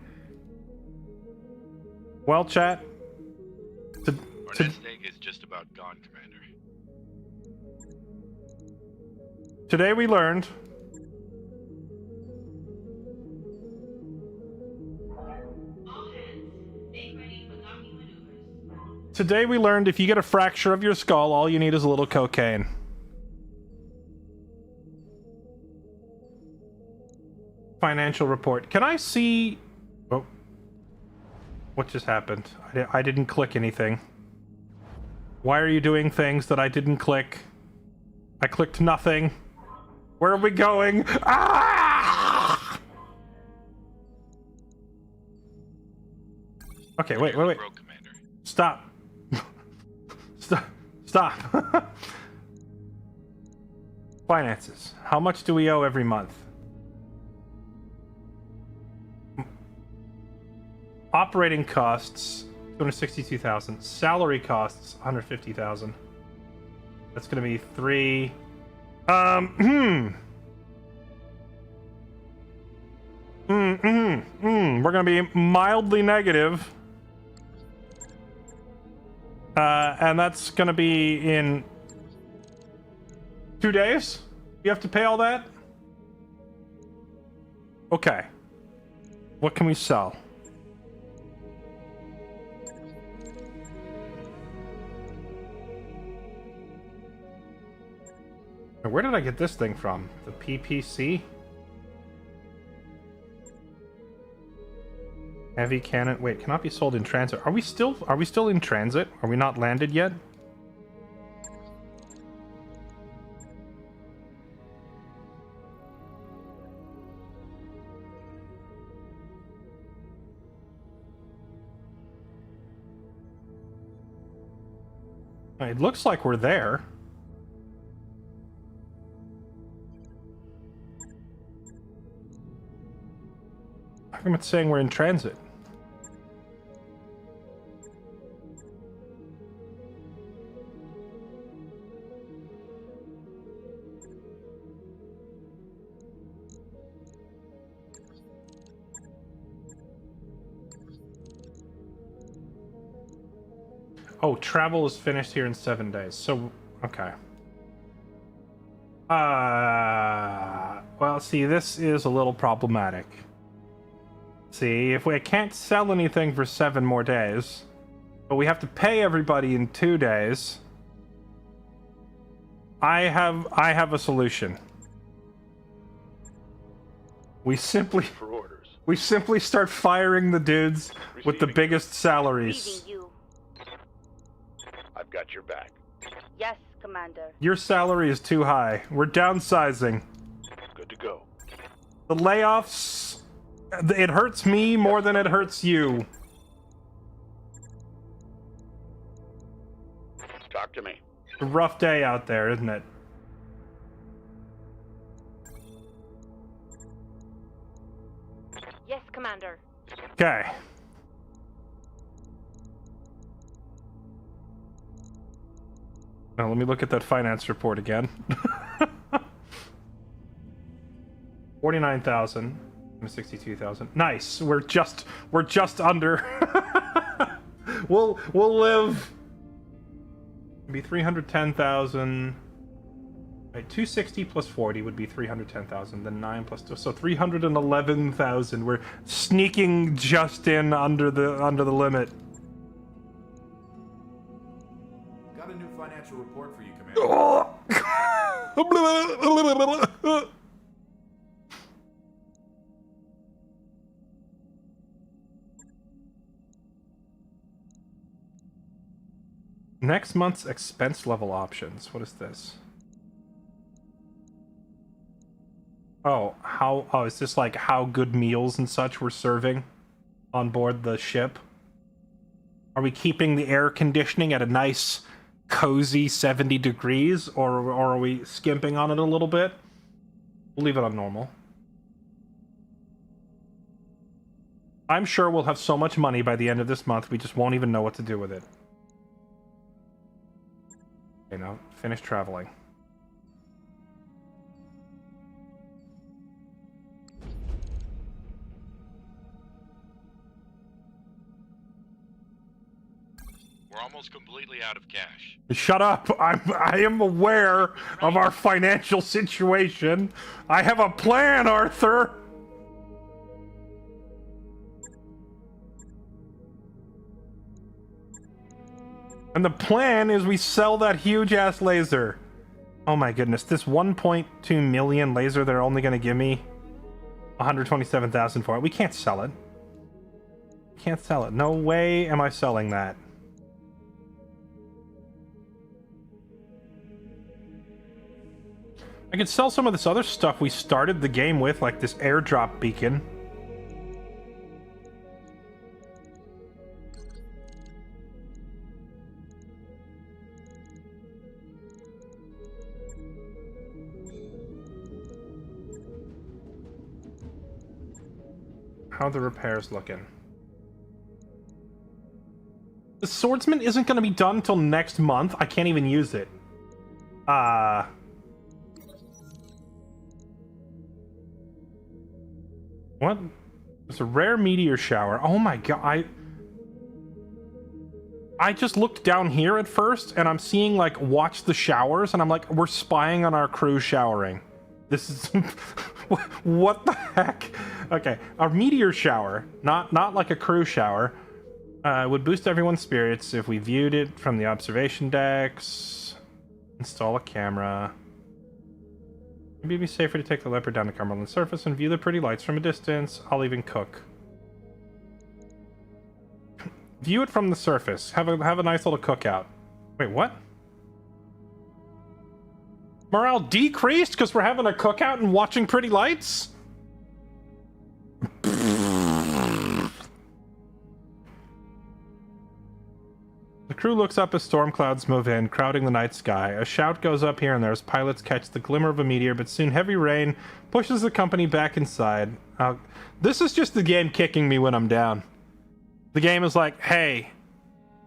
Speaker 1: Well, chat.
Speaker 7: Our nest egg is just about gone, Commander.
Speaker 1: Today we learned... Today we learned if you get a fracture of your skull, all you need is a little cocaine. Financial report. Can I see... Oh. What just happened? I didn't click anything. Why are you doing things that I didn't click? I clicked nothing. Where are we going? Ah! Okay, wait.
Speaker 7: Broke, Commander.
Speaker 1: Stop. Stop. Finances. How much do we owe every month? Operating costs, 262,000. Salary costs, 150,000. That's gonna be 3. We're gonna be mildly negative. And that's gonna be in 2 days? You have to pay all that? Okay. What can we sell? Where did I get this thing from? The PPC? Heavy cannon. Wait, cannot be sold in transit. Are we still in transit? Are we not landed yet? It looks like we're there. How come it's saying we're in transit? Oh, travel is finished here in 7 days. So, okay. Well, see, this is a little problematic. See, if I can't sell anything for 7 more days, but we have to pay everybody in 2 days, I have a solution. We simply start firing the dudes with the biggest salaries.
Speaker 2: Leaving you.
Speaker 4: I've got your back.
Speaker 2: Yes, Commander.
Speaker 1: Your salary is too high. We're downsizing.
Speaker 4: Good to go.
Speaker 1: The layoffs, it hurts me more than it hurts you.
Speaker 4: Talk to me.
Speaker 1: It's a rough day out there, isn't it?
Speaker 3: Yes, Commander.
Speaker 1: Okay. Now let me look at that finance report again. 49,000, 62,000. Nice. We're just under. We'll live. Be 310,000. Right, 260 plus 40 would be 310,000. Then 9 plus 2, so 311,000. We're sneaking just in under the limit.
Speaker 5: Got a new financial report for you, Commander.
Speaker 1: Next month's expense level options. What is this? Oh, is this like how good meals and such we're serving on board the ship? Are we keeping the air conditioning at a nice, cozy 70 degrees, or are we skimping on it a little bit? We'll leave it on normal. I'm sure we'll have so much money by the end of this month, we just won't even know what to do with it. Okay, now, finish traveling.
Speaker 7: We're almost completely out of cash.
Speaker 1: Shut up! I am aware of our financial situation. I have a plan, Arthur! And the plan is we sell that huge-ass laser. Oh my goodness, this 1.2 million laser they're only gonna give me 127,000 for it. We can't sell it. Can't sell it. No way am I selling that. I could sell some of this other stuff we started the game with, like this airdrop beacon. How are the repairs looking? The swordsman isn't going to be done until next month. I can't even use it. What? It's a rare meteor shower. Oh my god, I just looked down here at first, and I'm seeing, like, watch the showers, and I'm like, we're spying on our crew showering. This is... what the heck? Okay, a meteor shower, not like a crew shower, would boost everyone's spirits if we viewed it from the observation decks. Install a camera. Maybe it'd be safer to take the leopard down to Cumberland's surface and view the pretty lights from a distance. I'll even cook. View it from the surface. Have a nice little cookout. Wait, what? Morale decreased because we're having a cookout and watching pretty lights? The crew looks up as storm clouds move in, crowding the night sky. A shout goes up here and there as pilots catch the glimmer of a meteor, but soon heavy rain pushes the company back inside. This is just the game kicking me when I'm down. The game is like, hey,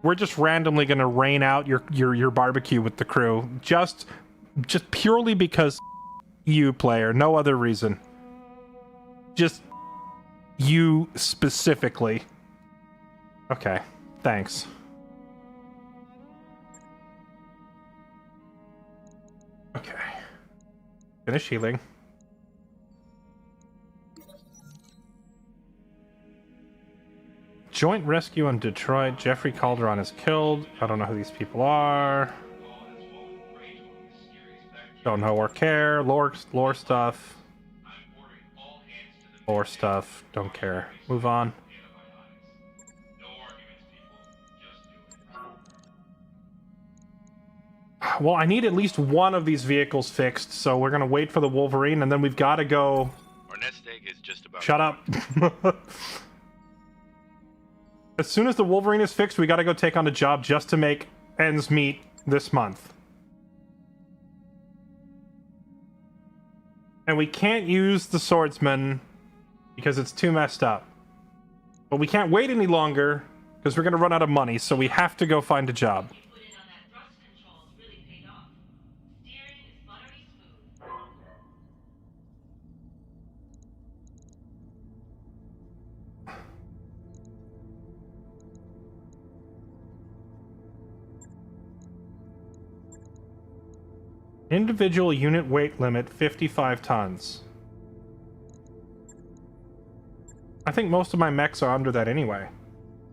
Speaker 1: we're just randomly gonna rain out your barbecue with the crew. Just purely because you, player, no other reason. Just you specifically. Okay, thanks. Okay. Finish healing. Joint rescue on Detroit. Jeffrey Calderon is killed. I don't know who these people are. Don't know or care. Lore stuff. Lore stuff. Don't care. Move on. Well, I need at least one of these vehicles fixed, so we're gonna wait for the Wolverine, and then we've got to go...
Speaker 7: Our nest egg is just about...
Speaker 1: Shut up. As soon as the Wolverine is fixed, we gotta go take on a job just to make ends meet this month. And we can't use the swordsman because it's too messed up. But we can't wait any longer because we're gonna run out of money, so we have to go find a job. Individual unit weight limit 55 tons. I think most of my mechs are under that anyway.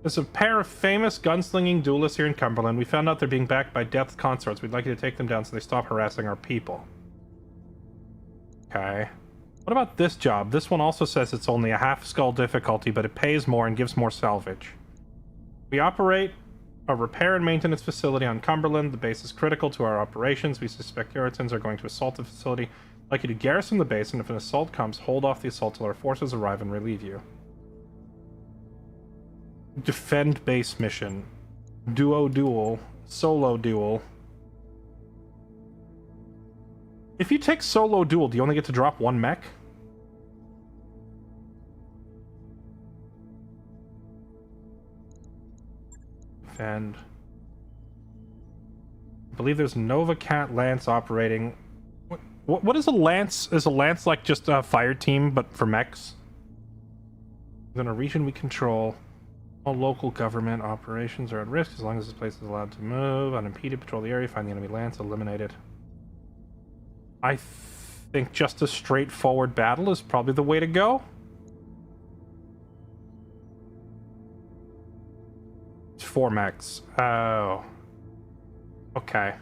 Speaker 1: There's a pair of famous gunslinging duelists here in Cumberland. We found out they're being backed by Death's consorts. We'd like you to take them down so they stop harassing our people. Okay. What about this job? This one also says it's only a half skull difficulty, but it pays more and gives more salvage. We operate a repair and maintenance facility on Cumberland. The base is critical to our operations. We suspect Puritans are going to assault the facility. I'd like you to garrison the base, and if an assault comes, hold off the assault till our forces arrive and relieve you. Defend base mission. Duel. Solo duel. If you take solo duel, do you only get to drop one mech? And I believe there's Nova Cat Lance operating. What is a Lance? Is a Lance like just a fire team, but for mechs? Within a region we control, all local government operations are at risk as long as this place is allowed to move. Unimpeded, patrol the area, find the enemy Lance, eliminate it. I think just a straightforward battle is probably the way to go. 4 mechs. Oh. Okay.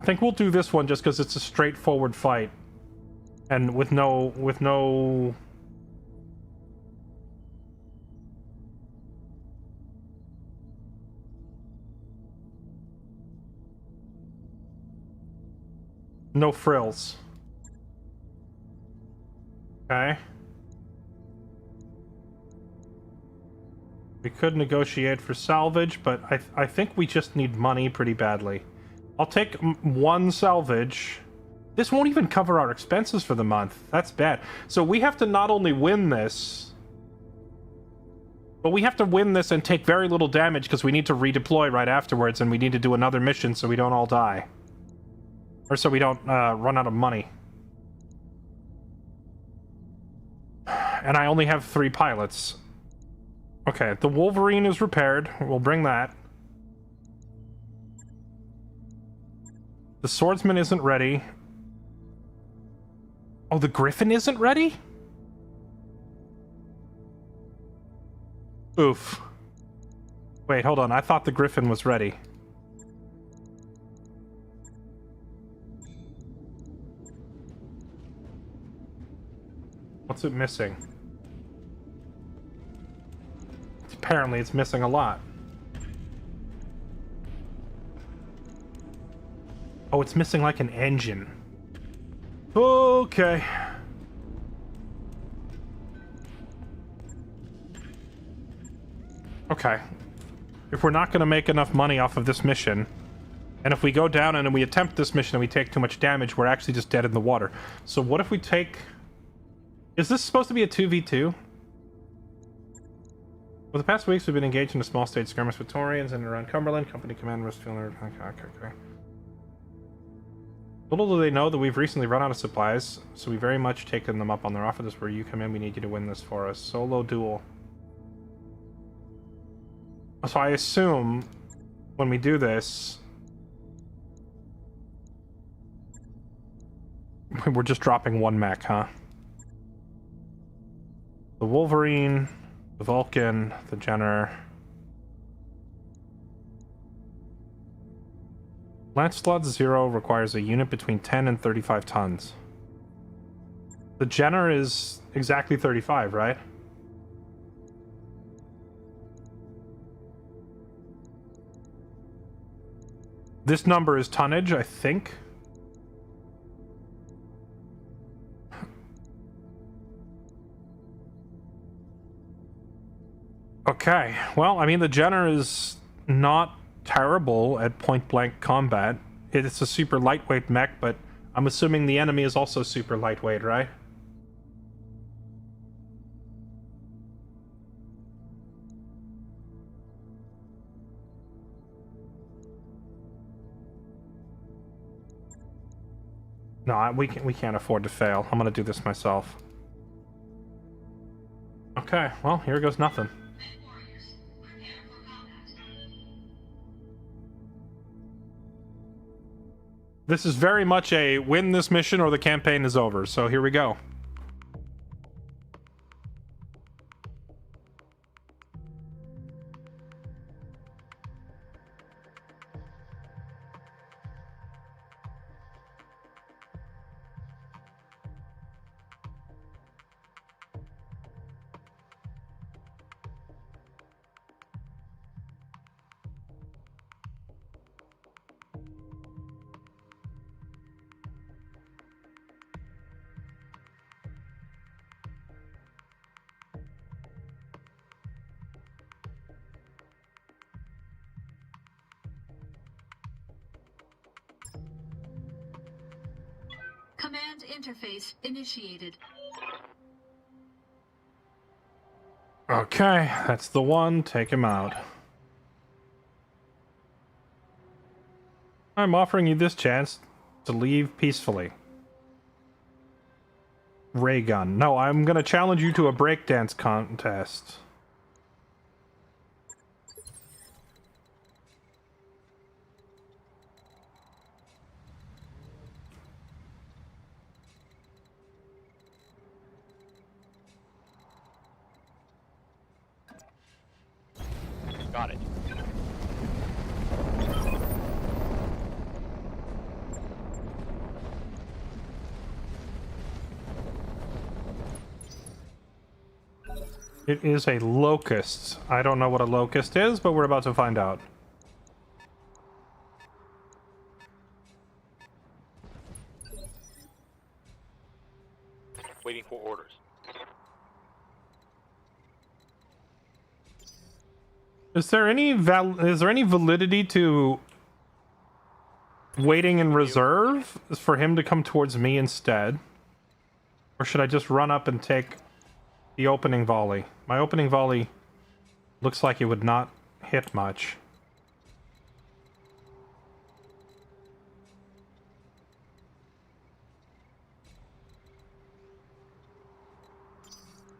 Speaker 1: I think we'll do this one just because it's a straightforward fight. And with no... No frills. Okay. We could negotiate for salvage, but I think we just need money pretty badly. I'll take one salvage. This won't even cover our expenses for the month. That's bad. So we have to not only win this, but we have to win this and take very little damage because we need to redeploy right afterwards, and we need to do another mission so we don't all die. Or so we don't run out of money. And I only have 3 pilots. Okay, the Wolverine is repaired. We'll bring that. The Swordsman isn't ready. Oh, the Griffin isn't ready? Oof. Wait, hold on. I thought the Griffin was ready. What's it missing? Apparently, it's missing a lot. Oh, it's missing like an engine. Okay. Okay. If we're not going to make enough money off of this mission, and if we go down and we attempt this mission and we take too much damage, we're actually just dead in the water. So what if we take... Is this supposed to be a 2v2? For the past weeks, we've been engaged in a small stage skirmish with Taurians and around Cumberland. Company command was feeling... Okay. Little do they know that we've recently run out of supplies, so we very much taken them up on their offer. This is where you come in. We need you to win this for us. Solo duel. So I assume when we do this, we're just dropping 1 mech, huh? The Wolverine, the Vulcan, the Jenner. Lancelot Zero requires a unit between 10 and 35 tons. The Jenner is exactly 35, right? This number is tonnage, I think. Okay, well, I mean, the Jenner is not terrible at point-blank combat. It's a super lightweight mech, but I'm assuming the enemy is also super lightweight, right? No, we can't afford to fail. I'm gonna do this myself. Okay, well, here goes nothing. This is very much a win this mission or the campaign is over, so here we go.
Speaker 6: Command interface initiated.
Speaker 1: Okay, that's the one. Take him out. I'm offering you this chance to leave peacefully. Ray gun. No, I'm gonna challenge you to a breakdance contest.
Speaker 8: Got it.
Speaker 1: It is a locust. I don't know what a locust is, but we're about to find out.
Speaker 8: Waiting for orders.
Speaker 1: Is there any validity to waiting in reserve for him to come towards me instead? Or should I just run up and take the opening volley? My opening volley looks like it would not hit much.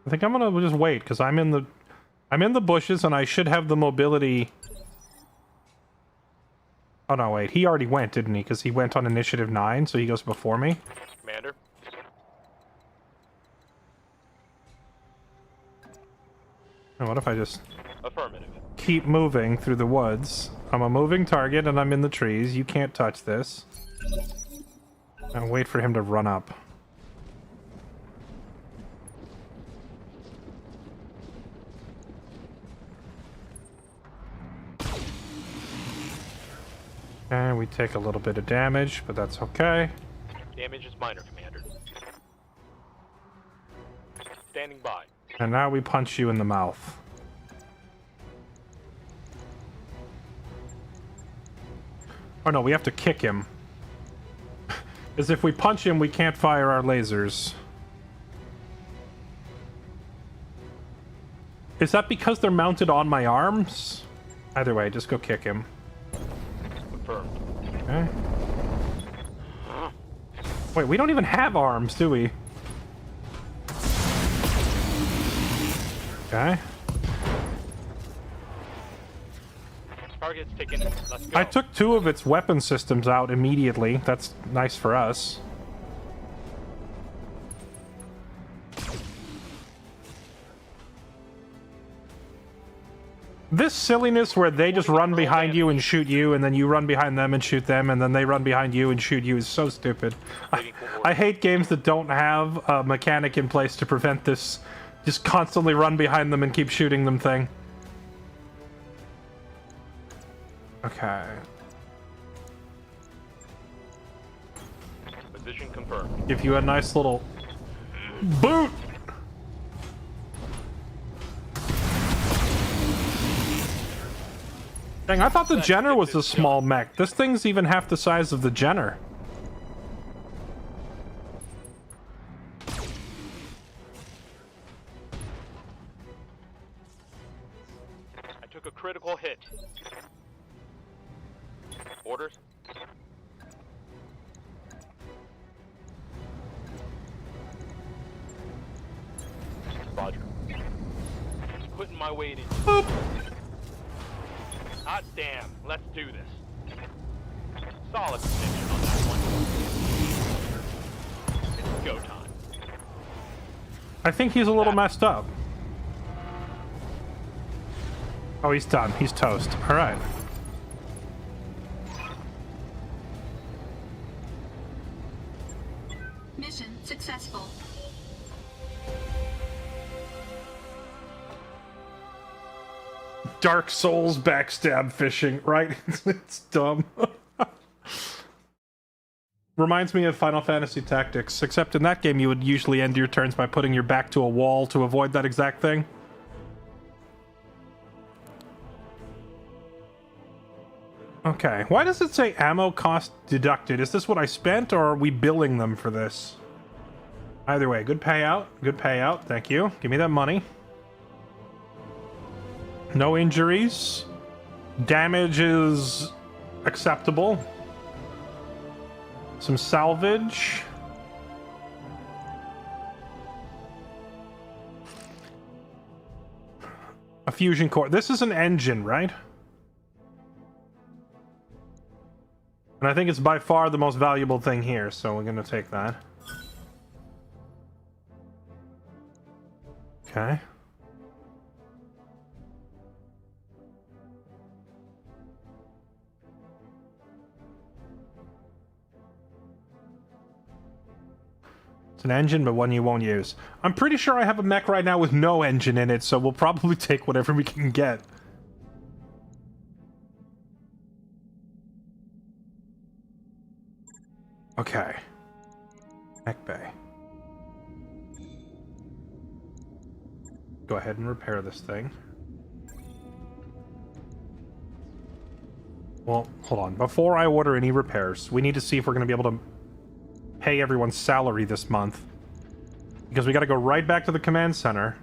Speaker 1: I think I'm gonna just wait because I'm in the bushes and I should have the mobility. Oh no, wait, he already went, didn't he? Because he went on initiative 9, so he goes before me.
Speaker 8: Commander.
Speaker 1: And what if I just
Speaker 8: Affirmative.
Speaker 1: keep moving through the woods? I'm a moving target and I'm in the trees. You can't touch this. And wait for him to run up. And we take a little bit of damage, but that's okay.
Speaker 8: Damage is minor, Commander. Standing by.
Speaker 1: And now we punch you in the mouth. Oh no, we have to kick him. As if we punch him, we can't fire our lasers. Is that because they're mounted on my arms? Either way, just go kick him.
Speaker 8: Confirmed.
Speaker 1: Okay. Wait, we don't even have arms, do we? Okay.
Speaker 8: Target's taken. Let's go.
Speaker 1: I took 2 of its weapon systems out immediately. That's nice for us. This silliness where they just run behind you and shoot you, and then you run behind them and shoot them, and then they run behind you and shoot you is so stupid. I hate games that don't have a mechanic in place to prevent this just constantly run behind them and keep shooting them thing. Okay.
Speaker 8: Position confirmed.
Speaker 1: Give you a nice little boot! Dang, I thought the Jenner was a small mech. This thing's even half the size of the Jenner.
Speaker 8: I took a critical hit. Orders? Roger. Putting my weight in.
Speaker 1: Boop.
Speaker 8: Hot damn, let's do this. Solid position on that one. It's go time.
Speaker 1: I think he's a little messed up. Oh, he's done. He's toast. All right.
Speaker 6: Mission successful.
Speaker 1: Dark Souls backstab fishing, right? It's dumb. Reminds me of Final Fantasy Tactics, except in that game you would usually end your turns by putting your back to a wall to avoid that exact thing. Okay, why does it say ammo cost deducted? Is this what I spent, or are we billing them for this? Either way, good payout, thank you. Give me that money. No injuries. Damage is acceptable. Some salvage. A fusion core. This is an engine, right? And I think it's by far the most valuable thing here, so we're gonna take that. Okay. It's an engine, but one you won't use. I'm pretty sure I have a mech right now with no engine in it, so we'll probably take whatever we can get. Okay. Mech bay. Go ahead and repair this thing. Well, hold on. Before I order any repairs, we need to see if we're going to be able to pay everyone's salary this month. Because we got to go right back to the command center.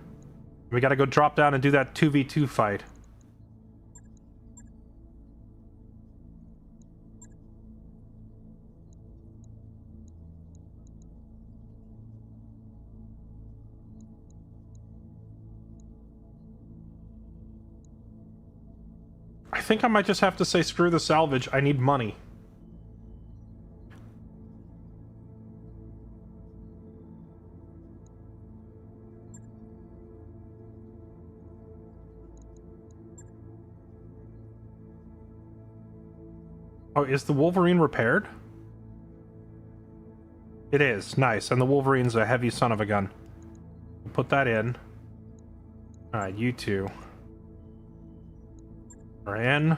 Speaker 1: We got to go drop down and do that 2v2 fight. I think I might just have to say screw the salvage. I need money. Oh, is the Wolverine repaired? It is. Nice. And the Wolverine's a heavy son of a gun. We'll put that in. Alright, you two are in.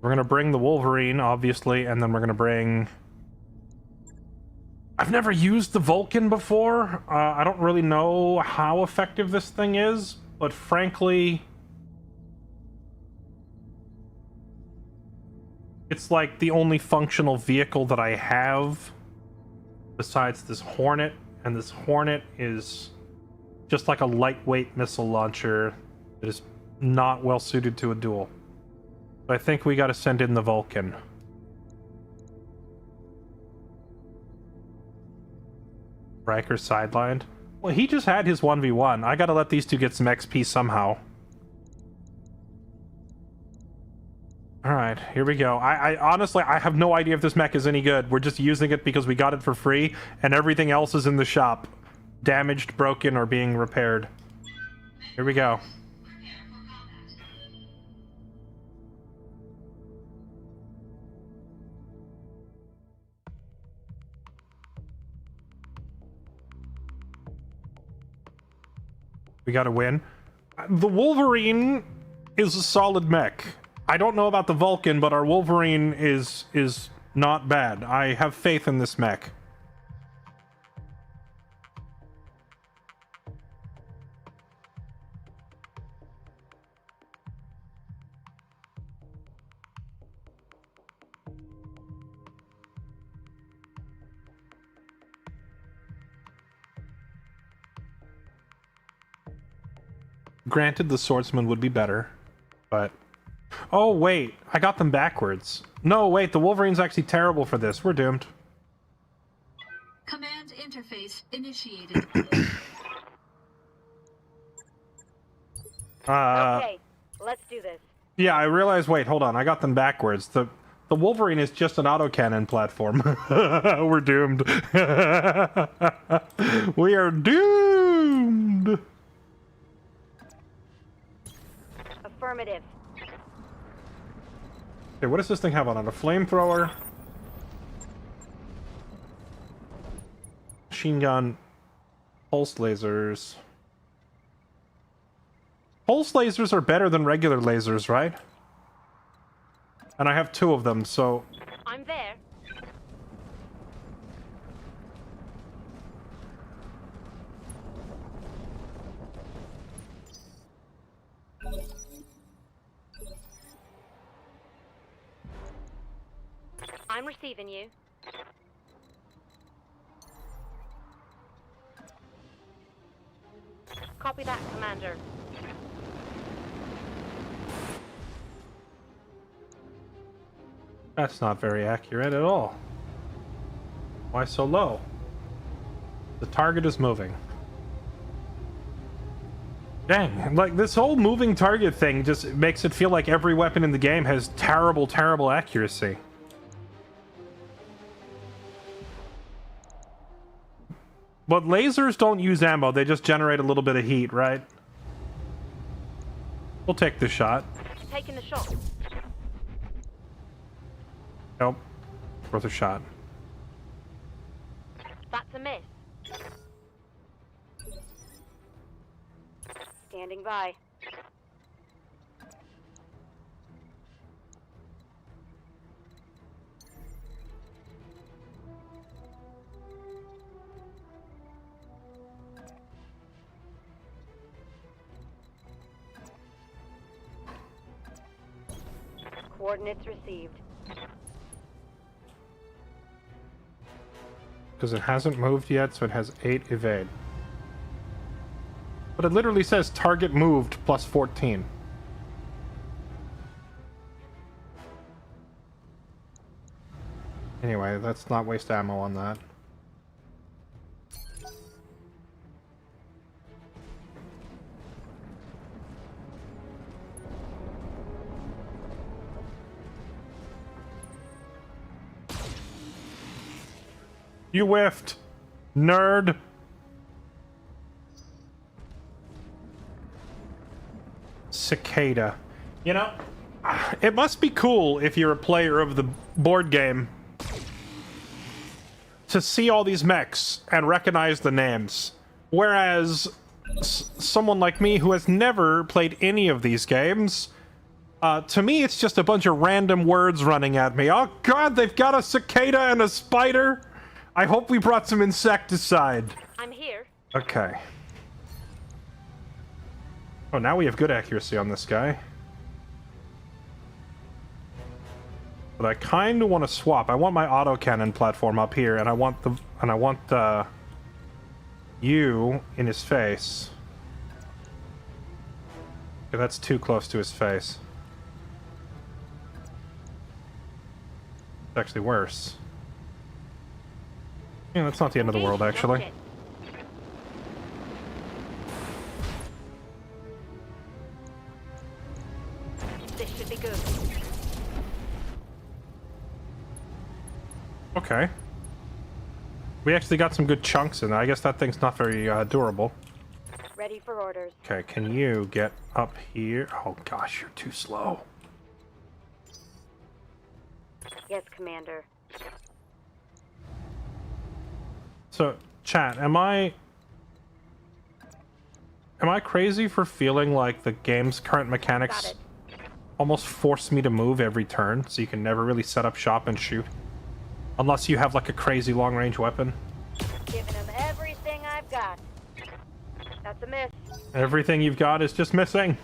Speaker 1: We're gonna bring the Wolverine, obviously, and then we're gonna bring... I've never used the Vulcan before. I don't really know how effective this thing is, but frankly... it's like the only functional vehicle that I have besides this Hornet, and this Hornet is just like a lightweight missile launcher that is not well suited to a duel. So I think we gotta send in the Vulcan. Riker sidelined. Well, he just had his 1v1. I gotta let these two get some XP somehow. Alright, here we go. I honestly, I have no idea if this mech is any good. We're just using it because we got it for free, and everything else is in the shop. Damaged, broken, or being repaired. Here we go. We gotta win. The Wolverine is a solid mech. I don't know about the Vulcan, but our Wolverine is not bad. I have faith in this mech. Granted, the swordsman would be better, but... oh, wait. I got them backwards. No, wait. The Wolverine's actually terrible for this. We're doomed.
Speaker 6: Command interface initiated.
Speaker 2: Okay, let's do this.
Speaker 1: Yeah, I realized... wait, hold on. I got them backwards. The Wolverine is just an autocannon platform. We're doomed. We are doomed!
Speaker 2: Affirmative.
Speaker 1: Okay, what does this thing have on it? A flamethrower? Machine gun. Pulse lasers. Pulse lasers are better than regular lasers, right? And I have 2 of them, so...
Speaker 2: I'm there. I'm receiving you. Copy that, Commander.
Speaker 1: That's not very accurate at all. Why so low? The target is moving. Dang, like this whole moving target thing just makes it feel like every weapon in the game has terrible, terrible accuracy. But lasers don't use ammo, they just generate a little bit of heat, right? We'll take the shot.
Speaker 2: Taking the shot.
Speaker 1: Nope. Worth a shot.
Speaker 2: That's a miss. Standing by. Coordinates received.
Speaker 1: Because it hasn't moved yet, so it has 8 evade. But it literally says target moved plus 14. Anyway, let's not waste ammo on that. You whiffed, nerd. Cicada. You know, it must be cool if you're a player of the board game to see all these mechs and recognize the names. Whereas someone like me who has never played any of these games, to me it's just a bunch of random words running at me. Oh god, they've got a cicada and a spider! I hope we brought some insecticide.
Speaker 3: I'm here.
Speaker 1: Okay. Oh, now we have good accuracy on this guy. But I kind of want to swap. I want my autocannon platform up here, and I want you in his face. Okay, that's too close to his face. It's actually worse. Yeah, that's not the end of the world, actually.
Speaker 3: This should be good.
Speaker 1: Okay. We actually got some good chunks in there. I guess that thing's not very durable.
Speaker 2: Ready for orders.
Speaker 1: Okay, can you get up here? Oh gosh, you're too slow.
Speaker 2: Yes, Commander.
Speaker 1: So, chat, am I crazy for feeling like the game's current mechanics almost force me to move every turn, so you can never really set up shop and shoot? Unless you have like a crazy long-range weapon.
Speaker 2: Giving them everything I've got. That's a miss.
Speaker 1: Everything you've got is just missing.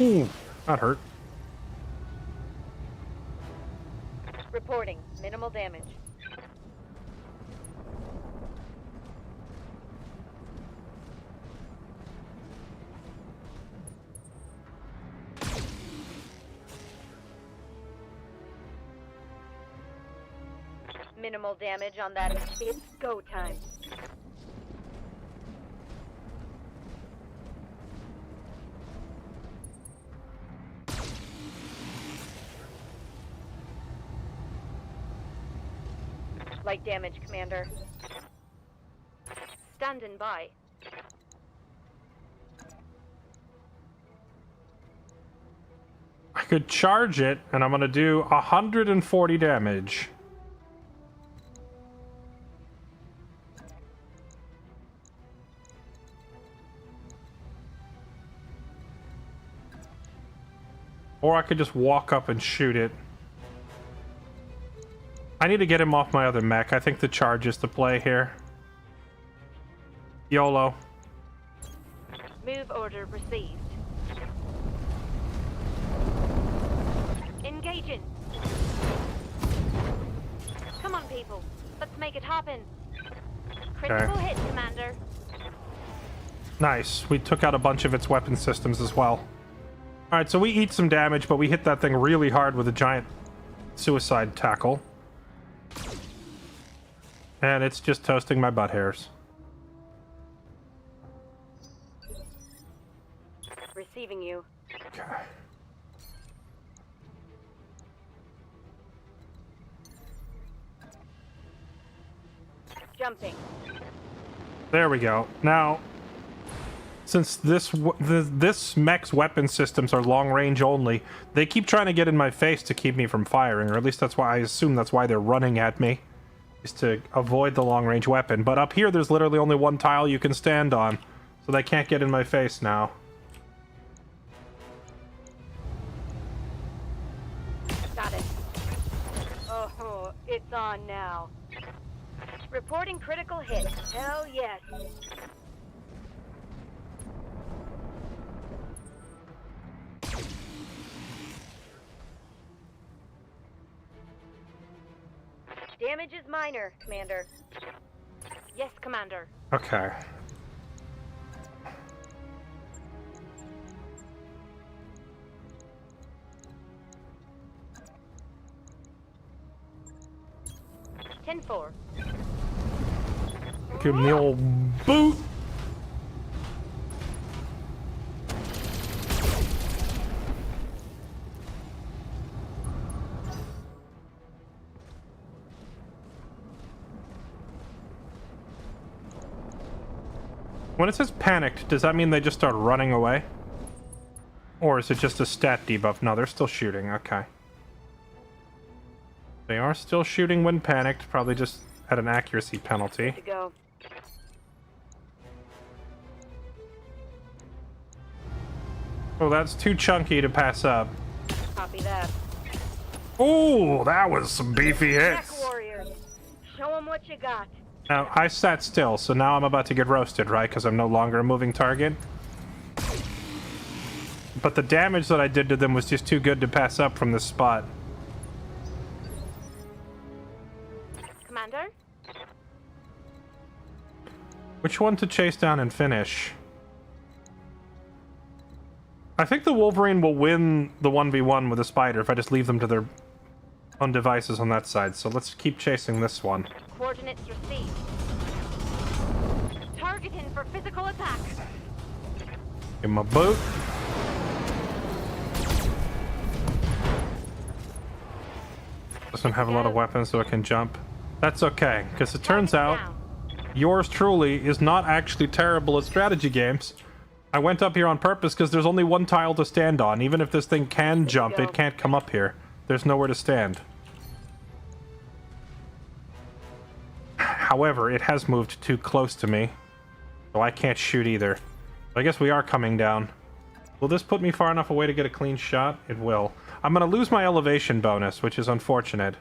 Speaker 1: Ooh, that hurt.
Speaker 2: Reporting. Minimal damage. Minimal damage on that. It's go time. Light damage, Commander.
Speaker 3: Standing by.
Speaker 1: I could charge it, and I'm gonna do 140 damage. Or I could just walk up and shoot it. I need to get him off my other mech. I think the charge is the play here. YOLO.
Speaker 3: Move order received. Engaging. Come on, people. Let's make it happen. Critical hit, Commander.
Speaker 1: Nice. We took out a bunch of its weapon systems as well. Alright, so we eat some damage, but we hit that thing really hard with a giant suicide tackle. And it's just toasting my butt hairs.
Speaker 2: Receiving you.
Speaker 1: Okay.
Speaker 2: Jumping.
Speaker 1: There we go. Now, since this mech's weapon systems are long range only, they keep trying to get in my face to keep me from firing, or at least that's why I assume that's why they're running at me, is to avoid the long range weapon. But up here, there's literally only one tile you can stand on, so they can't get in my face now.
Speaker 2: Got it. Oh, it's on now.
Speaker 3: Reporting critical hit.
Speaker 2: Hell yes.
Speaker 3: Damage is minor, Commander. Yes, Commander.
Speaker 1: Okay.
Speaker 3: Ten four.
Speaker 1: Give him the old boot. When it says panicked, does that mean they just start running away? Or is it just a stat debuff? No, they're still shooting. Okay. They are still shooting when panicked, probably just at an accuracy penalty.
Speaker 3: To go.
Speaker 1: Oh, that's too chunky to pass up.
Speaker 3: Copy that.
Speaker 1: Ooh, that was some beefy
Speaker 3: Mech
Speaker 1: hits.
Speaker 3: warriors. Show them what you got.
Speaker 1: Now, I sat still, so now I'm about to get roasted, right? Because I'm no longer a moving target. But the damage that I did to them was just too good to pass up from this spot.
Speaker 3: Commander?
Speaker 1: Which one to chase down and finish? I think the Wolverine will win the 1v1 with the Spider if I just leave them to their own devices on that side. So let's keep chasing this one.
Speaker 3: Coordinates received. Targeting for physical attack.
Speaker 1: Give him a boot. Doesn't have a lot of weapons, so it can jump. That's okay, because it turns out yours truly is not actually terrible at strategy games. I went up here on purpose because there's only one tile to stand on. Even if this thing can jump, it can't come up here. There's nowhere to stand. However, it has moved too close to me, so I can't shoot either. I guess we are coming down. Will this put me far enough away to get a clean shot? It will. I'm going to lose my elevation bonus, which is unfortunate.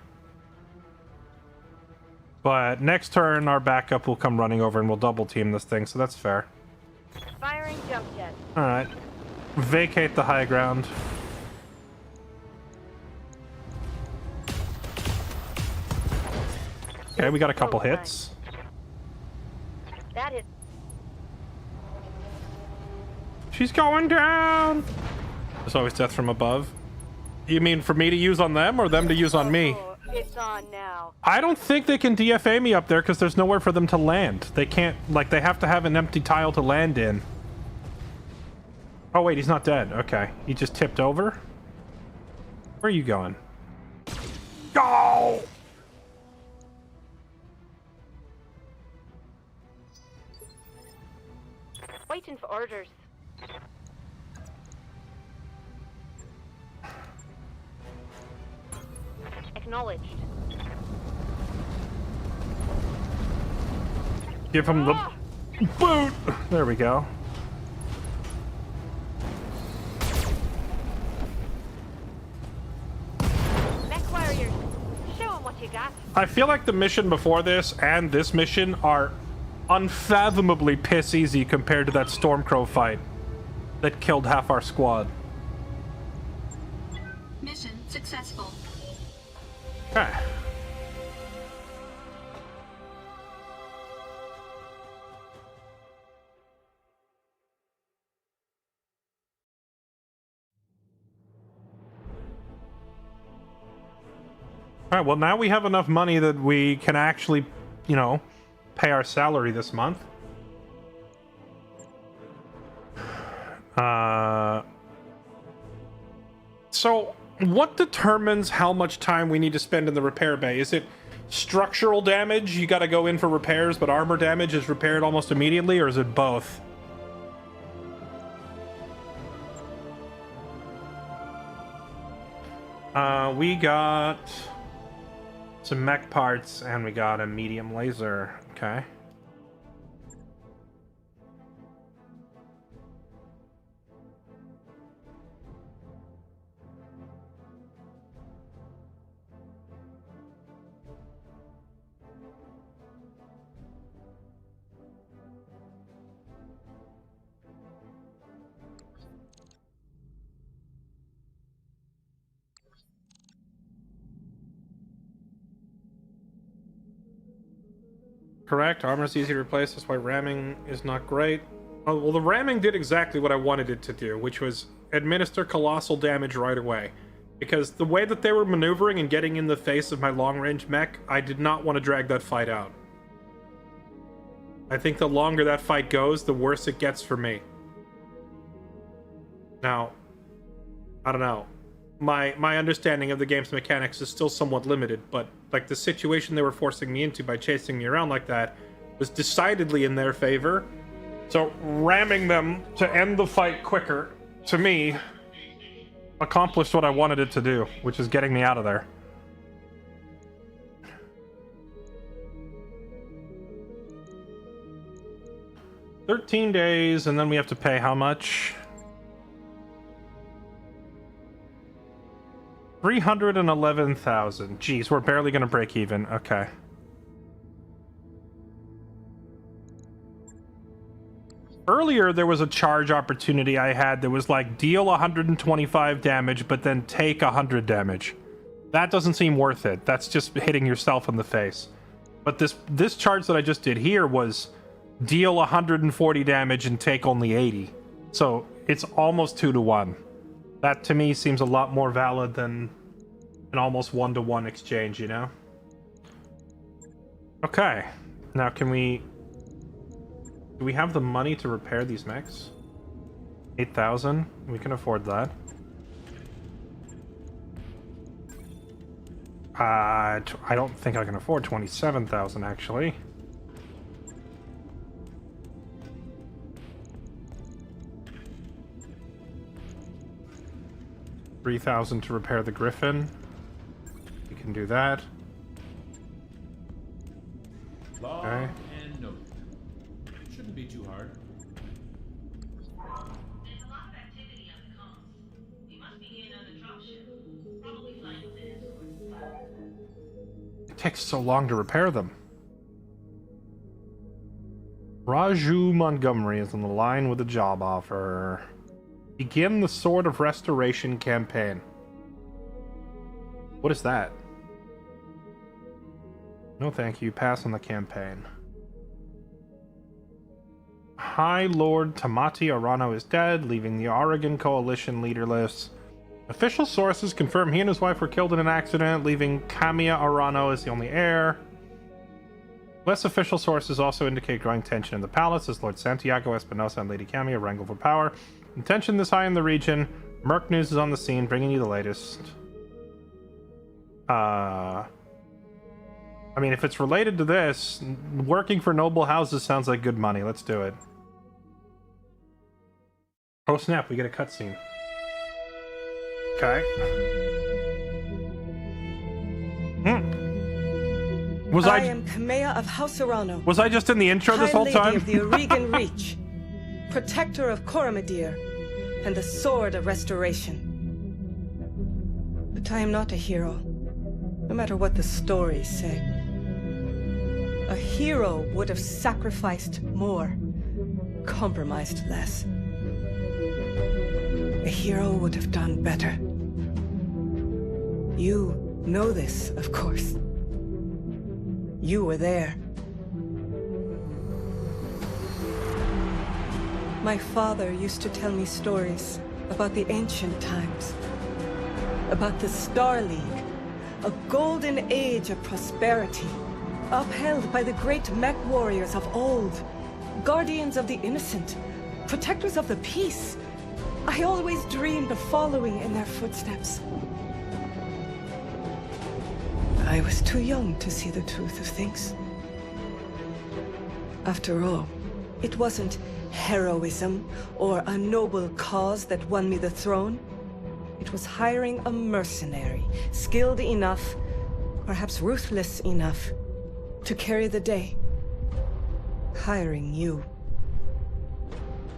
Speaker 1: But next turn, our backup will come running over and we'll double team this thing, so that's fair.
Speaker 3: Firing jump jet.
Speaker 1: Alright. Vacate the high ground. Okay, we got a couple hits.
Speaker 3: That hit.
Speaker 1: She's going down! There's always death from above. You mean for me to use on them or them to use on me?
Speaker 3: Oh, it's on now.
Speaker 1: I don't think they can DFA me up there because there's nowhere for them to land. They can't, like, they have to have an empty tile to land in. Oh, wait, he's not dead. Okay. He just tipped over? Where are you going? Go!
Speaker 3: Waiting for orders. Acknowledged.
Speaker 1: Give him the boot! There we go.
Speaker 3: Mech warriors. Show them what you got.
Speaker 1: I feel like the mission before this and this mission are unfathomably piss easy compared to that Stormcrow fight that killed half our squad.
Speaker 6: Mission successful.
Speaker 1: Okay. Alright, well now we have enough money that we can actually, you know, pay our salary this month. So, what determines how much time we need to spend in the repair bay? Is it structural damage? You gotta go in for repairs, but armor damage is repaired almost immediately, or is it both? We got some mech parts, and we got a medium laser. Okay. Correct. Armor's easy to replace. That's why ramming is not great. Oh, well, the ramming did exactly what I wanted it to do, which was administer colossal damage right away. Because the way that they were maneuvering and getting in the face of my long-range mech, I did not want to drag that fight out. I think the longer that fight goes, the worse it gets for me. Now, I don't know. My understanding of the game's mechanics is still somewhat limited, but like the situation they were forcing me into by chasing me around like that was decidedly in their favor. So ramming them to end the fight quicker, to me, accomplished what I wanted it to do, which is getting me out of there. $13 days, and then we have to pay how much? 311,000. Jeez, we're barely gonna break even. Okay. Earlier, there was a charge opportunity I had that was like, deal 125 damage, but then take 100 damage. That doesn't seem worth it. That's just hitting yourself in the face. But this charge that I just did here was deal 140 damage and take only 80. So it's almost 2 to 1. That to me seems a lot more valid than an almost 1-to-1 exchange, you know? Okay. Now do we have the money to repair these mechs? 8,000? We can afford that. I don't think I can afford 27,000 actually. $3,000 to repair the Griffin. We can do that.
Speaker 5: Long
Speaker 1: Okay.
Speaker 5: and note. Shouldn't be too hard.
Speaker 6: There's a lot of activity on the comms. We must be in on a dropship. Probably flying with an escort.
Speaker 1: It takes so long to repair them. Raju Montgomery is on the line with a job offer. Begin the Sword of Restoration campaign. What is that? No thank you. Pass on the campaign. High Lord Tamati Arano is dead, leaving the Oregon Coalition leaderless. Official sources confirm he and his wife were killed in an accident, leaving Kamiya Arano as the only heir. Less official sources also indicate growing tension in the palace as Lord Santiago Espinosa and Lady Kamiya wrangle for power. And tension this high in the region. Merc News is on the scene, bringing you the latest. I mean, if it's related to this, working for noble houses sounds like good money. Let's do it. Oh snap, we get a cutscene. Okay.
Speaker 9: I am Kamea of House Arano.
Speaker 1: Was I just in the intro this
Speaker 9: High
Speaker 1: whole
Speaker 9: Lady
Speaker 1: time?
Speaker 9: of the Oregon Reach, protector of Coromadir, and the Sword of Restoration. But I am not a hero, no matter what the stories say. A hero would have sacrificed more, compromised less. A hero would have done better. You know this, of course. You were there. My father used to tell me stories about the ancient times, about the Star League, a golden age of prosperity, upheld by the great Mech warriors of old, guardians of the innocent, protectors of the peace. I always dreamed of following in their footsteps. I was too young to see the truth of things. After all, it wasn't heroism or a noble cause that won me the throne. It was hiring a mercenary, skilled enough, perhaps ruthless enough, to carry the day. Hiring you.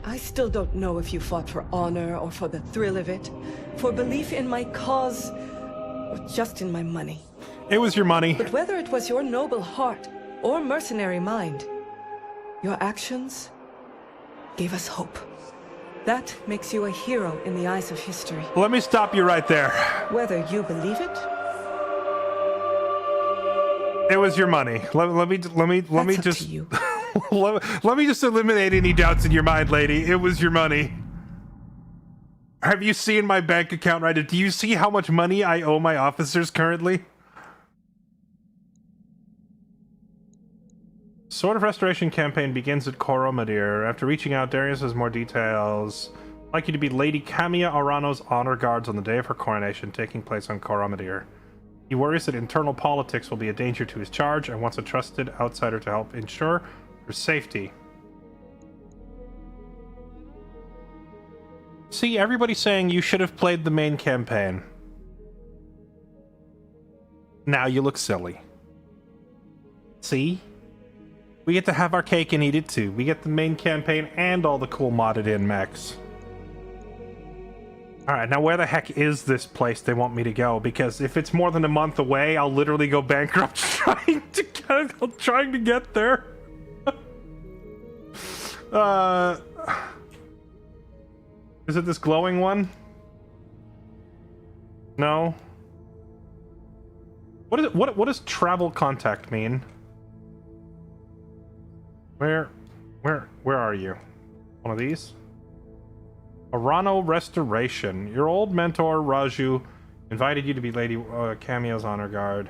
Speaker 9: I still don't know if you fought for honor or for the thrill of it, for belief in my cause, or just in my money.
Speaker 1: It was your money.
Speaker 9: But whether it was your noble heart or mercenary mind, your actions gave us hope. That makes you a hero in the eyes of history.
Speaker 1: Let me stop you right there.
Speaker 9: Whether you believe it
Speaker 1: It was your money. Let me
Speaker 9: That's up
Speaker 1: just
Speaker 9: to you.
Speaker 1: let me just eliminate any doubts in your mind, lady. It was your money. Have you seen my bank account, right? Do you see how much money I owe my officers currently? Sword of Restoration campaign begins at Coromadir. After reaching out, Darius has more details. I'd like you to be Lady Camilla Arano's honor guards on the day of her coronation, taking place on Coromadir. He worries that internal politics will be a danger to his charge and wants a trusted outsider to help ensure her safety. See, everybody's saying you should have played the main campaign. Now you look silly. See? We get to have our cake and eat it too. We get the main campaign and all the cool modded in mechs. Alright, now where the heck is this place they want me to go? Because if it's more than a month away, I'll literally go bankrupt trying to get there. Is it this glowing one? No. What is it? What does travel contact mean? Where are you? One of these? Arano Restoration. Your old mentor, Raju, invited you to be Lady Cameo's honor guard.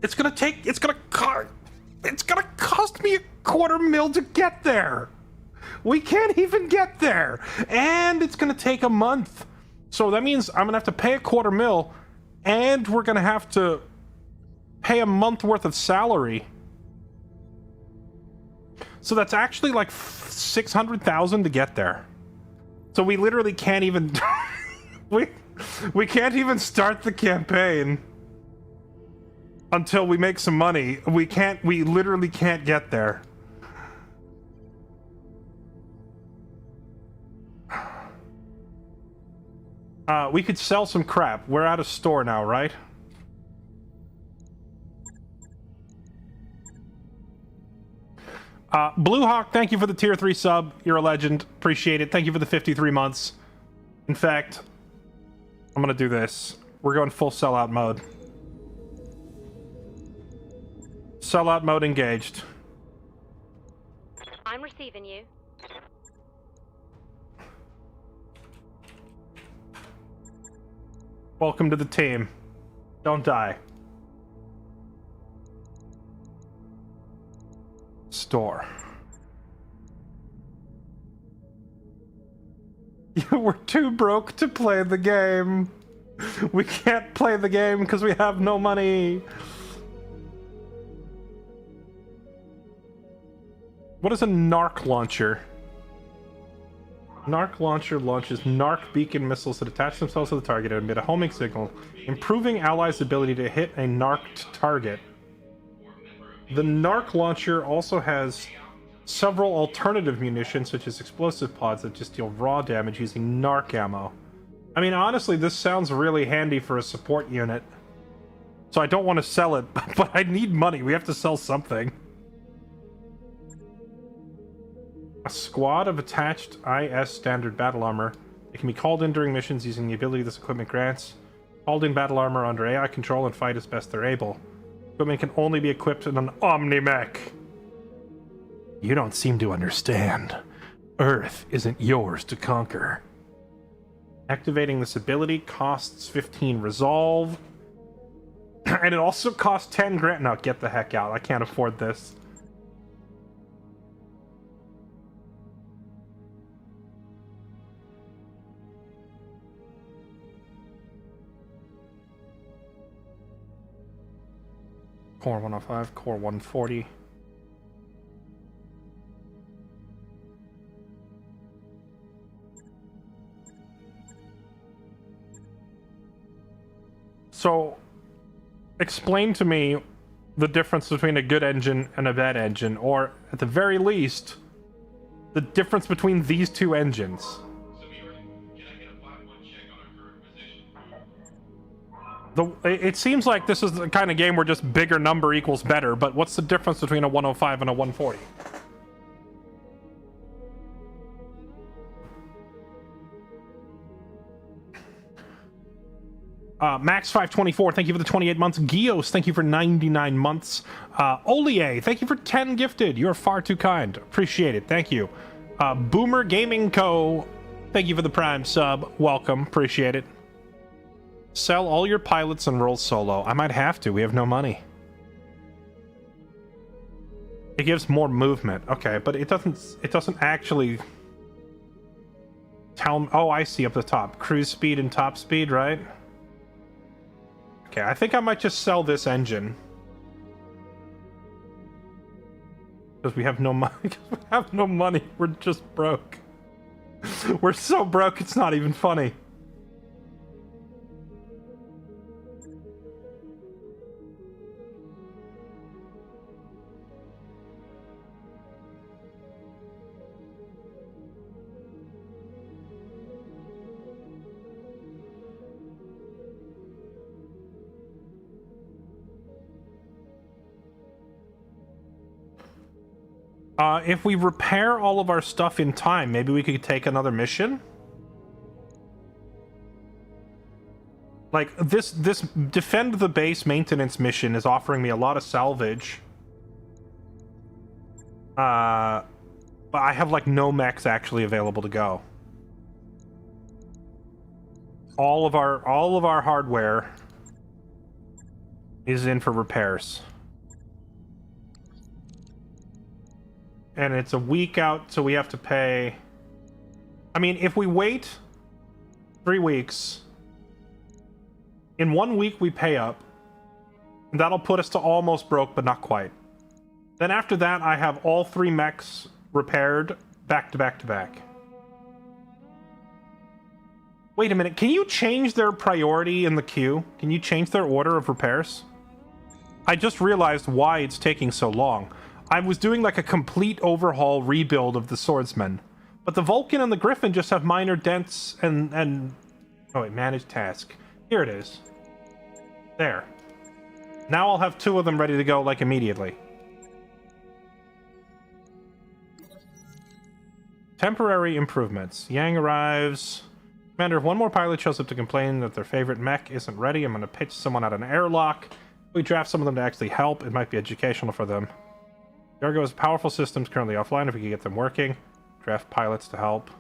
Speaker 1: It's gonna cost me $250,000 to get there! We can't even get there! And it's gonna take a month. So that means I'm gonna have to pay $250,000, and we're gonna have to pay a month worth of salary. So that's actually like $600,000 to get there. So we literally can't even we can't even start the campaign until we make some money. We literally can't get there. We could sell some crap. We're out of store now, right? Bluehawk, thank you for the tier 3 sub. You're a legend. Appreciate it. Thank you for the 53 months. In fact, I'm gonna do this. We're going full sellout mode. Sellout mode engaged.
Speaker 3: I'm receiving you.
Speaker 1: Welcome to the team. Don't die. Store. We're too broke to play the game. We can't play the game because we have no money. What is a narc launcher? Narc launcher launches narc beacon missiles that attach themselves to the target and emit a homing signal, improving allies' ability to hit a narked target. The narc launcher also has several alternative munitions, such as explosive pods that just deal raw damage using narc ammo. I mean, honestly, this sounds really handy for a support unit. So I don't want to sell it, but I need money. We have to sell something. A squad of attached IS standard battle armor. It can be called in during missions using the ability this equipment grants. Called in battle armor under AI control and fight as best they're able. Equipment can only be equipped in an Omni-Mech. You don't seem to understand. Earth isn't yours to conquer. Activating this ability costs 15 resolve. And it also costs 10 grand. No, get the heck out. I can't afford this. Core 105, Core 140. So, explain to me the difference between a good engine and a bad engine, or at the very least, the difference between these two engines. It seems like this is the kind of game where just bigger number equals better, but what's the difference between a 105 and a 140? Max524, thank you for the 28 months. Gios, thank you for 99 months. Olie, thank you for 10 gifted. You're far too kind. Appreciate it. Thank you. Boomer Gaming Co., thank you for the Prime sub. Welcome. Appreciate it. Sell all your pilots and roll solo. I might have to. We have no money. It gives more movement. Okay, but it doesn't actually tell me. Oh, I see up the top. Cruise speed and top speed, right? Okay, I think I might just sell this engine. Because we have no money. We have no money. We're just broke. We're so broke, it's not even funny. If we repair all of our stuff in time, maybe we could take another mission? Like, this defend the base maintenance mission is offering me a lot of salvage. But I have, like, no mechs actually available to go. All of our hardware is in for repairs. And it's a week out, so we have to pay... I mean, if we wait 3 weeks, in 1 week we pay up. And that'll put us to almost broke, but not quite. Then after that, I have all 3 mechs repaired back to back to back. Wait a minute, can you change their priority in the queue? Can you change their order of repairs? I just realized why it's taking so long. I was doing like a complete overhaul rebuild of the swordsman, but the Vulcan and the Griffin just have minor dents and oh wait, manage task. Here it is. There. Now I'll have 2 of them ready to go like immediately. Temporary improvements. Yang arrives. Commander, if one more pilot shows up to complain that their favorite mech isn't ready, I'm going to pitch someone at an airlock. We draft some of them to actually help. It might be educational for them. Yargo has powerful systems currently offline if we can get them working. Draft pilots to help.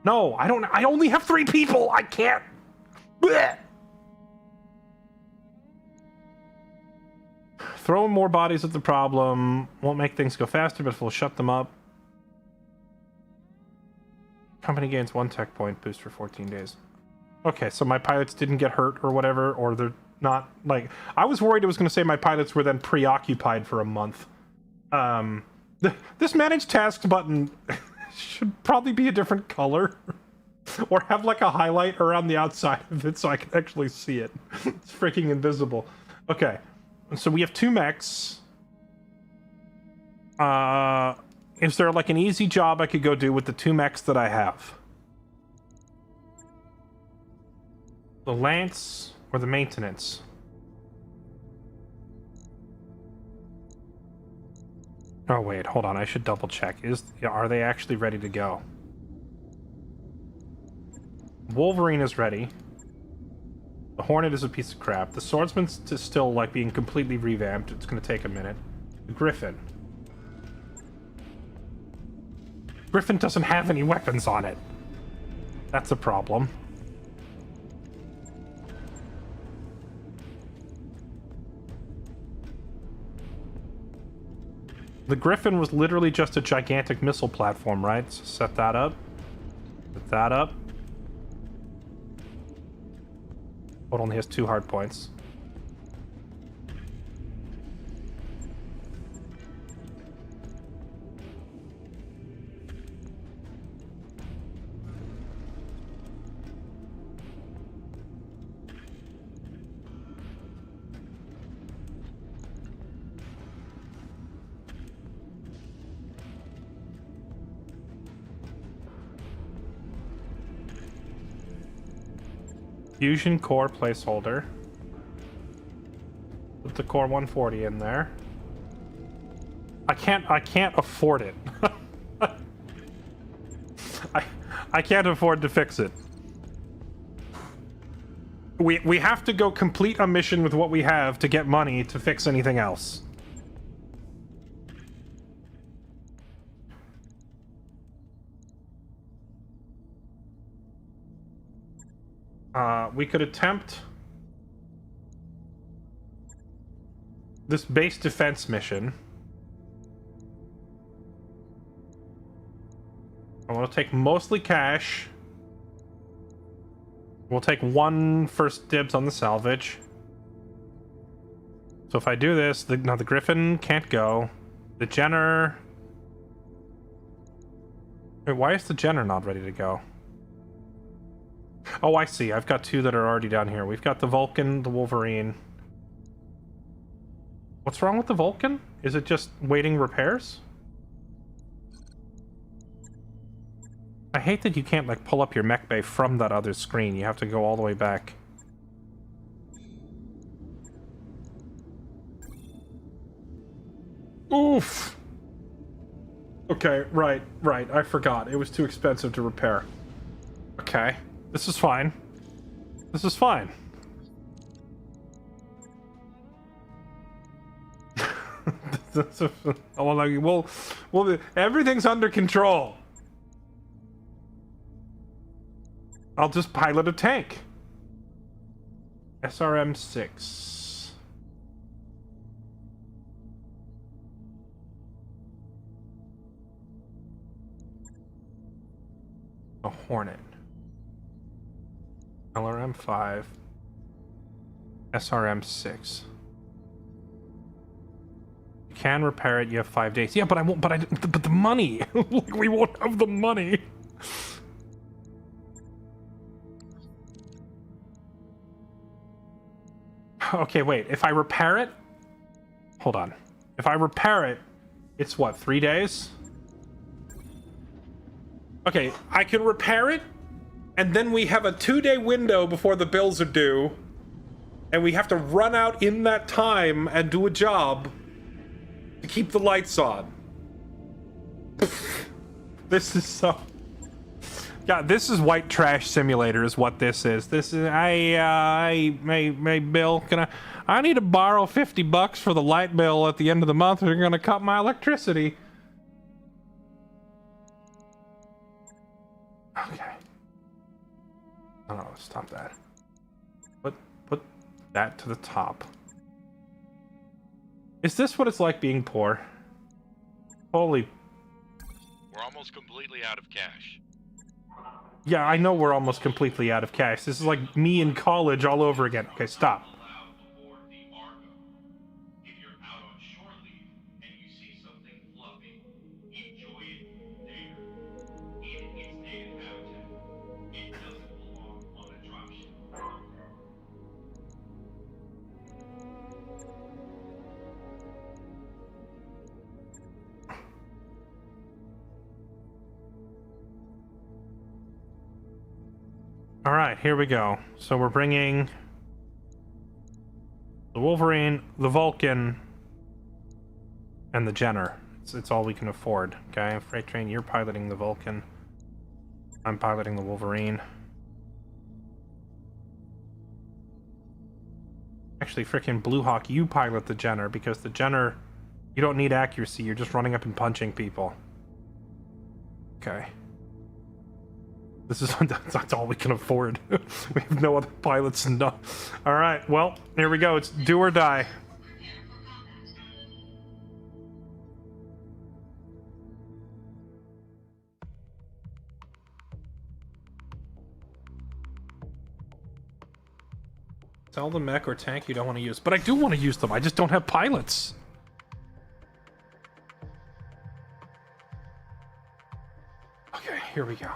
Speaker 1: No, I only have 3 people! I can't! Blech! Throwing more bodies at the problem won't make things go faster, but we'll shut them up. Company gains 1 tech point boost for 14 days. Okay, so my pilots didn't get hurt or whatever, or they're not, like... I was worried it was going to say my pilots were then preoccupied for a month. This manage tasks button should probably be a different color. Or have like a highlight around the outside of it so I can actually see it. It's freaking invisible. Okay, so we have 2 mechs. Is there like an easy job I could go do with the 2 mechs that I have? The Lance or the maintenance? Oh wait, hold on. I should double check. Are they actually ready to go? Wolverine is ready. The Hornet is a piece of crap. The Swordsman's still like being completely revamped. It's going to take a minute. The Griffin. Griffin doesn't have any weapons on it. That's a problem. The Griffin was literally just a gigantic missile platform, right? So set that up. Set that up. Oh, it only has 2 hard points. Fusion core placeholder. Put the core 140 in there. I can't afford it. I can't afford to fix it. We have to go complete a mission with what we have to get money to fix anything else. We could attempt this base defense mission. I want to take mostly cash. We'll take one first dibs on the salvage. So if I do this, the Griffin can't go. The Jenner... Wait, why is the Jenner not ready to go? Oh, I see. I've got two that are already down here. We've got the Vulcan, the Wolverine. What's wrong with the Vulcan? Is it just waiting repairs? I hate that you can't, like, pull up your mech bay from that other screen. You have to go all the way back. Oof! Okay, right. I forgot. It was too expensive to repair. Okay. This is fine. This is fine. Well, everything's under control. I'll just pilot a tank. SRM-6. A Hornet. LRM-5. SRM-6. You can repair it. You have 5 days. Yeah, but I won't. But the money. Like, we won't have the money. Okay, wait. If I repair it, hold on. If I repair it, it's what, 3 days? Okay, I can repair it, and then we have a 2-day window before the bills are due, and we have to run out in that time and do a job to keep the lights on. This is so... God, this is white trash simulator is what this is. This is... Hey, Bill, I need to borrow $50 for the light bill at the end of the month. They're gonna cut my electricity. Okay. Oh, stop that. Put that to the top. Is this what it's like being poor? Holy...
Speaker 7: We're almost completely out of cash.
Speaker 1: Yeah, I know we're almost completely out of cash. This is like me in college all over again. Okay, stop.
Speaker 7: If you're out on shore leave and you see something fluffy, enjoy it there. In its native habitat. It doesn't belong on a dropship.
Speaker 1: All right, here we go. So we're bringing the Wolverine, the Vulcan, and the Jenner. It's all we can afford. Okay, Freight Train, you're piloting the Vulcan. I'm piloting the Wolverine. Actually, frickin' Blue Hawk, you pilot the Jenner, because the Jenner, you don't need accuracy. You're just running up and punching people. Okay. This is that's all we can afford. We have no other pilots. No. All right. Well, here we go. It's do or die. Sell the mech or tank you don't want to use, but I do want to use them. I just don't have pilots. Okay, here we go.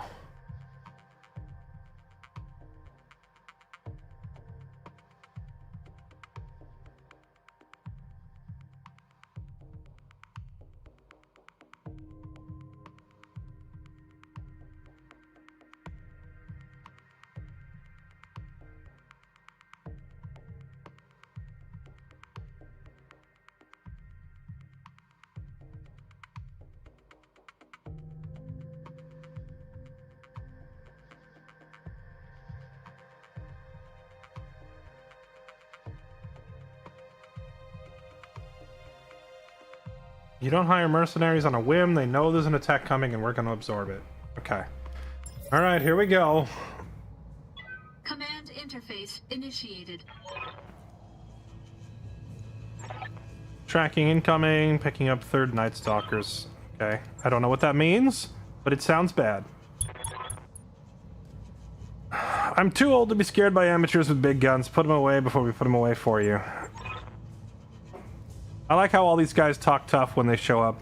Speaker 1: You don't hire mercenaries on a whim. They know there's an attack coming and we're going to absorb it. Okay. All right, here we go.
Speaker 6: Command interface initiated.
Speaker 1: Tracking incoming, picking up third Night Stalkers. Okay. I don't know what that means, but it sounds bad. I'm too old to be scared by amateurs with big guns. Put them away before we put them away for you. I like how all these guys talk tough when they show up.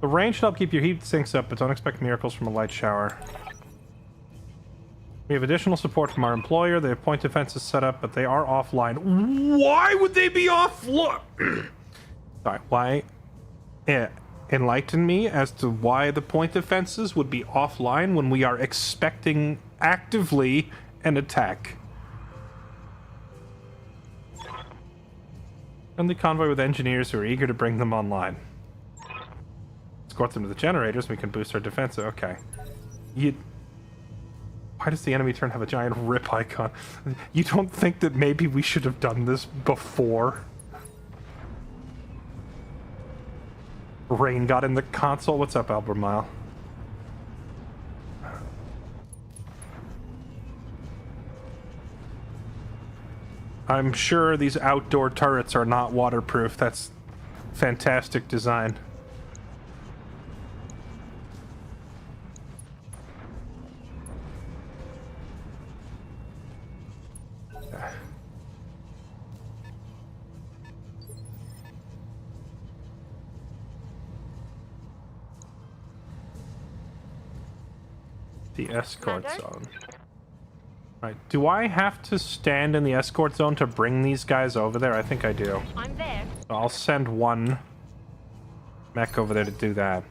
Speaker 1: The rain should help keep your heat sinks up, but don't expect miracles from a light shower. We have additional support from our employer. They have point defenses set up, but they are offline. Why would they be offline? Sorry, why? Enlighten me as to why the point defenses would be offline when we are expecting actively an attack. Friendly convoy with engineers who are eager to bring them online. Escort them to the generators, we can boost our defense. Okay. Why does the enemy turn have a giant rip icon? You don't think that maybe we should have done this before? Rain got in the console. What's up, Albermile? I'm sure these outdoor turrets are not waterproof. That's fantastic design. The escort zone. Right. Do I have to stand in the escort zone to bring these guys over there? I think I do.
Speaker 3: I'm there.
Speaker 1: So I'll send one mech over there to do that.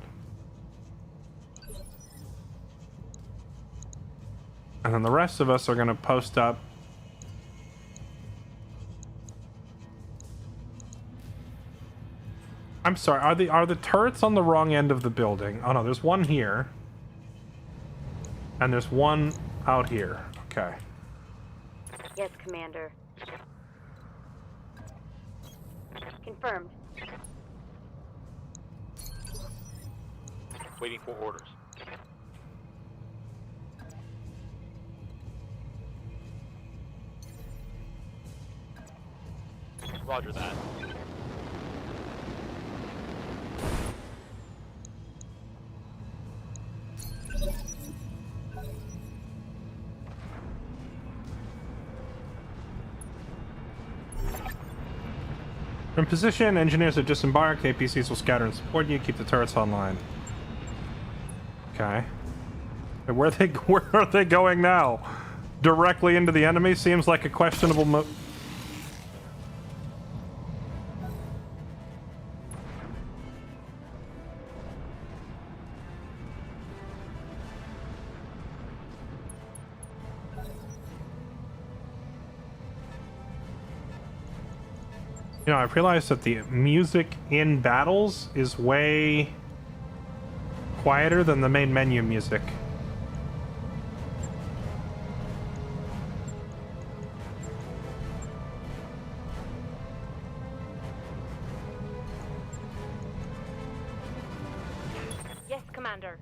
Speaker 1: And then the rest of us are going to post up. I'm sorry, are the turrets on the wrong end of the building? Oh no, there's one here. And there's one out here. Okay.
Speaker 2: Yes, Commander. Confirmed.
Speaker 8: Waiting for orders. Roger that.
Speaker 1: From position, engineers have disembarked. APCs will scatter and support you. Keep the turrets online. Okay. And where are they going now? Directly into the enemy? Seems like a questionable move. You know, I've realized that the music in battles is way quieter than the main menu music.
Speaker 3: Yes, Commander.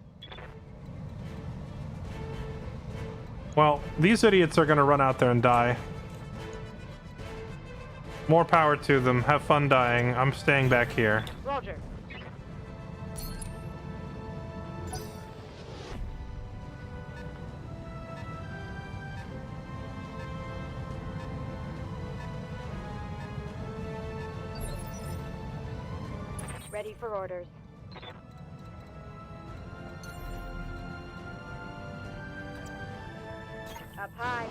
Speaker 1: Well, these idiots are gonna run out there and die. More power to them. Have fun dying. I'm staying back here.
Speaker 3: Roger.
Speaker 2: Ready for orders. Up high.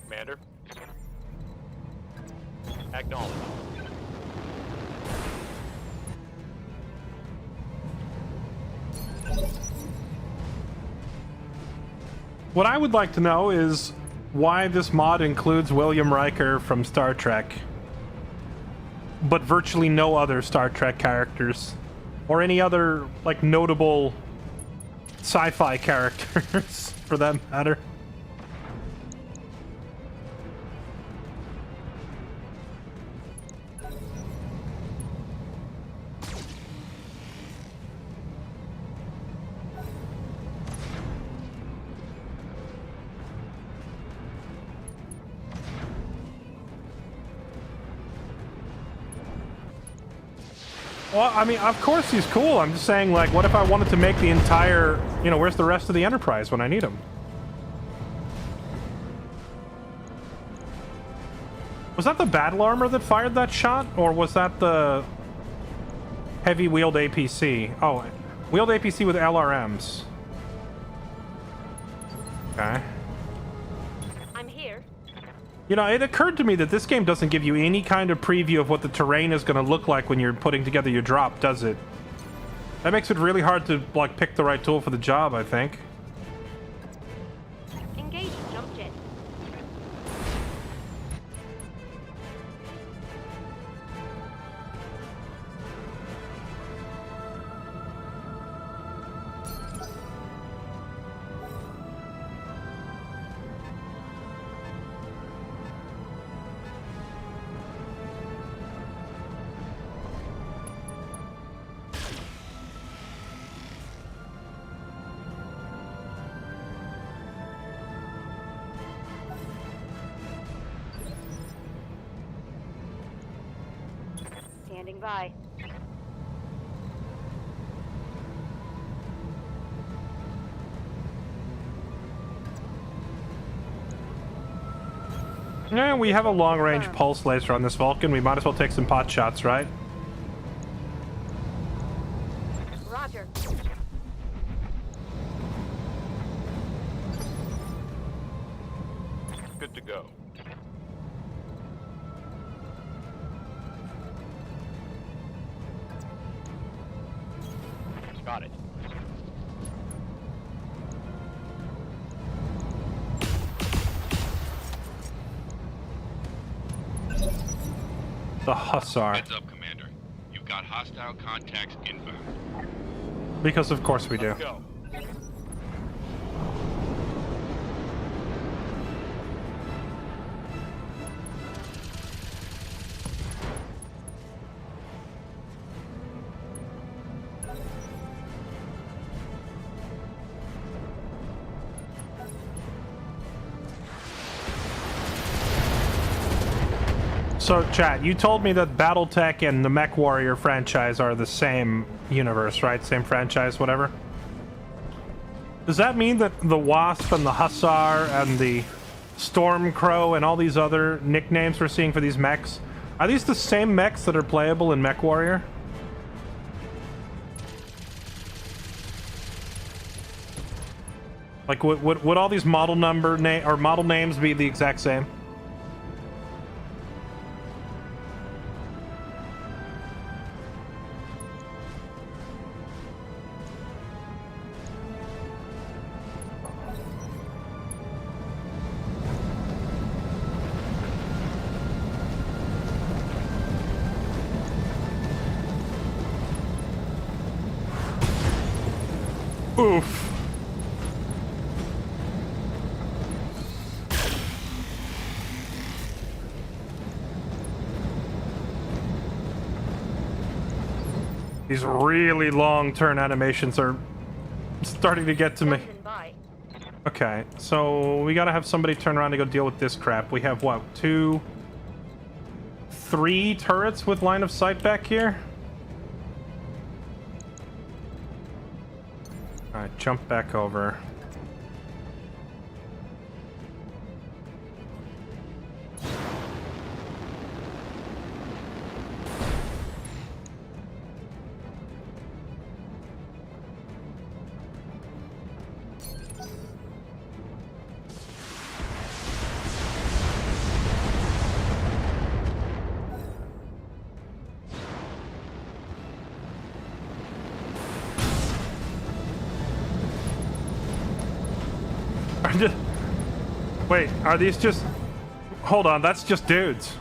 Speaker 8: Commander. Acknowledge.
Speaker 1: What I would like to know is why this mod includes William Riker from Star Trek, but virtually no other Star Trek characters, or any other, like, notable sci-fi characters, for that matter. Well, I mean, of course he's cool. I'm just saying, like, what if I wanted to make the entire... You know, where's the rest of the Enterprise when I need him? Was that the battle armor that fired that shot? Or was that the heavy wheeled APC? Oh, wheeled APC with LRMs. Okay.
Speaker 3: I'm here.
Speaker 1: You know, it occurred to me that this game doesn't give you any kind of preview of what the terrain is going to look like when you're putting together your drop, does it? That makes it really hard to, like, pick the right tool for the job, I think.
Speaker 3: Engage jump jet. Standing by.
Speaker 1: Yeah, we have a long-range pulse laser on this Vulcan. We might as well take some pot shots, right?
Speaker 3: Roger.
Speaker 8: Good to go. Got it.
Speaker 1: The Hussar.
Speaker 7: Heads up, Commander. You've got hostile contacts inbound.
Speaker 1: Because of course we do.
Speaker 8: Let's go.
Speaker 1: So, chat, you told me that Battletech and the Mech Warrior franchise are the same universe, right? Same franchise, whatever? Does that mean that the Wasp and the Hussar and the Stormcrow and all these other nicknames we're seeing for these mechs, are these the same mechs that are playable in Mech Warrior? Like, would all these model model names be the exact same? Oof. These really long turn animations are starting to get to me.
Speaker 3: Standing by.
Speaker 1: Okay, so we gotta have somebody turn around to go deal with this crap. We have, what, 2... 3 turrets with line of sight back here? Alright, jump back over. Wait, are these just... Hold on, that's just dudes.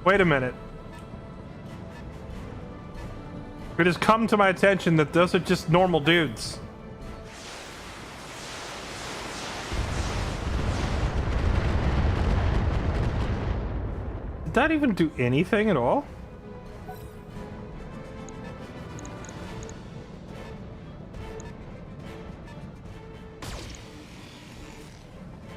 Speaker 1: Wait a minute. It has come to my attention that those are just normal dudes. Did that even do anything at all?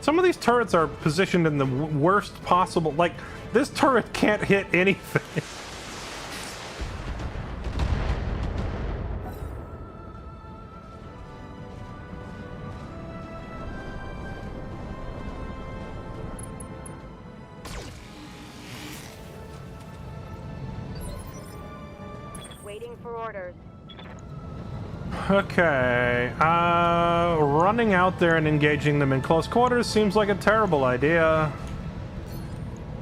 Speaker 1: Some of these turrets are positioned in the worst possible... Like, this turret can't hit anything.
Speaker 3: Waiting for orders.
Speaker 1: Okay, running out there and engaging them in close quarters seems like a terrible idea.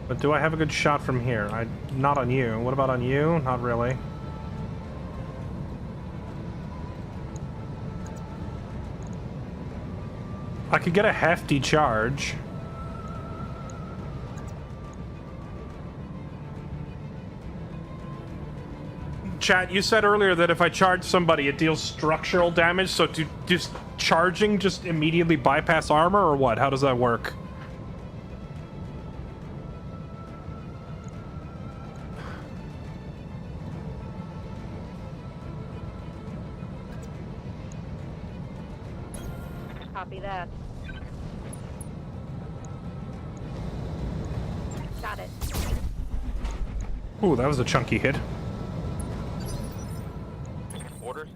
Speaker 1: But do I have a good shot from here? Not on you. What about on you? Not really. I could get a hefty charge. Chat, you said earlier that if I charge somebody, it deals structural damage, so does charging just immediately bypass armor, or what? How does that work?
Speaker 3: Copy that. Got it.
Speaker 1: Ooh, that was a chunky hit.
Speaker 8: Orders?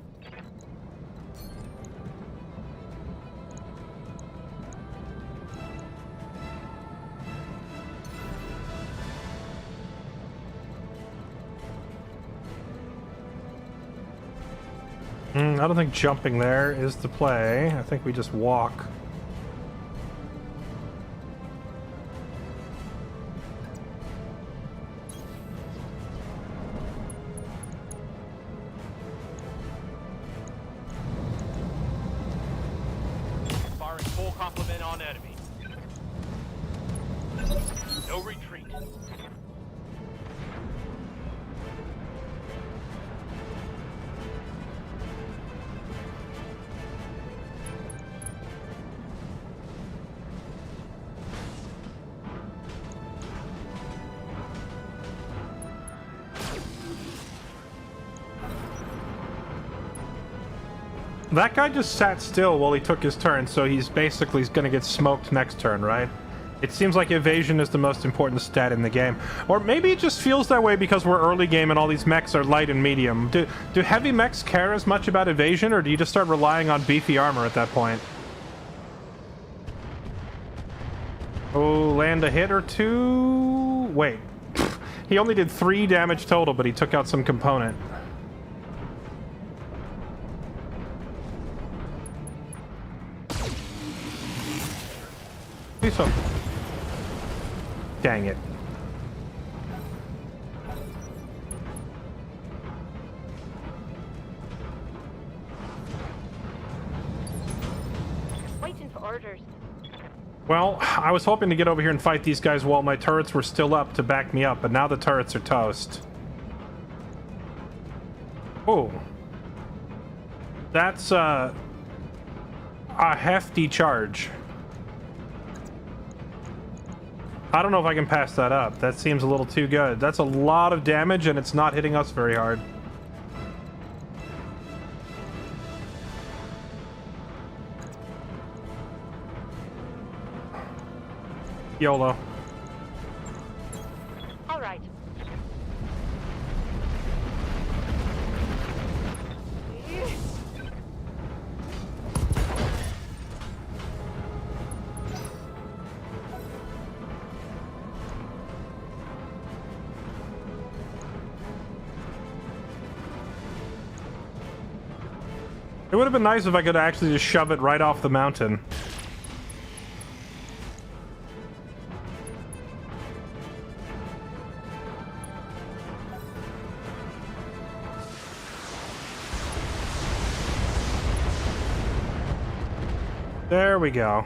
Speaker 1: I don't think jumping there is the play. I think we just walk.
Speaker 8: Firing full complement on enemy. No retreat.
Speaker 1: That guy just sat still while he took his turn, so he's basically going to get smoked next turn, right? It seems like evasion is the most important stat in the game. Or maybe it just feels that way because we're early game and all these mechs are light and medium. Do heavy mechs care as much about evasion, or do you just start relying on beefy armor at that point? Oh, land a hit or two? Wait. He only did 3 damage total, but he took out some component. So, dang it.
Speaker 3: Waiting for orders.
Speaker 1: Well, I was hoping to get over here and fight these guys while my turrets were still up to back me up, but now the turrets are toast. Oh. That's a hefty charge. I don't know if I can pass that up. That seems a little too good. That's a lot of damage, and it's not hitting us very hard. YOLO.
Speaker 3: All right.
Speaker 1: It would have been nice if I could actually just shove it right off the mountain. There we go.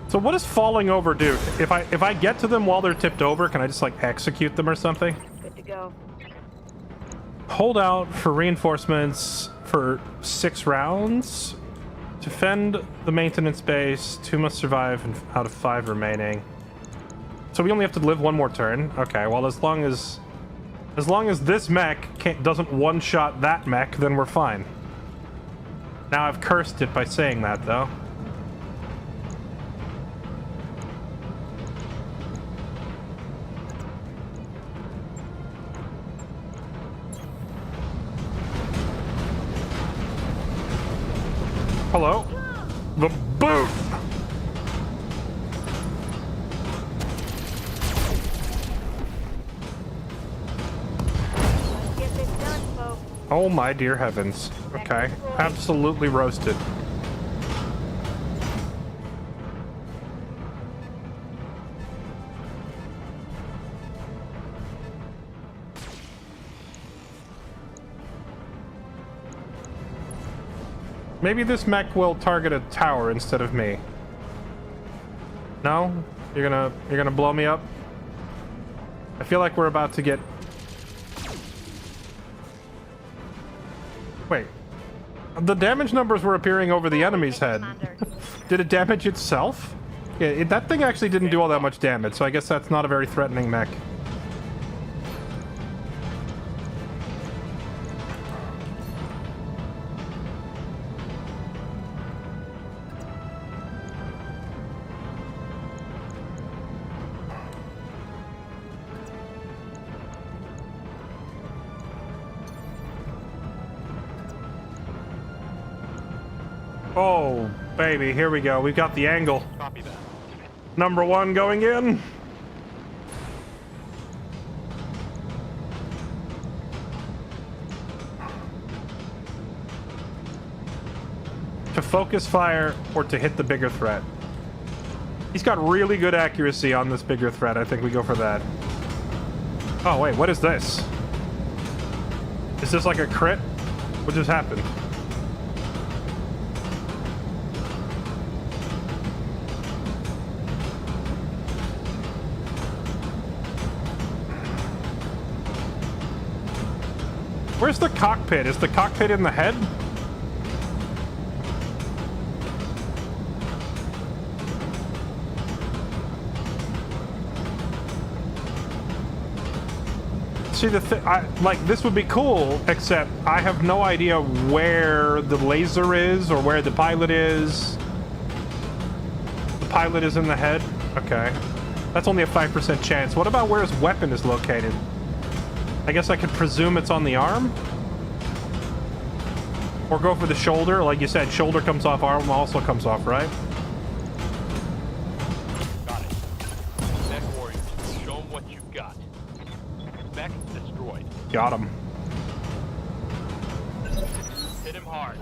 Speaker 1: So what does falling over do? If I get to them while they're tipped over, can I just like execute them or something?
Speaker 3: Good to go.
Speaker 1: Hold out for reinforcements for 6 rounds. Defend the maintenance base. 2 must survive out of 5 remaining. So we only have to live 1 more turn. Okay, well as long as this mech doesn't one-shot that mech, then we're fine. Now I've cursed it by saying that though. Hello? The boot!
Speaker 3: Let's get this done, folks.
Speaker 1: Oh my dear heavens. Okay. Absolutely roasted. Maybe this mech will target a tower instead of me. No? You're gonna blow me up? I feel like we're about to get... Wait. The damage numbers were appearing over the enemy's head. Did it damage itself? Yeah, that thing actually didn't do all that much damage, so I guess that's not a very threatening mech. Oh, baby, here we go. We've got the angle.
Speaker 8: Copy that.
Speaker 1: Number one going in. To focus fire or to hit the bigger threat. He's got really good accuracy on this bigger threat. I think we go for that. Oh, wait, what is this? Is this like a crit? What just happened? Where's the cockpit? Is the cockpit in the head? See, like, this would be cool, except I have no idea where the laser is or where the pilot is. The pilot is in the head? Okay. That's only a 5% chance. What about where his weapon is located? I guess I could presume it's on the arm? Or go for the shoulder. Like you said, shoulder comes off, arm also comes off, right?
Speaker 8: Got it. Mech warriors, show them what you've got. Mech destroyed.
Speaker 1: Got him.
Speaker 8: Hit him hard.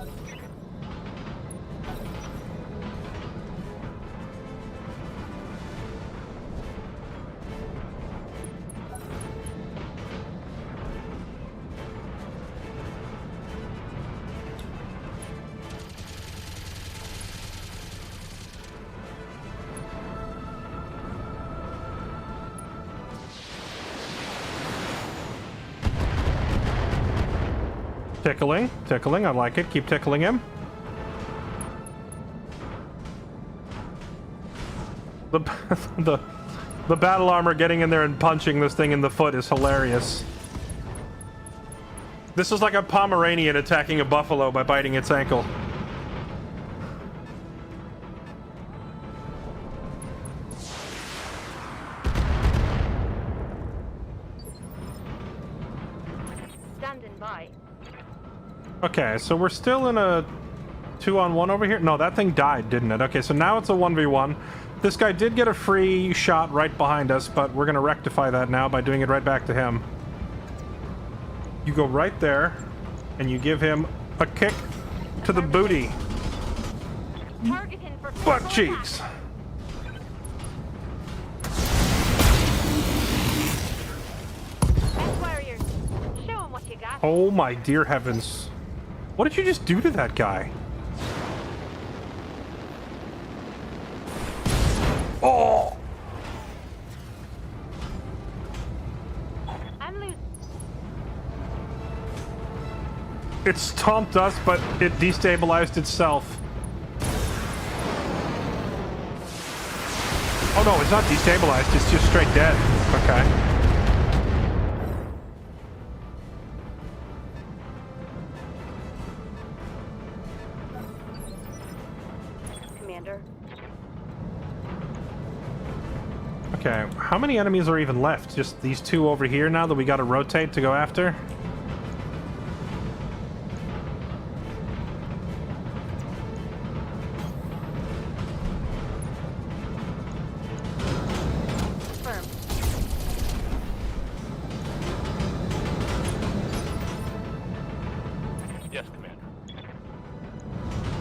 Speaker 1: Tickling, tickling, I like it. Keep tickling him. The the battle armor getting in there and punching this thing in the foot is hilarious. This is like a Pomeranian attacking a buffalo by biting its ankle.
Speaker 3: Standing by.
Speaker 1: Okay, so we're still in a 2-on-1 over here? No, that thing died, didn't it? Okay, so now it's a 1v1. This guy did get a free shot right behind us, but we're gonna rectify that now by doing it right back to him. You go right there, and you give him a kick to the booty.
Speaker 3: Targeting for
Speaker 1: Butt cheeks!
Speaker 3: Mech warriors, show 'em what you got.
Speaker 1: Oh my dear heavens. What did you just do to that guy? Oh!
Speaker 3: I'm loose.
Speaker 1: It stomped us, but it destabilized itself. Oh no, it's not destabilized, it's just straight dead. Okay.
Speaker 3: Commander.
Speaker 1: Okay, how many enemies are even left? Just these two over here now that we gotta rotate to go after?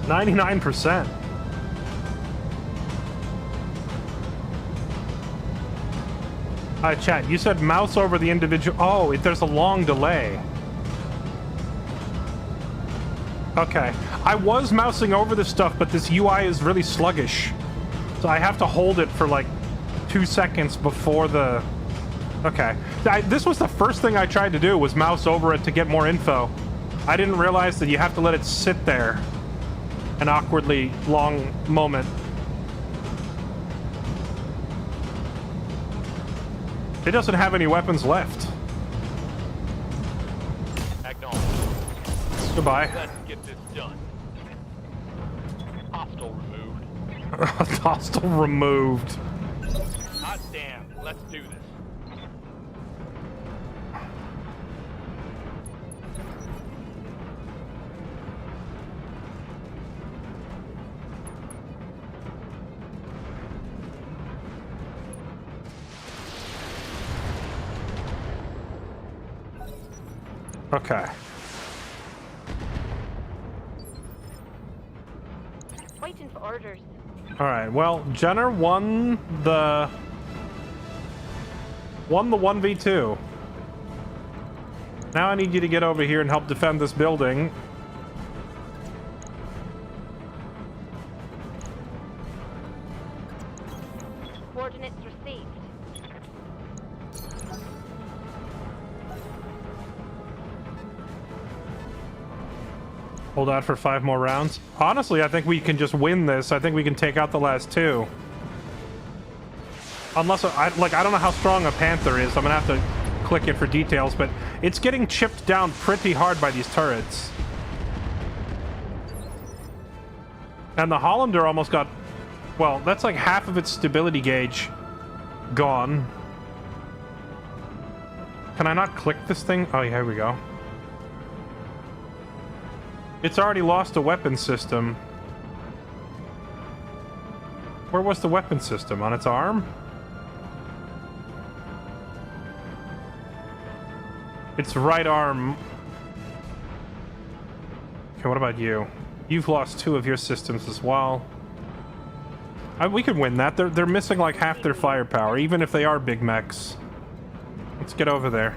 Speaker 1: 99%. Chat, you said mouse over the individual. Oh, there's a long delay. Okay. I was mousing over this stuff, but this UI is really sluggish. So I have to hold it for like 2 seconds before the... Okay. This was the first thing I tried to do, was mouse over it to get more info. I didn't realize that you have to let it sit there an awkwardly long moment. It doesn't have any weapons left.
Speaker 8: Acknowledge.
Speaker 1: Goodbye.
Speaker 8: Let's get this done. Hostile removed.
Speaker 1: Hostile removed.
Speaker 8: Hot damn. Let's do this.
Speaker 1: Okay.
Speaker 3: Waiting for orders.
Speaker 1: All right. Well, Jenner won the 1v2. Now I need you to get over here and help defend this building.
Speaker 3: Coordinates received.
Speaker 1: Hold out for 5 more rounds. Honestly, I think we can just win this. I think we can take out the last 2. Unless, I don't know how strong a Panther is. I'm gonna have to click it for details, but it's getting chipped down pretty hard by these turrets. And the Hollander almost got... Well, that's like half of its stability gauge gone. Can I not click this thing? Oh, yeah, here we go. It's already lost a weapon system. Where was the weapon system? On its arm? Its right arm. Okay, what about you? You've lost 2 of your systems as well. We could win that. They're missing like half their firepower, even if they are big mechs. Let's get over there.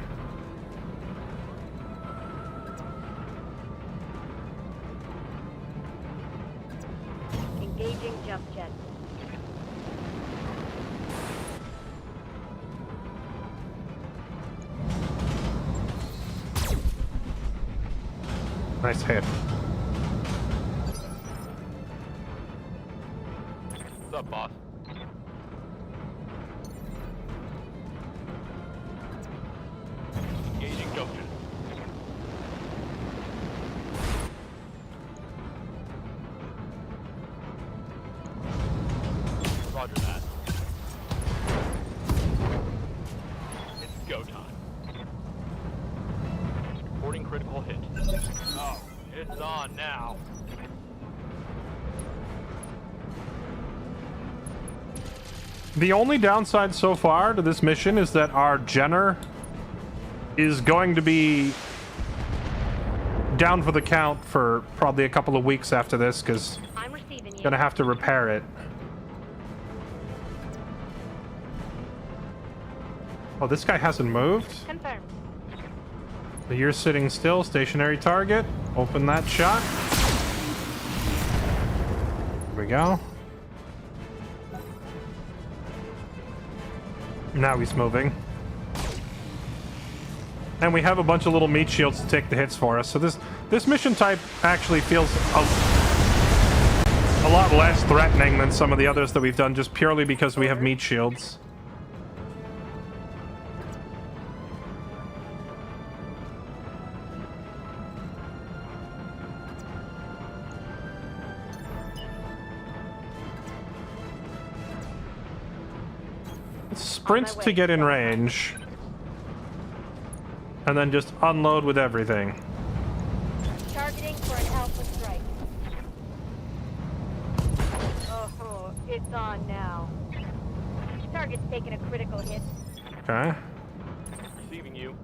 Speaker 3: Engaging jump jet.
Speaker 1: Nice hit.
Speaker 8: What's up, boss? Engaging junction. Roger that. It's go time. Reporting critical hit. Oh, it's on now.
Speaker 1: The only downside so far to this mission is that our Jenner is going to be down for the count for probably a couple of weeks after this, because
Speaker 3: I'm receiving you.
Speaker 1: gonna have to repair it. Oh, this guy hasn't moved.
Speaker 3: Confirmed.
Speaker 1: So you're sitting still, stationary target. Open that shot. Here we go. Now he's moving. And we have a bunch of little meat shields to take the hits for us. So this mission type actually feels a lot less threatening than some of the others that we've done, just purely because we have meat shields. Sprint to get in range. And then just unload with everything.
Speaker 3: Targeting for an alpha strike. Oh, it's on now. Target's taking a critical hit.
Speaker 1: Okay.
Speaker 8: Receiving you.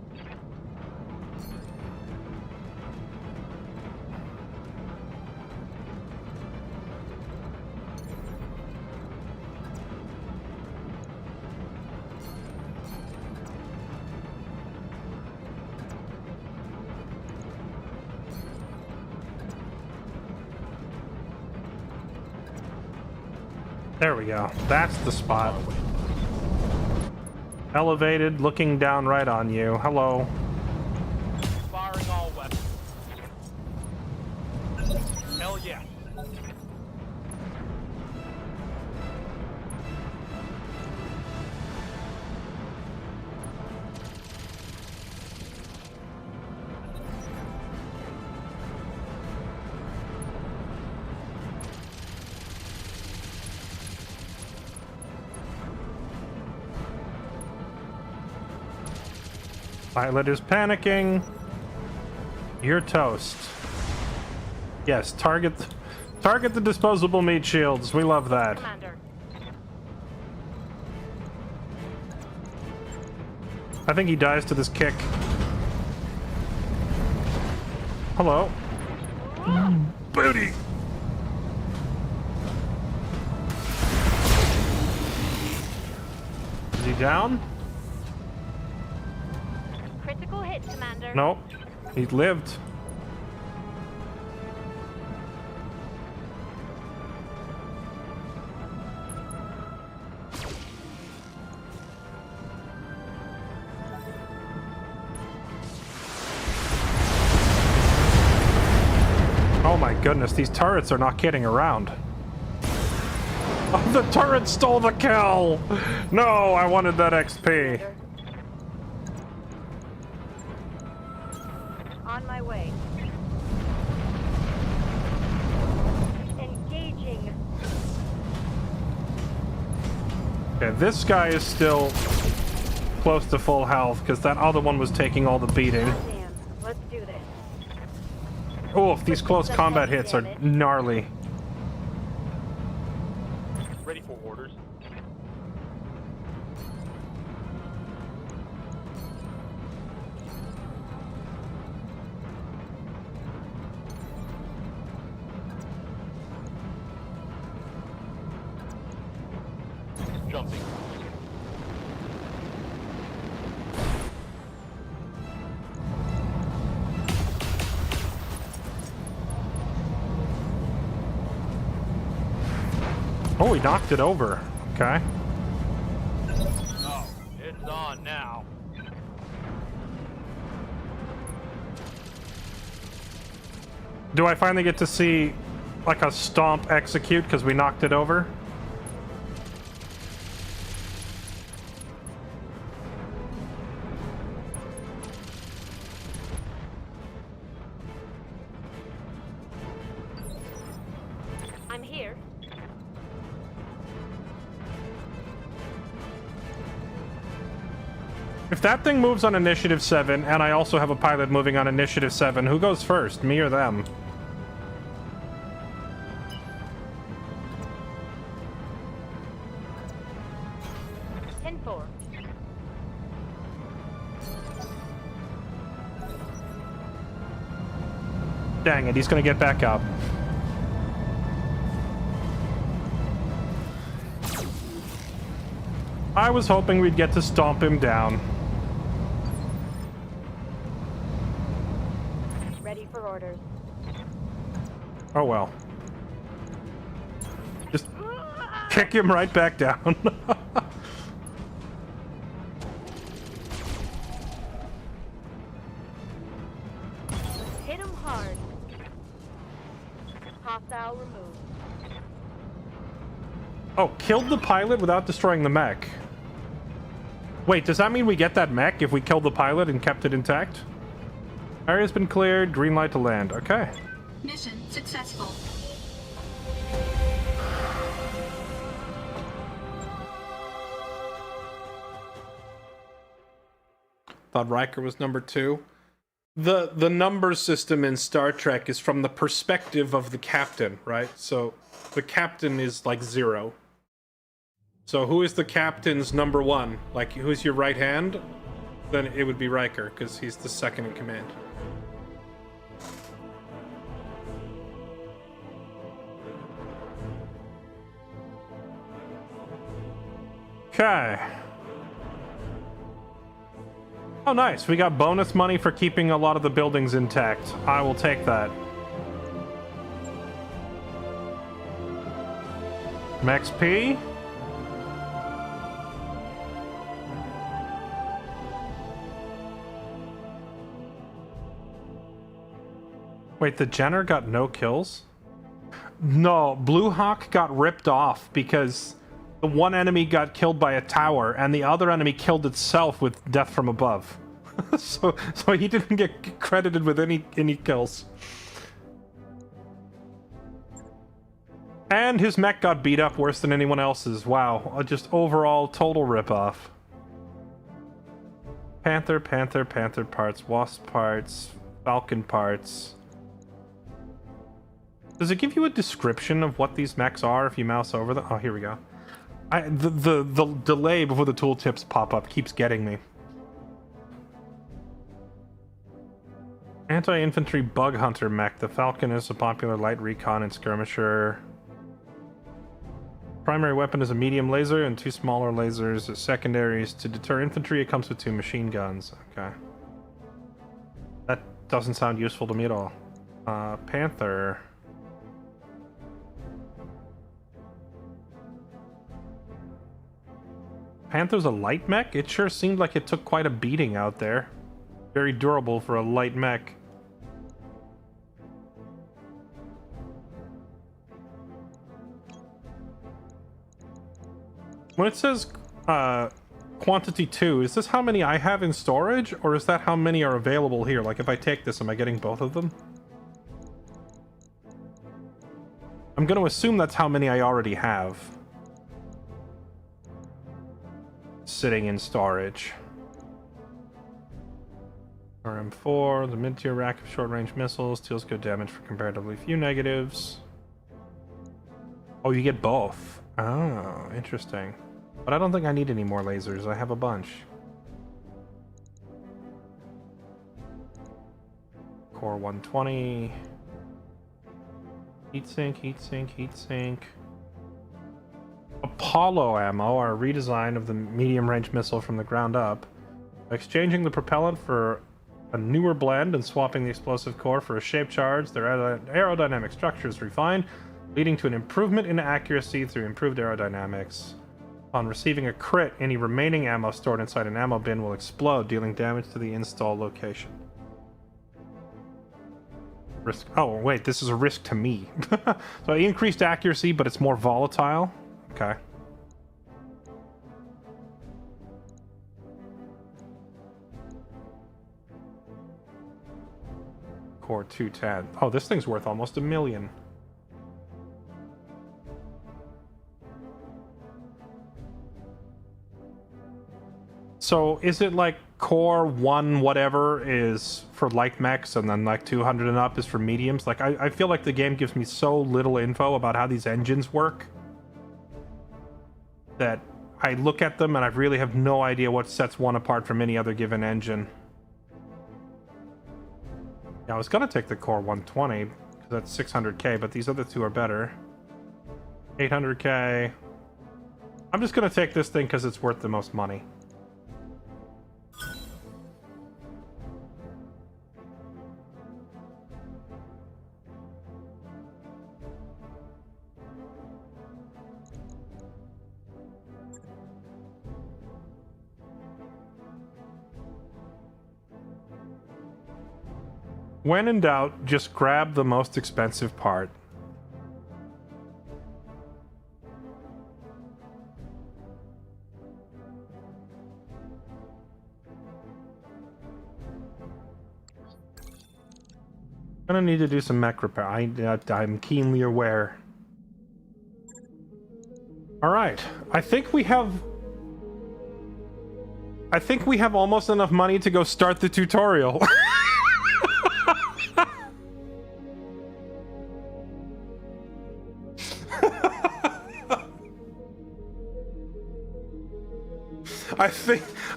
Speaker 1: There we go. That's the spot. Elevated, looking down right on you. Hello.
Speaker 8: Firing all weapons. Hell yeah.
Speaker 1: Pilot is panicking. You're toast. Yes, target the disposable meat shields. We love that.
Speaker 3: Commander.
Speaker 1: I think he dies to this kick. Hello. Booty. Is he down?
Speaker 3: Critical hit, Commander.
Speaker 1: Nope. He lived. Oh my goodness, these turrets are not kidding around. Oh, the turret stole the kill! No, I wanted that XP.
Speaker 3: On my way. Engaging.
Speaker 1: Okay, this guy is still close to full health because that other one was taking all the beating.
Speaker 3: Damn. Let's do this.
Speaker 1: Oh, these close combat hits are gnarly.
Speaker 8: Ready for orders. Jumping.
Speaker 1: Oh, he knocked it over. Okay.
Speaker 8: Oh, it's on now.
Speaker 1: Do I finally get to see like a stomp execute because we knocked it over?
Speaker 3: I'm here.
Speaker 1: If that thing moves on initiative 7, and I also have a pilot moving on initiative 7, who goes first, me or them? Dang it, he's gonna get back up. I was hoping we'd get to stomp him down.
Speaker 3: Ready for orders.
Speaker 1: Oh well. Just kick him right back down.
Speaker 3: Hit him hard. Hostile removed.
Speaker 1: Oh, killed the pilot without destroying the mech. Wait, does that mean we get that mech if we killed the pilot and kept it intact? Area's been cleared, green light to land. Okay.
Speaker 6: Mission successful.
Speaker 1: Thought Riker was number 2. The number system in Star Trek is from the perspective of the captain, right? So the captain is like 0. So who is the captain's number 1? Like, who's your right hand? Then it would be Riker, because he's the second in command. Okay. Oh, nice. We got bonus money for keeping a lot of the buildings intact. I will take that. Max P. Wait, the Jenner got no kills? No, Blue Hawk got ripped off because the one enemy got killed by a tower and the other enemy killed itself with death from above. so he didn't get credited with any kills. And his mech got beat up worse than anyone else's. Wow, just overall total ripoff. Panther parts, Wasp parts, Falcon parts. Does it give you a description of what these mechs are if you mouse over them? Oh, here we go. The delay before the tooltips pop up keeps getting me. Anti-infantry bug hunter mech. The Falcon is a popular light recon and skirmisher. Primary weapon is a medium laser and 2 smaller lasers as secondaries. To deter infantry, it comes with 2 machine guns. Okay. That doesn't sound useful to me at all. Panther. Panther's a light mech? It sure seemed like it took quite a beating out there. Very durable for a light mech. When it says quantity 2, is this how many I have in storage, or is that how many are available here? Like, if I take this, am I getting both of them? I'm going to assume that's how many I already have sitting in storage. RM4, the mid-tier rack of short-range missiles, deals good damage for comparatively few negatives. Oh, you get both. Oh, interesting. But I don't think I need any more lasers. I have a bunch. Core 120. Heatsink. Apollo ammo, our redesign of the medium-range missile from the ground up. Exchanging the propellant for a newer blend and swapping the explosive core for a shape charge, their aerodynamic structure is refined, leading to an improvement in accuracy through improved aerodynamics. On receiving a crit, any remaining ammo stored inside an ammo bin will explode, dealing damage to the install location. Risk. Oh, wait, this is a risk to me. So increased accuracy, but it's more volatile. Okay. Core 210. Oh, this thing's worth almost $1 million. So is it like core 1 whatever is for light mechs and then like 200 and up is for mediums? Like I feel like the game gives me so little info about how these engines work that I look at them and I really have no idea what sets one apart from any other given engine. Yeah, I was gonna take the core 120 because that's 600k, but these other two are better. 800k. I'm just gonna take this thing because it's worth the most money. When in doubt, just grab the most expensive part. Gonna need to do some mech repair. I'm keenly aware. All right, I think we have almost enough money to go start the tutorial.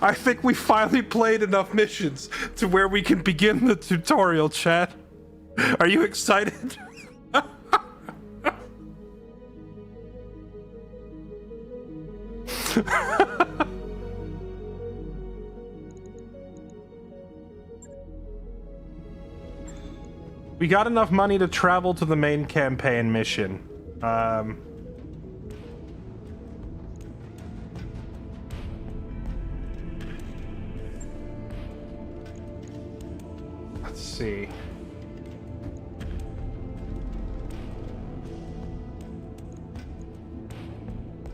Speaker 1: I think we finally played enough missions to where we can begin the tutorial, chat. Are you excited? We got enough money to travel to the main campaign mission. Let's see.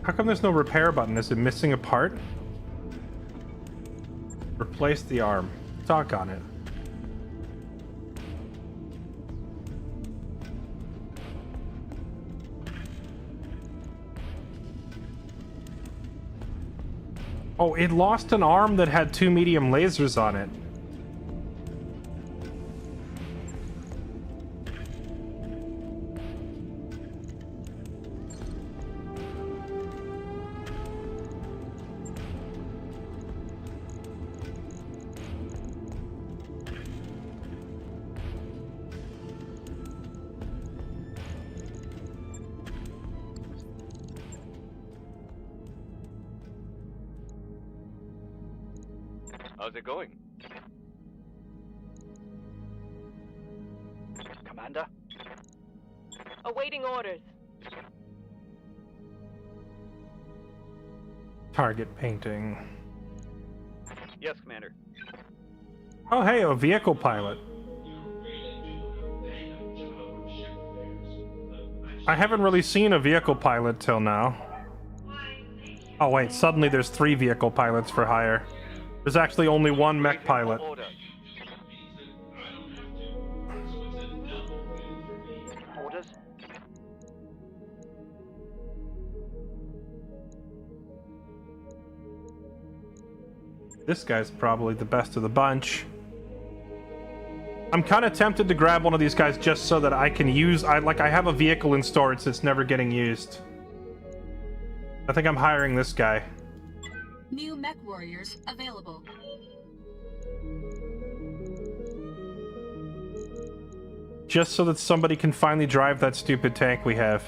Speaker 1: How come there's no repair button? Is it missing a part? Replace the arm. Talk on it. Oh, it lost an arm that had 2 medium lasers on it.
Speaker 4: How's it going? Commander?
Speaker 2: Awaiting orders.
Speaker 1: Target painting.
Speaker 4: Yes, Commander.
Speaker 1: Oh, hey, a vehicle pilot. I haven't really seen a vehicle pilot till now. Oh, wait, suddenly there's 3 vehicle pilots for hire. There's actually only 1 mech pilot.
Speaker 4: Order. Orders?
Speaker 1: This guy's probably the best of the bunch. I'm kind of tempted to grab one of these guys just so that I can use... I have a vehicle in storage that's never getting used. I think I'm hiring this guy.
Speaker 6: New mech warriors available.
Speaker 1: Just so that somebody can finally drive that stupid tank we have.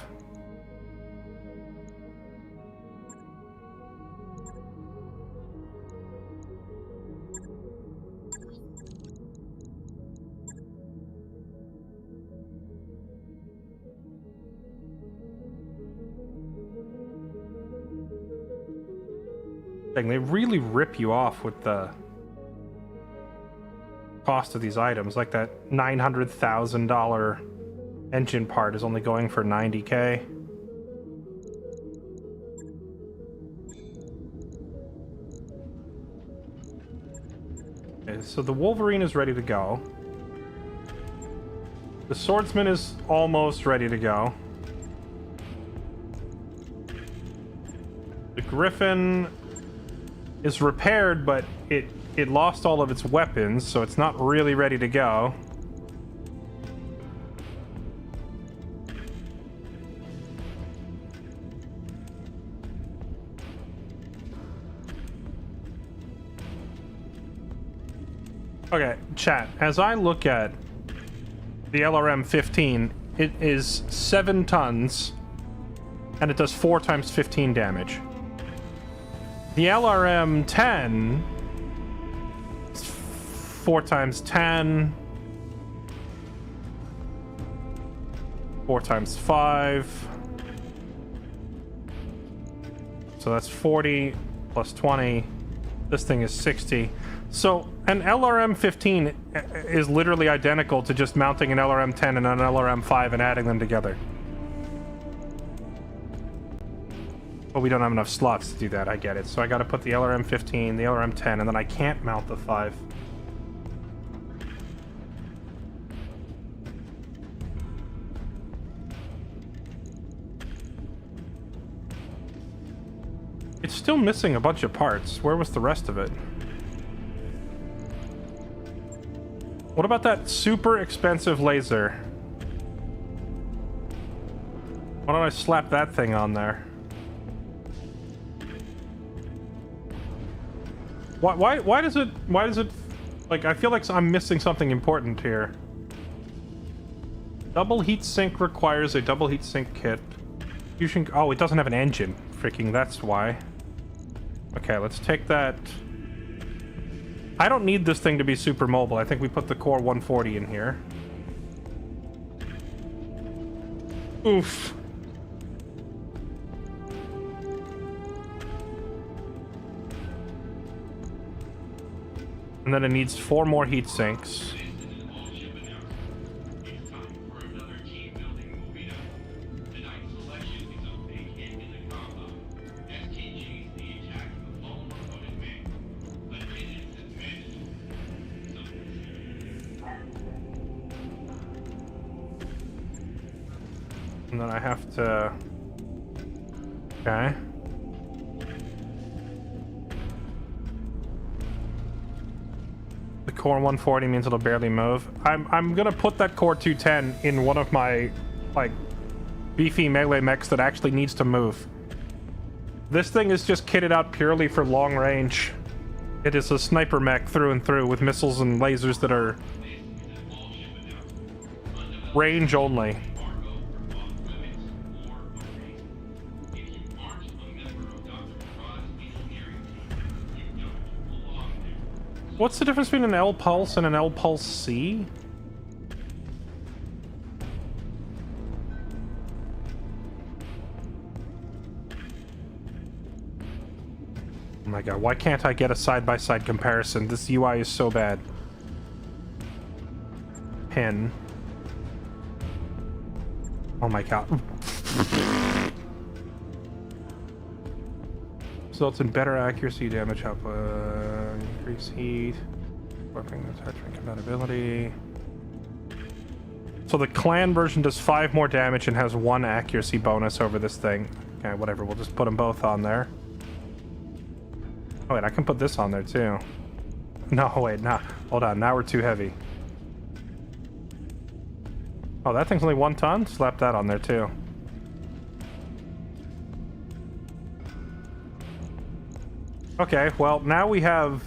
Speaker 1: They really rip you off with the cost of these items. Like that $900,000 engine part is only going for $90K. Okay, so the Wolverine is ready to go. The Swordsman is almost ready to go. The Griffin is repaired, but it lost all of its weapons, so it's not really ready to go. Okay, chat, as I look at the LRM-15, it is 7 tons, and it does 4 times 15 damage. The LRM-10 is 4 times 10, 4 times 5, so that's 40 plus 20. This thing is 60. So an LRM-15 is literally identical to just mounting an LRM-10 and an LRM-5 and adding them together. But we don't have enough slots to do that, I get it. So I gotta put the LRM-15, the LRM-10, and then I can't mount the 5. It's still missing a bunch of parts. Where was the rest of it? What about that super expensive laser? Why don't I slap that thing on there? Why does it like, I feel like I'm missing something important here. Double heatsink requires a double heatsink kit. Fusion, oh, it doesn't have an engine. Freaking, that's why. Okay, let's take that. I don't need this thing to be super mobile. I think we put the core 140 in here. Oof. And then it needs 4 more heat sinks. And then I have to... Okay. The core 140 means it'll barely move. I'm gonna put that core 210 in one of my, like, beefy melee mechs that actually needs to move. This thing is just kitted out purely for long range. It is a sniper mech through and through with missiles and lasers that are range only. What's the difference between an L pulse and an L pulse C? Oh my god, why can't I get a side-by-side comparison? This UI is so bad. Pin. Oh my god. Results in better accuracy, damage output, increase heat, weapon attachment compatibility. So the clan version does 5 more damage and has 1 accuracy bonus over this thing. Okay, whatever, we'll just put them both on there. Oh wait, I can put this on there too. No, wait, nah. Hold on, now we're too heavy. Oh, that thing's only 1 ton? Slap that on there too. Okay, well, now we have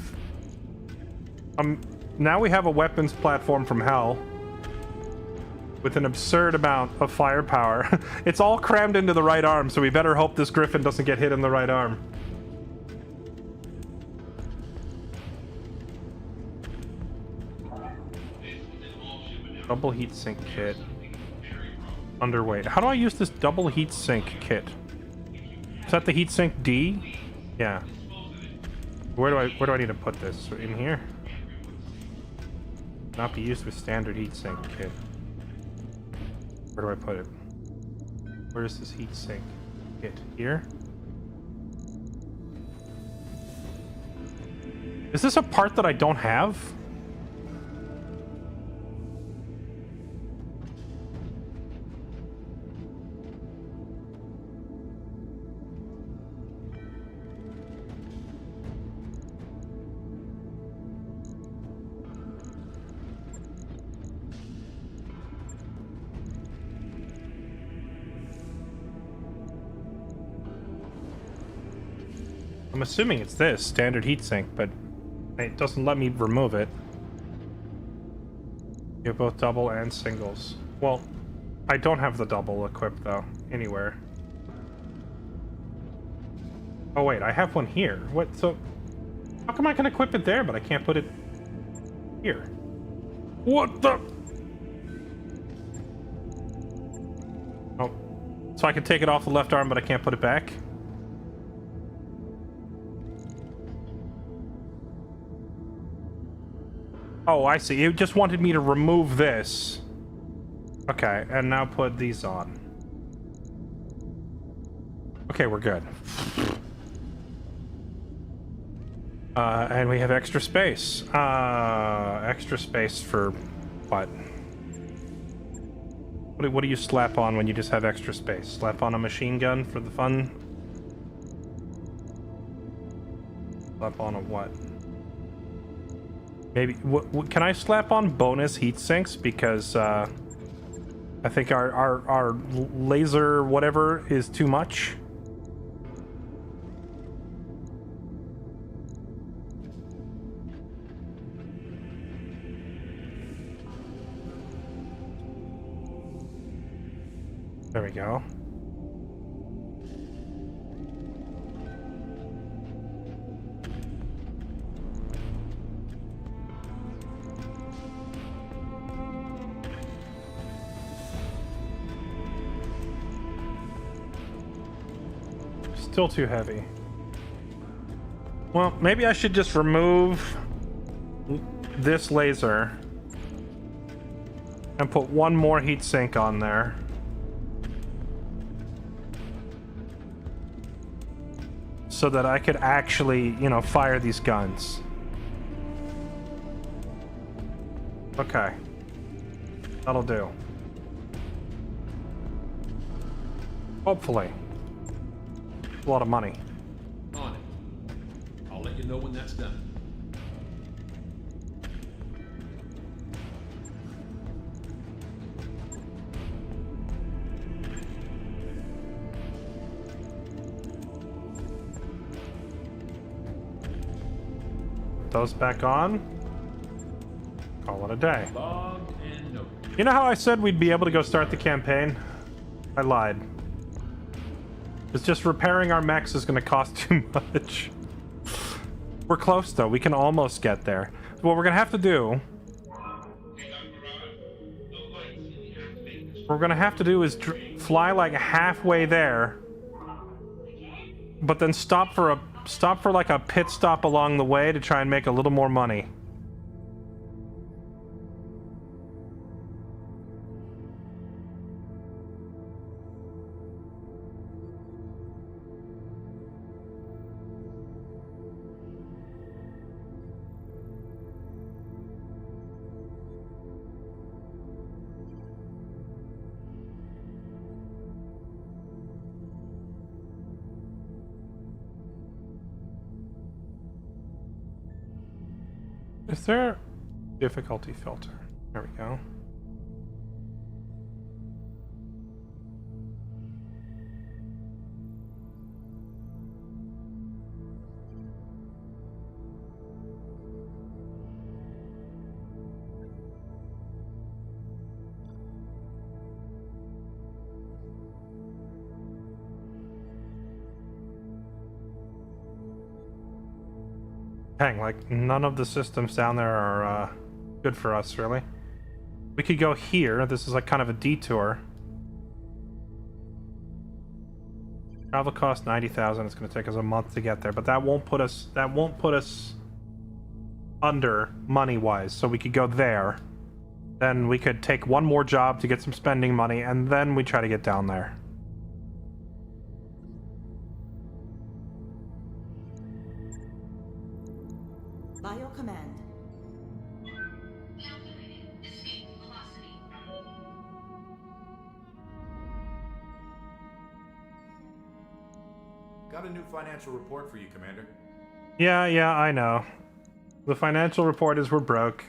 Speaker 1: a weapons platform from hell with an absurd amount of firepower. It's all crammed into the right arm, so we better hope this Griffin doesn't get hit in the right arm. Double heatsink kit. Underweight. How do I use this double heatsink kit? Is that the heatsink D? Yeah. Where do I need to put this? In here? Not be used with standard heatsink kit. Where do I put it? Where is this heatsink kit? Here? Is this a part that I don't have? I'm assuming it's this, standard heatsink, but it doesn't let me remove it. You have both double and singles. Well, I don't have the double equipped, though, anywhere. Oh, wait, I have one here. What, so... How come I can equip it there, but I can't put it here? What the... Oh. So I can take it off the left arm, but I can't put it back? Oh, I see. You just wanted me to remove this. Okay, and now put these on. Okay, we're good. And we have extra space. Extra space for what? What do you slap on when you just have extra space? Slap on a machine gun for the fun? Slap on a what? Maybe, can I slap on bonus heat sinks? Because, I think our laser whatever is too much. There we go. Still too heavy. Well, maybe I should just remove this laser and put one more heatsink on there. So that I could actually, you know, fire these guns. Okay. That'll do. Hopefully. A lot of money.
Speaker 5: On it. I'll let you know when that's done.
Speaker 1: Those back on. Call it a day.
Speaker 5: Logged and noted.
Speaker 1: You know how I said we'd be able to go start the campaign? I lied. It's just repairing our mechs is going to cost too much. We're close though. We can almost get there. What we're going to have to do... What we're going to have to do is fly like halfway there. But then stop for like a pit stop along the way to try and make a little more money. Is there difficulty filter? There we go. Dang, like, none of the systems down there are good for us, really. We could go here. This is like kind of a detour. Travel cost 90,000. It's going to take us a month to get there, but that won't put us under money-wise. So we could go there. Then we could take one more job to get some spending money, and then we try to get down there.
Speaker 10: By your command.
Speaker 6: Calculating escape velocity.
Speaker 11: Got a new financial report for you, Commander.
Speaker 1: Yeah, I know. The financial report is we're broke.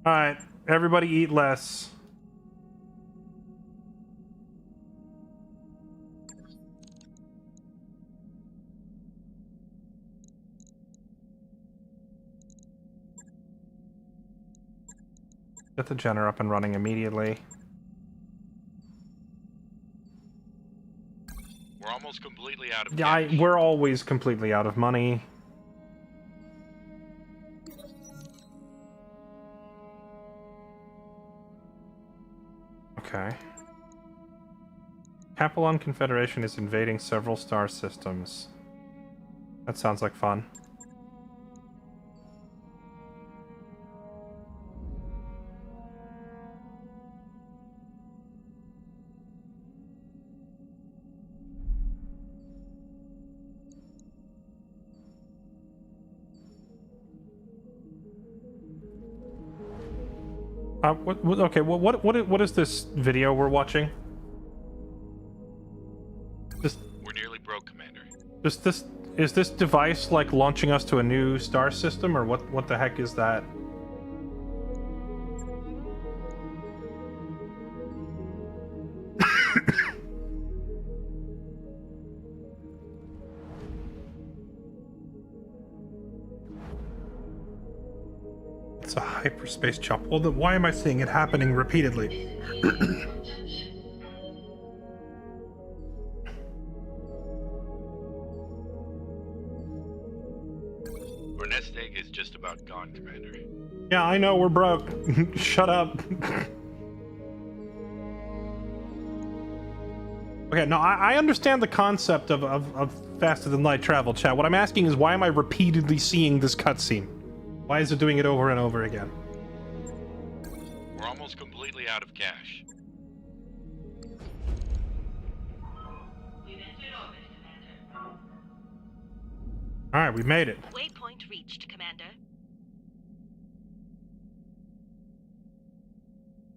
Speaker 1: Alright, everybody eat less. Get the generator up and running immediately.
Speaker 7: We're almost completely out of
Speaker 1: Yeah,
Speaker 7: cash.
Speaker 1: we're always completely out of money. Okay. Capelon Confederation is invading several star systems. That sounds like fun. Okay, what is this video we're watching?
Speaker 7: We're nearly broke, Commander.
Speaker 1: Is this device like launching us to a new star system, or what the heck is that? It's a hyperspace jump. Well, then why am I seeing it happening repeatedly?
Speaker 7: Our nest egg is just about gone, Commander.
Speaker 1: Yeah, I know, we're broke. Shut up. Okay, no, I understand the concept of faster than light travel, chat. What I'm asking is, why am I repeatedly seeing this cutscene? Why is it doing it over and over again?
Speaker 7: We're almost completely out of cash.
Speaker 6: We've entered orbit, Commander.
Speaker 1: Alright, we made it.
Speaker 3: Waypoint reached, Commander.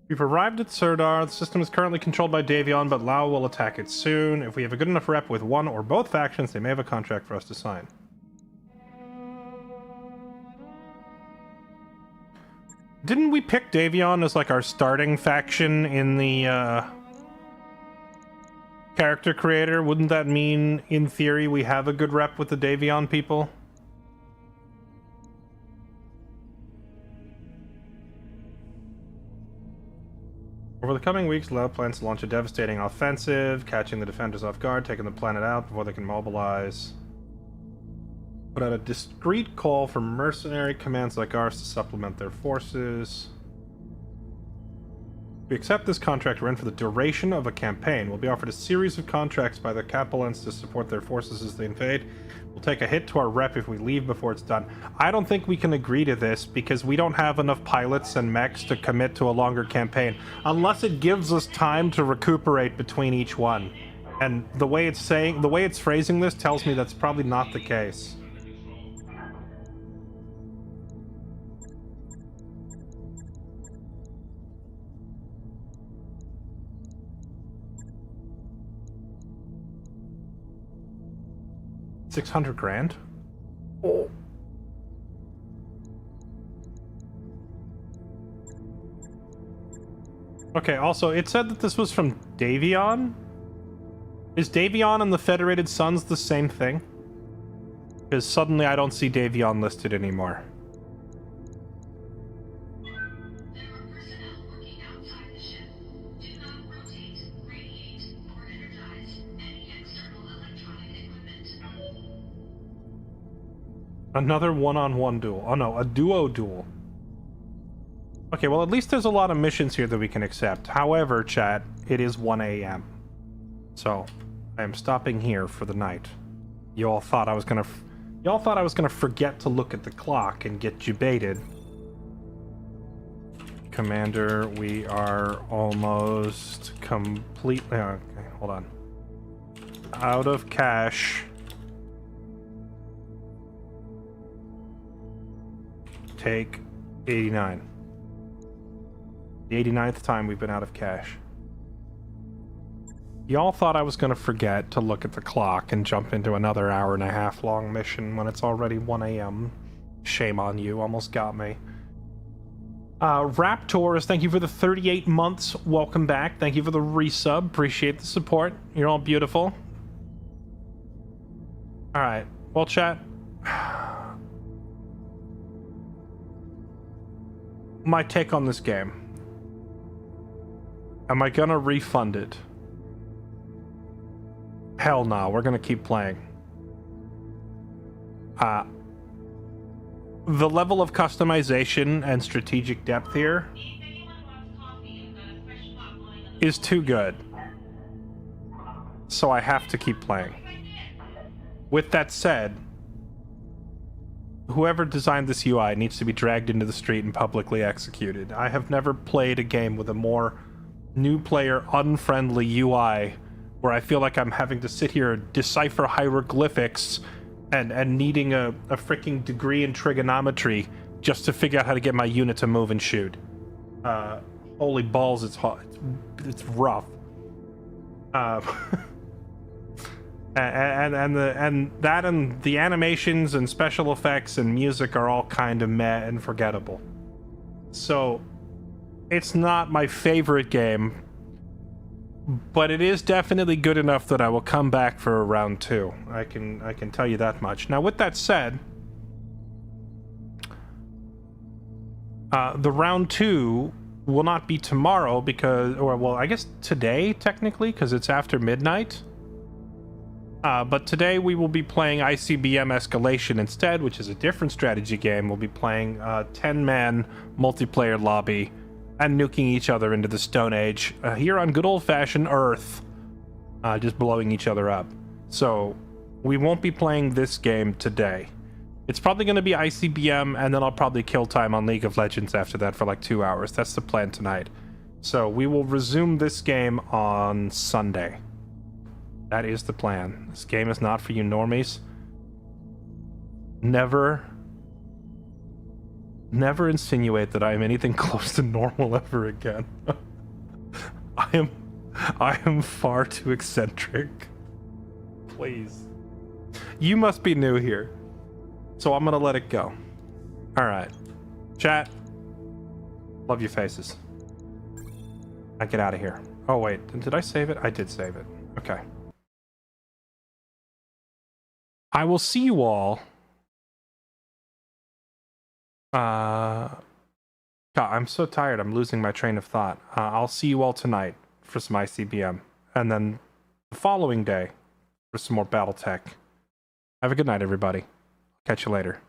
Speaker 1: We've arrived at Sirdar. The system is currently controlled by Davion, but Lao will attack it soon. If we have a good enough rep with one or both factions, they may have a contract for us to sign. Didn't we pick Davion as like our starting faction in the character creator? Wouldn't that mean, in theory, we have a good rep with the Davion people? Over the coming weeks, Lao plans to launch a devastating offensive, catching the defenders off guard, taking the planet out before they can mobilize. Put out a discreet call for mercenary commands like ours to supplement their forces. If we accept this contract, we're in for the duration of a campaign. We'll be offered a series of contracts by the Capellans to support their forces as they invade. We'll take a hit to our rep if we leave before it's done. I don't think we can agree to this because we don't have enough pilots and mechs to commit to a longer campaign, unless it gives us time to recuperate between each one. And the way it's phrasing this tells me that's probably not the case. $600,000? Oh. Okay, also, it said that this was from Davion? Is Davion and the Federated Sons the same thing? Because suddenly I don't see Davion listed anymore.
Speaker 6: There are personnel working outside the ship. Do not rotate, radiate, or energize any external electronic equipment.
Speaker 1: Another one-on-one duel. Oh no, a duo duel. Okay, well at least there's a lot of missions here that we can accept. However, chat, it is 1 a.m. So, I am stopping here for the night. You all thought I was gonna forget to look at the clock and get you baited. Commander, we are almost completely... Okay, hold on. Out of cash. Take 89. The 89th time we've been out of cash. Y'all thought I was going to forget to look at the clock and jump into another hour-and-a-half long mission when it's already 1 a.m. Shame on you, almost got me. Raptors, thank you for the 38 months. Welcome back. Thank you for the resub. Appreciate the support. You're all beautiful. Alright, well, chat. My take on this game. Am I gonna refund it? Hell no, we're gonna keep playing. The level of customization and strategic depth here is too good. So I have to keep playing. With that said, whoever designed this UI needs to be dragged into the street and publicly executed. I have never played a game with a more new player unfriendly UI where I feel like I'm having to sit here and decipher hieroglyphics and needing a freaking degree in trigonometry just to figure out how to get my unit to move and shoot. Holy balls, it's hot. It's rough. And the animations and special effects and music are all kind of meh and forgettable. So it's not my favorite game, but it is definitely good enough that I will come back for a round 2. I can tell you that much. Now, with that said, the round 2 will not be tomorrow because, or well, I guess today technically because it's after midnight. But today we will be playing ICBM Escalation instead, which is a different strategy game. We'll be playing 10-man multiplayer lobby and nuking each other into the Stone Age here on good old-fashioned Earth, just blowing each other up. So we won't be playing this game today. It's probably going to be ICBM, and then I'll probably kill time on League of Legends after that for like 2 hours. That's the plan tonight. So we will resume this game on Sunday. That is the plan. This game is not for you normies. Never never insinuate that I am anything close to normal ever again. I am far too eccentric. Please. You must be new here. So I'm gonna let it go. Alright. Chat. Love your faces. I get out of here. Oh wait, did I save it? I did save it. Okay. I will see you all. God, I'm so tired. I'm losing my train of thought. I'll see you all tonight for some ICBM. And then the following day for some more Battletech. Have a good night, everybody. Catch you later.